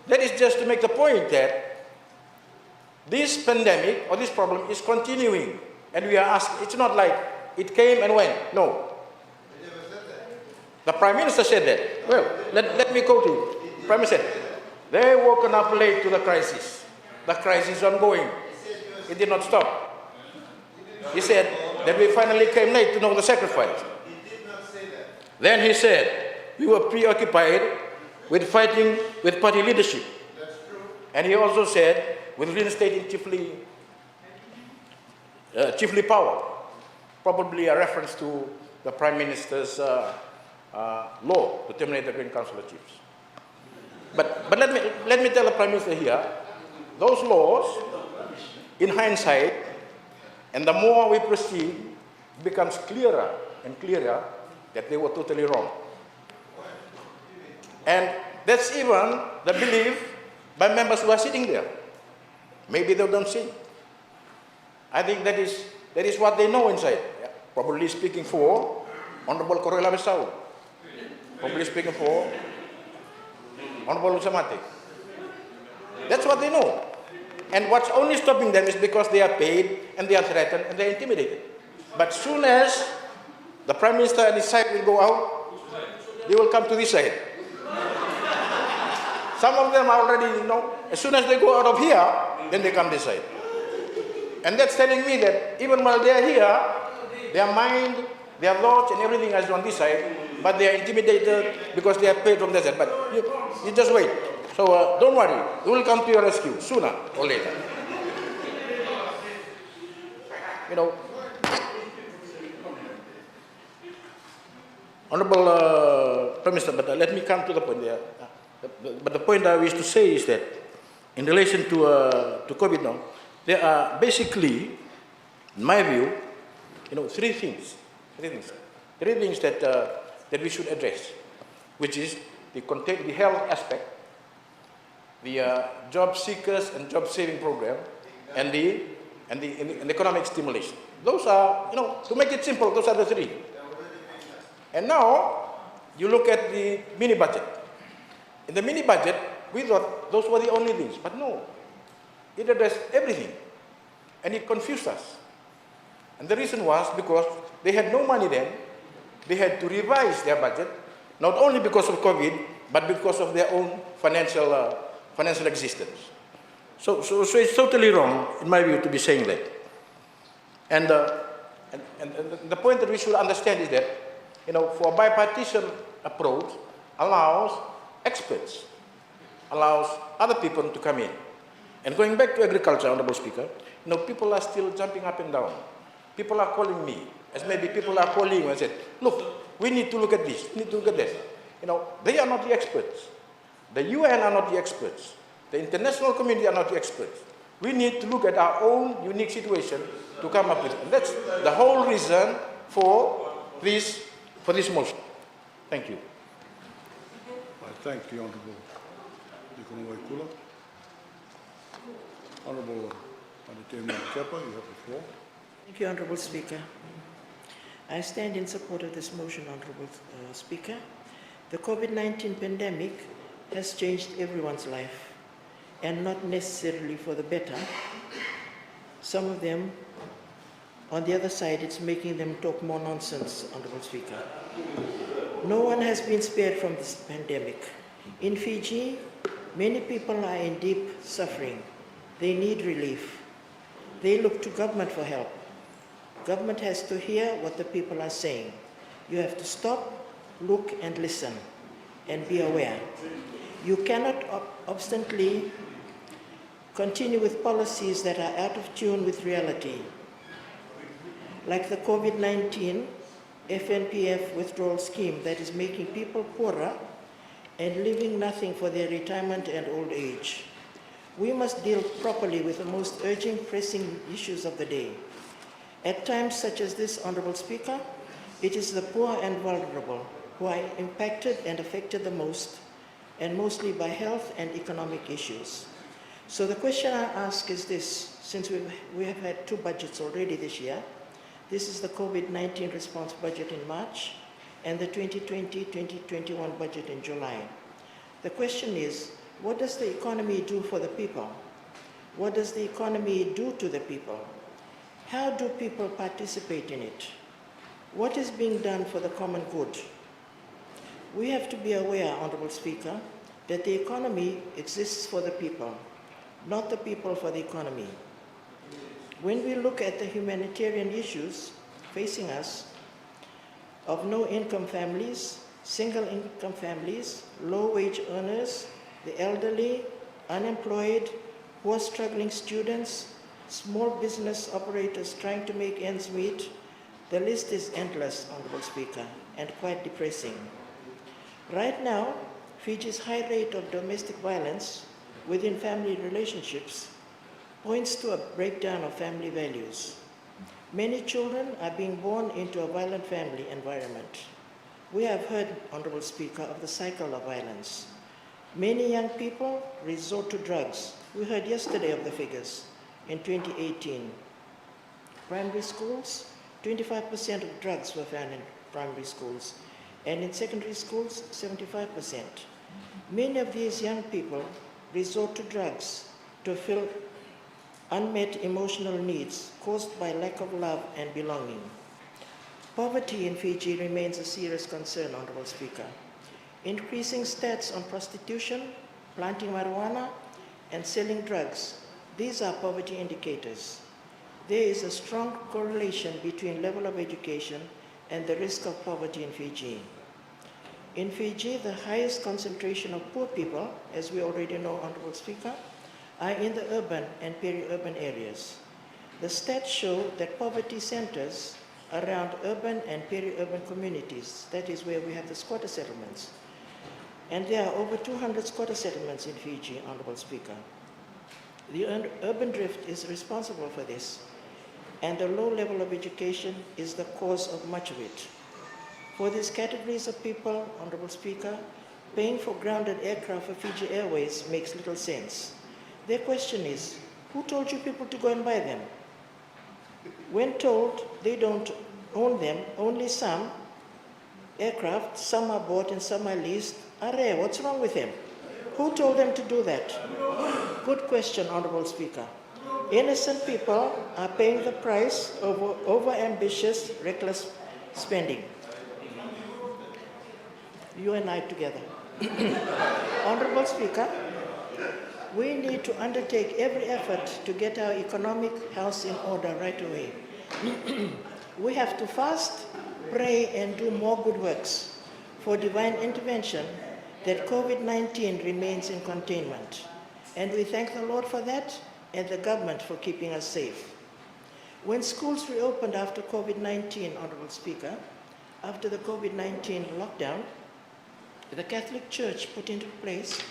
That is just to make the point that this pandemic or this problem is continuing. And we are asked, it's not like it came and went. No. The Prime Minister said that. Well, let me quote him. Prime Minister said, they woken up late to the crisis. The crisis is ongoing. It did not stop. He said that we finally came late to know the sacrifice. Then he said, we were preoccupied with fighting with party leadership. And he also said, with reinstating chiefly power, probably a reference to the Prime Minister's law to terminate the Green Council of Chiefs. But let me tell the Prime Minister here, those laws, in hindsight, and the more we proceed, it becomes clearer and clearer that they were totally wrong. And that's even the belief by members who are sitting there. Maybe they don't see. I think that is what they know inside. Yeah. Probably speaking for Honorable Corella Besau. Probably speaking for Honorable Usamate. That's what they know. And what's only stopping them is because they are paid and they are threatened and they are intimidated. But soon as the Prime Minister and his side will go out, they will come to this side. Some of them are already, as soon as they go out of here, then they come this side. And that's telling me that even while they are here, their mind, their thoughts and everything is on this side, but they are intimidated because they are paid from that side. But you just wait. So don't worry, we will come to your rescue sooner or later. Honorable Prime Minister, but let me come to the point there. But the point I wish to say is that in relation to COVID now, there are basically, in my view, three things that we should address, which is the health aspect, the job seekers and job saving program, and the economic stimulation. Those are, to make it simple, those are the three. And now you look at the mini budget. In the mini budget, we thought those were the only things, but no, it addressed everything, and it confused us. And the reason was because they had no money then. They had to revise their budget, not only because of COVID, but because of their own financial existence. So it's totally wrong, in my view, to be saying that. And the point that we should understand is that, for a bipartisan approach allows experts, allows other people to come in. And going back to agriculture, Honorable Speaker, people are still jumping up and down. People are calling me, as maybe people are calling you and said, look, we need to look at this, we need to look at this. They are not the experts. The UN are not the experts. The international community are not the experts. We need to look at our own unique situation to come up with it. And that's the whole reason for this motion. Thank you. I thank the Honourable Nicola Waikula. Honourable Aditya Kepa, you have the floor. Thank you, Honourable Speaker. I stand in support of this motion, Honourable Speaker. The COVID-19 pandemic has changed everyone's life, and not necessarily for the better. Some of them, on the other side, it's making them talk more nonsense, Honourable Speaker. No one has been spared from this pandemic. In Fiji, many people are in deep suffering. They need relief. They look to government for help. Government has to hear what the people are saying. You have to stop, look and listen, and be aware. You cannot obstinately continue with policies that are out of tune with reality, like the COVID-19 FNPF withdrawal scheme that is making people poorer and leaving nothing for their retirement and old age. We must deal properly with the most urgent, pressing issues of the day. At times such as this, Honourable Speaker, it is the poor and vulnerable who are impacted and affected the most, and mostly by health and economic issues. So the question I ask is this: since we have had two budgets already this year, this is the COVID-19 response budget in March and the 2020-2021 budget in July. The question is, what does the economy do for the people? What does the economy do to the people? How do people participate in it? What is being done for the common good? We have to be aware, Honourable Speaker, that the economy exists for the people, not the people for the economy. When we look at the humanitarian issues facing us, of no-income families, single-income families, low-wage earners, the elderly, unemployed, poor struggling students, small business operators trying to make ends meet, the list is endless, Honourable Speaker, and quite depressing. Right now, Fiji's high rate of domestic violence within family relationships points to a breakdown of family values. Many children are being born into a violent family environment. We have heard, Honourable Speaker, of the cycle of violence. Many young people resort to drugs. We heard yesterday of the figures in 2018. Primary schools, 25% of drugs were found in primary schools, and in secondary schools, 75%. Many of these young people resort to drugs to fill unmet emotional needs caused by lack of love and belonging. Poverty in Fiji remains a serious concern, Honorable Speaker. Increasing stats on prostitution, planting marijuana, and selling drugs, these are poverty indicators. There is a strong correlation between level of education and the risk of poverty in Fiji. In Fiji, the highest concentration of poor people, as we already know, Honorable Speaker, are in the urban and peri-urban areas. The stats show that poverty centers around urban and peri-urban communities, that is where we have the squatter settlements. And there are over 200 squatter settlements in Fiji, Honorable Speaker. The urban drift is responsible for this, and the low level of education is the cause of much of it. For these categories of people, Honorable Speaker, paying for grounded aircraft for Fiji Airways makes little sense. Their question is, who told you people to go and buy them? When told they don't own them, only some aircraft, some are bought and some are leased, are rare. What's wrong with them? Who told them to do that? Good question, Honorable Speaker. Innocent people are paying the price of over-ambitious, reckless spending. You and I together. Honorable Speaker, we need to undertake every effort to get our economic house in order right away. We have to fast, pray, and do more good works for divine intervention that COVID-19 remains in containment. And we thank the Lord for that and the government for keeping us safe. When schools reopened after COVID-19, Honorable Speaker, after the COVID-19 lockdown, the Catholic Church put into place,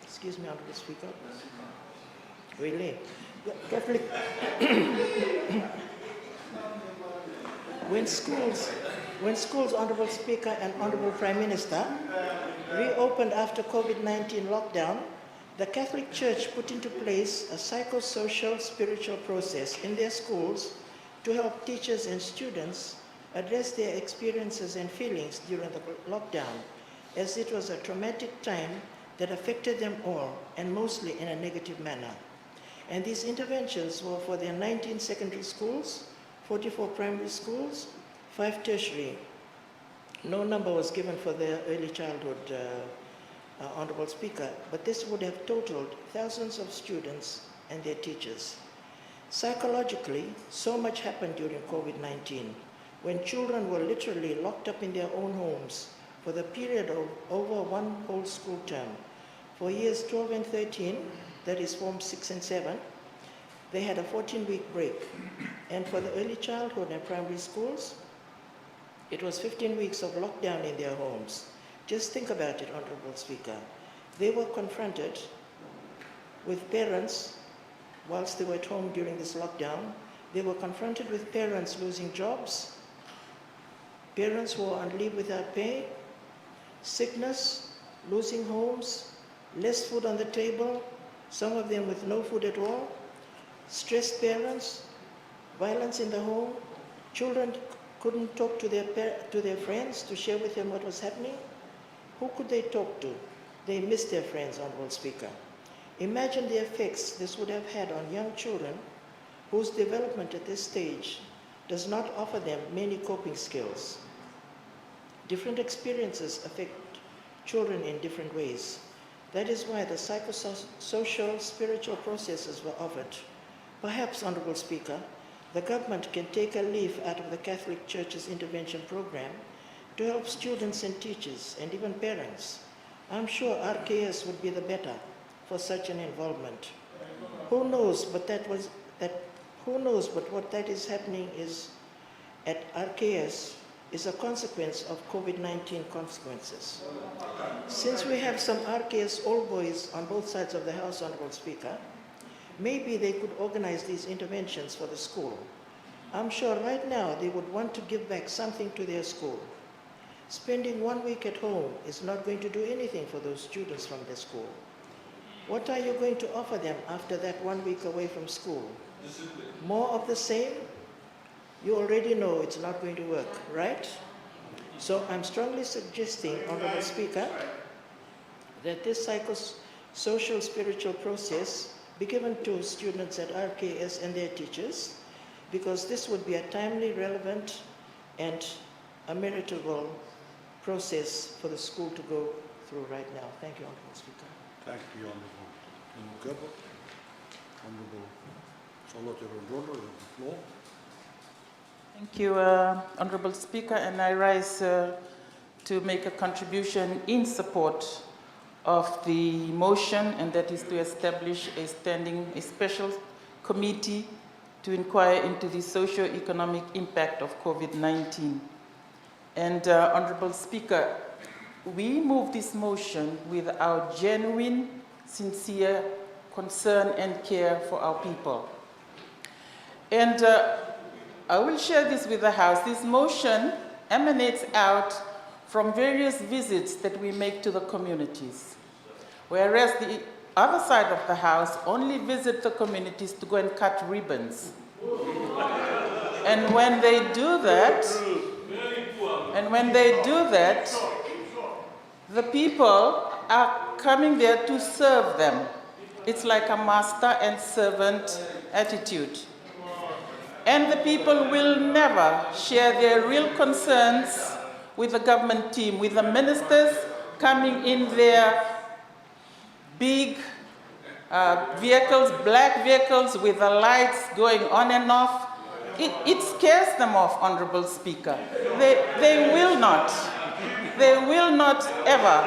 excuse me, Honorable Speaker, really, the Catholic, when schools, Honorable Speaker and Honorable Prime Minister, reopened after COVID-19 lockdown, the Catholic Church put into place a psychosocial spiritual process in their schools to help teachers and students address their experiences and feelings during the lockdown, as it was a traumatic time that affected them all, and mostly in a negative manner. And these interventions were for their 19 secondary schools, 44 primary schools, 5 tertiary. No number was given for the early childhood, Honorable Speaker, but this would have totaled thousands of students and their teachers. Psychologically, so much happened during COVID-19, when children were literally locked up in their own homes for the period of over one whole school term. For years 12 and 13, that is Form 6 and 7, they had a 14-week break. And for the early childhood and primary schools, it was 15 weeks of lockdown in their homes. Just think about it, Honorable Speaker. They were confronted with parents, whilst they were at home during this lockdown, they were confronted with parents losing jobs, parents who were on leave without pay, sickness, losing homes, less food on the table, some of them with no food at all, stressed parents, violence in the home, children couldn't talk to their friends to share with them what was happening. Who could they talk to? They missed their friends, Honorable Speaker. Imagine the effects this would have had on young children whose development at this stage does not offer them many coping skills. Different experiences affect children in different ways. That is why the psychosocial spiritual processes were offered. Perhaps, Honorable Speaker, the government can take a leaf out of the Catholic Church's intervention program to help students and teachers and even parents. I'm sure RKS would be the better for such an involvement. Who knows but what that is happening is at RKS is a consequence of COVID-19 consequences. Since we have some RKS old boys on both sides of the House, Honorable Speaker, maybe they could organize these interventions for the school. I'm sure right now they would want to give back something to their school. Spending 1 week at home is not going to do anything for those students from their school. What are you going to offer them after that 1 week away from school? More of the same? You already know it's not going to work, right? So I'm strongly suggesting, Honorable Speaker, that this psychosocial spiritual process be given to students at RKS and their teachers, because this would be a timely, relevant, and a meritable process for the school to go through right now. Thank you, Honourable Speaker. Thank you, Honourable Mugabo. Honourable Solotero Ndrondo, you have the floor. Thank you, Honourable Speaker, and I rise to make a contribution in support of the motion, and that is to establish a special committee to inquire into the socio-economic impact of COVID-19. And Honourable Speaker, we move this motion with our genuine, sincere concern and care for our people. And I will share this with the House. This motion emanates out from various visits that we make to the communities, whereas the other side of the House only visit the communities to go and cut ribbons. And when they do that, the people are coming there to serve them. It's like a master and servant attitude. And the people will never share their real concerns with the government team, with the ministers coming in their big vehicles, black vehicles with the lights going on and off. It scares them off, Honourable Speaker. They will not ever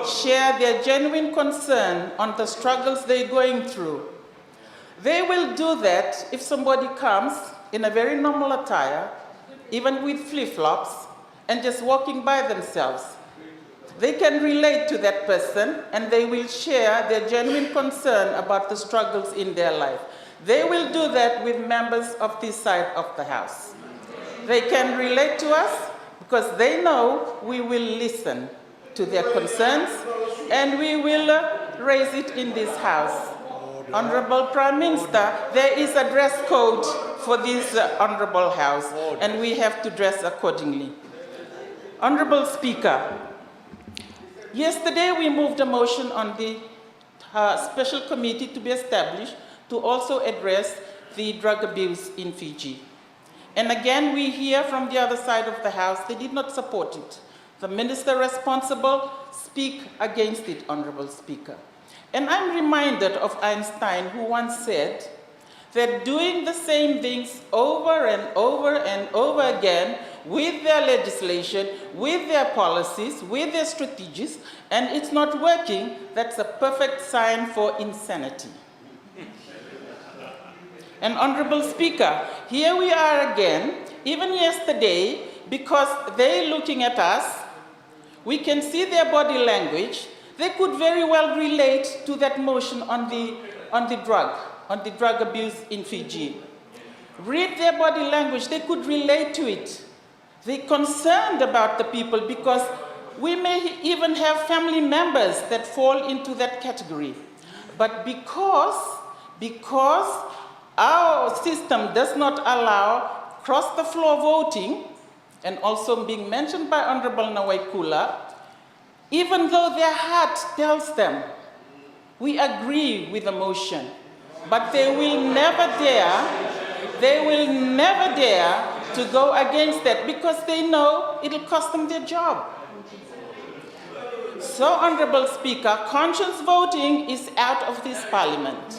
share their genuine concern on the struggles they're going through. They will do that if somebody comes in a very normal attire, even with flip-flops, and just walking by themselves. They can relate to that person, and they will share their genuine concern about the struggles in their life. They will do that with members of this side of the House. They can relate to us because they know we will listen to their concerns, and we will raise it in this House. Honourable Prime Minister, there is a dress code for this Honourable House, and we have to dress accordingly. Honourable Speaker, yesterday we moved a motion on the special committee to be established to also address the drug abuse in Fiji. And again, we hear from the other side of the House, they did not support it. The minister responsible speak against it, Honourable Speaker. And I'm reminded of Einstein, who once said that doing the same things over and over and over again with their legislation, with their policies, with their strategies, and it's not working, that's a perfect sign for insanity. And Honourable Speaker, here we are again, even yesterday, because they're looking at us, we can see their body language. They could very well relate to that motion on the drug abuse in Fiji. Read their body language, they could relate to it. They're concerned about the people because we may even have family members that fall into that category. But because our system does not allow cross-the-floor voting, and also being mentioned by Honourable Nawaikula, even though their heart tells them, we agree with the motion, but they will never dare to go against that because they know it'll cost them their job. So, Honourable Speaker, conscience voting is out of this Parliament.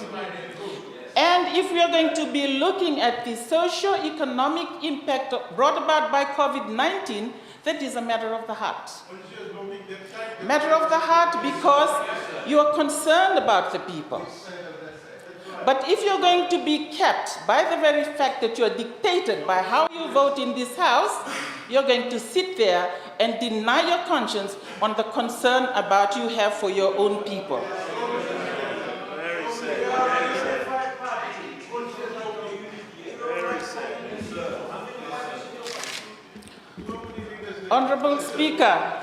And if we are going to be looking at the socio-economic impact brought about by COVID-19, that is a matter of the heart. Matter of the heart because you are concerned about the people. But if you're going to be kept by the very fact that you are dictated by how you vote in this House, you're going to sit there and deny your conscience on the concern about you have for your own people. Honourable Speaker,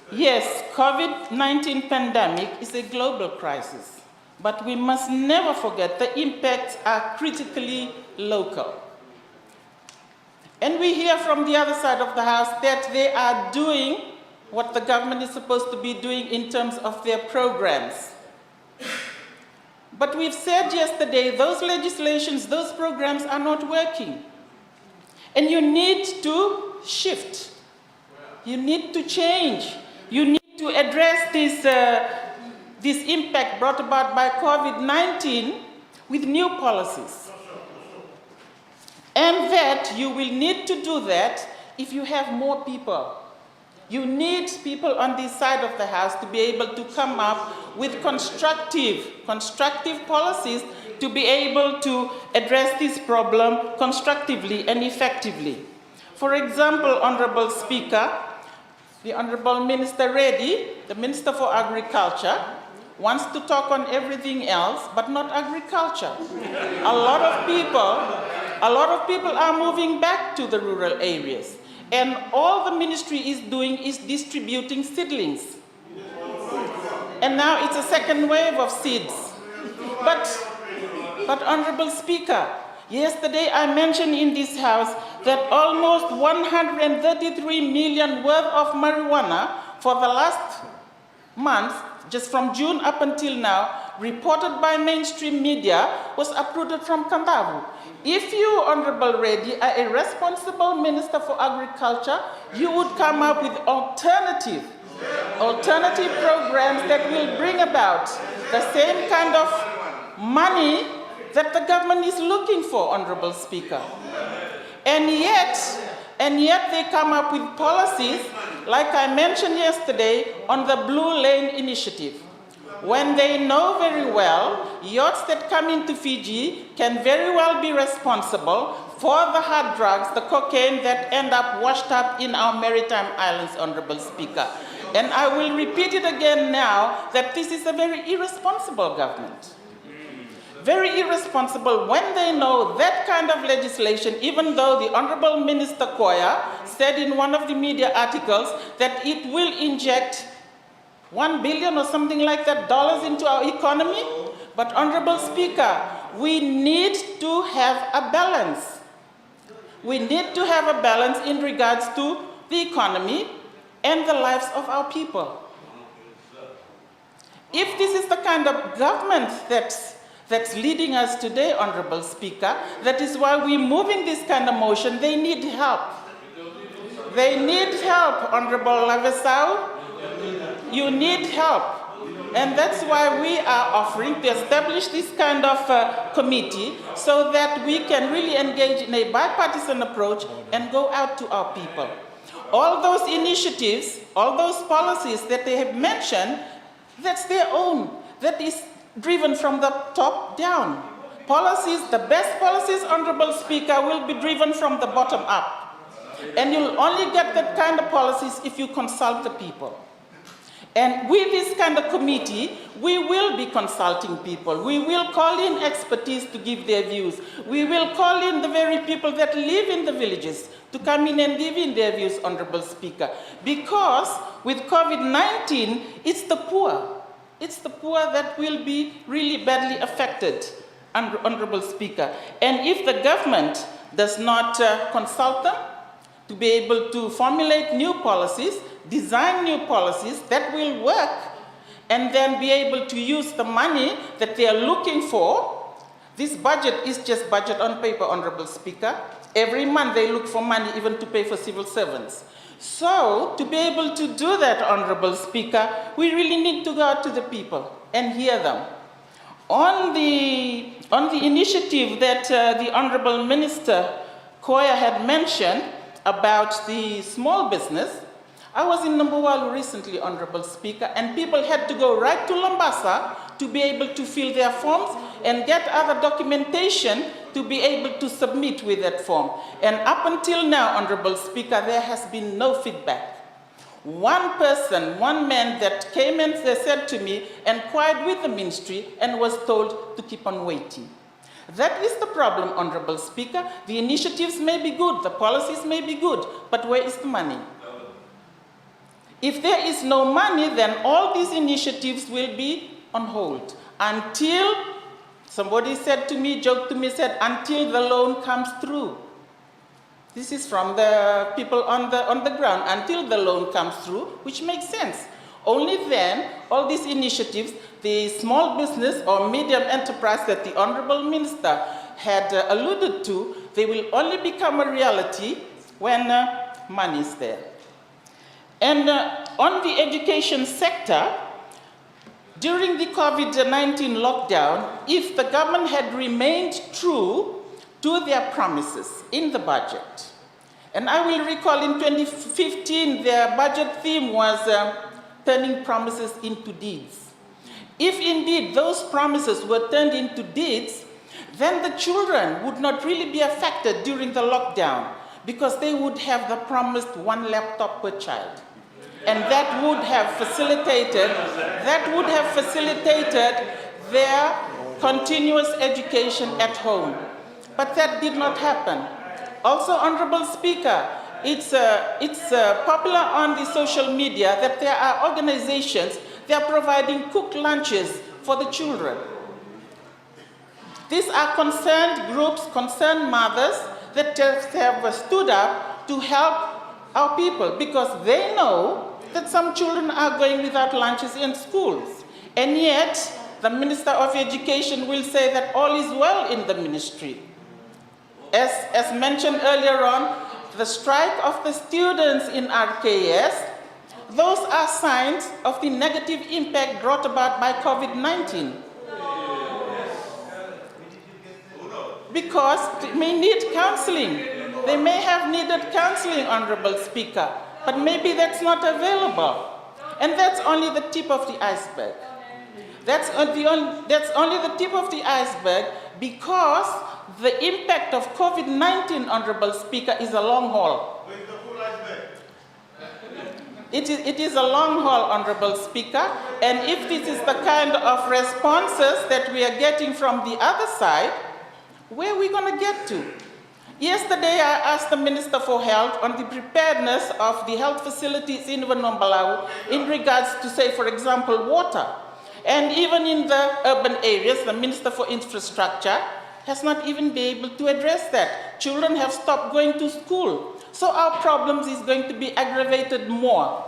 yes, COVID-19 pandemic is a global crisis, but we must never forget the impacts are critically local. And we hear from the other side of the House that they are doing what the government is supposed to be doing in terms of their programs. But we've said yesterday, those legislations, those programs are not working. And you need to shift. You need to change. You need to address this impact brought about by COVID-19 with new policies. And that you will need to do that if you have more people. You need people on this side of the house to be able to come up with constructive policies to be able to address this problem constructively and effectively. For example, Honorable Speaker, the Honorable Minister Reddy, the Minister for Agriculture, wants to talk on everything else, but not agriculture. A lot of people are moving back to the rural areas. And all the ministry is doing is distributing seedlings. And now it's a second wave of seeds. But Honorable Speaker, yesterday I mentioned in this house that almost 133 million worth of marijuana for the last month, just from June up until now, reported by mainstream media, was uprooted from Kandavu. If you, Honorable Reddy, are a responsible Minister for Agriculture, you would come up with alternative programs that will bring about the same kind of money that the government is looking for, Honorable Speaker. And yet they come up with policies, like I mentioned yesterday, on the Blue Lane Initiative, when they know very well yachts that come into Fiji can very well be responsible for the hard drugs, the cocaine that end up washed up in our maritime islands, Honorable Speaker. And I will repeat it again now that this is a very irresponsible government. Very irresponsible when they know that kind of legislation, even though the Honorable Minister Koya said in one of the media articles that it will inject $1 billion or something like that dollars into our economy. But Honorable Speaker, we need to have a balance. We need to have a balance in regards to the economy and the lives of our people. If this is the kind of government that's leading us today, Honorable Speaker, that is why we're moving this kind of motion. They need help. They need help, Honorable Lavesau. You need help. And that's why we are offering to establish this kind of committee so that we can really engage in a bipartisan approach and go out to our people. All those initiatives, all those policies that they have mentioned, that's their own. That is driven from the top down. Policies, the best policies, Honorable Speaker, will be driven from the bottom up. And you'll only get that kind of policies if you consult the people. And with this kind of committee, we will be consulting people. We will call in expertise to give their views. We will call in the very people that live in the villages to come in and give in their views, Honorable Speaker. Because with COVID-19, it's the poor. It's the poor that will be really badly affected, Honorable Speaker. And if the government does not consult them to be able to formulate new policies, design new policies that will work, and then be able to use the money that they are looking for. This budget is just budget on paper, Honorable Speaker. Every month they look for money even to pay for civil servants. So to be able to do that, Honorable Speaker, we really need to go out to the people and hear them. On the initiative that the Honorable Minister Koya had mentioned about the small business, I was in Nambuwalu recently, Honorable Speaker, and people had to go right to Lambasa to be able to fill their forms and get other documentation to be able to submit with that form. And up until now, Honorable Speaker, there has been no feedback. One person, one man that came and said to me, inquired with the ministry and was told to keep on waiting. That is the problem, Honorable Speaker. The initiatives may be good, the policies may be good, but where is the money? If there is no money, then all these initiatives will be on hold until, somebody said to me, joked to me, said, until the loan comes through. This is from the people on the ground, until the loan comes through, which makes sense. Only then, all these initiatives, the small business or medium enterprise that the Honorable Minister had alluded to, they will only become a reality when money is there. And on the education sector, during the COVID-19 lockdown, if the government had remained true to their promises in the budget, and I will recall in 2015, their budget theme was turning promises into deeds. If indeed those promises were turned into deeds, then the children would not really be affected during the lockdown because they would have the promised 1 laptop per child. And that would have facilitated their continuous education at home. But that did not happen. Also, Honorable Speaker, it's popular on the social media that there are organizations that are providing cooked lunches for the children. These are concerned groups, concerned mothers that have stood up to help our people because they know that some children are going without lunches in schools. And yet, the Minister of Education will say that all is well in the ministry. As mentioned earlier on, the strike of the students in RKS, those are signs of the negative impact brought about by COVID-19. Because they may need counseling. They may have needed counseling, Honorable Speaker, but maybe that's not available. And that's only the tip of the iceberg. That's only the tip of the iceberg because the impact of COVID-19, Honorable Speaker, is a long haul. Where's the full iceberg? It is a long haul, Honorable Speaker, and if this is the kind of responses that we are getting from the other side, where are we going to get to? Yesterday, I asked the Minister for Health on the preparedness of the health facilities in Vanombalau in regards to, say, for example, water. And even in the urban areas, the Minister for Infrastructure has not even been able to address that. Children have stopped going to school. So our problems is going to be aggravated more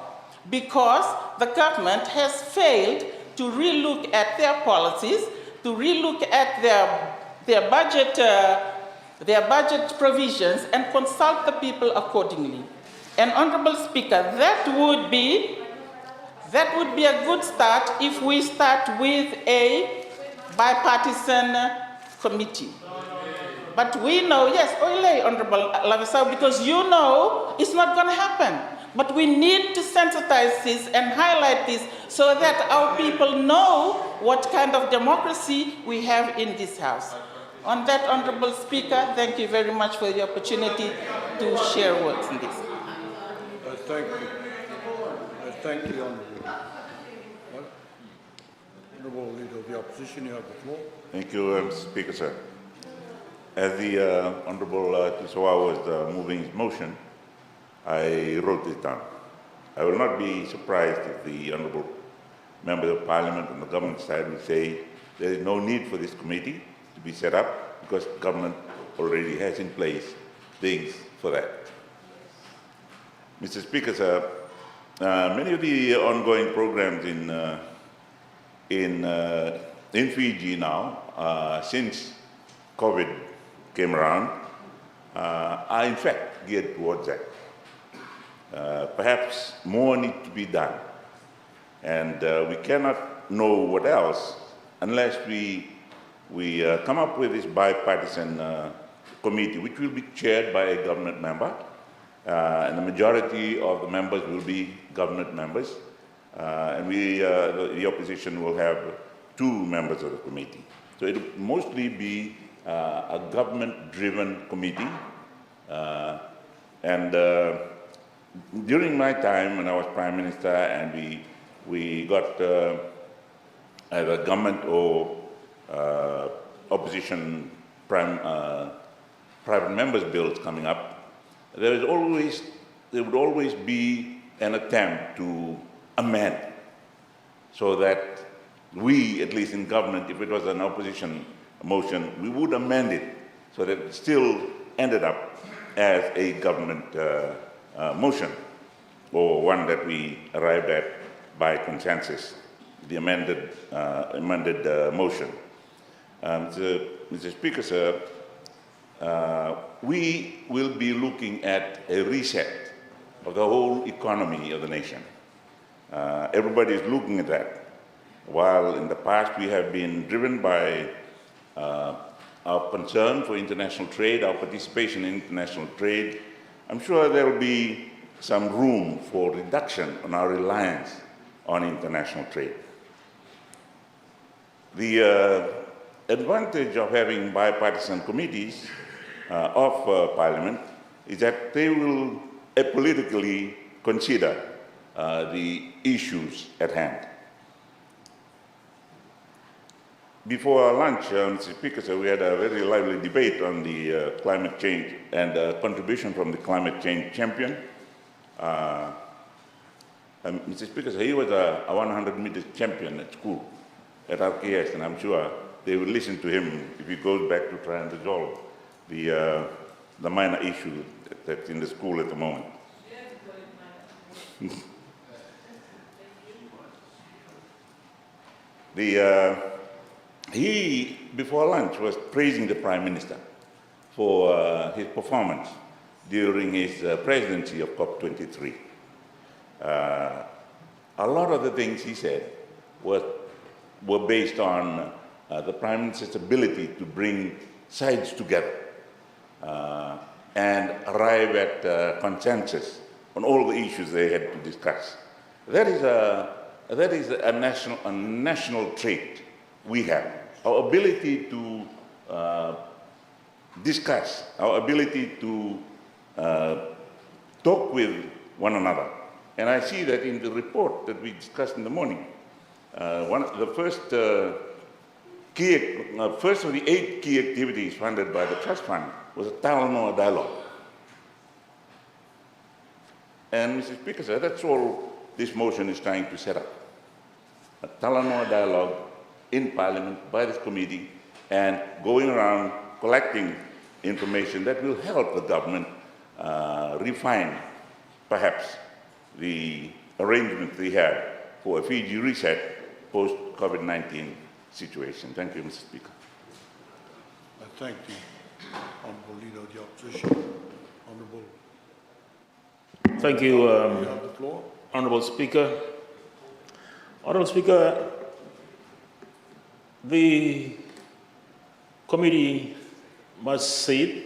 because the government has failed to relook at their policies, to relook at their budget provisions and consult the people accordingly. And Honorable Speaker, that would be a good start if we start with a bipartisan committee. But we know, yes, Honorable Lavisau, because you know it's not going to happen. But we need to sensitize this and highlight this so that our people know what kind of democracy we have in this House. On that, Honorable Speaker, thank you very much for the opportunity to share words in this. Thank you. Thank you, Honorable. Honorable Leader of the Opposition, you have the floor. Thank you, Mr. Speaker, sir. As the Honorable Tisawa was moving his motion, I wrote this down. I will not be surprised if the Honorable Member of Parliament on the government side will say there is no need for this committee to be set up because government already has in place things for that. Mr. Speaker, sir, many of the ongoing programs in Fiji now, since COVID came around, are in fact geared towards that. Perhaps more needs to be done. And we cannot know what else unless we come up with this bipartisan committee, which will be chaired by a government member, and the majority of the members will be government members, and the opposition will have 2 members of the committee. So it will mostly be a government-driven committee, and during my time when I was Prime Minister and we got either government or opposition private members' bills coming up, there would always be an attempt to amend so that we, at least in government, if it was an opposition motion, we would amend it so that it still ended up as a government motion, or one that we arrived at by consensus the amended motion. Mr. Speaker, sir, we will be looking at a reset of the whole economy of the nation. Everybody is looking at that. While in the past we have been driven by our concern for international trade, our participation in international trade, I'm sure there will be some room for reduction on our reliance on international trade. The advantage of having bipartisan committees of Parliament is that they will apolitically consider the issues at hand. Before our lunch, Mr. Speaker, so we had a very lively debate on the climate change and contribution from the climate change champion. Mr. Speaker, so he was a 100-meter champion at school, at RKS, and I'm sure they will listen to him if he goes back to try and resolve the minor issue that's in the school at the moment. He, before lunch, was praising the Prime Minister for his performance during his presidency of COP23. A lot of the things he said were based on the Prime Minister's ability to bring sides together and arrive at consensus on all the issues they had to discuss. That is a national trait we have. Our ability to discuss, our ability to talk with one another. And I see that in the report that we discussed in the morning. The first of the 8 key activities funded by the Trust Fund was a Talanoa dialogue. And Mr. Speaker, sir, that's all this motion is trying to set up. A Talanoa dialogue in Parliament by this committee and going around collecting information that will help the government refine perhaps the arrangements they have for a Fiji reset post-COVID-19 situation. Thank you, Mr. Speaker. I thank the Honourable Leader of the Opposition. Honourable. Thank you, you have the floor. Honourable Speaker. Honourable Speaker, the committee must sit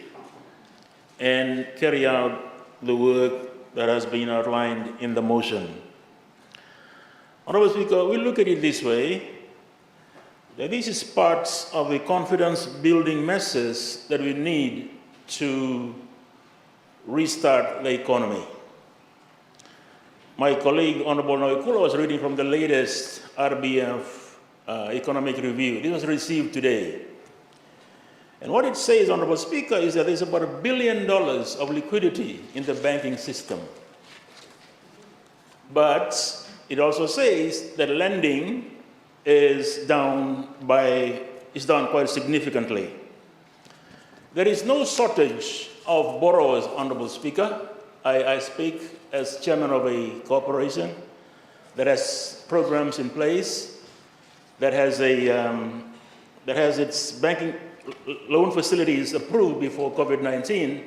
and carry out the work that has been outlined in the motion. Honourable Speaker, we look at it this way, that this is part of the confidence-building message that we need to restart the economy. My colleague, Honourable Noikula, was reading from the latest RBF economic review. This was received today. And what it says, Honourable Speaker, is that there's about $1 billion of liquidity in the banking system. But it also says that lending is down quite significantly. There is no shortage of borrowers, Honourable Speaker. I speak as chairman of a corporation that has programs in place, that has its banking loan facilities approved before COVID-19,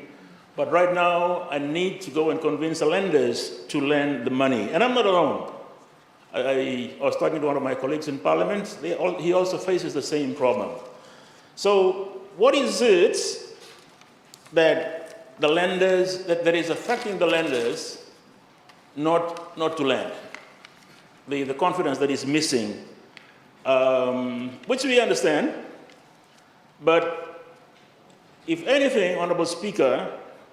but right now I need to go and convince the lenders to lend the money. And I'm not alone. I was talking to one of my colleagues in Parliament. He also faces the same problem. So what is it that the lenders, that is affecting the lenders not to lend? The confidence that is missing, which we understand. But if anything, Honourable Speaker,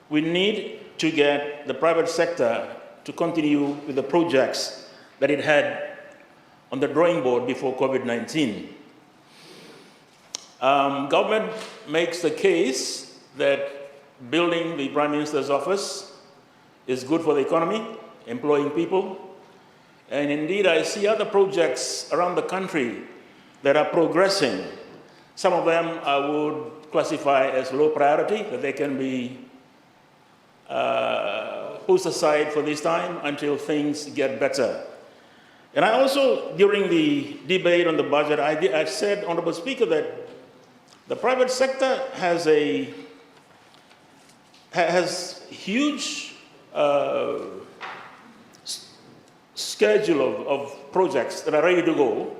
we need to get the private sector to continue with the projects that it had on the drawing board before COVID-19. Government makes the case that building the Prime Minister's office is good for the economy, employing people. And indeed, I see other projects around the country that are progressing. Some of them I would classify as low priority, that they can be pushed aside for this time until things get better. And I also, during the debate on the budget, I said, Honorable Speaker, that the private sector has huge schedule of projects that are ready to go,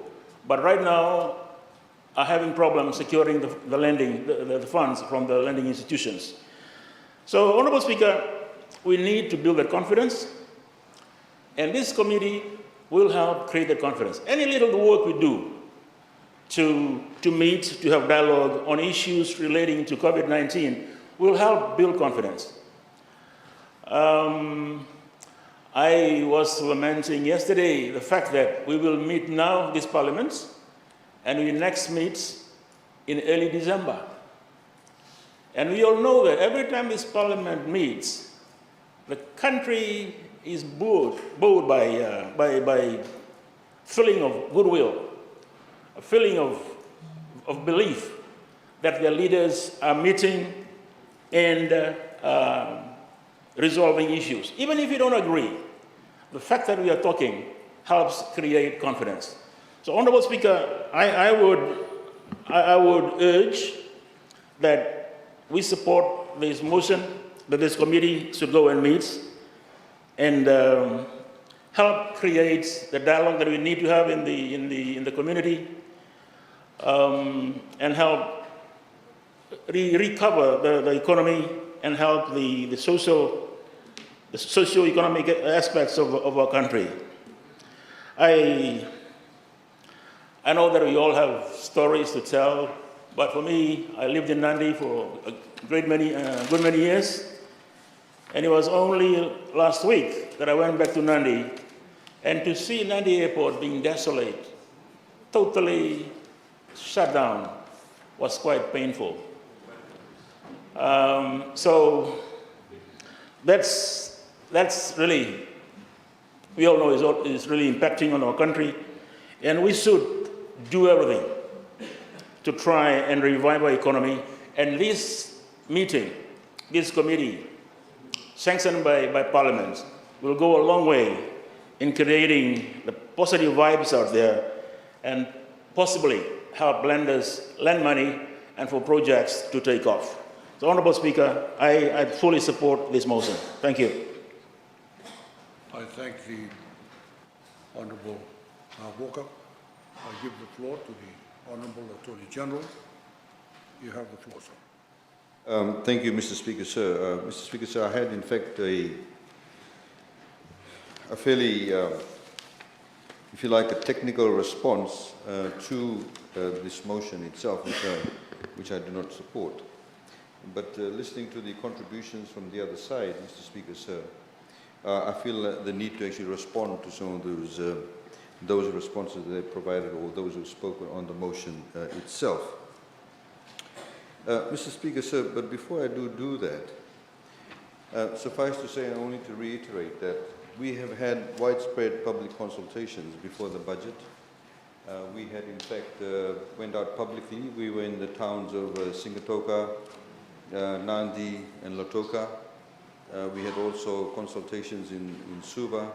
but right now are having problems securing the lending, the funds from the lending institutions. So, Honorable Speaker, we need to build that confidence, and this committee will help create that confidence. Any little work we do to meet, to have dialogue on issues relating to COVID-19 will help build confidence. I was lamenting yesterday the fact that we will meet now, this Parliament, and we next meet in early December. And we all know that every time this Parliament meets, the country is bowed by feeling of goodwill, a feeling of belief that their leaders are meeting and resolving issues. Even if you don't agree, the fact that we are talking helps create confidence. So, Honorable Speaker, I would urge that we support this motion, that this committee should go and meet and help create the dialogue that we need to have in the community, and help recover the economy and help the socio-economic aspects of our country. I know that we all have stories to tell, but for me, I lived in Nandi for a good many years, and it was only last week that I went back to Nandi, and to see Nandi Airport being desolate, totally shut down, was quite painful. So that's really, we all know is really impacting on our country, and we should do everything to try and revive our economy. And this meeting, this committee, sanctioned by Parliament, will go a long way in creating the positive vibes out there and possibly help lenders lend money and for projects to take off. So, Honorable Speaker, I fully support this motion. Thank you. I thank the Honourable Walker. I give the floor to the Honourable Attorney General. You have the floor, sir. Thank you, Mr. Speaker, sir. Mr. Speaker, sir, I had in fact a fairly, if you like, a technical response to this motion itself, which I do not support. But listening to the contributions from the other side, Mr. Speaker, sir, I feel the need to actually respond to some of those responses that they provided or those who have spoken on the motion itself. Mr. Speaker, sir, but before I do that, suffice to say and only to reiterate that we have had widespread public consultations before the budget. We had in fact went out publicly. We were in the towns of Singatoka, Nandi and Lautoka. We had also consultations in Suva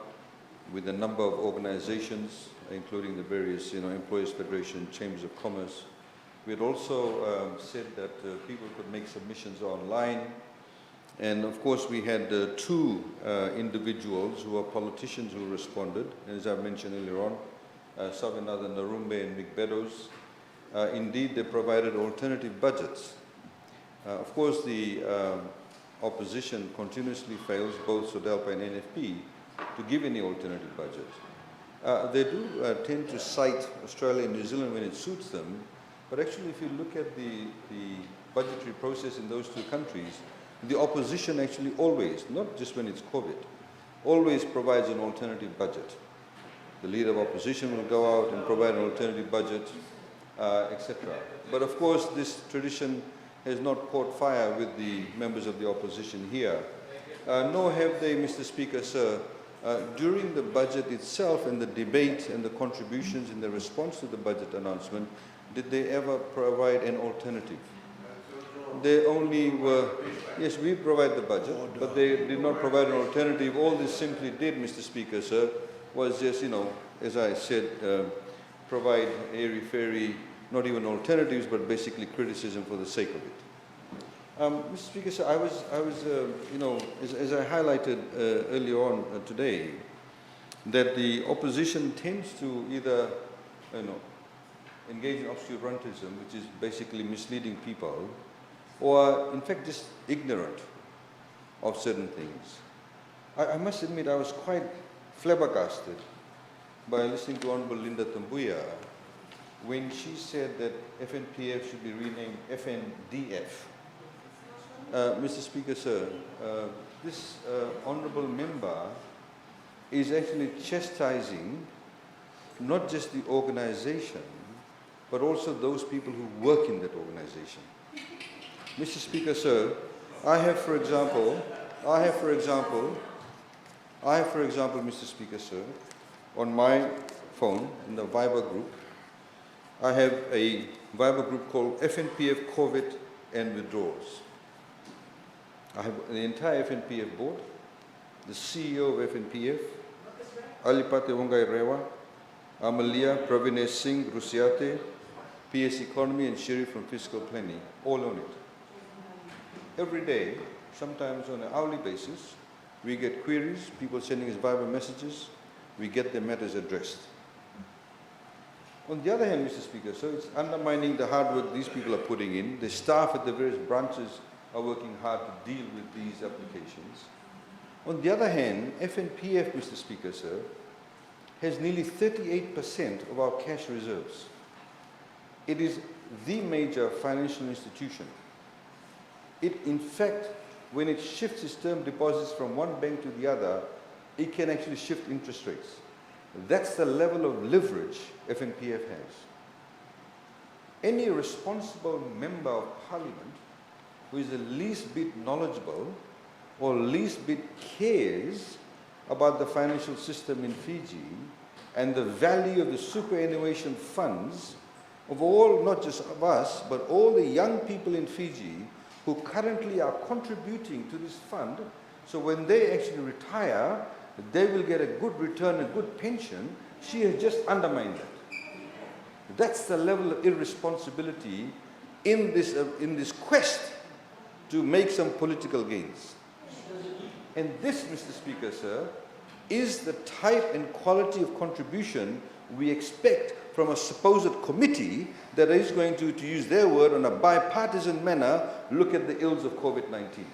with a number of organizations, including the various Employers Federation, Chambers of Commerce. We had also said that people could make submissions online. And of course, we had two individuals who are politicians who responded, as I mentioned earlier on, Savinathan Narumbe and Mick Beddoes. Indeed, they provided alternative budgets. Of course, the opposition continuously fails, both SODELPA and NFP, to give any alternative budget. They do tend to cite Australia and New Zealand when it suits them, but actually if you look at the budgetary process in those two countries, the opposition actually always, not just when it's COVID, always provides an alternative budget. The leader of opposition will go out and provide an alternative budget, etc. But of course, this tradition has not caught fire with the members of the opposition here. Nor have they, Mr. Speaker, sir, during the budget itself and the debate and the contributions in the response to the budget announcement, did they ever provide an alternative? They only were, yes, we provide the budget, but they did not provide an alternative. All this simply did, Mr. Speaker, sir, was just, as I said, provide airy-fairy, not even alternatives, but basically criticism for the sake of it. Mr. Speaker, sir, I was you know, as I highlighted earlier on today, that the opposition tends to either, you know, engage in obscurantism, which is basically misleading people, or in fact just ignorant of certain things. I must admit I was quite flabbergasted by listening to Honorable Linda Tambuya when she said that FNPF should be renamed FNDF. Mr. Speaker, sir, this honourable member is actually chastising not just the organisation, but also those people who work in that organisation. Mr. Speaker, sir, I have, for example, Mr. Speaker, sir, on my phone, in the Viber group, I have a Viber group called FNPF COVID and Withdrawals. I have the entire FNPF board, the CEO of FNPF, Alipate Wongai Rewa, Amalia Pravinesh Singh Rusiate, PS Economy and Sheriff from Fiscal Planning, all on it. Every day, sometimes on an hourly basis, we get queries, people sending us Viber messages, we get their matters addressed. On the other hand, Mr. Speaker, so it's undermining the hard work these people are putting in. The staff at the various branches are working hard to deal with these applications. On the other hand, FNPF, Mr. Speaker, sir, has nearly 38% of our cash reserves. It is the major financial institution. It, in fact, when it shifts its term deposits from one bank to the other, it can actually shift interest rates. That's the level of leverage FNPF has. Any responsible member of parliament who is the least bit knowledgeable or least bit cares about the financial system in Fiji and the value of the superannuation funds of all, not just of us, but all the young people in Fiji who currently are contributing to this fund, so when they actually retire, they will get a good return, a good pension. She has just undermined that. That's the level of irresponsibility in this quest to make some political gains. And this, Mr. Speaker, sir, is the type and quality of contribution we expect from a supposed committee that is going to use their word, on a bipartisan manner, look at the ills of COVID-19.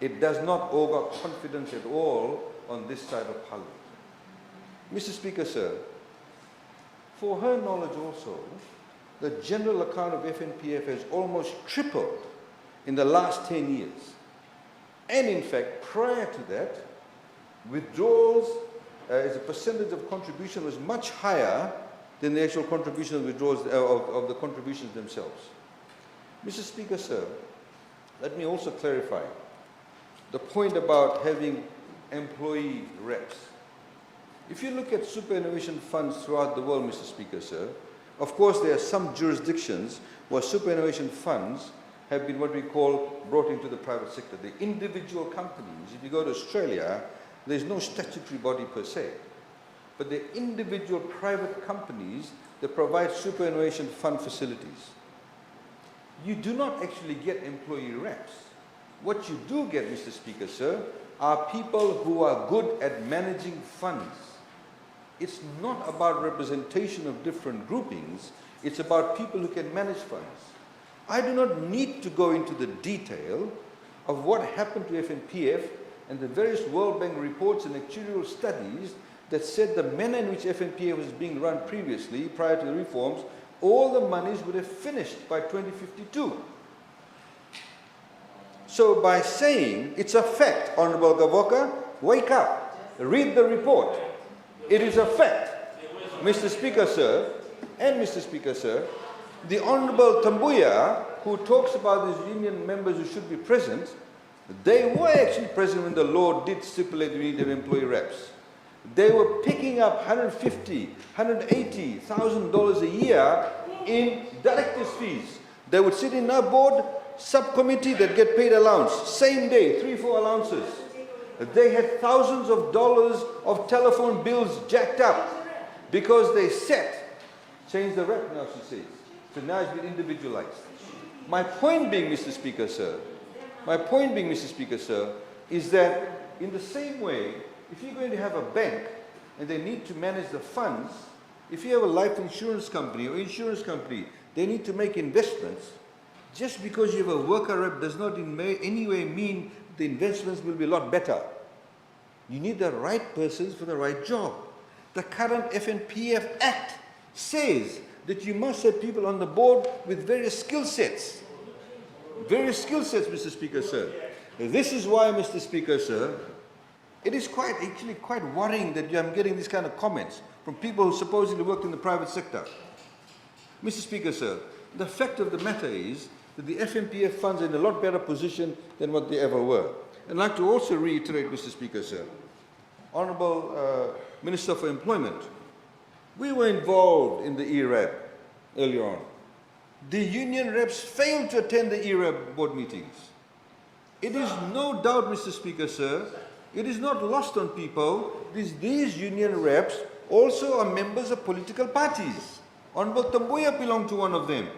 It does not augur confidence at all on this side of Parliament. Mr. Speaker, sir, for her knowledge also, the general account of FNPF has almost tripled in the last 10 years. And in fact, prior to that, withdrawals as a percentage of contribution was much higher than the actual contribution of withdrawals of the contributions themselves. Mr. Speaker, sir, let me also clarify the point about having employee reps. If you look at superannuation funds throughout the world, Mr. Speaker, sir, of course there are some jurisdictions where superannuation funds have been what we call brought into the private sector. The individual companies, if you go to Australia, there's no statutory body per se. But the individual private companies that provide superannuation fund facilities. You do not actually get employee reps. What you do get, Mr. Speaker, sir, are people who are good at managing funds. It's not about representation of different groupings, it's about people who can manage funds. I do not need to go into the detail of what happened to FNPF and the various World Bank reports and actuarial studies that said the manner in which FNPF was being run previously, prior to the reforms, all the monies would have finished by 2052. So by saying it's a fact, Honorable Gavoka, wake up, read the report. It is a fact. Mr. Speaker, sir, and Mr. Speaker, sir, the Honorable Tambuya, who talks about these union members who should be present, they were actually present when the law did stipulate we need to have employee reps. They were picking up $150,000, $180,000 a year in directors' fees. They would sit in our board subcommittee, they'd get paid allowance, same day, 3-4 allowances. They had thousands of dollars of telephone bills jacked up because they changed the rep now, she says. So now it's been individualized. My point being, Mr. Speaker, sir, is that in the same way, if you're going to have a bank and they need to manage the funds, if you have a life insurance company or insurance company, they need to make investments. Just because you have a worker rep does not in any way mean the investments will be a lot better. You need the right persons for the right job. The current FNPF Act says that you must have people on the board with various skill sets. Various skill sets, Mr. Speaker, sir. This is why, Mr. Speaker, sir, it is actually quite worrying that I'm getting these kind of comments from people who supposedly work in the private sector. Mr. Speaker, sir, the fact of the matter is that the FNPF funds are in a lot better position than what they ever were. I'd like to also reiterate, Mr. Speaker, sir, Honourable Minister for Employment, we were involved in the ERAB earlier on. The union reps failed to attend the ERAB board meetings. It is no doubt, Mr. Speaker, sir, it is not lost on people, these union reps also are members of political parties. Honourable Tambuya belonged to one of them.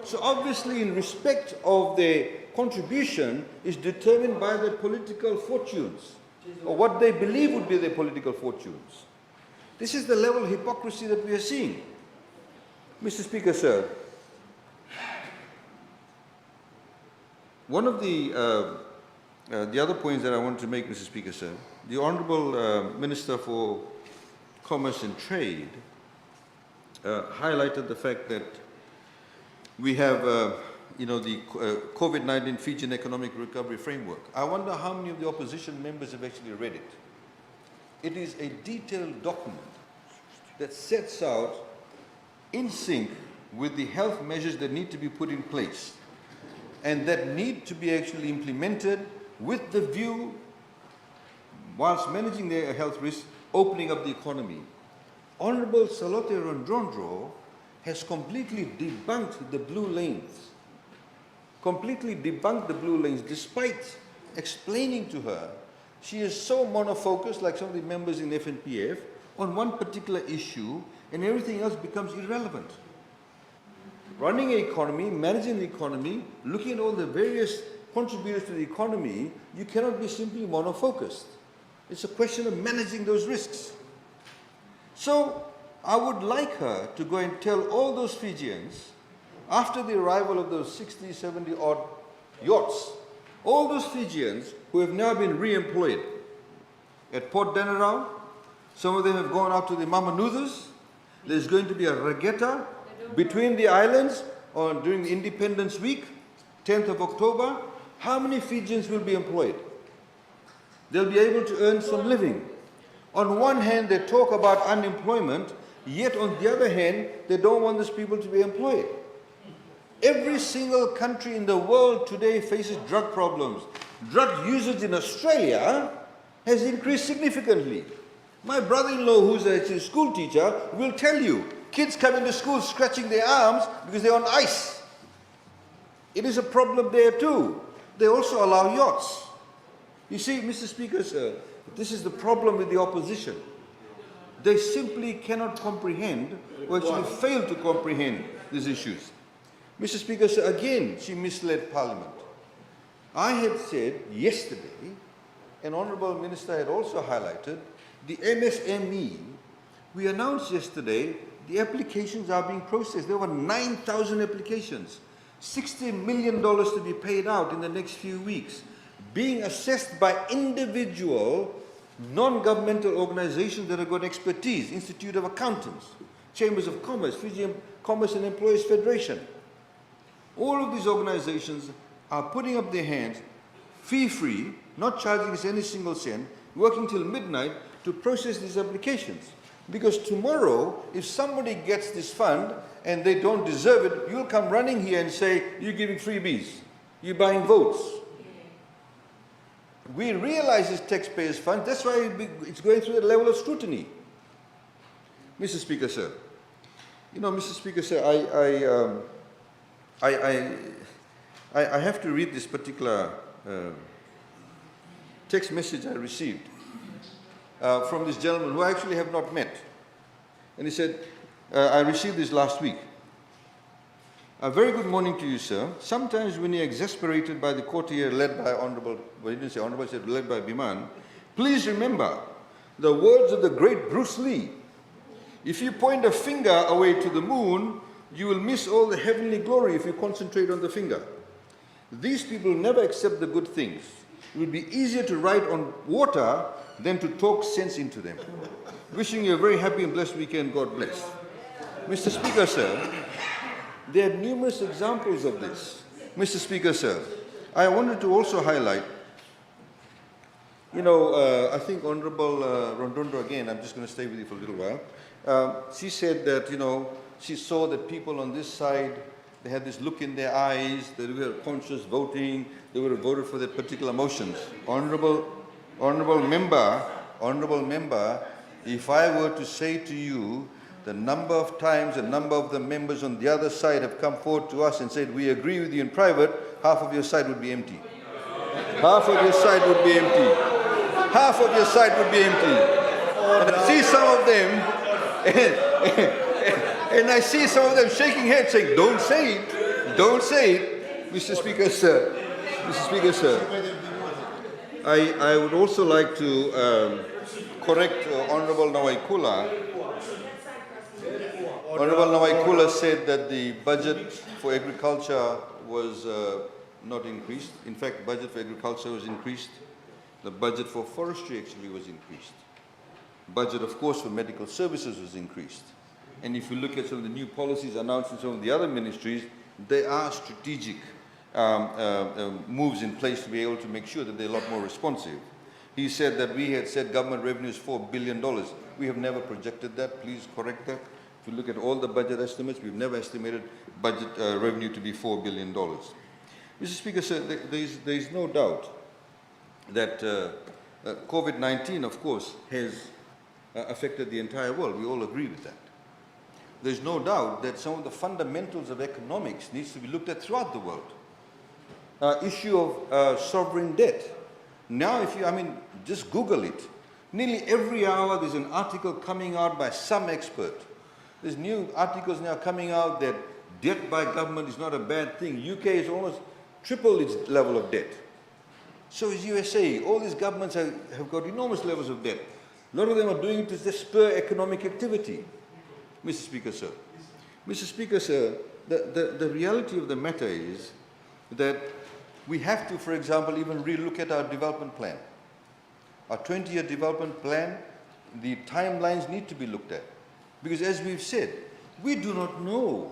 So obviously in respect of their contribution is determined by their political fortunes, or what they believe would be their political fortunes. This is the level of hypocrisy that we are seeing. Mr. Speaker, sir, one of the other points that I want to make, Mr. Speaker, sir, the Honourable Minister for Commerce and Trade highlighted the fact that we have, the COVID-19 Fijian Economic Recovery Framework. I wonder how many of the opposition members have actually read it. It is a detailed document that sets out in sync with the health measures that need to be put in place and that need to be actually implemented with the view, whilst managing their health risks, opening up the economy. Honourable Salote Rondrondro has completely debunked the blue lanes. Completely debunked the blue lanes, despite explaining to her she is so monofocused, like some of the members in FNPF, on one particular issue, and everything else becomes irrelevant. Running an economy, managing the economy, looking at all the various contributors to the economy, you cannot be simply monofocused. It's a question of managing those risks. So I would like her to go and tell all those Fijians, after the arrival of those 60, 70 odd yachts, all those Fijians who have now been re-employed at Port Danarau, some of them have gone out to the Mamanuthas. There's going to be a regatta between the islands during the Independence Week, 10th of October. How many Fijians will be employed? They'll be able to earn some living. On one hand, they talk about unemployment, yet on the other hand, they don't want these people to be employed. Every single country in the world today faces drug problems. Drug usage in Australia has increased significantly. My brother-in-law, who's a school teacher, will tell you, kids come into school scratching their arms because they're on ice. It is a problem there too. They also allow yachts. You see, Mr. Speaker, sir, this is the problem with the opposition. They simply cannot comprehend, or actually fail to comprehend these issues. Mr. Speaker, sir, again, she misled Parliament. I had said yesterday, an Honourable Minister had also highlighted, the MSME, we announced yesterday, the applications are being processed. There were 9,000 applications, $60 million to be paid out in the next few weeks, being assessed by individual non-governmental organizations that have got expertise, Institute of Accountants, Chambers of Commerce, Fijian Commerce and Employers Federation. All of these organizations are putting up their hands, fee-free, not charging us any single cent, working till midnight to process these applications. Because tomorrow, if somebody gets this fund and they don't deserve it, you'll come running here and say, you're giving freebies, you're buying votes. We realize it's taxpayers' fund, that's why it's going through that level of scrutiny. Mr. Speaker, sir, Mr. Speaker, sir, I have to read this particular text message I received from this gentleman who I actually have not met. And he said, I received this last week. A very good morning to you, sir. Sometimes when you're exasperated by the courtier led by Honorable, well, he didn't say Honorable, he said led by Biman, please remember the words of the great Bruce Lee. If you point a finger away to the moon, you will miss all the heavenly glory if you concentrate on the finger. These people never accept the good things. It would be easier to write on water than to talk sense into them. Wishing you a very happy and blessed weekend. God bless. Mr. Speaker, sir, there are numerous examples of this. Mr. Speaker, sir, I wanted to also highlight, I think Honorable Rondondo, again, I'm just going to stay with you for a little while. She said that, she saw that people on this side, they had this look in their eyes, that they were conscious voting, they would have voted for their particular motions. Honorable member, if I were to say to you the number of times a number of the members on the other side have come forward to us and said, we agree with you in private, half of your side would be empty. Half of your side would be empty. Half of your side would be empty. And I see some of them, and I see some of them shaking heads saying, don't say it, don't say it. Mr. Speaker, sir, I would also like to correct Honorable Nawaikula. Honorable Nawaikula said that the budget for agriculture was not increased. In fact, budget for agriculture was increased. The budget for forestry actually was increased. Budget, of course, for medical services was increased. And if you look at some of the new policies announced in some of the other ministries, there are strategic moves in place to be able to make sure that they're a lot more responsive. He said that we had said government revenue is $4 billion. We have never projected that. Please correct that. If you look at all the budget estimates, we've never estimated budget revenue to be $4 billion. Mr. Speaker, sir, there is no doubt that COVID-19, of course, has affected the entire world. We all agree with that. There's no doubt that some of the fundamentals of economics needs to be looked at throughout the world. Issue of sovereign debt. Now, just Google it. Nearly every hour there's an article coming out by some expert. There's new articles now coming out that debt by government is not a bad thing. UK is almost triple its level of debt. So is USA. All these governments have got enormous levels of debt. A lot of them are doing it to just spur economic activity. Mr. Speaker, sir. Mr. Speaker, sir, the reality of the matter is that we have to, for example, even re-look at our development plan. Our 20-year development plan, the timelines need to be looked at. Because as we've said, we do not know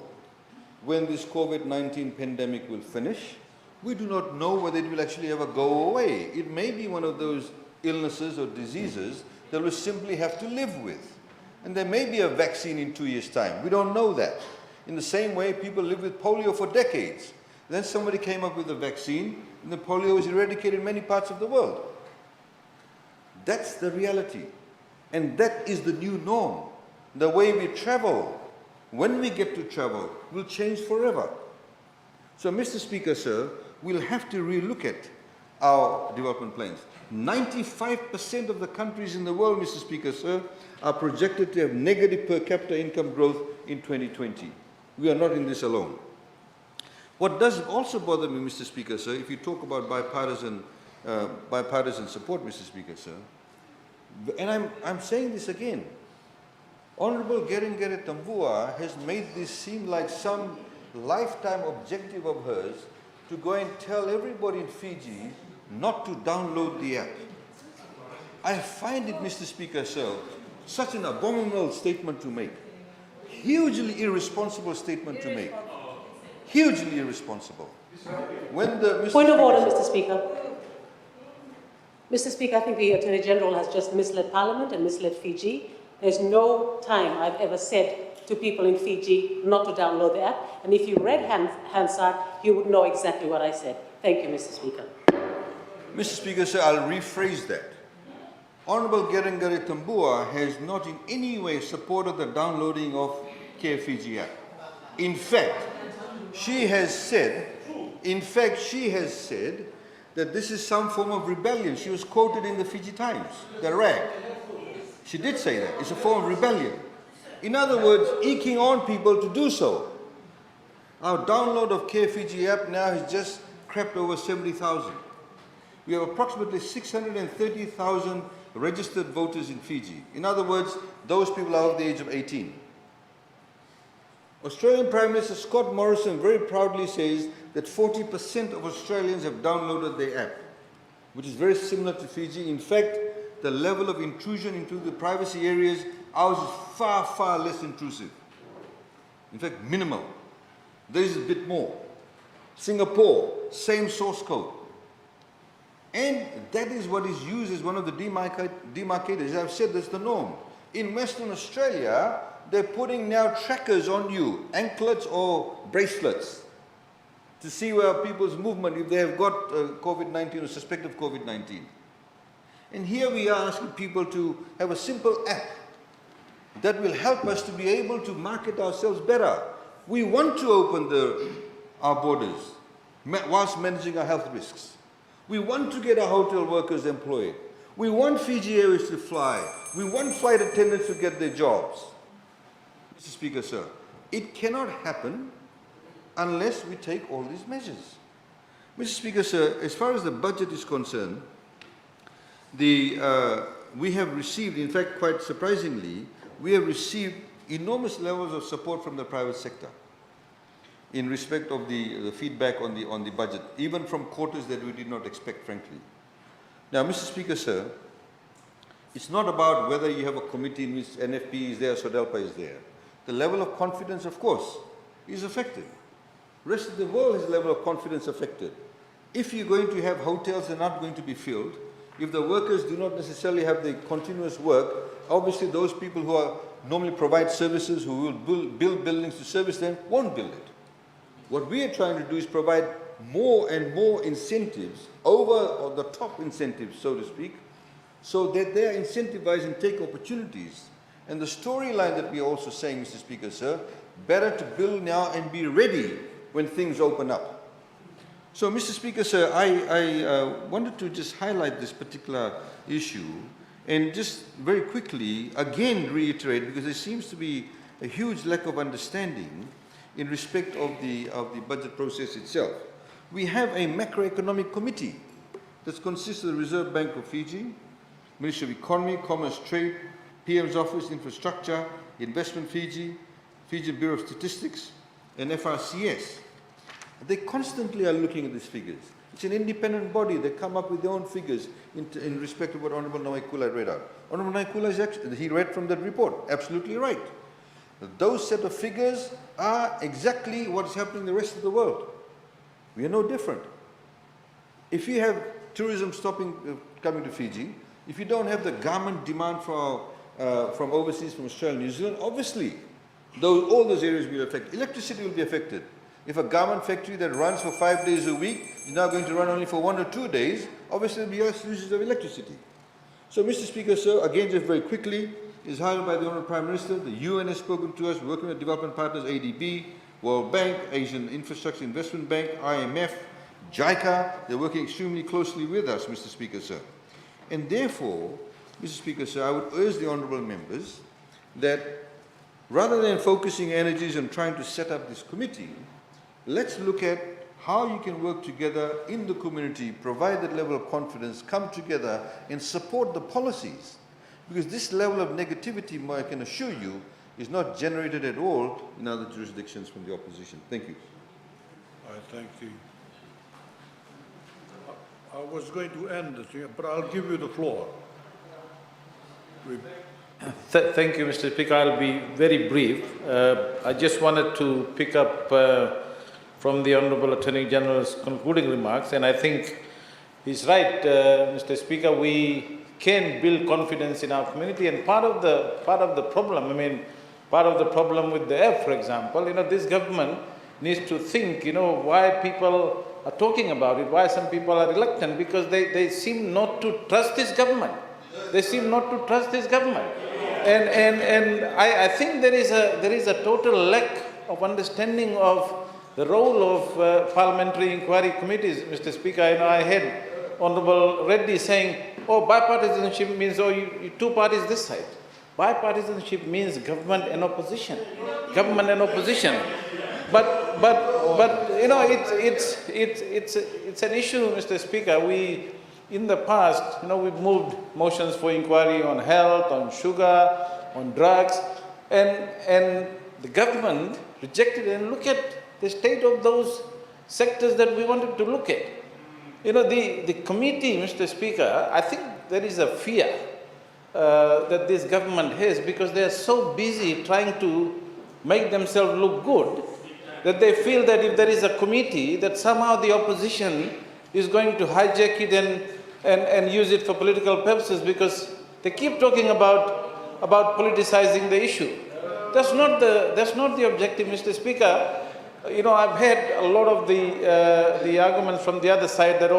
when this COVID-19 pandemic will finish. We do not know whether it will actually ever go away. It may be one of those illnesses or diseases that we'll simply have to live with. And there may be a vaccine in 2 years' time. We don't know that. In the same way, people lived with polio for decades. Then somebody came up with a vaccine, and the polio was eradicated in many parts of the world. That's the reality. And that is the new norm. The way we travel, when we get to travel, will change forever. So, Mr. Speaker, sir, we'll have to relook at our development plans. 95% of the countries in the world, Mr. Speaker, sir, are projected to have negative per capita income growth in 2020. We are not in this alone. What does also bother me, Mr. Speaker, sir, if you talk about bipartisan support, Mr. Speaker, sir, and I'm saying this again, Honorable Geringgeret Tambua has made this seem like some lifetime objective of hers to go and tell everybody in Fiji not to download the app. I find it, Mr. Speaker, sir, such an abominable statement to make. Hugely irresponsible statement to make. Hugely irresponsible. Point of order, Mr. Speaker. Mr. Speaker, I think the Attorney General has just misled Parliament and misled Fiji. There's no time I've ever said to people in Fiji not to download the app. And if you read Hansard, you would know exactly what I said. Thank you, Mr. Speaker. Mr. Speaker, sir, I'll rephrase that. Honorable Geringgeret Tambua has not in any way supported the downloading of Care Fiji app. In fact, she has said that this is some form of rebellion. She was quoted in the Fiji Times, the rag. She did say that. It's a form of rebellion. In other words, eking on people to do so. Our download of Care Fiji app now has just crept over 70,000. We have approximately 630,000 registered voters in Fiji. In other words, those people are of the age of 18. Australian Prime Minister Scott Morrison very proudly says that 40% of Australians have downloaded their app, which is very similar to Fiji. In fact, the level of intrusion into the privacy areas, ours is far, far less intrusive. In fact, minimal. There is a bit more. Singapore, same source code. And that is what is used as one of the demarcators. As I've said, that's the norm. In Western Australia, they're putting now trackers on you, anklets or bracelets, to see where people's movement, if they have got COVID-19 or suspect of COVID-19. And here we are asking people to have a simple app that will help us to be able to market ourselves better. We want to open our borders whilst managing our health risks. We want to get our hotel workers employed. We want Fiji Airways to fly. We want flight attendants to get their jobs. Mr. Speaker, sir, it cannot happen unless we take all these measures. Mr. Speaker, sir, as far as the budget is concerned, we have received, in fact, quite surprisingly, we have received enormous levels of support from the private sector in respect of the feedback on the budget, even from quarters that we did not expect, frankly. Now, Mr. Speaker, sir, it's not about whether you have a committee in which NFP is there, SODELPA is there. The level of confidence, of course, is affected. The rest of the world has a level of confidence affected. If you're going to have hotels that are not going to be filled, if the workers do not necessarily have the continuous work, obviously those people who are normally provide services, who will build buildings to service them, won't build it. What we are trying to do is provide more and more incentives, over the top incentives, so to speak, so that they are incentivized and take opportunities. And the storyline that we are also saying, Mr. Speaker, sir, better to build now and be ready when things open up. So, Mr. Speaker, sir, I wanted to just highlight this particular issue and just very quickly again reiterate, because there seems to be a huge lack of understanding in respect of the budget process itself. We have a macroeconomic committee that consists of the Reserve Bank of Fiji, Ministry of Economy, Commerce, Trade, PM's Office, Infrastructure, Investment Fiji, Fijian Bureau of Statistics, and FRCS. They constantly are looking at these figures. It's an independent body. They come up with their own figures in respect of what Honourable Nawaikula read out. Honourable Nawaikula is actually, he read from that report, absolutely right. Those set of figures are exactly what's happening in the rest of the world. We are no different. If you have tourism coming to Fiji, if you don't have the garment demand from overseas, from Australia and New Zealand, obviously all those areas will be affected. Electricity will be affected. If a garment factory that runs for 5 days a week is now going to run only for 1 or 2 days, obviously there will be less usage of electricity. So, Mr. Speaker, sir, again, just very quickly, is highlighted by the Honourable Prime Minister. The UN has spoken to us, working with development partners, ADB, World Bank, Asian Infrastructure Investment Bank, IMF, JICA. They're working extremely closely with us, Mr. Speaker, sir. And therefore, Mr. Speaker, sir, I would urge the honourable members that rather than focusing energies on trying to set up this committee, let's look at how you can work together in the community, provide that level of confidence, come together and support the policies. Because this level of negativity, I can assure you, is not generated at all in other jurisdictions from the opposition. Thank you. Thank you. I was going to end this here, but I'll give you the floor. Thank you, Mr. Speaker. I'll be very brief. I just wanted to pick up from the Honourable Attorney General's concluding remarks, and I think he's right, Mr. Speaker. We can build confidence in our community, and part of the problem with the app, for example, this government needs to think, why people are talking about it, why some people are reluctant, because they seem not to trust this government. They seem not to trust this government. And I think there is a total lack of understanding of the role of parliamentary inquiry committees, Mr. Speaker. I had Honorable Reddy saying, oh, bipartisanship means, oh, you two parties this side. Bipartisanship means government and opposition. Government and opposition. But it's an issue, Mr. Speaker. We, in the past, we've moved motions for inquiry on health, on sugar, on drugs, and the government rejected it. And look at the state of those sectors that we wanted to look at. The committee, Mr. Speaker, I think there is a fear that this government has because they are so busy trying to make themselves look good that they feel that if there is a committee, that somehow the opposition is going to hijack it and use it for political purposes, because they keep talking about politicizing the issue. That's not the objective, Mr. Speaker. I've had a lot of the arguments from the other side that,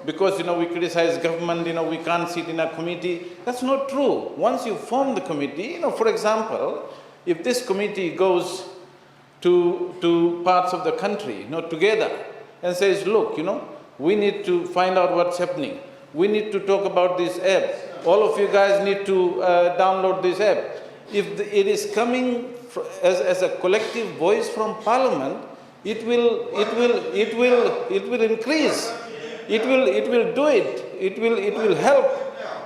because, we criticize government, we can't sit in a committee. That's not true. Once you form the committee, for example, if this committee goes to parts of the country, together and says, look, we need to find out what's happening. We need to talk about this app. All of you guys need to download this app. If it is coming as a collective voice from Parliament, it will increase. It will do it.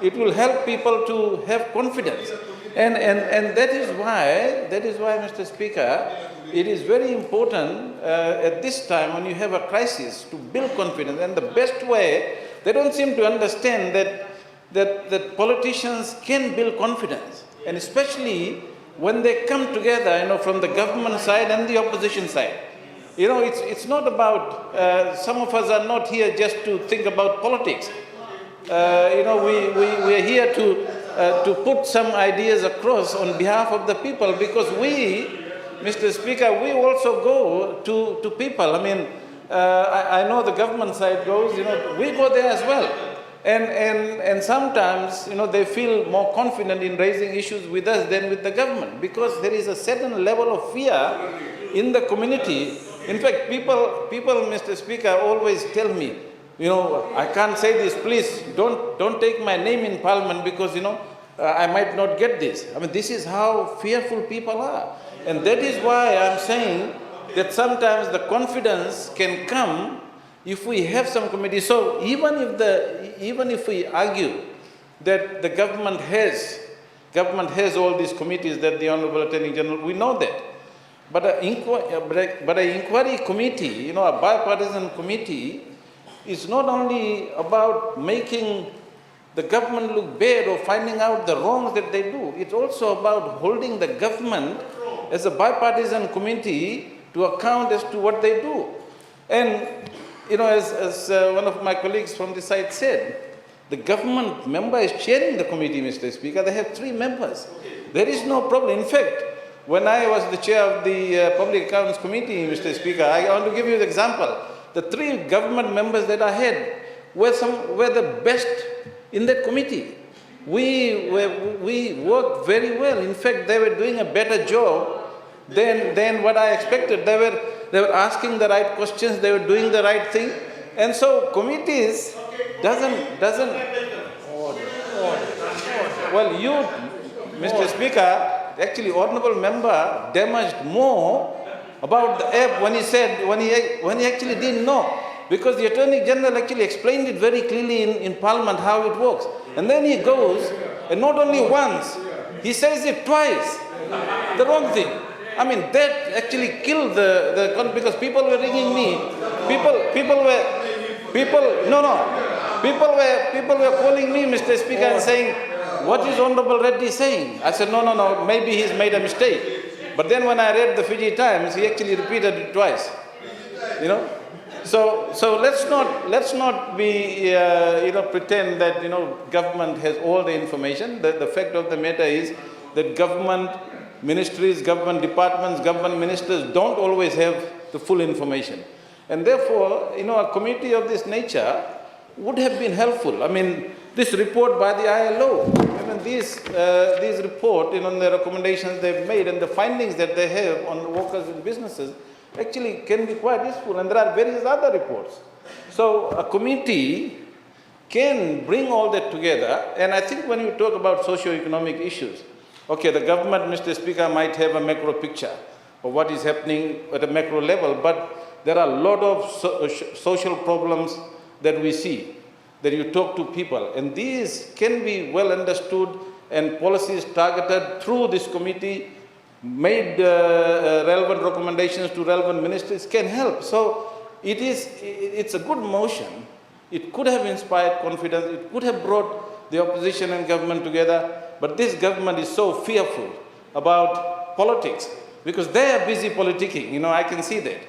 It will help people to have confidence. And that is why, Mr. Speaker, it is very important at this time when you have a crisis to build confidence. And the best way, they don't seem to understand that politicians can build confidence, and especially when they come together, from the government side and the opposition side. It's not about, some of us are not here just to think about politics. We are here to put some ideas across on behalf of the people, because we, Mr. Speaker, we also go to people. I know the government side goes, we go there as well. And sometimes, they feel more confident in raising issues with us than with the government, because there is a certain level of fear in the community. In fact, people, Mr. Speaker, always tell me, I can't say this, please don't take my name in Parliament because, I might not get this. This is how fearful people are. And that is why I'm saying that sometimes the confidence can come if we have some committee. So even if we argue that the government has all these committees that the Honourable Attorney General, we know that. But an inquiry committee, a bipartisan committee, is not only about making the government look bad or finding out the wrongs that they do. It's also about holding the government as a bipartisan committee to account as to what they do. And, as one of my colleagues from the side said, the government member is chairing the committee, Mr. Speaker. They have 3 members. There is no problem. In fact, when I was the chair of the Public Accounts Committee, Mr. Speaker, I want to give you an example. The 3 government members that I had were the best in that committee. We worked very well. In fact, they were doing a better job than what I expected. They were asking the right questions. They were doing the right thing. And so committees doesn't. Well, you, Mr. Speaker, actually, honourable member damaged more about the app when he actually didn't know, because the Attorney General actually explained it very clearly in Parliament how it works. And then he goes, and not only once, he says it twice, the wrong thing. That actually killed because people were ringing me. People were calling me, Mr. Speaker, and saying, what is Honourable Reddy saying? I said, no, maybe he's made a mistake. But then when I read the Fiji Times, he actually repeated it twice. So let's not be pretend that government has all the information. The fact of the matter is that government ministries, government departments, government ministers don't always have the full information. And therefore, a committee of this nature would have been helpful. This report by the ILO, these report, the recommendations they've made and the findings that they have on workers and businesses, actually can be quite useful, and there are various other reports. So a committee can bring all that together, and I think when you talk about socio-economic issues, okay, the government, Mr. Speaker, might have a macro picture of what is happening at a macro level, but there are a lot of social problems that we see, that you talk to people, and these can be well understood, and policies targeted through this committee, made relevant recommendations to relevant ministries can help. So it's a good motion. It could have inspired confidence. It could have brought the opposition and government together. But this government is so fearful about politics because they are busy politicking. You know, I can see that.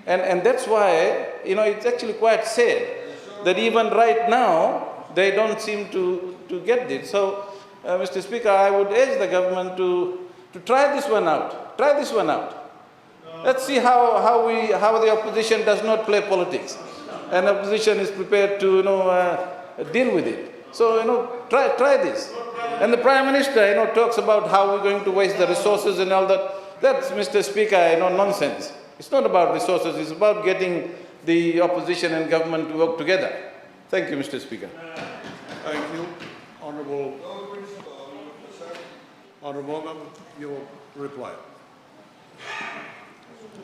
And that's why, you know, it's actually quite sad that even right now, they don't seem to get this. So, Mr. Speaker, I would urge the government to try this one out. Try this one out. Let's see how the opposition does not play politics, and opposition is prepared to, you know, deal with it. So, you know, try this. And the Prime Minister, you know, talks about how we're going to waste the resources and all that. That's, Mr. Speaker, you know, nonsense. It's not about resources. It's about getting the opposition and government to work together. Thank you, Mr. Speaker. Thank you. Honourable Member, your reply.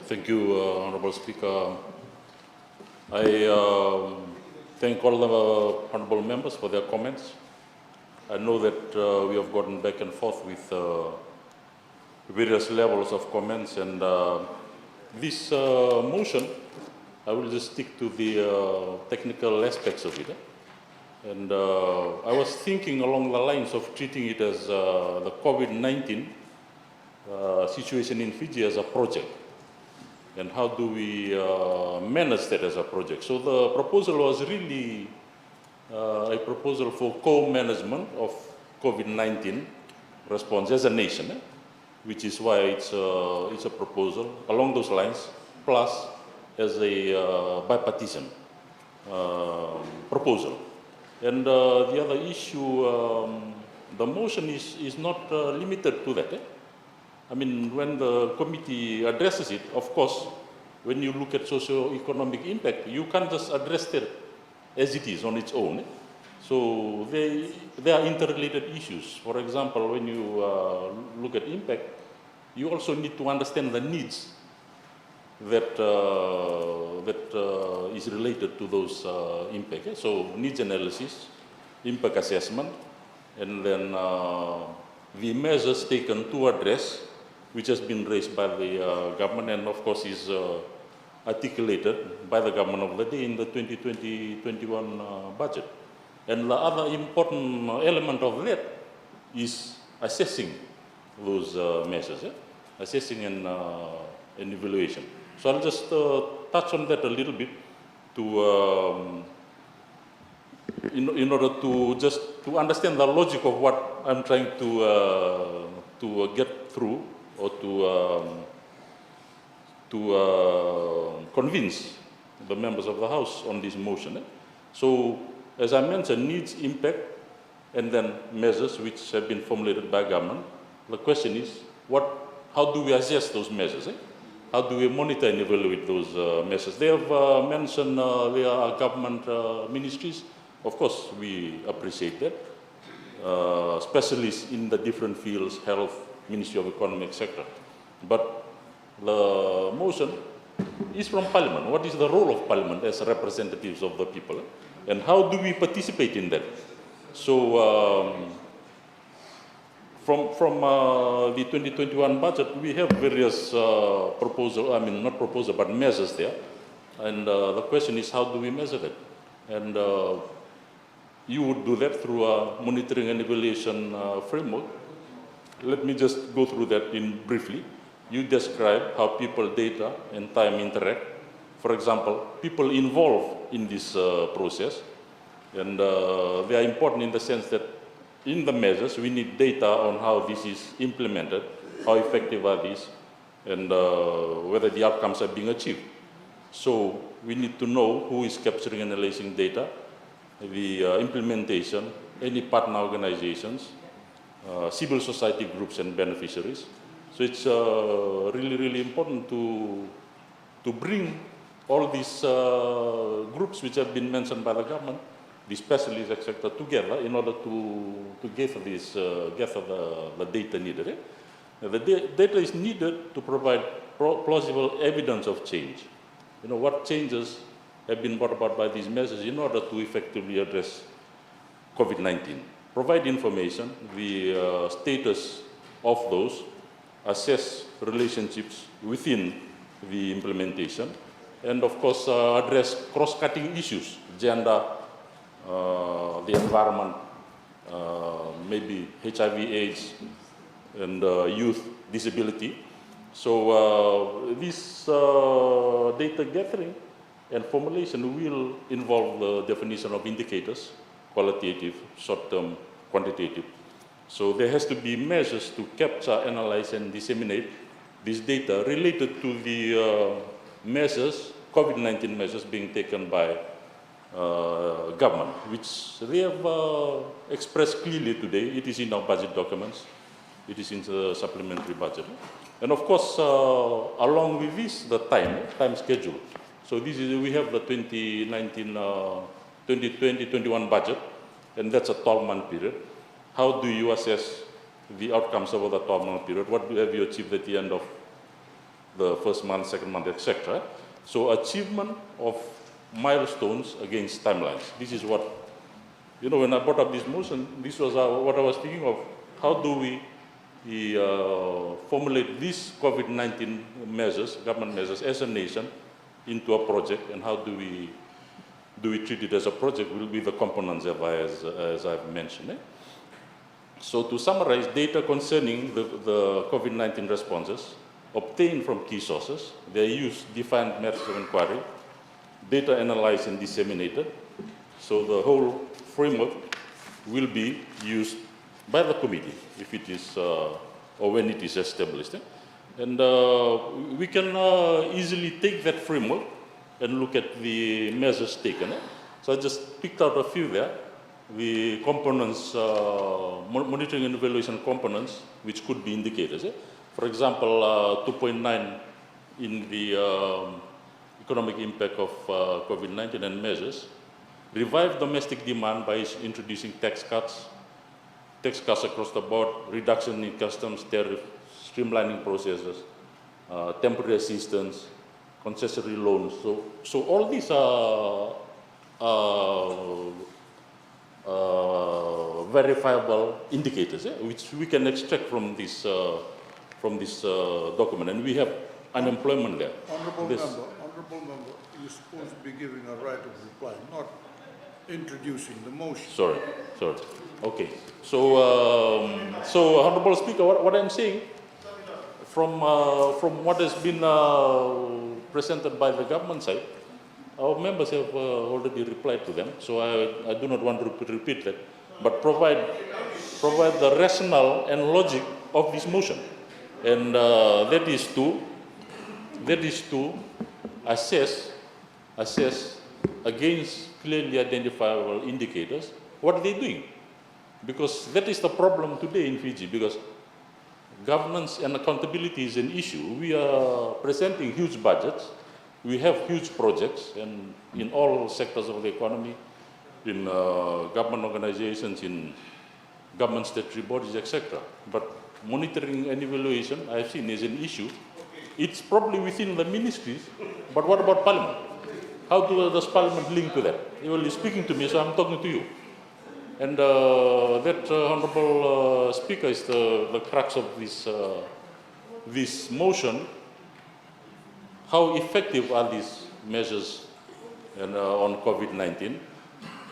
Thank you, Honourable Speaker. I thank all the honourable members for their comments. I know that we have gotten back and forth with various levels of comments, and this motion, I will just stick to the technical aspects of it. And I was thinking along the lines of treating it as the COVID-19 situation in Fiji as a project. And how do we manage that as a project? So the proposal was really a proposal for co-management of COVID-19 response as a nation, which is why it's a proposal along those lines, plus as a bipartisan proposal. And the other issue, the motion is not limited to that. I mean, when the committee addresses it, of course, when you look at socio-economic impact, you can't just address that as it is on its own. So they are interrelated issues. For example, when you look at impact, you also need to understand the needs that is related to those impact. So needs analysis, impact assessment, and then the measures taken to address, which has been raised by the government and of course is articulated by the government of the day in the 2020-21 budget. And the other important element of that is assessing those measures, assessing and evaluation. So I'll just touch on that a little bit to, in order to just to understand the logic of what I'm trying to get through or to convince the members of the House on this motion. So, as I mentioned, needs, impact, and then measures which have been formulated by government. The question is, how do we assess those measures? How do we monitor and evaluate those measures? They have mentioned there are government ministries. Of course, we appreciate that. Specialists in the different fields, health, Ministry of Economy, etc. But the motion is from Parliament. What is the role of Parliament as representatives of the people? And how do we participate in that? So from the 2021 budget, we have various not proposal, but measures there. And the question is, how do we measure that? And you would do that through a monitoring and evaluation framework. Let me just go through that briefly. You describe how people, data, and time interact. For example, people involved in this process, and they are important in the sense that in the measures, we need data on how this is implemented, how effective are these, and whether the outcomes are being achieved. So we need to know who is capturing and analyzing data, the implementation, any partner organizations, civil society groups and beneficiaries. So it's really, really important to to bring all these groups which have been mentioned by the government, the specialists, etc., together in order to gather the data needed. The data is needed to provide plausible evidence of change. You know, what changes have been brought about by these measures in order to effectively address COVID-19. Provide information, the status of those, assess relationships within the implementation, and of course address cross-cutting issues, gender, the environment, maybe HIV/AIDS, and youth disability. So this data gathering and formulation will involve the definition of indicators, qualitative, short-term, quantitative. So there has to be measures to capture, analyze, and disseminate this data related to the measures, COVID-19 measures being taken by government, which they have expressed clearly today. It is in our budget documents. It is in the supplementary budget. And of course, along with this, the time schedule. So this is, we have the 2020-21 budget, and that's a 12-month period. How do you assess the outcomes over the 12-month period? What have you achieved at the end of the first month, second month, etc.? So achievement of milestones against timelines. This is what, you know, when I brought up this motion, this was what I was thinking of. How do we formulate these COVID-19 measures, government measures, as a nation into a project, and how do we treat it as a project with the components as I've mentioned. So to summarize, data concerning the COVID-19 responses obtained from key sources, they use defined methods of inquiry, data analyzed and disseminated. So the whole framework will be used by the committee if it is, or when it is established. And we can easily take that framework and look at the measures taken. So I just picked out a few there. The components, monitoring and evaluation components, which could be indicators. For example, 2.9 in the economic impact of COVID-19 and measures. Revive domestic demand by introducing tax cuts across the board, reduction in customs tariff, streamlining processes, temporary assistance, concessionary loans. So all these are verifiable indicators, which we can extract from this document, and we have unemployment there. Honourable member, you're supposed to be giving a right of reply, not introducing the motion. Sorry. Okay. So, Honourable Speaker, what I'm saying, from what has been presented by the government side, our members have already replied to them, so I do not want to repeat that, but provide the rationale and logic of this motion, and that is to assess against clearly identifiable indicators what they're doing, because that is the problem today in Fiji, because governance and accountability is an issue. We are presenting huge budgets. We have huge projects, and in all sectors of the economy, in government organizations, in government statutory bodies, etc. But monitoring and evaluation, I've seen, is an issue. It's probably within the ministries, but what about Parliament? How does Parliament link to that? You're speaking to me, so I'm talking to you. And that, Honourable Speaker, is the crux of this motion. How effective are these measures on COVID-19,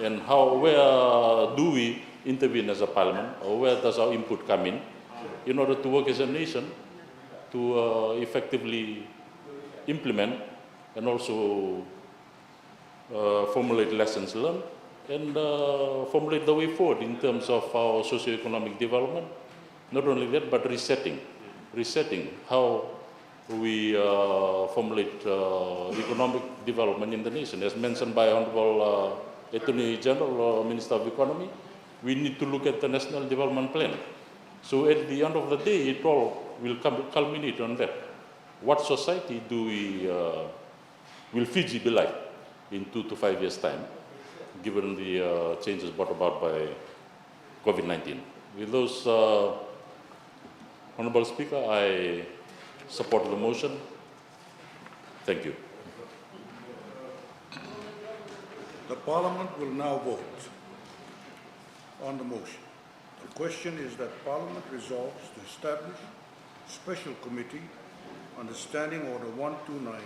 and where do we intervene as a Parliament, or where does our input come in order to work as a nation to effectively implement and also formulate lessons learned and formulate the way forward in terms of our socio-economic development. Not only that, but resetting how we formulate economic development in the nation. As mentioned by Honourable Attorney General, Minister of Economy, we need to look at the National Development Plan. So at the end of the day, it all will culminate on that. what society will Fiji be like in 2 to 5 years' time, given the changes brought about by COVID-19? With those, Honorable Speaker, I support the motion. Thank you. The Parliament will now vote on the motion. The question is that Parliament resolves to establish a special committee under Standing Order 129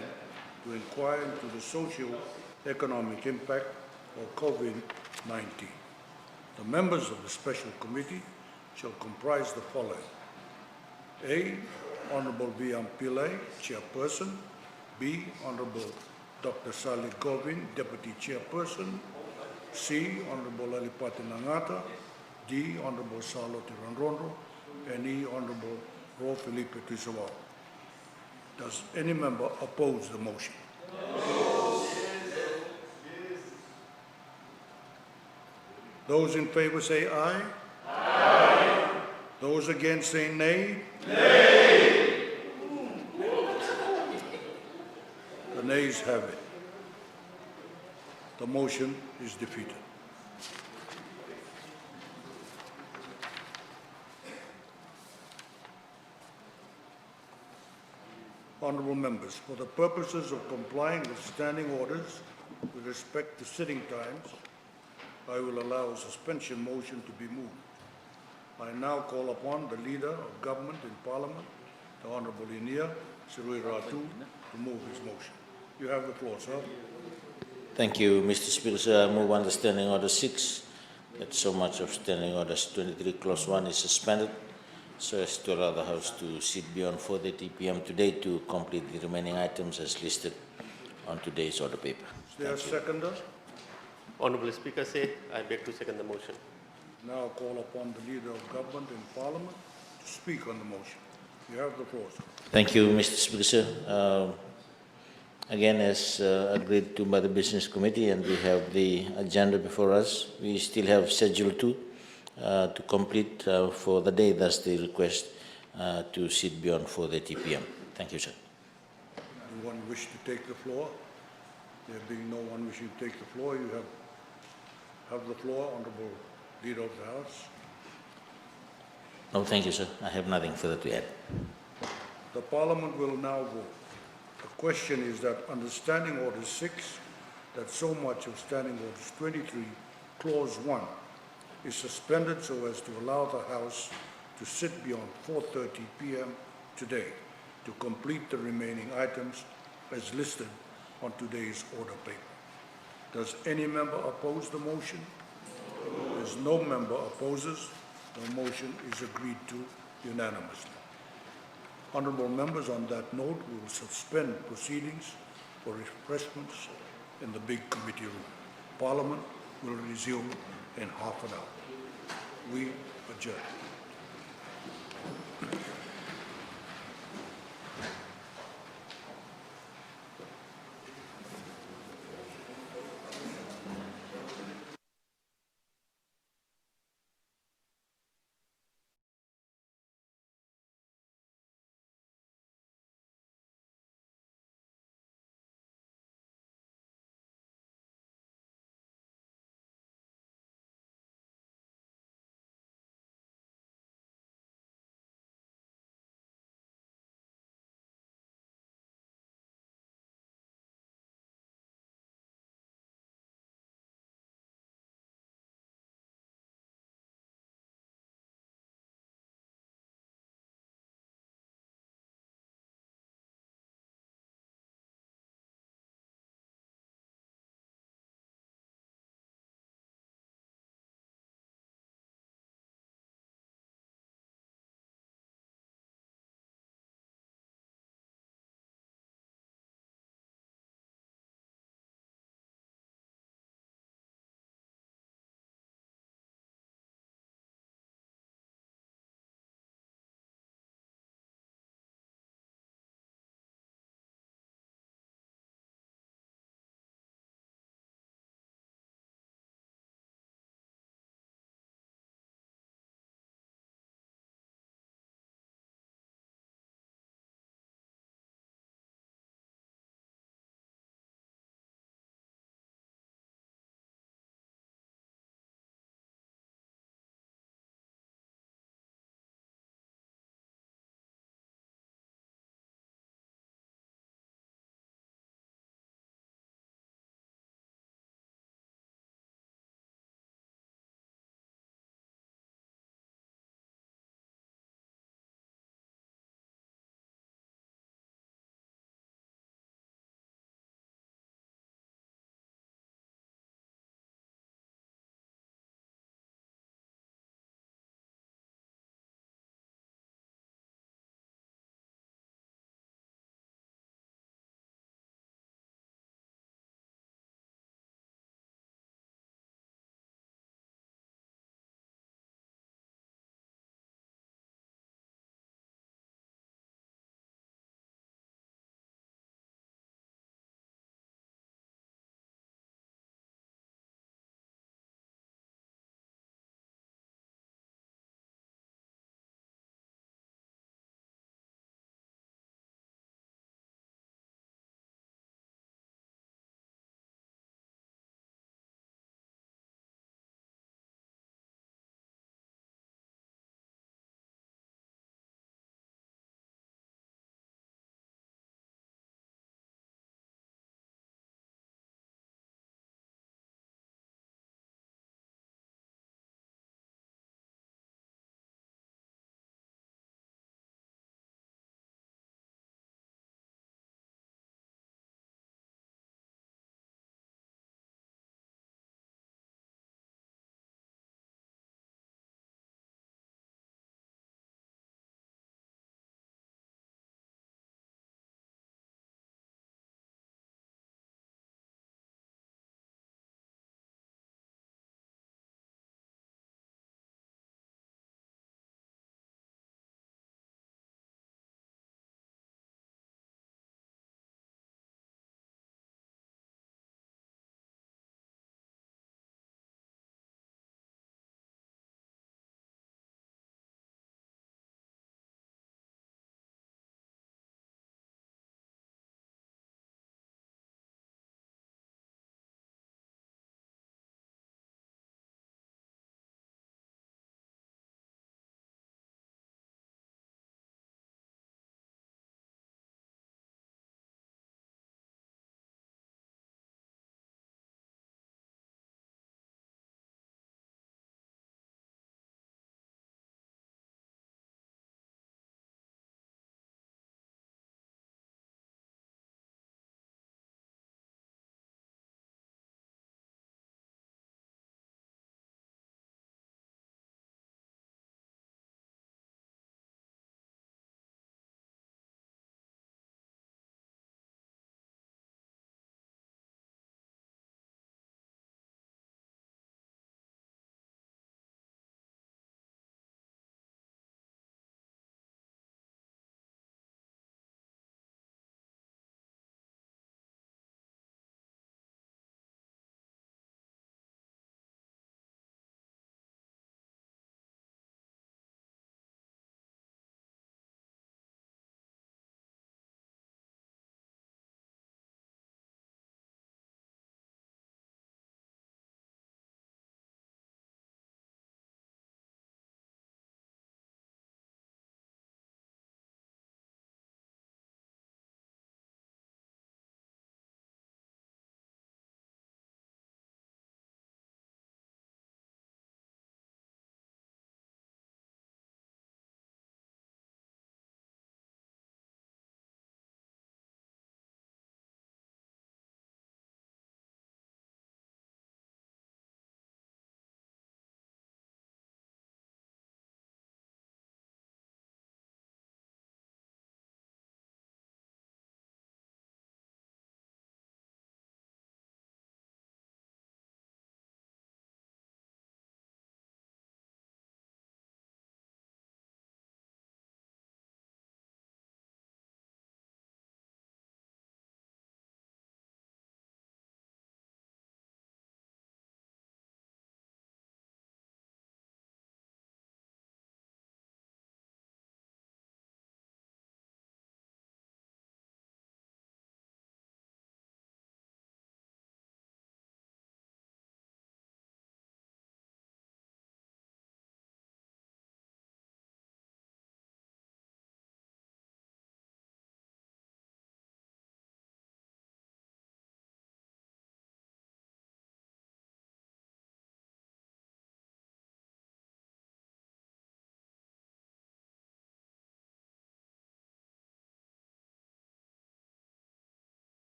to inquire into the socio-economic impact of COVID-19. The members of the special committee shall comprise the following. A. Honorable V.M. Pillai, Chairperson. B. Honorable Dr. Salih Govin, Deputy Chairperson. C. Honorable Alipati Nangata. D. Honorable Charlotte Ranrondo. And E. Honorable Ro Felipe Tisawao. Does any member oppose the motion? Those in favor say aye. Aye. Those against say nay. Nay. The nays have it. The motion is defeated. Honourable members, for the purposes of complying with standing orders with respect to sitting times, I will allow a suspension motion to be moved. I now call upon the Leader of Government in Parliament, the Honourable Inia Sirui Ratu, to move his motion. You have the floor, sir. Thank you, Mr. Speaker. Sir, I move under Standing Order 6 that so much of Standing Orders 23 Clause 1 is suspended so as to allow the House to sit beyond 4:30 p.m. today to complete the remaining items as listed on today's order paper. Is there a seconder? Honorable Speaker, I beg to second the motion. Now call upon the Leader of Government in Parliament to speak on the motion. You have the floor, sir. Thank you, Mr. Speaker. Sir. Again, as agreed to by the Business Committee, and we have the agenda before us, we still have Schedule 2 to complete for the day, thus the request to sit beyond 4:30 p.m. Thank you, sir. Anyone wish to take the floor? There being no one wishing to take the floor, you have the floor, Honourable Leader of the House. No, thank you, sir. I have nothing further to add. The Parliament will now vote. The question is that under Standing Order 6, that so much of Standing Orders 23, Clause 1, is suspended so as to allow the House to sit beyond 4:30 p.m. today to complete the remaining items as listed on today's order paper. Does any member oppose the motion? As no member opposes, the motion is agreed to unanimously. Honourable members, on that note, we will suspend proceedings for refreshments in the big committee room. Parliament will resume in half an hour. We adjourn.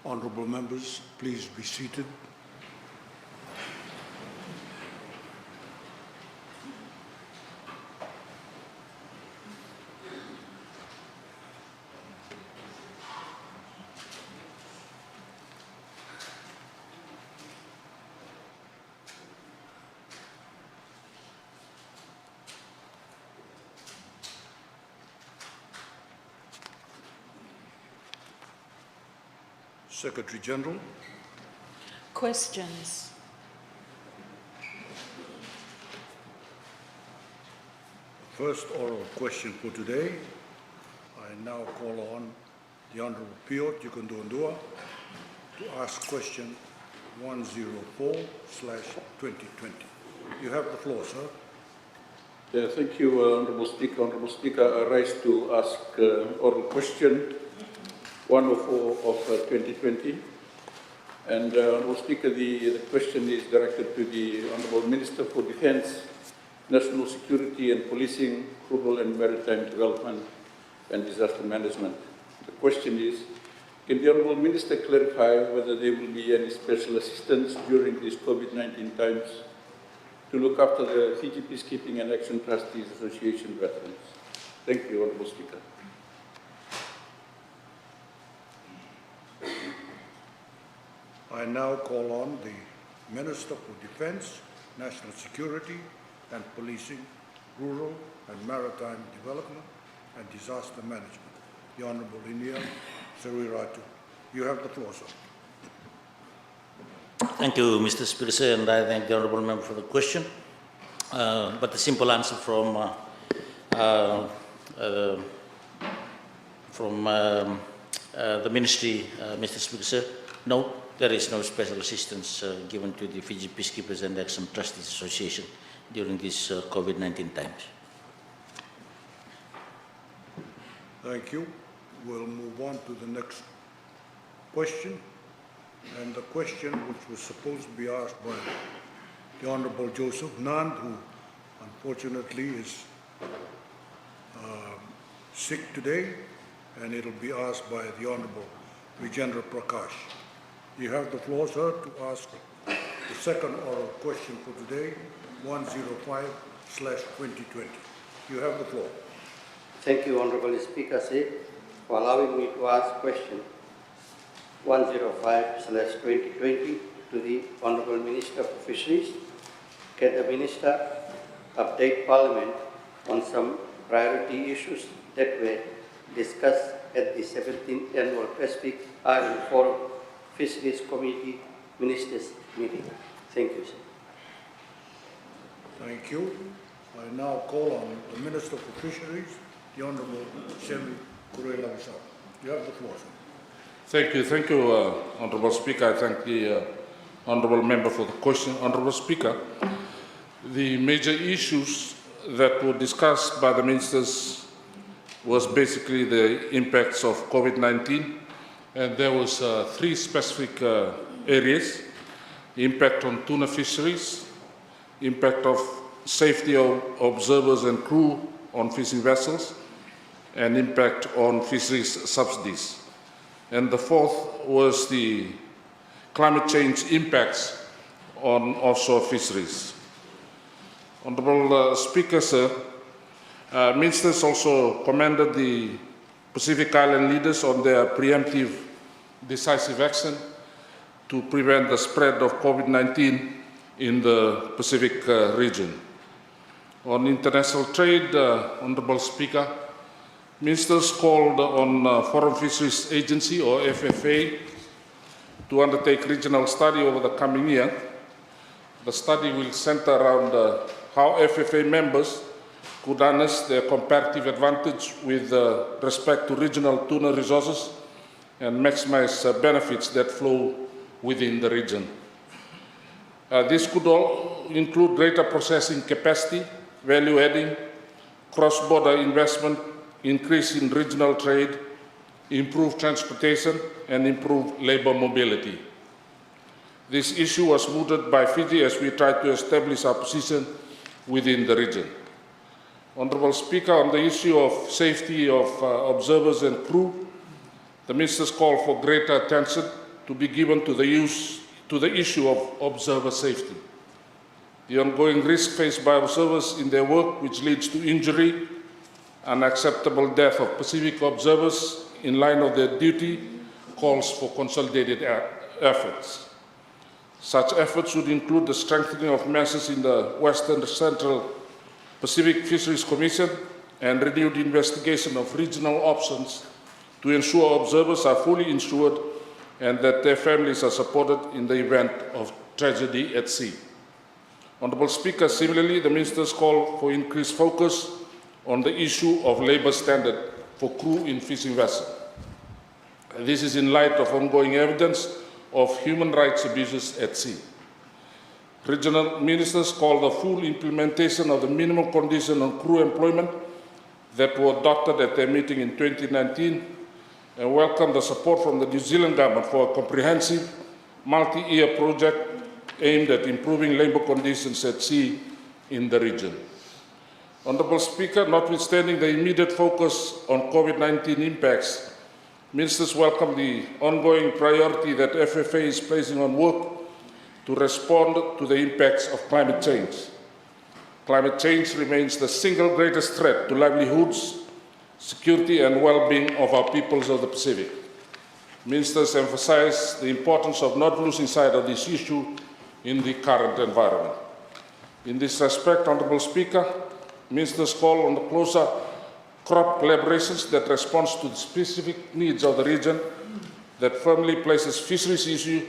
Honourable members, please be seated. Secretary General. Questions? First oral question for today. I now call on the Honourable Piot Yukundundua to ask question 104/2020. You have the floor, sir. Thank you, Honourable Speaker. Honourable Speaker, I rise to ask oral question 104 of 2020. And Honourable Speaker, the question is directed to the Honourable Minister for Defence, National Security and Policing, Rural and Maritime Development and Disaster Management. The question is, can the Honourable Minister clarify whether there will be any special assistance during these COVID-19 times to look after the Fiji Peacekeeping and Action Trustees Association veterans? Thank you, Honourable Speaker. I now call on the Minister for Defence, National Security and Policing, Rural and Maritime Development and Disaster Management, the Honourable Inia Sariratu. You have the floor, sir. Thank you, Mr. Speaker, and I thank the Honourable Member for the question. But the simple answer from the Ministry, Mr. Speaker, no, there is no special assistance given to the Fiji Peacekeepers and Action Trustees Association during these COVID-19 times. Thank you. We'll move on to the next question. And the question, which was supposed to be asked by the Honourable Joseph Nand, who unfortunately is sick today, and it'll be asked by the Honourable Vijendra Prakash. You have the floor, sir, to ask the second oral question for today, 105/2020. You have the floor. Thank you, Honourable Speaker, for allowing me to ask question 105/2020 to the Honourable Minister for Fisheries. Can the Minister update Parliament on some priority issues that were discussed at the 17th Annual Pacific Island Forum Fisheries Committee Ministers meeting? Thank you, sir. Thank you. I now call on the Minister for Fisheries, the Honourable Semi Kurela-Wisau. You have the floor, sir. Thank you, Honourable Speaker. I thank the Honourable Member for the question. Honourable Speaker, the major issues that were discussed by the ministers was basically the impacts of COVID-19, and there was three specific areas: impact on tuna fisheries, impact of safety of observers and crew on fishing vessels, and impact on fisheries subsidies. And the fourth was the climate change impacts on offshore fisheries. Honourable Speaker, sir, ministers also commended the Pacific Island leaders on their preemptive decisive action to prevent the spread of COVID-19 in the Pacific region. On international trade, Honourable Speaker, ministers called on Foreign Fisheries Agency, or FFA, to undertake regional study over the coming year. The study will center around how FFA members could harness their comparative advantage with respect to regional tuna resources and maximize benefits that flow within the region. This could all include greater processing capacity, value adding, cross-border investment, increase in regional trade, improve transportation, and improve labour mobility. This issue was mooted by Fiji as we tried to establish our position within the region. Honourable Speaker, on the issue of safety of observers and crew, the ministers called for greater attention to be given to the issue of observer safety. The ongoing risk faced by observers in their work, which leads to injury, unacceptable death of Pacific observers in line of their duty, calls for consolidated efforts. Such efforts would include the strengthening of measures in the Western Central Pacific Fisheries Commission and renewed investigation of regional options to ensure observers are fully insured and that their families are supported in the event of tragedy at sea. Honourable Speaker, similarly, the Ministers call for increased focus on the issue of labour standard for crew in fishing vessels. This is in light of ongoing evidence of human rights abuses at sea. Regional ministers call the full implementation of the minimum condition on crew employment that were adopted at their meeting in 2019 and welcome the support from the New Zealand government for a comprehensive multi-year project aimed at improving labour conditions at sea in the region. Honourable Speaker, notwithstanding the immediate focus on COVID-19 impacts, Ministers welcome the ongoing priority that FFA is placing on work to respond to the impacts of climate change. Climate change remains the single greatest threat to livelihoods, security and well-being of our peoples of the Pacific. Ministers emphasize the importance of not losing sight of this issue in the current environment. In this respect, Honourable Speaker, Ministers call on the closer crop collaborations that responds to the specific needs of the region, that firmly places fisheries issue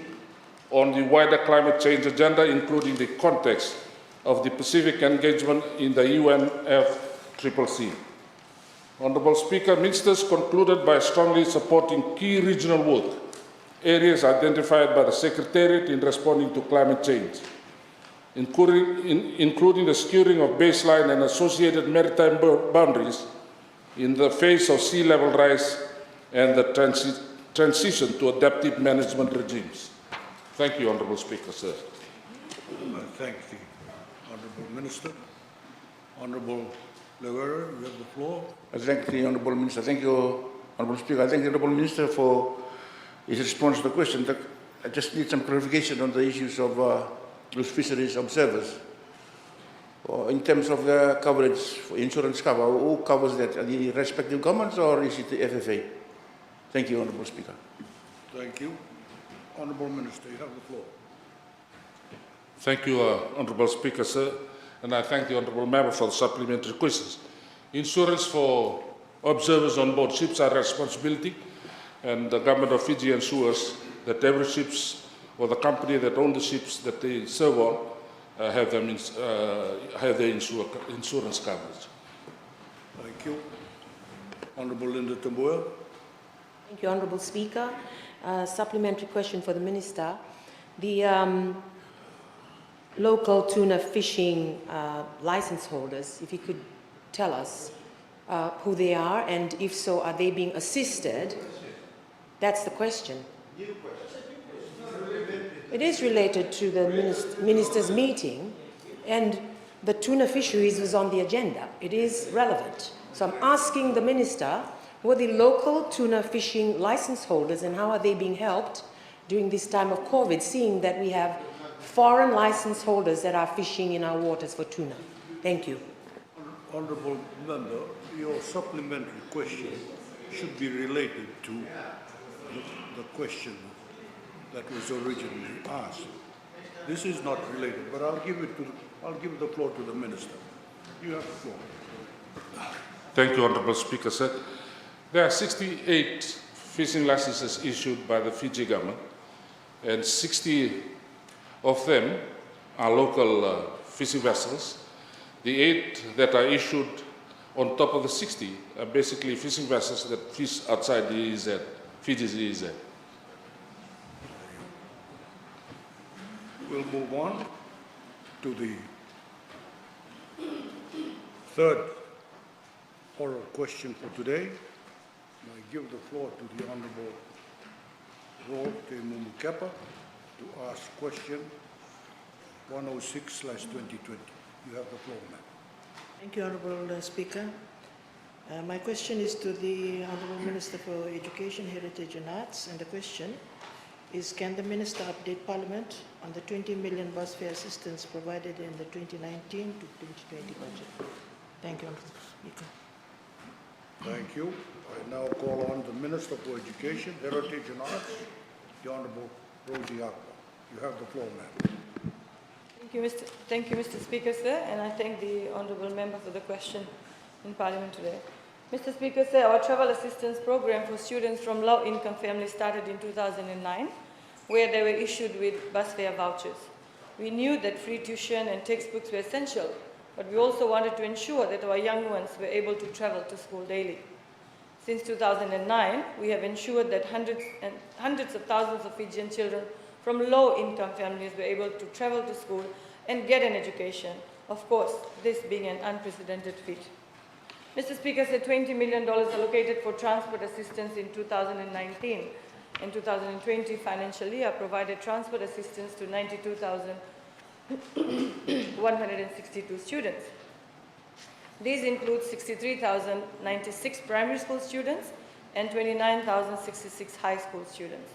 on the wider climate change agenda, including the context of the Pacific engagement in the UNFCCC. Honourable Speaker, Ministers concluded by strongly supporting key regional work, areas identified by the Secretariat in responding to climate change, including the securing of baseline and associated maritime boundaries in the face of sea level rise and the transition to adaptive management regimes. Thank you, Honourable Speaker, sir. I thank the Honourable Minister. Honourable Lewera, you have the floor. I thank the Honourable Minister. Thank you, Honourable Speaker. I thank the Honourable Minister for his response to the question. I just need some clarification on the issues of those fisheries observers. In terms of the coverage for insurance cover, who covers that? Are the respective governments or is it the FFA? Thank you, Honourable Speaker. Thank you. Honourable Minister, you have the floor. Thank you, Honourable Speaker, sir, and I thank the Honourable Member for the supplementary questions. Insurance for observers on board ships are a responsibility, and the Government of Fiji ensures that every ships or the company that owns the ships that they serve on have their insurance coverage. Thank you. Honourable Linda Tambuya. Thank you, Honourable Speaker. Supplementary question for the Minister. The local tuna fishing license holders, if you could tell us who they are, and if so, are they being assisted? That's the question. It is related to the Minister's meeting, and the tuna fisheries was on the agenda. It is relevant. So I'm asking the Minister, who are the local tuna fishing license holders and how are they being helped during this time of COVID, seeing that we have foreign license holders that are fishing in our waters for tuna? Thank you. Honourable Member, your supplementary question should be related to the question that was originally asked. This is not related, but I'll give the floor to the Minister. You have the floor. Thank you, Honourable Speaker, sir. There are 68 fishing licenses issued by the Fiji government, and 60 of them are local fishing vessels. The 8 that are issued on top of the 60 are basically fishing vessels that fish outside the EEZ, Fiji's EEZ. We'll move on to the third oral question for today. I give the floor to the Honourable Ro Te Mumukapa to ask question 106/2020. You have the floor, ma'am. Thank you, Honourable Speaker. My question is to the Honourable Minister for Education, Heritage and Arts, and the question is, can the Minister update Parliament on the 20 million bus fare assistance provided in the 2019 to 2020 budget? Thank you, Honourable Speaker. Thank you. I now call on the Minister for Education, Heritage and Arts, the Honourable Rosie Aqua. You have the floor, ma'am. Thank you, Mr. Speaker, sir, and I thank the Honourable Member for the question in Parliament today. Mr. Speaker, sir, our travel assistance program for students from low-income families started in 2009, where they were issued with bus fare vouchers. We knew that free tuition and textbooks were essential, but we also wanted to ensure that our young ones were able to travel to school daily. Since 2009, we have ensured that hundreds of thousands of Fijian children from low-income families were able to travel to school and get an education, of course, this being an unprecedented feat. Mr. Speaker, said $20 million allocated for transport assistance in 2019 and 2020 financial year provided transport assistance to 92,162 students. These include 63,096 primary school students and 29,066 high school students.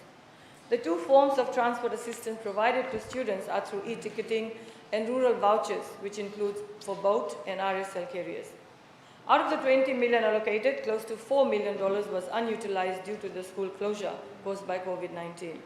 The two forms of transport assistance provided to students are through e-ticketing and rural vouchers, which includes for boat and RSL carriers. Out of the 20 million allocated, close to $4 million was unutilized due to the school closure caused by COVID-19.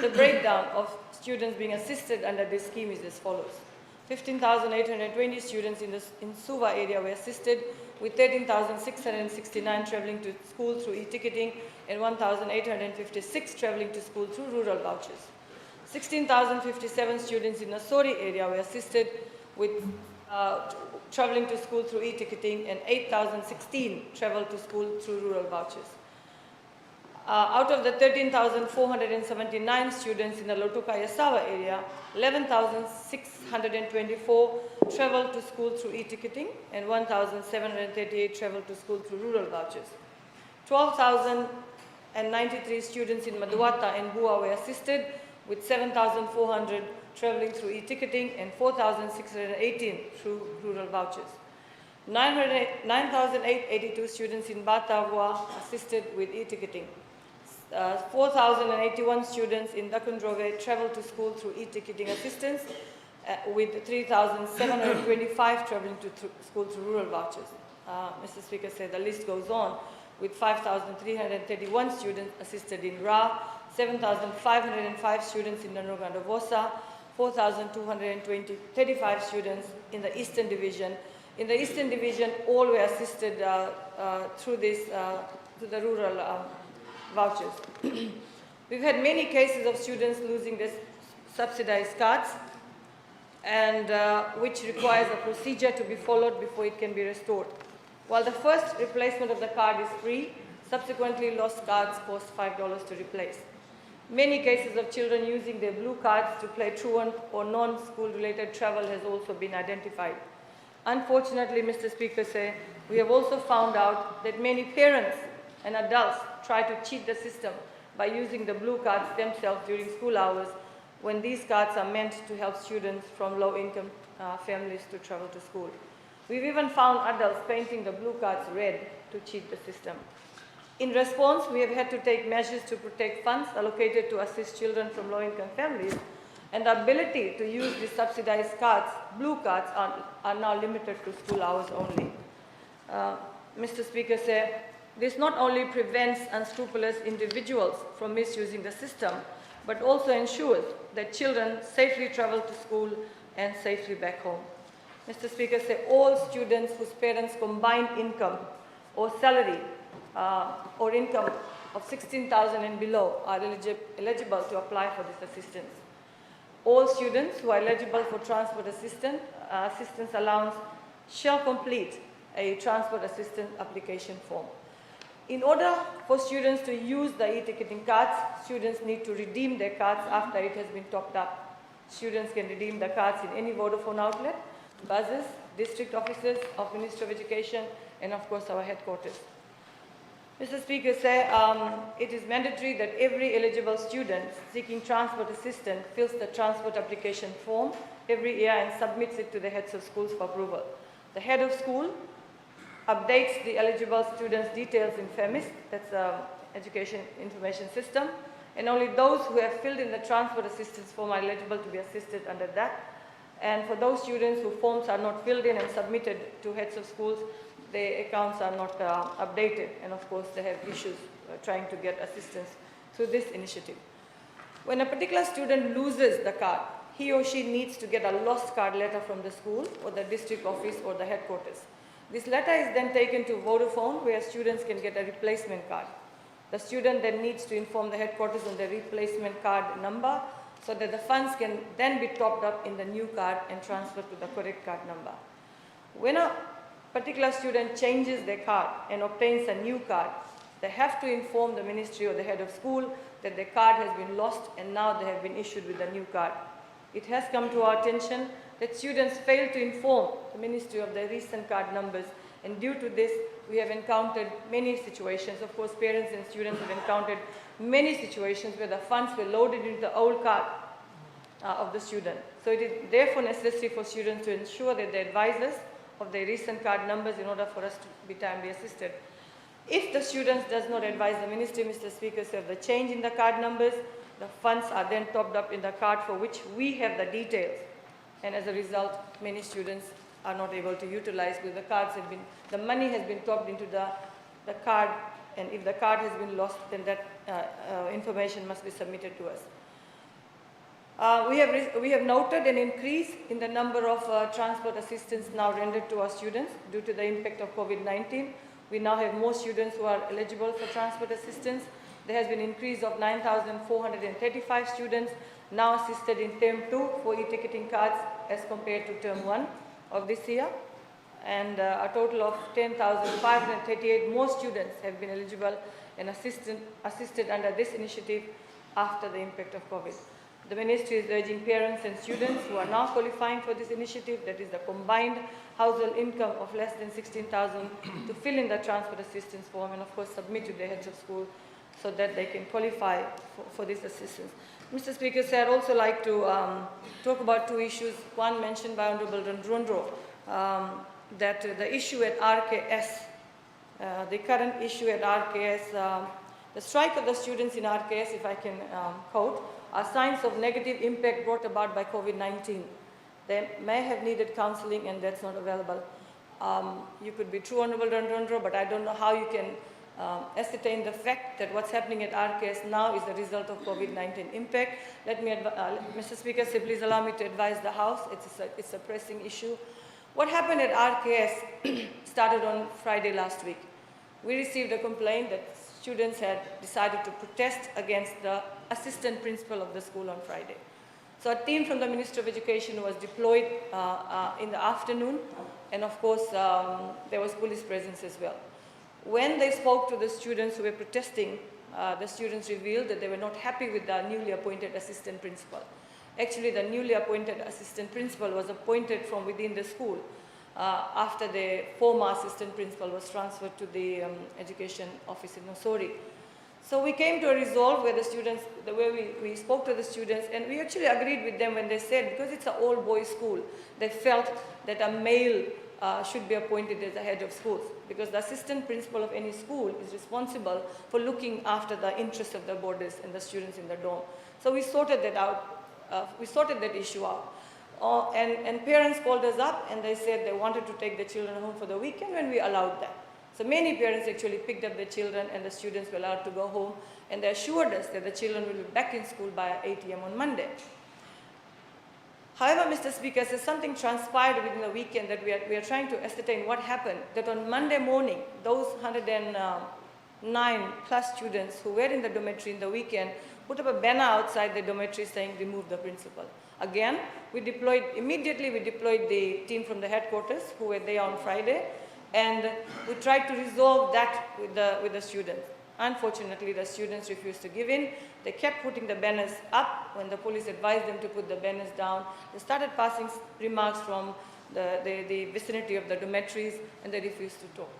The breakdown of students being assisted under this scheme is as follows. 15,820 students in Suva area were assisted, with 13,669 traveling to school through e-ticketing and 1,856 traveling to school through rural vouchers. 16,057 students in Nasori area were assisted with traveling to school through e-ticketing, and 8,016 traveled to school through rural vouchers. Out of the 13,479 students in the Lotukaya-Sawa area, 11,624 traveled to school through e-ticketing, and 1,738 traveled to school through rural vouchers. 12,093 students in Maduata and Bua were assisted, with 7,400 traveling through e-ticketing and 4,618 through rural vouchers. 9,882 students in Bata were assisted with e-ticketing. 4,081 students in Dakundrove traveled to school through e-ticketing assistance, with 3,725 traveling to school through rural vouchers. Mr. Speaker said the list goes on, with 5,331 students assisted in Ra, 7,505 students in Nanurgandovosa, 4,235 students in the Eastern Division. In the Eastern Division, all were assisted through the rural vouchers. We've had many cases of students losing their subsidized cards, and which requires a procedure to be followed before it can be restored. While the first replacement of the card is free, subsequently lost cards cost $5 to replace. Many cases of children using their blue cards to play truant or non-school related travel has also been identified. Unfortunately, Mr. Speaker, we have also found out that many parents and adults try to cheat the system by using the blue cards themselves during school hours, when these cards are meant to help students from low-income families to travel to school. We've even found adults painting the blue cards red to cheat the system. In response, we have had to take measures to protect funds allocated to assist children from low-income families, and the ability to use the subsidized cards, blue cards, are now limited to school hours only. Mr. Speaker, this not only prevents unscrupulous individuals from misusing the system, but also ensures that children safely travel to school and safely back home. Mr. Speaker, all students whose parents' combined income or salary or income of 16,000 and below are eligible to apply for this assistance. All students who are eligible for transport assistance allowance shall complete a transport assistance application form. In order for students to use the e-ticketing cards, students need to redeem their cards after it has been topped up. Students can redeem the cards in any Vodafone outlet, buses, district offices of Ministry of Education, and of course our headquarters. Mr. Speaker, it is mandatory that every eligible student seeking transport assistance fills the transport application form every year and submits it to the heads of schools for approval. The head of school updates the eligible students' details in FEMIS, that's Education Information System, and only those who have filled in the transport assistance form are eligible to be assisted under that. And for those students whose forms are not filled in and submitted to heads of schools, their accounts are not updated, and of course they have issues trying to get assistance through this initiative. When a particular student loses the card, he or she needs to get a lost card letter from the school or the district office or the headquarters. This letter is then taken to Vodafone, where students can get a replacement card. The student then needs to inform the headquarters on the replacement card number so that the funds can then be topped up in the new card and transferred to the correct card number. When a particular student changes their card and obtains a new card, they have to inform the ministry or the head of school that their card has been lost and now they have been issued with a new card. It has come to our attention that students fail to inform the ministry of their recent card numbers, and due to this, we have encountered many situations. Of course, parents and students have encountered many situations where the funds were loaded into the old card of the student. So it is therefore necessary for students to ensure that they advise us of their recent card numbers in order for us to be timely assisted. If the students does not advise the ministry, Mr. Speaker, of the change in the card numbers, the funds are then topped up in the card for which we have the details. And as a result, many students are not able to utilize because the money has been topped into the card, and if the card has been lost, then that information must be submitted to us. We have noted an increase in the number of transport assistance now rendered to our students due to the impact of COVID-19. We now have more students who are eligible for transport assistance. There has been an increase of 9,435 students now assisted in Term 2 for e-ticketing cards as compared to Term 1 of this year. And a total of 10,538 more students have been eligible and assisted under this initiative after the impact of COVID. The Ministry is urging parents and students who are now qualifying for this initiative, that is the combined household income of less than 16,000, to fill in the transport assistance form and of course submit to their heads of school so that they can qualify for this assistance. Mr. Speaker, sir, I'd also like to talk about two issues. One mentioned by Honorable Randrundro, that the issue at RKS, the current issue at RKS, the strike of the students in RKS, if I can quote, are signs of negative impact brought about by COVID-19. They may have needed counseling and that's not available. You could be true, Honorable Randrundro, but I don't know how you can ascertain the fact that what's happening at RKS now is the result of COVID-19 impact. Let me, Mr. Speaker, please allow me to advise the House. It's a pressing issue. What happened at RKS started on Friday last week. We received a complaint that students had decided to protest against the assistant principal of the school on Friday. So a team from the Ministry of Education was deployed in the afternoon, and of course there was police presence as well. When they spoke to the students who were protesting, the students revealed that they were not happy with the newly appointed assistant principal. Actually, the newly appointed assistant principal was appointed from within the school after the former assistant principal was transferred to the education office in Nosori. So we came to a resolve where the students, the way we spoke to the students, and we actually agreed with them when they said, because it's an all-boys school, they felt that a male should be appointed as the head of schools, because the assistant principal of any school is responsible for looking after the interests of the boarders and the students in the dorm. So we sorted that out, we sorted that issue out. And parents called us up and they said they wanted to take the children home for the weekend, and we allowed that. So many parents actually picked up their children and the students were allowed to go home, and they assured us that the children will be back in school by 8 a.m. on Monday. However, Mr. Speaker, as something transpired within the weekend that we are trying to ascertain what happened, that on Monday morning, those 109 plus students who were in the dormitory in the weekend put up a banner outside the dormitory saying, "Remove the principal." Again, immediately we deployed the team from the headquarters who were there on Friday, and we tried to resolve that with the students. Unfortunately, the students refused to give in. They kept putting the banners up. When the police advised them to put the banners down, they started passing remarks from the vicinity of the dormitories, and they refused to talk.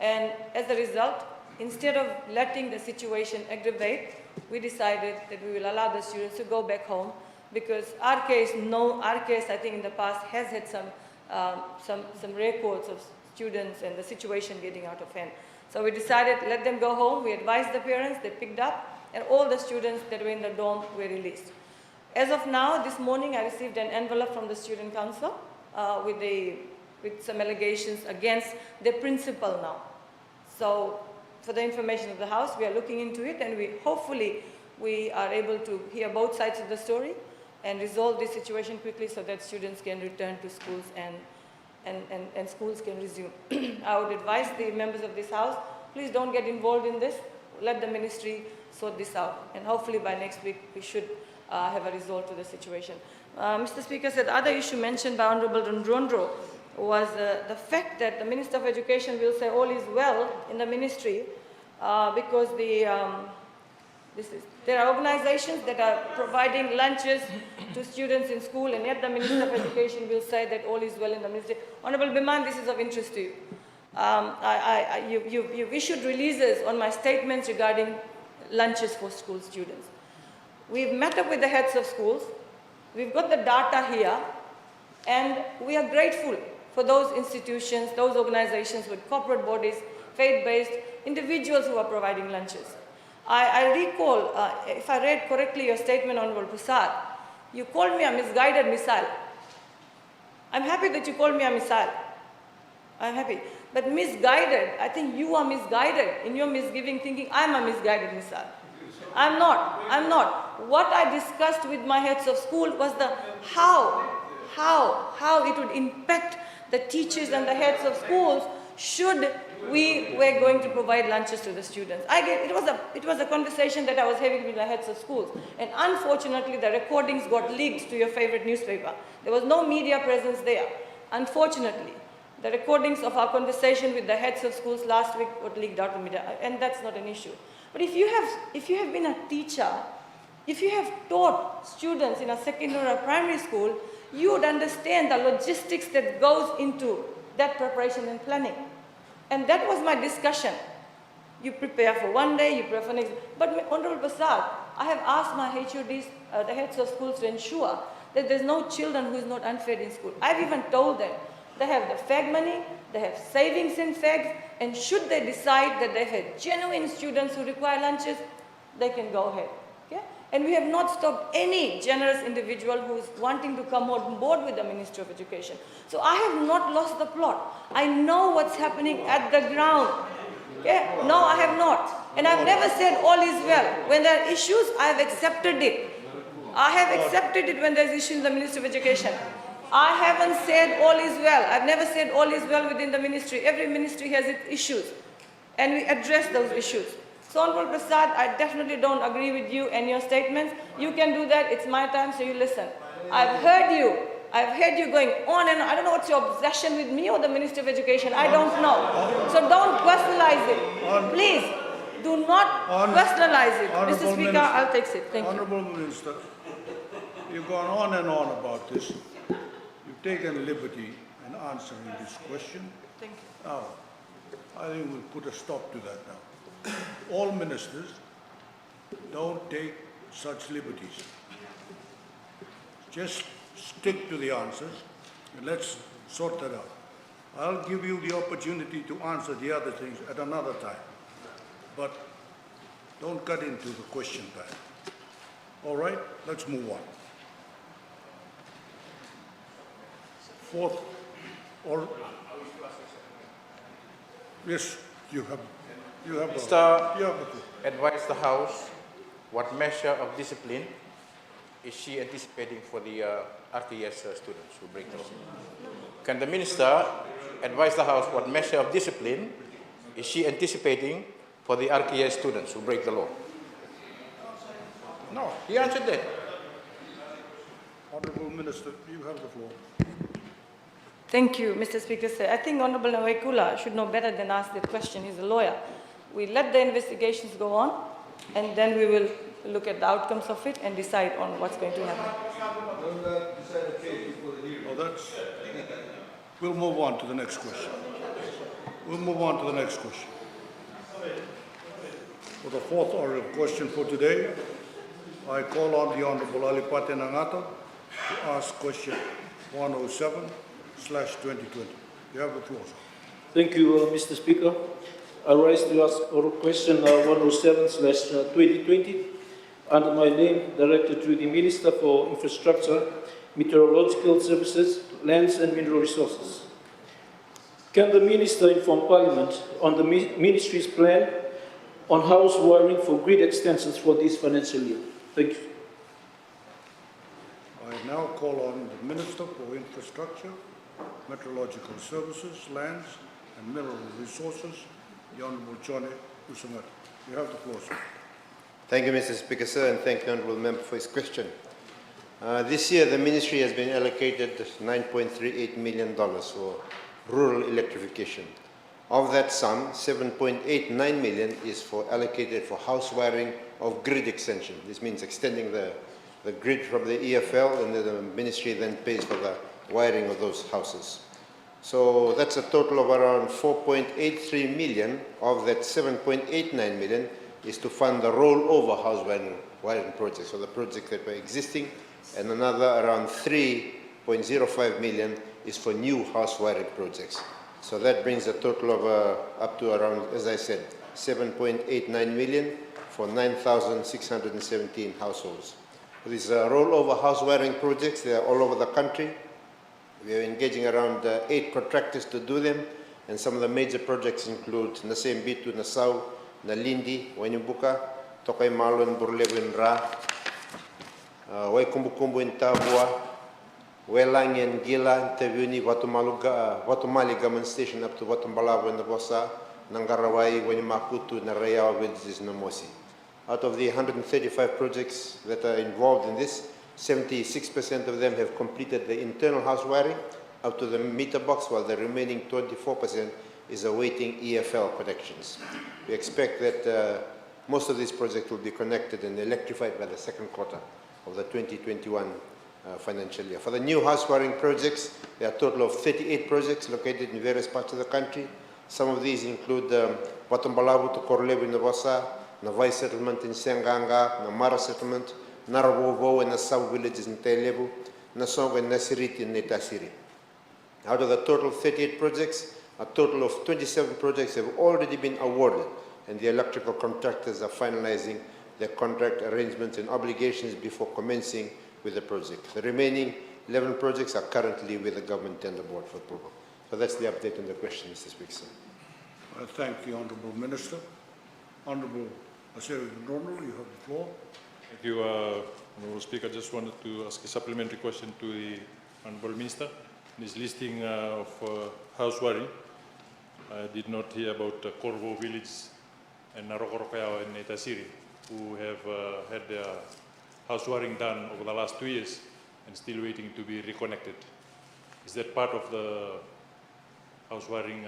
And as a result, instead of letting the situation aggravate, we decided that we will allow the students to go back home, because RKS, I think in the past, has had some records of students and the situation getting out of hand. So we decided, let them go home. We advised the parents, they picked up, and all the students that were in the dorm were released. As of now, this morning I received an envelope from the student council with some allegations against the principal now. So for the information of the House, we are looking into it, and hopefully we are able to hear both sides of the story and resolve this situation quickly so that students can return to schools and schools can resume. I would advise the members of this House, please don't get involved in this. Let the ministry sort this out, and hopefully by next week we should have a result to the situation. Mr. Speaker, said the other issue mentioned by Honorable Ndrondro was the fact that the Minister of Education will say all is well in the ministry because there are organizations that are providing lunches to students in school, and yet the Minister of Education will say that all is well in the ministry. Honorable Biman, this is of interest to you. You've issued releases on my statements regarding lunches for school students. We've met up with the heads of schools. We've got the data here, and we are grateful for those institutions, those organizations with corporate bodies, faith-based individuals who are providing lunches. I recall, if I read correctly your statement, Honorable Prasad, you called me a misguided missile. I'm happy that you called me a missile. I'm happy. But misguided, I think you are misguided in your misgiving thinking I'm a misguided missile. I'm not. What I discussed with my heads of school was the how it would impact the teachers and the heads of schools should we were going to provide lunches to the students. It was a conversation that I was having with the heads of schools, and unfortunately the recordings got leaked to your favorite newspaper. There was no media presence there. Unfortunately, the recordings of our conversation with the heads of schools last week got leaked out to media, and that's not an issue. But if you have been a teacher, if you have taught students in a secondary or primary school, you would understand the logistics that goes into that preparation and planning. And that was my discussion. You prepare for one day, you prepare for next. But Honorable Prasad, I have asked my HODs, the heads of schools, to ensure that there's no children who is not unfed in school. I've even told them they have the FAG money, they have savings in FAGs, and should they decide that they have genuine students who require lunches, they can go ahead. Okay? And we have not stopped any generous individual who is wanting to come on board with the Ministry of Education. So I have not lost the plot. I know what's happening at the ground. Okay? No, I have not. And I've never said all is well. When there are issues, I have accepted it. I have accepted it when there's issues in the Ministry of Education. I haven't said all is well. I've never said all is well within the ministry. Every ministry has its issues, and we address those issues. So, Honorable Prasad, I definitely don't agree with you and your statements. You can do that. It's my time, so you listen. I've heard you. I've heard you going on and on. I don't know what's your obsession with me or the Ministry of Education. I don't know. So don't personalize it. Please, do not personalize it. Mr. Speaker, I'll take it. Thank you. Honorable Minister, you've gone on and on about this. You've taken liberty in answering this question. Thank you. Now, I think we'll put a stop to that now. All ministers don't take such liberties. Just stick to the answers and let's sort that out. I'll give you the opportunity to answer the other things at another time, but don't cut into the question time. All right, let's move on. Fourth, or yes, you have advise the House what measure of discipline is she anticipating for the RTS students who break the law? Can the Minister advise the House what measure of discipline is she anticipating for the RTS students who break the law? No, he answered that. Honourable Minister, you have the floor. Thank you, Mr. Speaker. I think Honourable Nawekula should know better than ask that question. He's a lawyer. We let the investigations go on, and then we will look at the outcomes of it and decide on what's going to happen. We'll move on to the next question. We'll move on to the next question. For the fourth oral question for today, I call on the Honourable Alipate Nangata to ask question 107/2020. You have the floor, sir. Thank you, Mr. Speaker. I rise to ask or question 107/2020 under my name, directed to the Minister for Infrastructure, Meteorological Services, Lands and Mineral Resources. Can the Minister inform Parliament on the Ministry's plan on house wiring for grid extensions for this financial year? Thank you. I now call on the Minister for Infrastructure, Meteorological Services, Lands and Mineral Resources, the Honourable Johnny Usamata. You have the floor, sir. Thank you, Mr. Speaker, sir, and thank the Honourable Member for his question. This year, the Ministry has been allocated $9.38 million for rural electrification. Of that sum, $7.89 million is allocated for house wiring of grid extension. This means extending the grid from the EFL, and the Ministry then pays for the wiring of those houses. So that's a total of around $4.83 million. Of that, $7.89 million is to fund the rollover house wiring projects, so the projects that were existing, and another around $3.05 million is for new house wiring projects. So that brings the total of up to around, as I said, $7.89 million for 9,617 households. These rollover house wiring projects, they are all over the country. We are engaging around 8 contractors to do them, and some of the major projects include Nasembitu, Nassau, Nalindi, Wainimbuka, Tokai Malo and Burlevo in Ra, Waikumbukumbu in Tabua, Welang and Gila, Tevuni, Watumali Government Station up to Watumbalawa and the Bosa, Nangarawai, Wanimakutu, Narayao villages, Namosi. Out of the 135 projects that are involved in this, 76% of them have completed the internal house wiring up to the meter box, while the remaining 24% is awaiting EFL connections. We expect that most of these projects will be connected and electrified by the second quarter of the 2021 financial year. For the new house wiring projects, there are a total of 38 projects located in various parts of the country. Some of these include Watumbalawu to Korlebu in Navasa, Navai settlement in Senganga, Namara settlement, Narawovo and Nassau villages in Tailebu, Nasong and Nasiriti in Netasiri. Out of the total 38 projects, a total of 27 projects have already been awarded, and the electrical contractors are finalizing their contract arrangements and obligations before commencing with the project. The remaining 11 projects are currently with the Government Tender Board for approval. So that's the update on the question, Mr. Speaker. I thank the Honourable Minister. Honourable Aseri Ndrono, you have the floor. Thank you, Honourable Speaker. I just wanted to ask a supplementary question to the Honourable Minister. This listing of house wiring, I did not hear about Korvo village and Narokorokayao and Netasiri, who have had their house wiring done over the last 2 years and still waiting to be reconnected. Is that part of the house wiring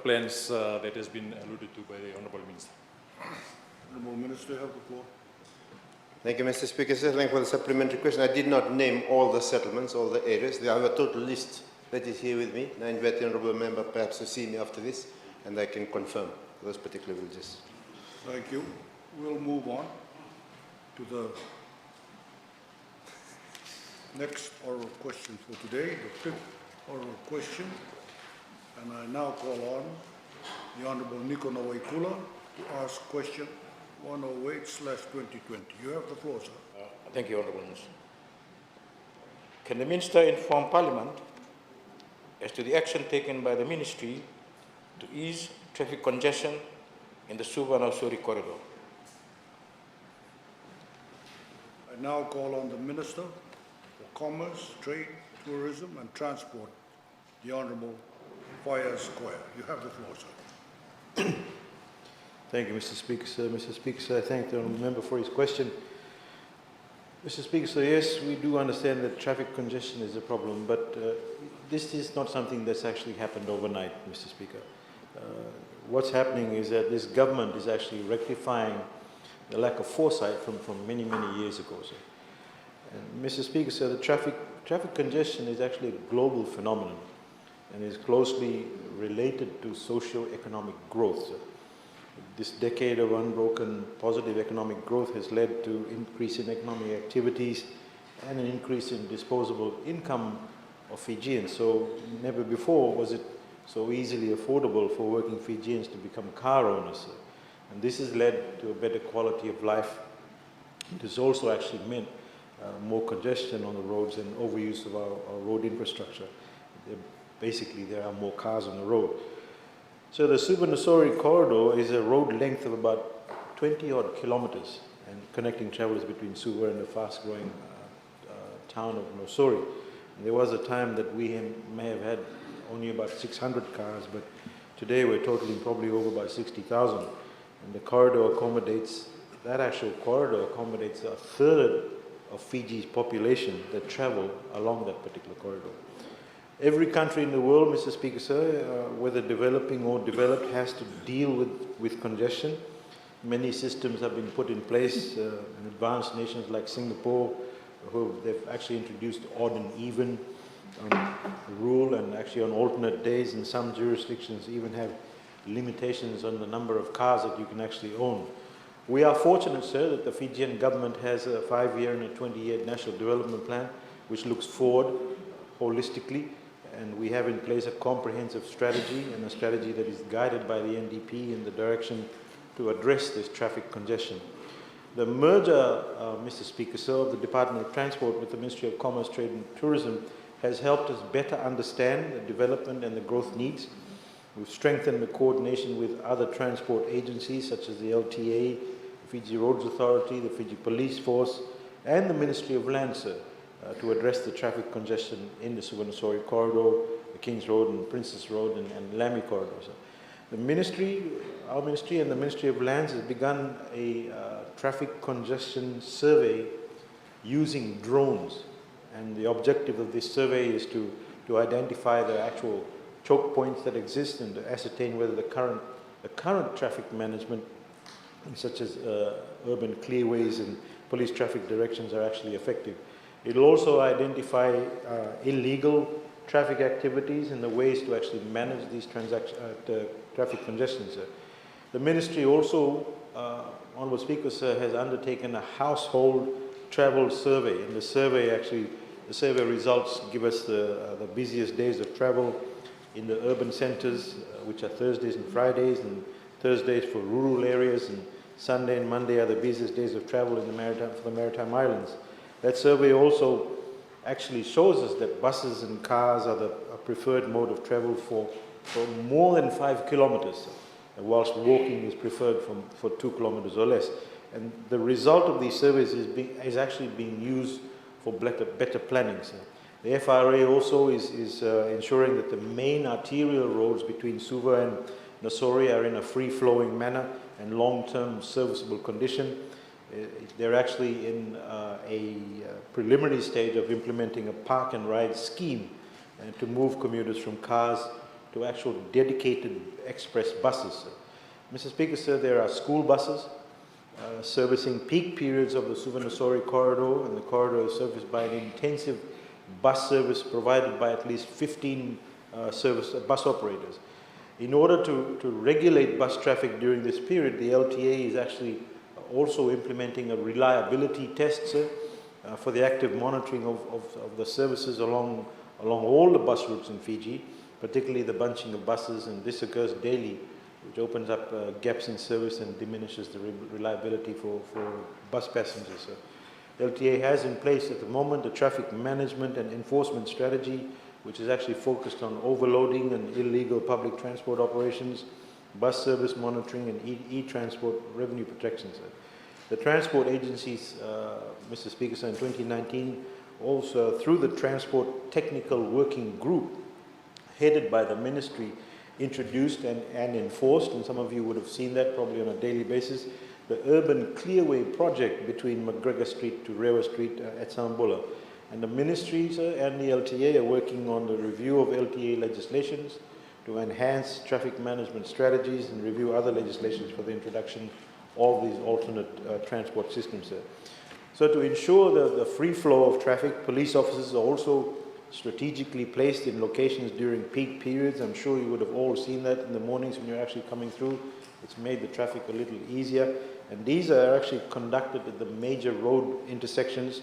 plans that has been alluded to by the Honourable Minister? Honourable Minister, you have the floor. Thank you, Mr. Speaker. Sir, thank you for the supplementary question. I did not name all the settlements, all the areas. They have a total list that is here with me. I invite the Honourable Member perhaps to see me after this, and I can confirm those particular villages. Thank you. We'll move on to the next oral question for today, the 5th oral question. And I now call on the Honourable Niko Nawaikula to ask question 108/2020. You have the floor, sir. Thank you, Honourable Minister. Can the Minister inform Parliament as to the action taken by the Ministry to ease traffic congestion in the Suvarnasuri corridor? I now call on the Minister for Commerce, Trade, Tourism and Transport, the Honourable Fayez Square. You have the floor, sir. Thank you, Mr. Speaker, sir. Mr. Speaker, sir, I thank the honourable member for his question. Mr. Speaker, sir, yes, we do understand that traffic congestion is a problem, but this is not something that's actually happened overnight, Mr. Speaker. What's happening is that this government is actually rectifying the lack of foresight from many, many years ago, sir. And Mr. Speaker, sir, the traffic congestion is actually a global phenomenon and is closely related to socio-economic growth, sir. This decade of unbroken positive economic growth has led to increase in economic activities and an increase in disposable income of Fijians. So never before was it so easily affordable for working Fijians to become car owners. And this has led to a better quality of life. It has also actually meant more congestion on the roads and overuse of our road infrastructure. Basically, there are more cars on the road. So the Suvarnasori corridor is a road length of about 20-odd kilometers and connecting travelers between Suva and the fast-growing town of Nosori. And there was a time that we may have had only about 600 cars, but today we're totaling probably over by 60,000. And the corridor accommodates, that actual corridor accommodates a third of Fiji's population that travel along that particular corridor. Every country in the world, Mr. Speaker, sir, whether developing or developed, has to deal with congestion. Many systems have been put in place in advanced nations like Singapore, who they've actually introduced odd and even rule, and actually on alternate days, and some jurisdictions even have limitations on the number of cars that you can actually own. We are fortunate, sir, that the Fijian government has a 5-year and a 20-year national development plan which looks forward holistically, and we have in place a comprehensive strategy, and a strategy that is guided by the NDP in the direction to address this traffic congestion. The merger, Mr. Speaker, sir, of the Department of Transport with the Ministry of Commerce, Trade and Tourism has helped us better understand the development and the growth needs. We've strengthened the coordination with other transport agencies such as the LTA, the Fiji Roads Authority, the Fiji Police Force, and the Ministry of Land, sir, to address the traffic congestion in the Suvarnasori corridor, the Kings Road and Princess Road and Lamy corridor, sir. The ministry, our ministry and the Ministry of Lands has begun a traffic congestion survey using drones. And the objective of this survey is to identify the actual choke points that exist and to ascertain whether the current traffic management, such as urban clearways and police traffic directions, are actually effective. It will also identify illegal traffic activities and the ways to actually manage these traffic congestions. The ministry also, Honourable Speaker, sir, has undertaken a household travel survey, and the survey results give us the busiest days of travel in the urban centres, which are Thursdays and Fridays, and Thursdays for rural areas, and Sunday and Monday are the busiest days of travel in for the Maritime Islands. That survey also actually shows us that buses and cars are the preferred mode of travel for more than 5 kilometres, whilst walking is preferred for 2 kilometres or less. And the result of these surveys is actually being used for better planning. So the FRA also is ensuring that the main arterial roads between Suva and Nosori are in a free-flowing manner and long-term serviceable condition. They're actually in a preliminary stage of implementing a park and ride scheme to move commuters from cars to actual dedicated express buses. Mr. Speaker, sir, there are school buses servicing peak periods of the Suvarnasori corridor, and the corridor is serviced by an intensive bus service provided by at least 15 bus operators. In order to regulate bus traffic during this period, the LTA is actually also implementing a reliability test, sir, for the active monitoring of the services along all the bus routes in Fiji, particularly the bunching of buses, and this occurs daily, which opens up gaps in service and diminishes the reliability for bus passengers. The LTA has in place at the moment a traffic management and enforcement strategy, which is actually focused on overloading and illegal public transport operations, bus service monitoring, and e-transport revenue protection. The transport agencies, Mr. Speaker, in 2019, also through the Transport Technical Working Group, headed by the ministry, introduced and enforced, and some of you would have seen that probably on a daily basis, the Urban Clearway project between McGregor Street to Rewa Street at Sambola. And the ministries and the LTA are working on the review of LTA legislations to enhance traffic management strategies and review other legislations for the introduction of these alternate transport systems. So to ensure the free flow of traffic, police officers are also strategically placed in locations during peak periods. I'm sure you would have all seen that in the mornings when you're actually coming through. It's made the traffic a little easier. And these are actually conducted at the major road intersections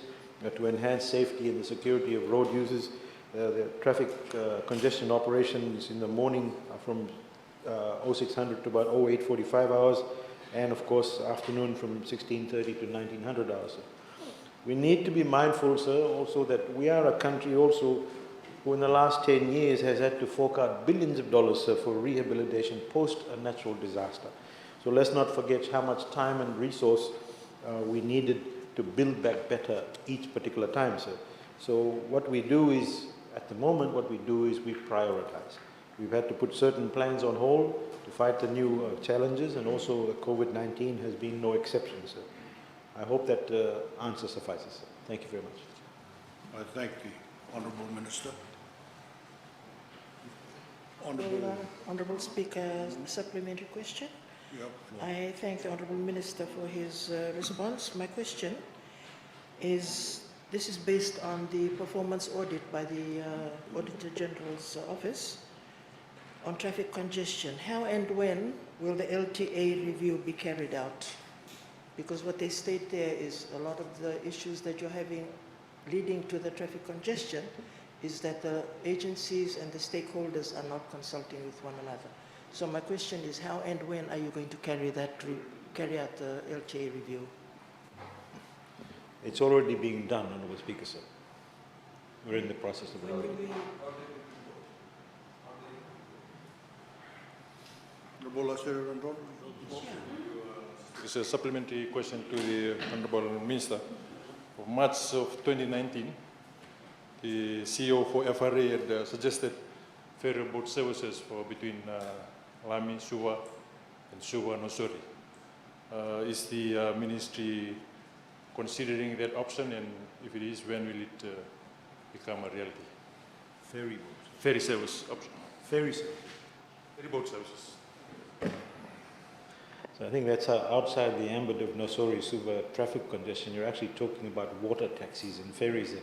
to enhance safety and the security of road users. The traffic congestion operations in the morning are from 0600 to about 0845 hours, and of course afternoon from 1630 to 1900 hours. We need to be mindful, sir, also that we are a country also who in the last 10 years has had to fork out billions of dollars, sir, for rehabilitation post a natural disaster. So let's not forget how much time and resource we needed to build back better each particular time, sir. So what we do is, at the moment, what we do is we prioritize. We've had to put certain plans on hold to fight the new challenges, and also COVID-19 has been no exception, sir. I hope that answer suffices, sir. Thank you very much. I thank the Honourable Minister. Honourable Speaker, supplementary question. Yep. I thank the Honourable Minister for his response. My question is, this is based on the performance audit by the Auditor General's office on traffic congestion. How and when will the LTA review be carried out? Because what they state there is a lot of the issues that you're having leading to the traffic congestion is that the agencies and the stakeholders are not consulting with one another. So my question is, how and when are you going to carry out the LTA review? It's already being done, Honourable Speaker, sir. We're in the process of doing it. Honourable Asir Randol. It's a supplementary question to the Honourable Minister. Of March of 2019, the CEO for FRA had suggested ferry boat services for between Lami, Suva, and Suva, Nosuri. Is the Ministry considering that option, and if it is, when will it become a reality? Ferry boat. Ferry service option. Ferry service. Ferry boat services. So I think that's outside the ambit of Nosori Suva traffic congestion. You're actually talking about water taxis and ferries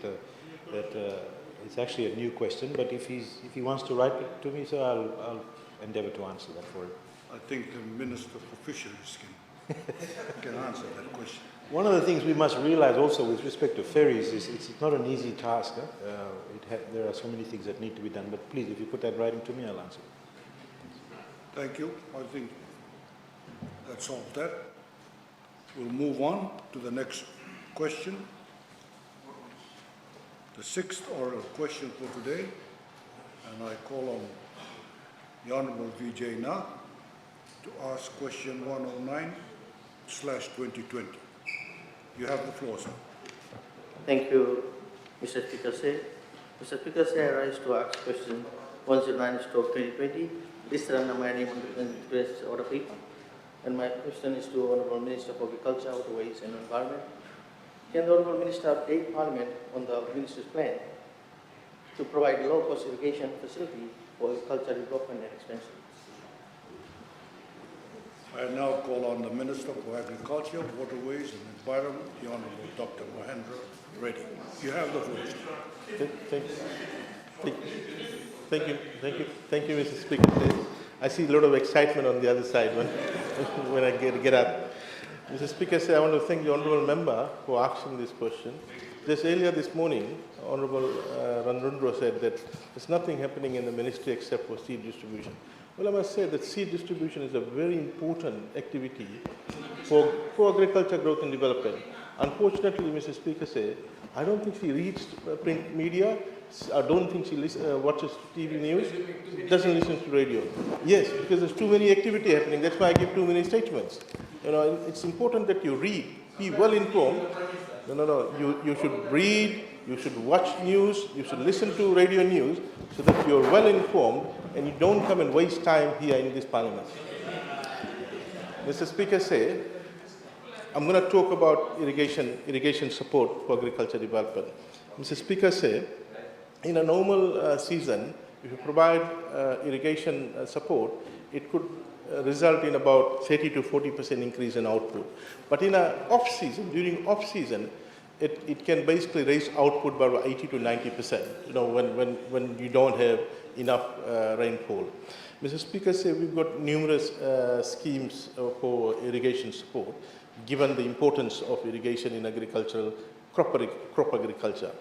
it's actually a new question, but if he wants to write it to me, so I'll endeavour to answer that for him. I think the Minister for Fisheries can answer that question. One of the things we must realize also with respect to ferries is it's not an easy task. There are so many things that need to be done, but please, if you put that in writing to me, I'll answer. Thank you. I think that's all that. We'll move on to the next question. The sixth oral question for today, and I call on the Honourable Vijay Na to ask question 109/2020. You have the floor, sir. Thank you, Mr. Speaker. Mr. Speaker, I rise to ask question 109/2020. Listed under my name on the request order paper. And my question is to Honourable Minister for Agriculture, Waterways and Environment. Can the Honourable Minister update Parliament on the Minister's plan to provide low-cost irrigation facility for agriculture development and expansion? I now call on the Minister for Agriculture, Waterways and Environment, the Honourable Dr. Mahendra Reddy. You have the floor, sir. Thank you, Mr. Speaker. I see a lot of excitement on the other side when I get up. Mr. Speaker, I want to thank the Honourable Member for asking this question. Just earlier this morning, Honourable Randrundro said that there's nothing happening in the Ministry except for seed distribution. Well, I must say that seed distribution is a very important activity for agriculture growth and development. Unfortunately, Mr. Speaker, I don't think she reads print media. I don't think she watches TV news, doesn't listen to radio. Yes, because there's too many activity happening. That's why I give too many statements. It's important that you read, be well informed. You should read, you should watch news, you should listen to radio news so that you're well informed and you don't come and waste time here in this Parliament. Mr. Speaker, I'm going to talk about irrigation support for agriculture development. Mr. Speaker, in a normal season, if you provide irrigation support, it could result in about 30 to 40% increase in output. But in a off-season, during off-season, it can basically raise output by about 80 to 90%, when you don't have enough rainfall. Mr. Speaker, we've got numerous schemes for irrigation support, given the importance of irrigation in agricultural, crop agriculture.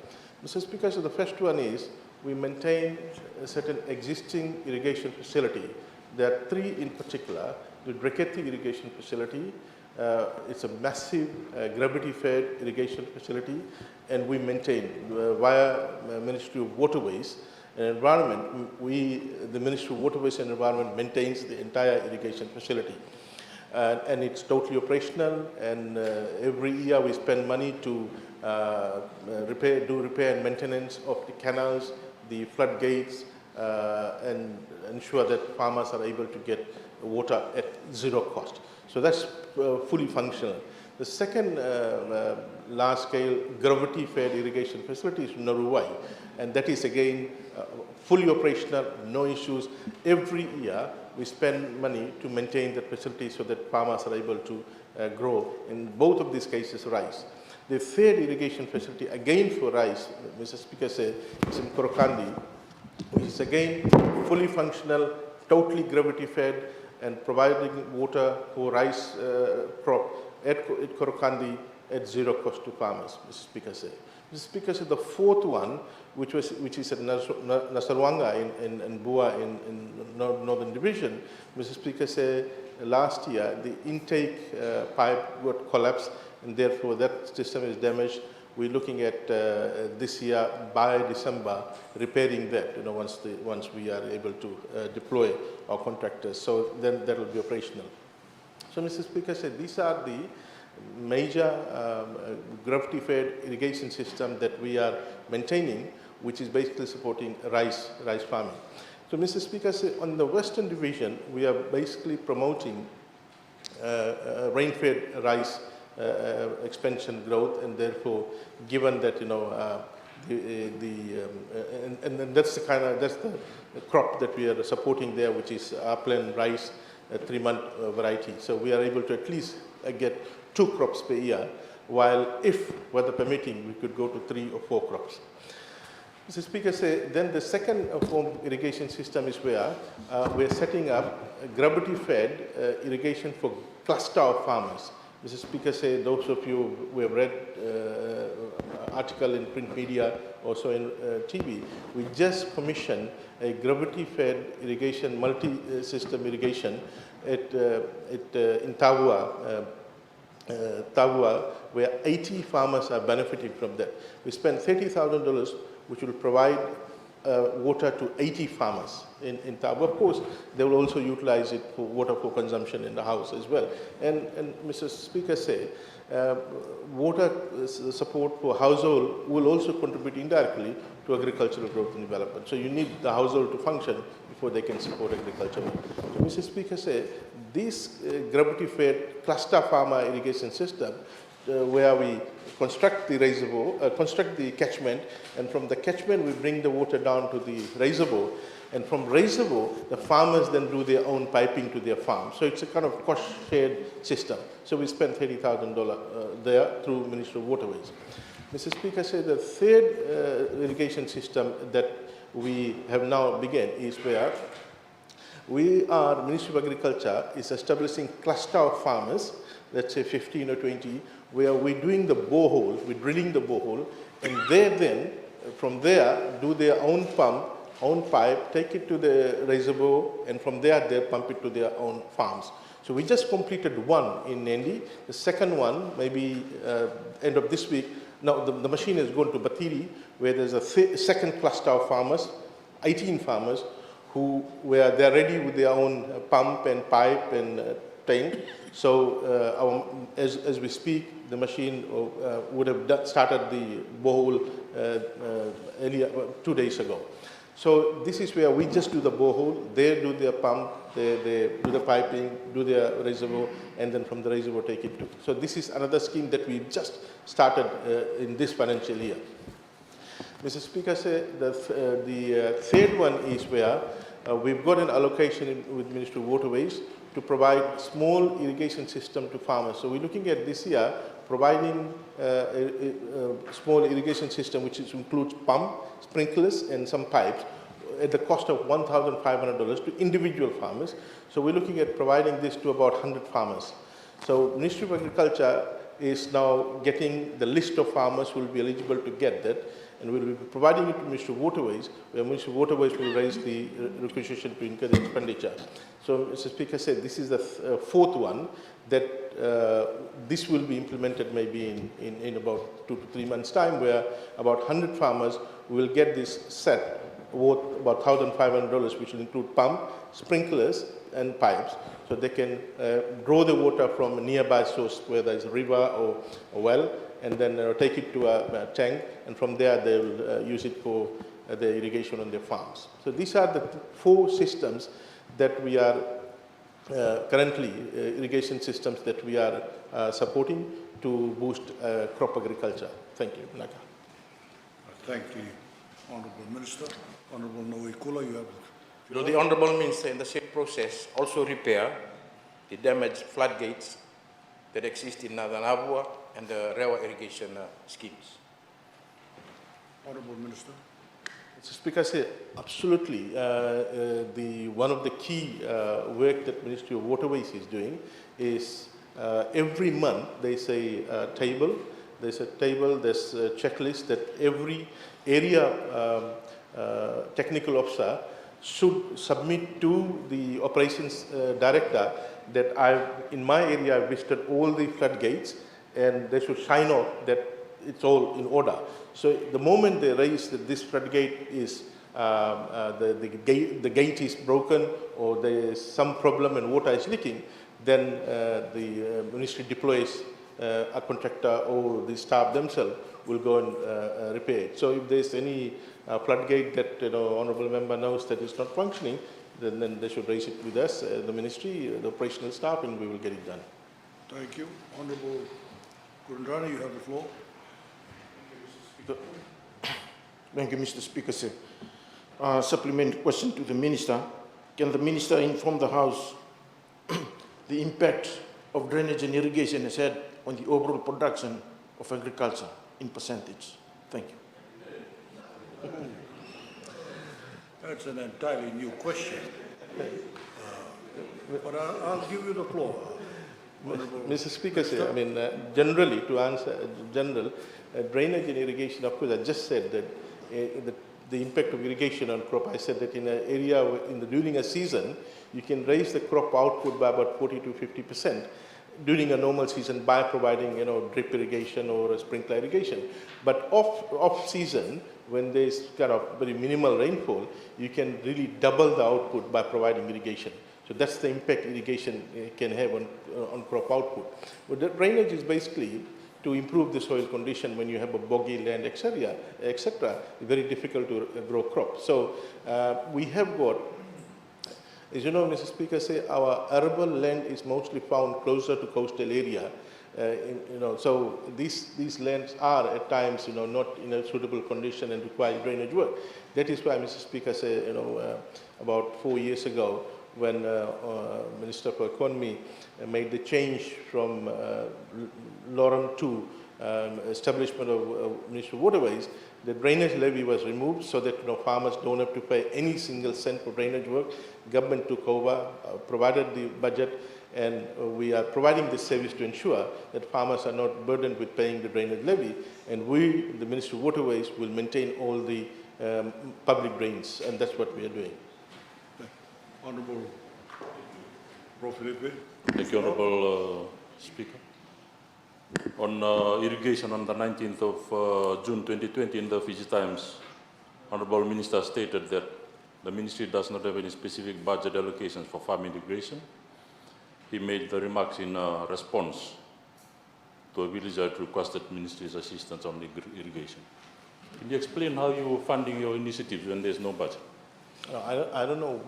Mr. Speaker, the first one is we maintain a certain existing irrigation facility. There are 3 in particular. The Dreketi irrigation facility, it's a massive gravity-fed irrigation facility, and we maintain via Ministry of Waterways and Environment. The Ministry of Waterways and Environment maintains the entire irrigation facility. And it's totally operational, and every year we spend money to do repair and maintenance of the canals, the floodgates, and ensure that farmers are able to get water at 0 cost. So that's fully functional. The second large-scale gravity-fed irrigation facility is Naruwai, and that is again fully operational, no issues. Every year we spend money to maintain the facility so that farmers are able to grow, in both of these cases, rice. The third irrigation facility, again for rice, Mr. Speaker said, is in Korokandi, which is again fully functional, totally gravity-fed, and providing water for rice crop at Korokandi at 0 cost to farmers, Mr. Speaker said. Mr. Speaker said the fourth one, which is at Nasarwanga in Bua in Northern Division, Mr. Speaker said last year the intake pipe got collapsed, and therefore that system is damaged. We're looking at this year by December repairing that. Once we are able to deploy our contractors, so then that will be operational. So, Mr. Speaker said these are the major gravity-fed irrigation system that we are maintaining, which is basically supporting rice farming. So, Mr. Speaker, on the Western Division, we are basically promoting rain-fed rice expansion growth, and therefore, given that and that's the crop that we are supporting there, which is upland rice, a 3-month variety. So we are able to at least get 2 crops per year, while if weather permitting, we could go to 3 or 4 crops. Mr. Speaker, then the second form of irrigation system is where we're setting up a gravity-fed irrigation for cluster of farmers. Mr. Speaker, those of you who have read article in print media, also in TV, we just commissioned a gravity-fed irrigation, multi-system irrigation in Tavua, where 80 farmers are benefiting from that. We spent $30,000, which will provide water to 80 farmers in Tavua. Of course, they will also utilize it for water for consumption in the house as well. And Mr. Speaker said, water support for household will also contribute indirectly to agricultural growth and development. So you need the household to function before they can support agriculture. So Mr. Speaker said, this gravity-fed cluster farmer irrigation system, where we construct the reservoir, construct the catchment, and from the catchment we bring the water down to the reservoir, and from reservoir the farmers then do their own piping to their farm. So it's a kind of cost-shared system. So we spent $30,000 there through Ministry of Waterways. Mr. Speaker said the third irrigation system that we have now begun is where Ministry of Agriculture is establishing cluster of farmers, let's say 15 or 20, where we're doing the borehole, we're drilling the borehole, and they then, from there, do their own pump, own pipe, take it to the reservoir, and from there, they pump it to their own farms. So we just completed one in Nandi. The second one, maybe end of this week. Now, the machine is going to Batiri, where there's a second cluster of farmers, 18 farmers, where they're ready with their own pump and pipe and tank. So as we speak, the machine would have started the borehole earlier, 2 days ago. So this is where we just do the borehole, they do their pump, they do the piping, do their reservoir, and then from the reservoir take it to. So this is another scheme that we just started in this financial year. Mr. Speaker, the third one is where we've got an allocation with Ministry of Waterways to provide small irrigation system to farmers. So we're looking at this year providing a small irrigation system which includes pump, sprinklers, and some pipes at the cost of $1,500 to individual farmers. So we're looking at providing this to about 100 farmers. So Ministry of Agriculture is now getting the list of farmers who will be eligible to get that. and we'll be providing it to Ministry of Waterways, where Ministry of Waterways will raise the requisition to incur the expenditure. So, Mr. Speaker said this is the fourth one that this will be implemented maybe in about 2 to 3 months' time, where about 100 farmers will get this set worth about $1,500, which will include pump, sprinklers, and pipes, so they can draw the water from a nearby source, whether it's a river or a well, and then take it to a tank, and from there they will use it for the irrigation on their farms. So these are the 4 systems that we are currently, irrigation systems that we are supporting to boost crop agriculture. Thank you. Naka. Thank the Honourable Minister. Honourable Noikula, you have So the Honourable Minister in the same process also repair the damaged floodgates that exist in Northern Abua and the Rewa irrigation schemes. Honourable Minister. Mr. Speaker, say absolutely. One of the key work that Ministry of Waterways is doing is every month there's a table. There's a checklist that every area technical officer should submit to the operations director that in my area I've visited all the floodgates, and they should sign off that it's all in order. So the moment they raise that this floodgate is the gate is broken or there is some problem and water is leaking, then the ministry deploys a contractor or the staff themselves will go and repair it. So if there's any floodgate that honourable member knows that is not functioning, then they should raise it with us, the ministry, the operational staff, and we will get it done. Thank you. Honourable Kurundrani, you have the floor. Thank you, Mr. Speaker, sir. Supplementary question to the Minister. Can the Minister inform the House the impact of drainage and irrigation has had on the overall production of agriculture in percentage? Thank you. That's an entirely new question. But I'll give you the floor. Mr. Speaker, sir, I mean, generally, to answer general, drainage and irrigation, of course, I just said that the impact of irrigation on crop, I said that in an area, during a season, you can raise the crop output by about 40 to 50% during a normal season by providing, drip irrigation or a sprinkler irrigation. But off season, when there's kind of very minimal rainfall, you can really double the output by providing irrigation. So that's the impact irrigation can have on crop output. But the drainage is basically to improve the soil condition when you have a boggy land, etc. Very difficult to grow crops. So we have got, as you know, Mr. Speaker, say our arable land is mostly found closer to coastal area. So these lands are at times, not in a suitable condition and require drainage work. That is why, Mr. Speaker, say, about 4 years ago, when Minister for Economy made the change from Lorem to establishment of Ministry of Waterways, the drainage levy was removed so that farmers don't have to pay any single cent for drainage work. Government took over, provided the budget, and we are providing this service to ensure that farmers are not burdened with paying the drainage levy. And we, the Ministry of Waterways, will maintain all the public drains, and that's what we are doing. Honourable Prof. Felipe. Thank you, Honourable Speaker. On irrigation on the 19th of June 2020 in the Fiji Times, Honourable Minister stated that the Ministry does not have any specific budget allocations for farm irrigation. He made the remarks in response to a villager who requested Ministry's assistance on irrigation. Can you explain how you are funding your initiatives when there is no budget? I don't know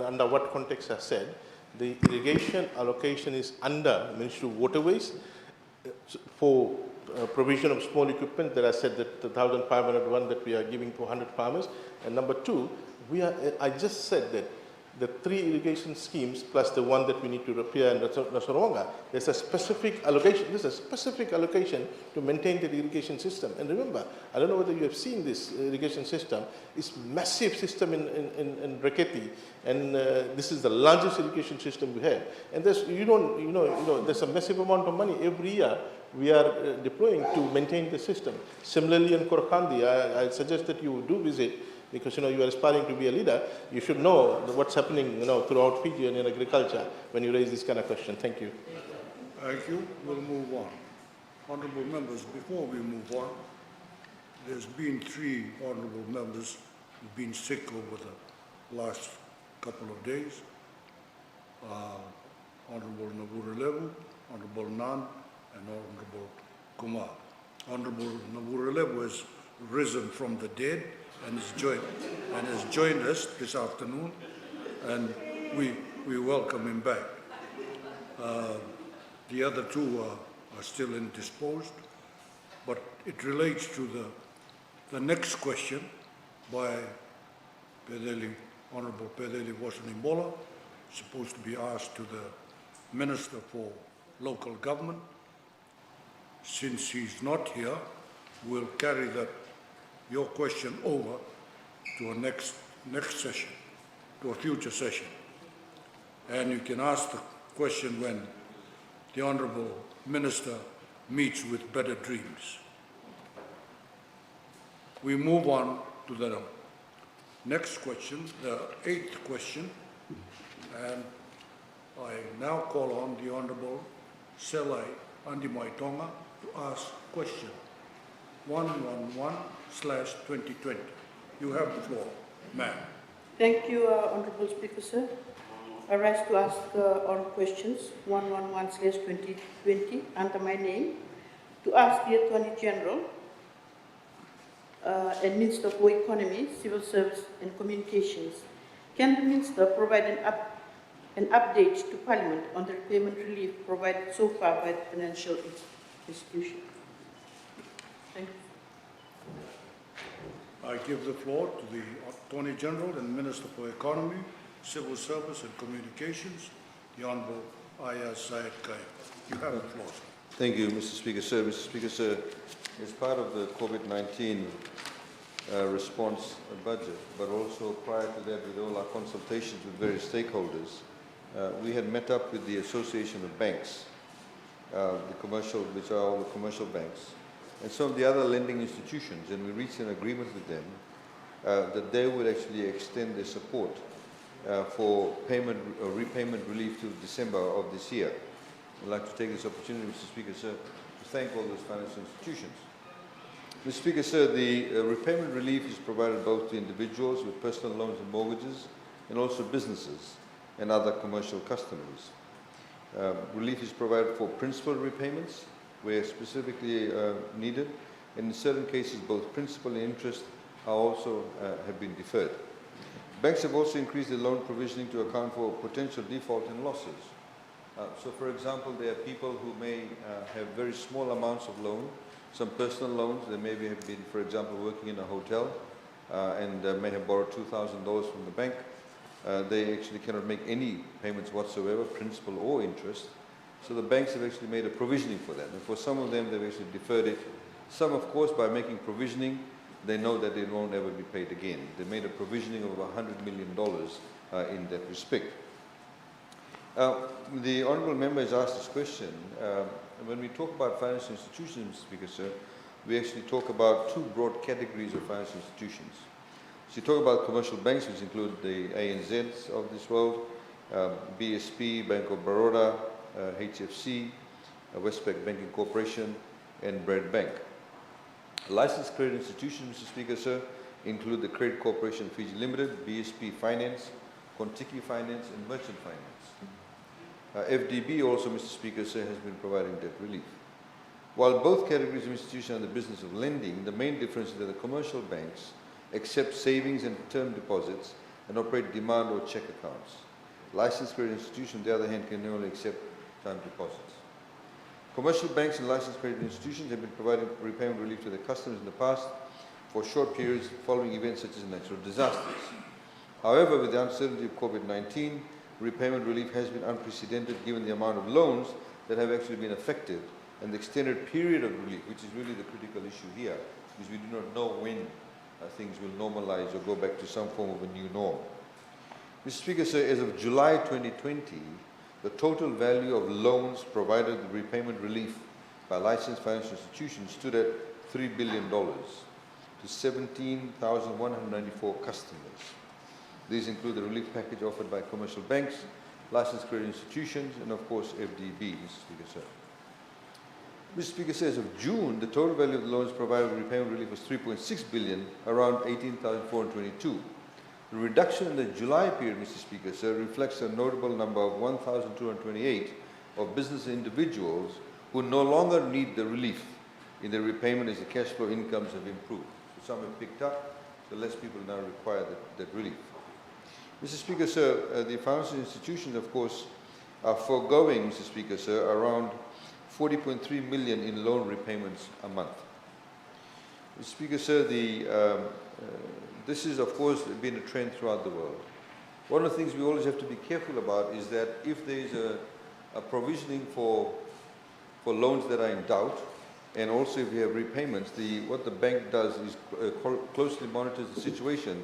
under what context I said. The irrigation allocation is under Ministry of Waterways for provision of small equipment that I said that the 1,501 that we are giving to 100 farmers. And number two, I just said that the 3 irrigation schemes plus the one that we need to repair in Nasoronga, there's a specific allocation. There's a specific allocation to maintain the irrigation system. And remember, I don't know whether you have seen this irrigation system. It's massive system in Reketi, and this is the largest irrigation system we have. And there's there's a massive amount of money every year we are deploying to maintain the system. Similarly, in Korokandi, I suggest that you do visit, because you are aspiring to be a leader. You should know what's happening throughout Fiji and in agriculture when you raise this kind of question. Thank you. Thank you. We'll move on. Honourable members, before we move on, there's been 3 honourable members who've been sick over the last couple of days. Honourable Navuralevu, Honourable Nan, and Honourable Kumar. Honourable Navuralevu has risen from the dead and has joined us this afternoon, and we welcome him back. The other 2 are still indisposed, but it relates to the next question by Honourable Pedeli Wasonimbola, supposed to be asked to the Minister for Local Government. Since he's not here, we'll carry your question over to a next session, to a future session. And you can ask the question when the Honourable Minister meets with better dreams. We move on to the next question, the 8th question, and I now call on the Honourable Selai Andimaitonga to ask question 111/2020. You have the floor, ma'am. Thank you, Honourable Speaker, sir. I rise to ask on questions 111/2020 under my name to ask the Attorney General and Minister for Economy, Civil Service and Communications. Can the Minister provide an update to Parliament on the repayment relief provided so far by the financial institution? Thank you. I give the floor to the Attorney General and Minister for Economy, Civil Service and Communications, the Honourable Ayaz Syed Khaim. You have the floor, sir. Thank you, Mr. Speaker, sir. Mr. Speaker, sir, as part of the COVID-19 response budget, but also prior to that with all our consultations with various stakeholders, we had met up with the Association of Banks, which are all the commercial banks, and some of the other lending institutions, and we reached an agreement with them that they would actually extend their support for repayment relief to December of this year. I'd like to take this opportunity, Mr. Speaker, sir, to thank all those financial institutions. Mr. Speaker, sir, the repayment relief is provided both to individuals with personal loans and mortgages, and also businesses and other commercial customers. Relief is provided for principal repayments, where specifically needed, and in certain cases both principal and interest are also have been deferred. Banks have also increased their loan provisioning to account for potential default and losses. So for example, there are people who may have very small amounts of loan, some personal loans. They may have been, for example, working in a hotel and may have borrowed $2,000 from the bank. They actually cannot make any payments whatsoever, principal or interest. So the banks have actually made a provisioning for that. And for some of them, they've actually deferred it. Some, of course, by making provisioning, they know that it won't ever be paid again. They made a provisioning of $100 million in that respect. The Honourable Member has asked this question. When we talk about financial institutions, Speaker, sir, we actually talk about 2 broad categories of financial institutions. So you talk about commercial banks, which include the ANZs of this world, BSP, Bank of Baroda, HFC, Westpac Banking Corporation, and Bread Bank. Licensed credit institutions, Mr. Speaker, sir, include the Credit Corporation Fiji Limited, BSP Finance, Kontiki Finance, and Merchant Finance. FDB also, Mr. Speaker, sir, has been providing debt relief. While both categories of institutions are in the business of lending, the main difference is that the commercial banks accept savings and term deposits and operate demand or check accounts. Licensed credit institutions, on the other hand, can only accept time deposits. Commercial banks and licensed credit institutions have been providing repayment relief to their customers in the past for short periods following events such as natural disasters. However, with the uncertainty of COVID-19, repayment relief has been unprecedented given the amount of loans that have actually been affected and the extended period of relief, which is really the critical issue here, because we do not know when things will normalize or go back to some form of a new norm. Mr. Speaker, sir, as of July 2020, the total value of loans provided with repayment relief by licensed financial institutions stood at $3 billion to 17,194 customers. These include the relief package offered by commercial banks, licensed credit institutions, and of course FDB, Mr. Speaker, sir. Mr. Speaker, sir, as of June, the total value of the loans provided with repayment relief was $3.6 billion, around 18,422. The reduction in the July period, Mr. Speaker, sir, reflects a notable number of 1,228 of business individuals who no longer need the relief in their repayment as the cash flow incomes have improved. So some have picked up, so less people now require that relief. Mr. Speaker, sir, the financial institutions, of course, are foregoing, Mr. Speaker, sir, around 40.3 million in loan repayments a month. Mr. Speaker, sir, this has, of course, been a trend throughout the world. One of the things we always have to be careful about is that if there is a provisioning for loans that are in doubt, and also if we have repayments, what the bank does is closely monitors the situation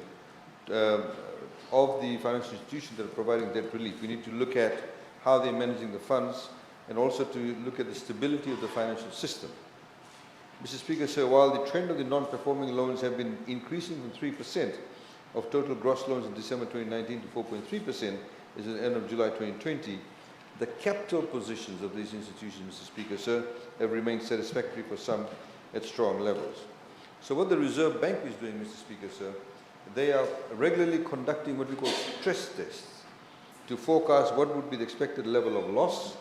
of the financial institutions that are providing debt relief. We need to look at how they're managing the funds and also to look at the stability of the financial system. Mr. Speaker, sir, while the trend of the non-performing loans have been increasing from 3% of total gross loans in December 2019 to 4.3% as at the end of July 2020, the capital positions of these institutions, Mr. Speaker, sir, have remained satisfactory for some at strong levels. So what the Reserve Bank is doing, Mr. Speaker, sir, they are regularly conducting what we call stress tests to forecast what would be the expected level of loss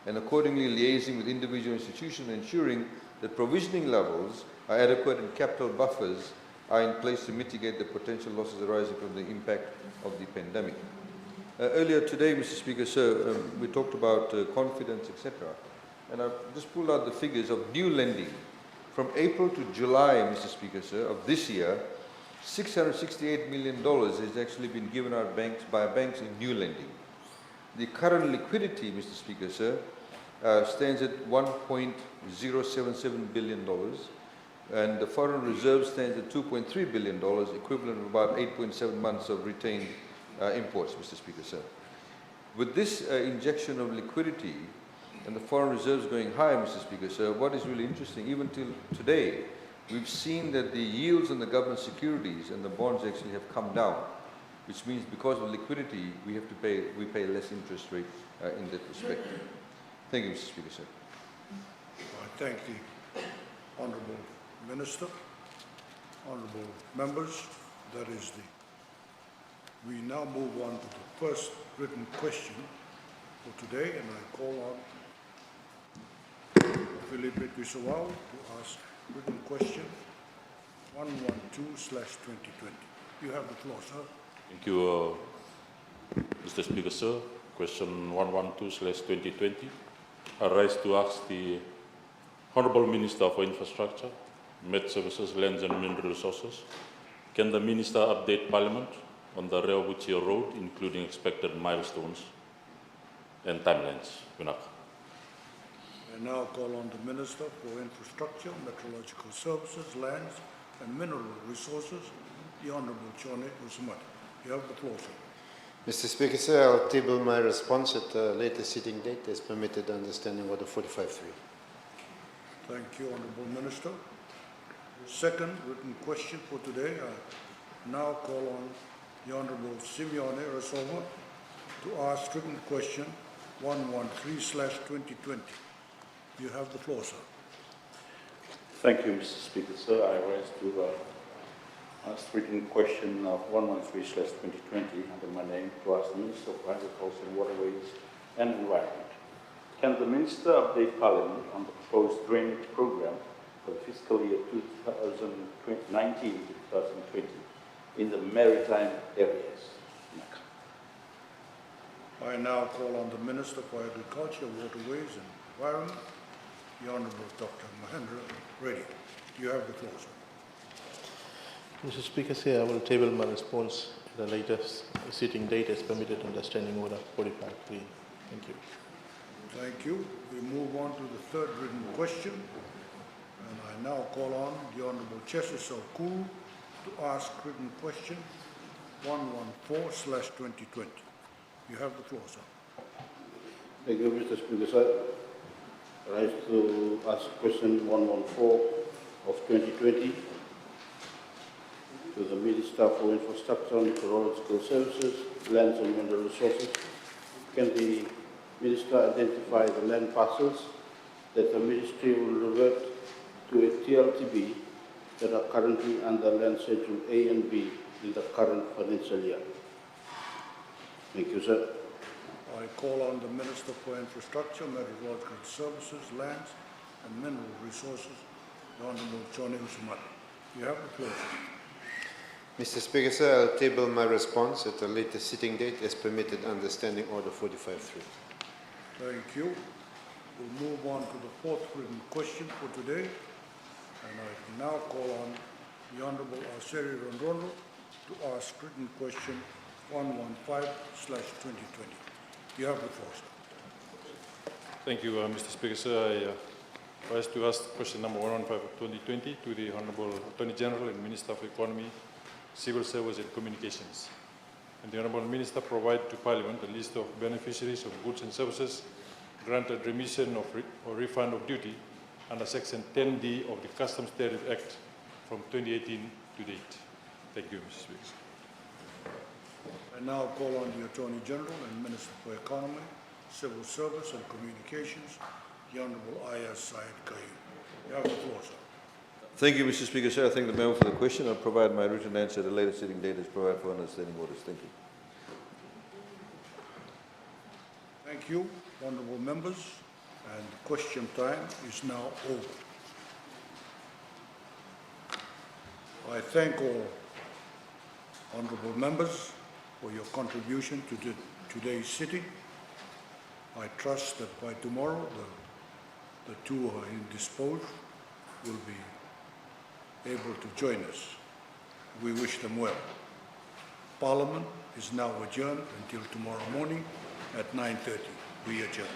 and accordingly liaising with individual institutions and ensuring that provisioning levels are adequate and capital buffers are in place to mitigate the potential losses arising from the impact of the pandemic. Earlier today, Mr. Speaker, sir, we talked about confidence, etc. And I've just pulled out the figures of new lending. From April to July, Mr. Speaker, sir, of this year, $668 million has actually been given out by banks in new lending. The current liquidity, Mr. Speaker, sir, stands at $1.077 billion, and the foreign reserve stands at $2.3 billion, equivalent of about 8.7 months of retained imports, Mr. Speaker, sir. With this injection of liquidity and the foreign reserves going higher, Mr. Speaker, sir, what is really interesting, even till today, we've seen that the yields on the government securities and the bonds actually have come down, which means because of liquidity, we pay less interest rate in that respect. Thank you, Mr. Speaker, sir. I thank the Honourable Minister, Honourable Members. We now move on to the first written question for today, and I call on Felipe Tuisawao to ask written question 112/2020. You have the floor, sir. Thank you, Mr. Speaker, sir. Question 112/2020. I rise to ask the Honourable Minister for Infrastructure, Met Services, Lands and Mineral Resources, can the Minister update Parliament on the Rehobothia Road, including expected milestones and timelines? Vinaka. I now call on the Minister for Infrastructure, Meteorological Services, Lands and Mineral Resources, the Honourable Chone Usumati. You have the floor, sir. Mr. Speaker, sir, I'll table my response at a later sitting date as permitted under Standing Order 45.3. Thank you, Honourable Minister. Second written question for today, I now call on the Honourable Simeone Rasova to ask written question 113/2020. You have the floor, sir. Thank you, Mr. Speaker, sir. I rise to ask written question 113/2020 under my name to ask the Minister of Agriculture, Waterways and Environment. Can the Minister update Parliament on the proposed drainage programme for the fiscal year 2019 to 2020 in the maritime areas? I now call on the Minister for Agriculture, Waterways and Environment, the Honourable Dr. Mahendra Reddy. You have the floor, sir. Mr. Speaker, sir, I will table my response the latest sitting date as permitted under Standing Order 45.3. Thank you. Thank you. We move on to the third written question. And I now call on the Honourable Chesa Kuru to ask written question 114/2020. You have the floor, sir. Thank you, Mr. Speaker, sir. I rise to ask question 114 of 2020 to the Minister for Infrastructure, Meteorological Services, Lands and Mineral Resources. Can the Minister identify the land parcels that the Ministry will revert to a TLTB that are currently under Land Schedule A and B in the current financial year? Thank you, sir. I call on the Minister for Infrastructure, Meteorological Services, Lands and Mineral Resources, the Honourable Johnny Usumati. You have the floor, sir. Mr. Speaker, sir, I'll table my response at a later sitting date as permitted under Standing Order 45.3. Thank you. We'll move on to the fourth written question for today. And I now call on the Honourable Aseri Rondrondo to ask written question 115/2020. You have the floor, sir. Thank you, Mr. Speaker, sir. I rise to ask question number 115 of 2020 to the Honourable Attorney General and Minister of Economy, Civil Service and Communications. And the Honourable Minister provide to Parliament a list of beneficiaries of goods and services granted remission of or refund of duty under Section 10D of the Customs Tariff Act from 2018 to date. Thank you, Mr. Speaker. I now call on the Attorney General and Minister for Economy, Civil Service and Communications, the Honourable Ayaz Syed Kaim. You have the floor, sir. Thank you, Mr. Speaker, sir. I thank the member for the question. I'll provide my written answer at a later sitting date as provided for under Standing Orders. Thank you. Thank you, honourable members, and question time is now over. I thank all honourable members for your contribution to today's sitting. I trust that by tomorrow the two who are indisposed will be able to join us. We wish them well. Parliament is now adjourned until tomorrow morning at 9:30. We adjourn.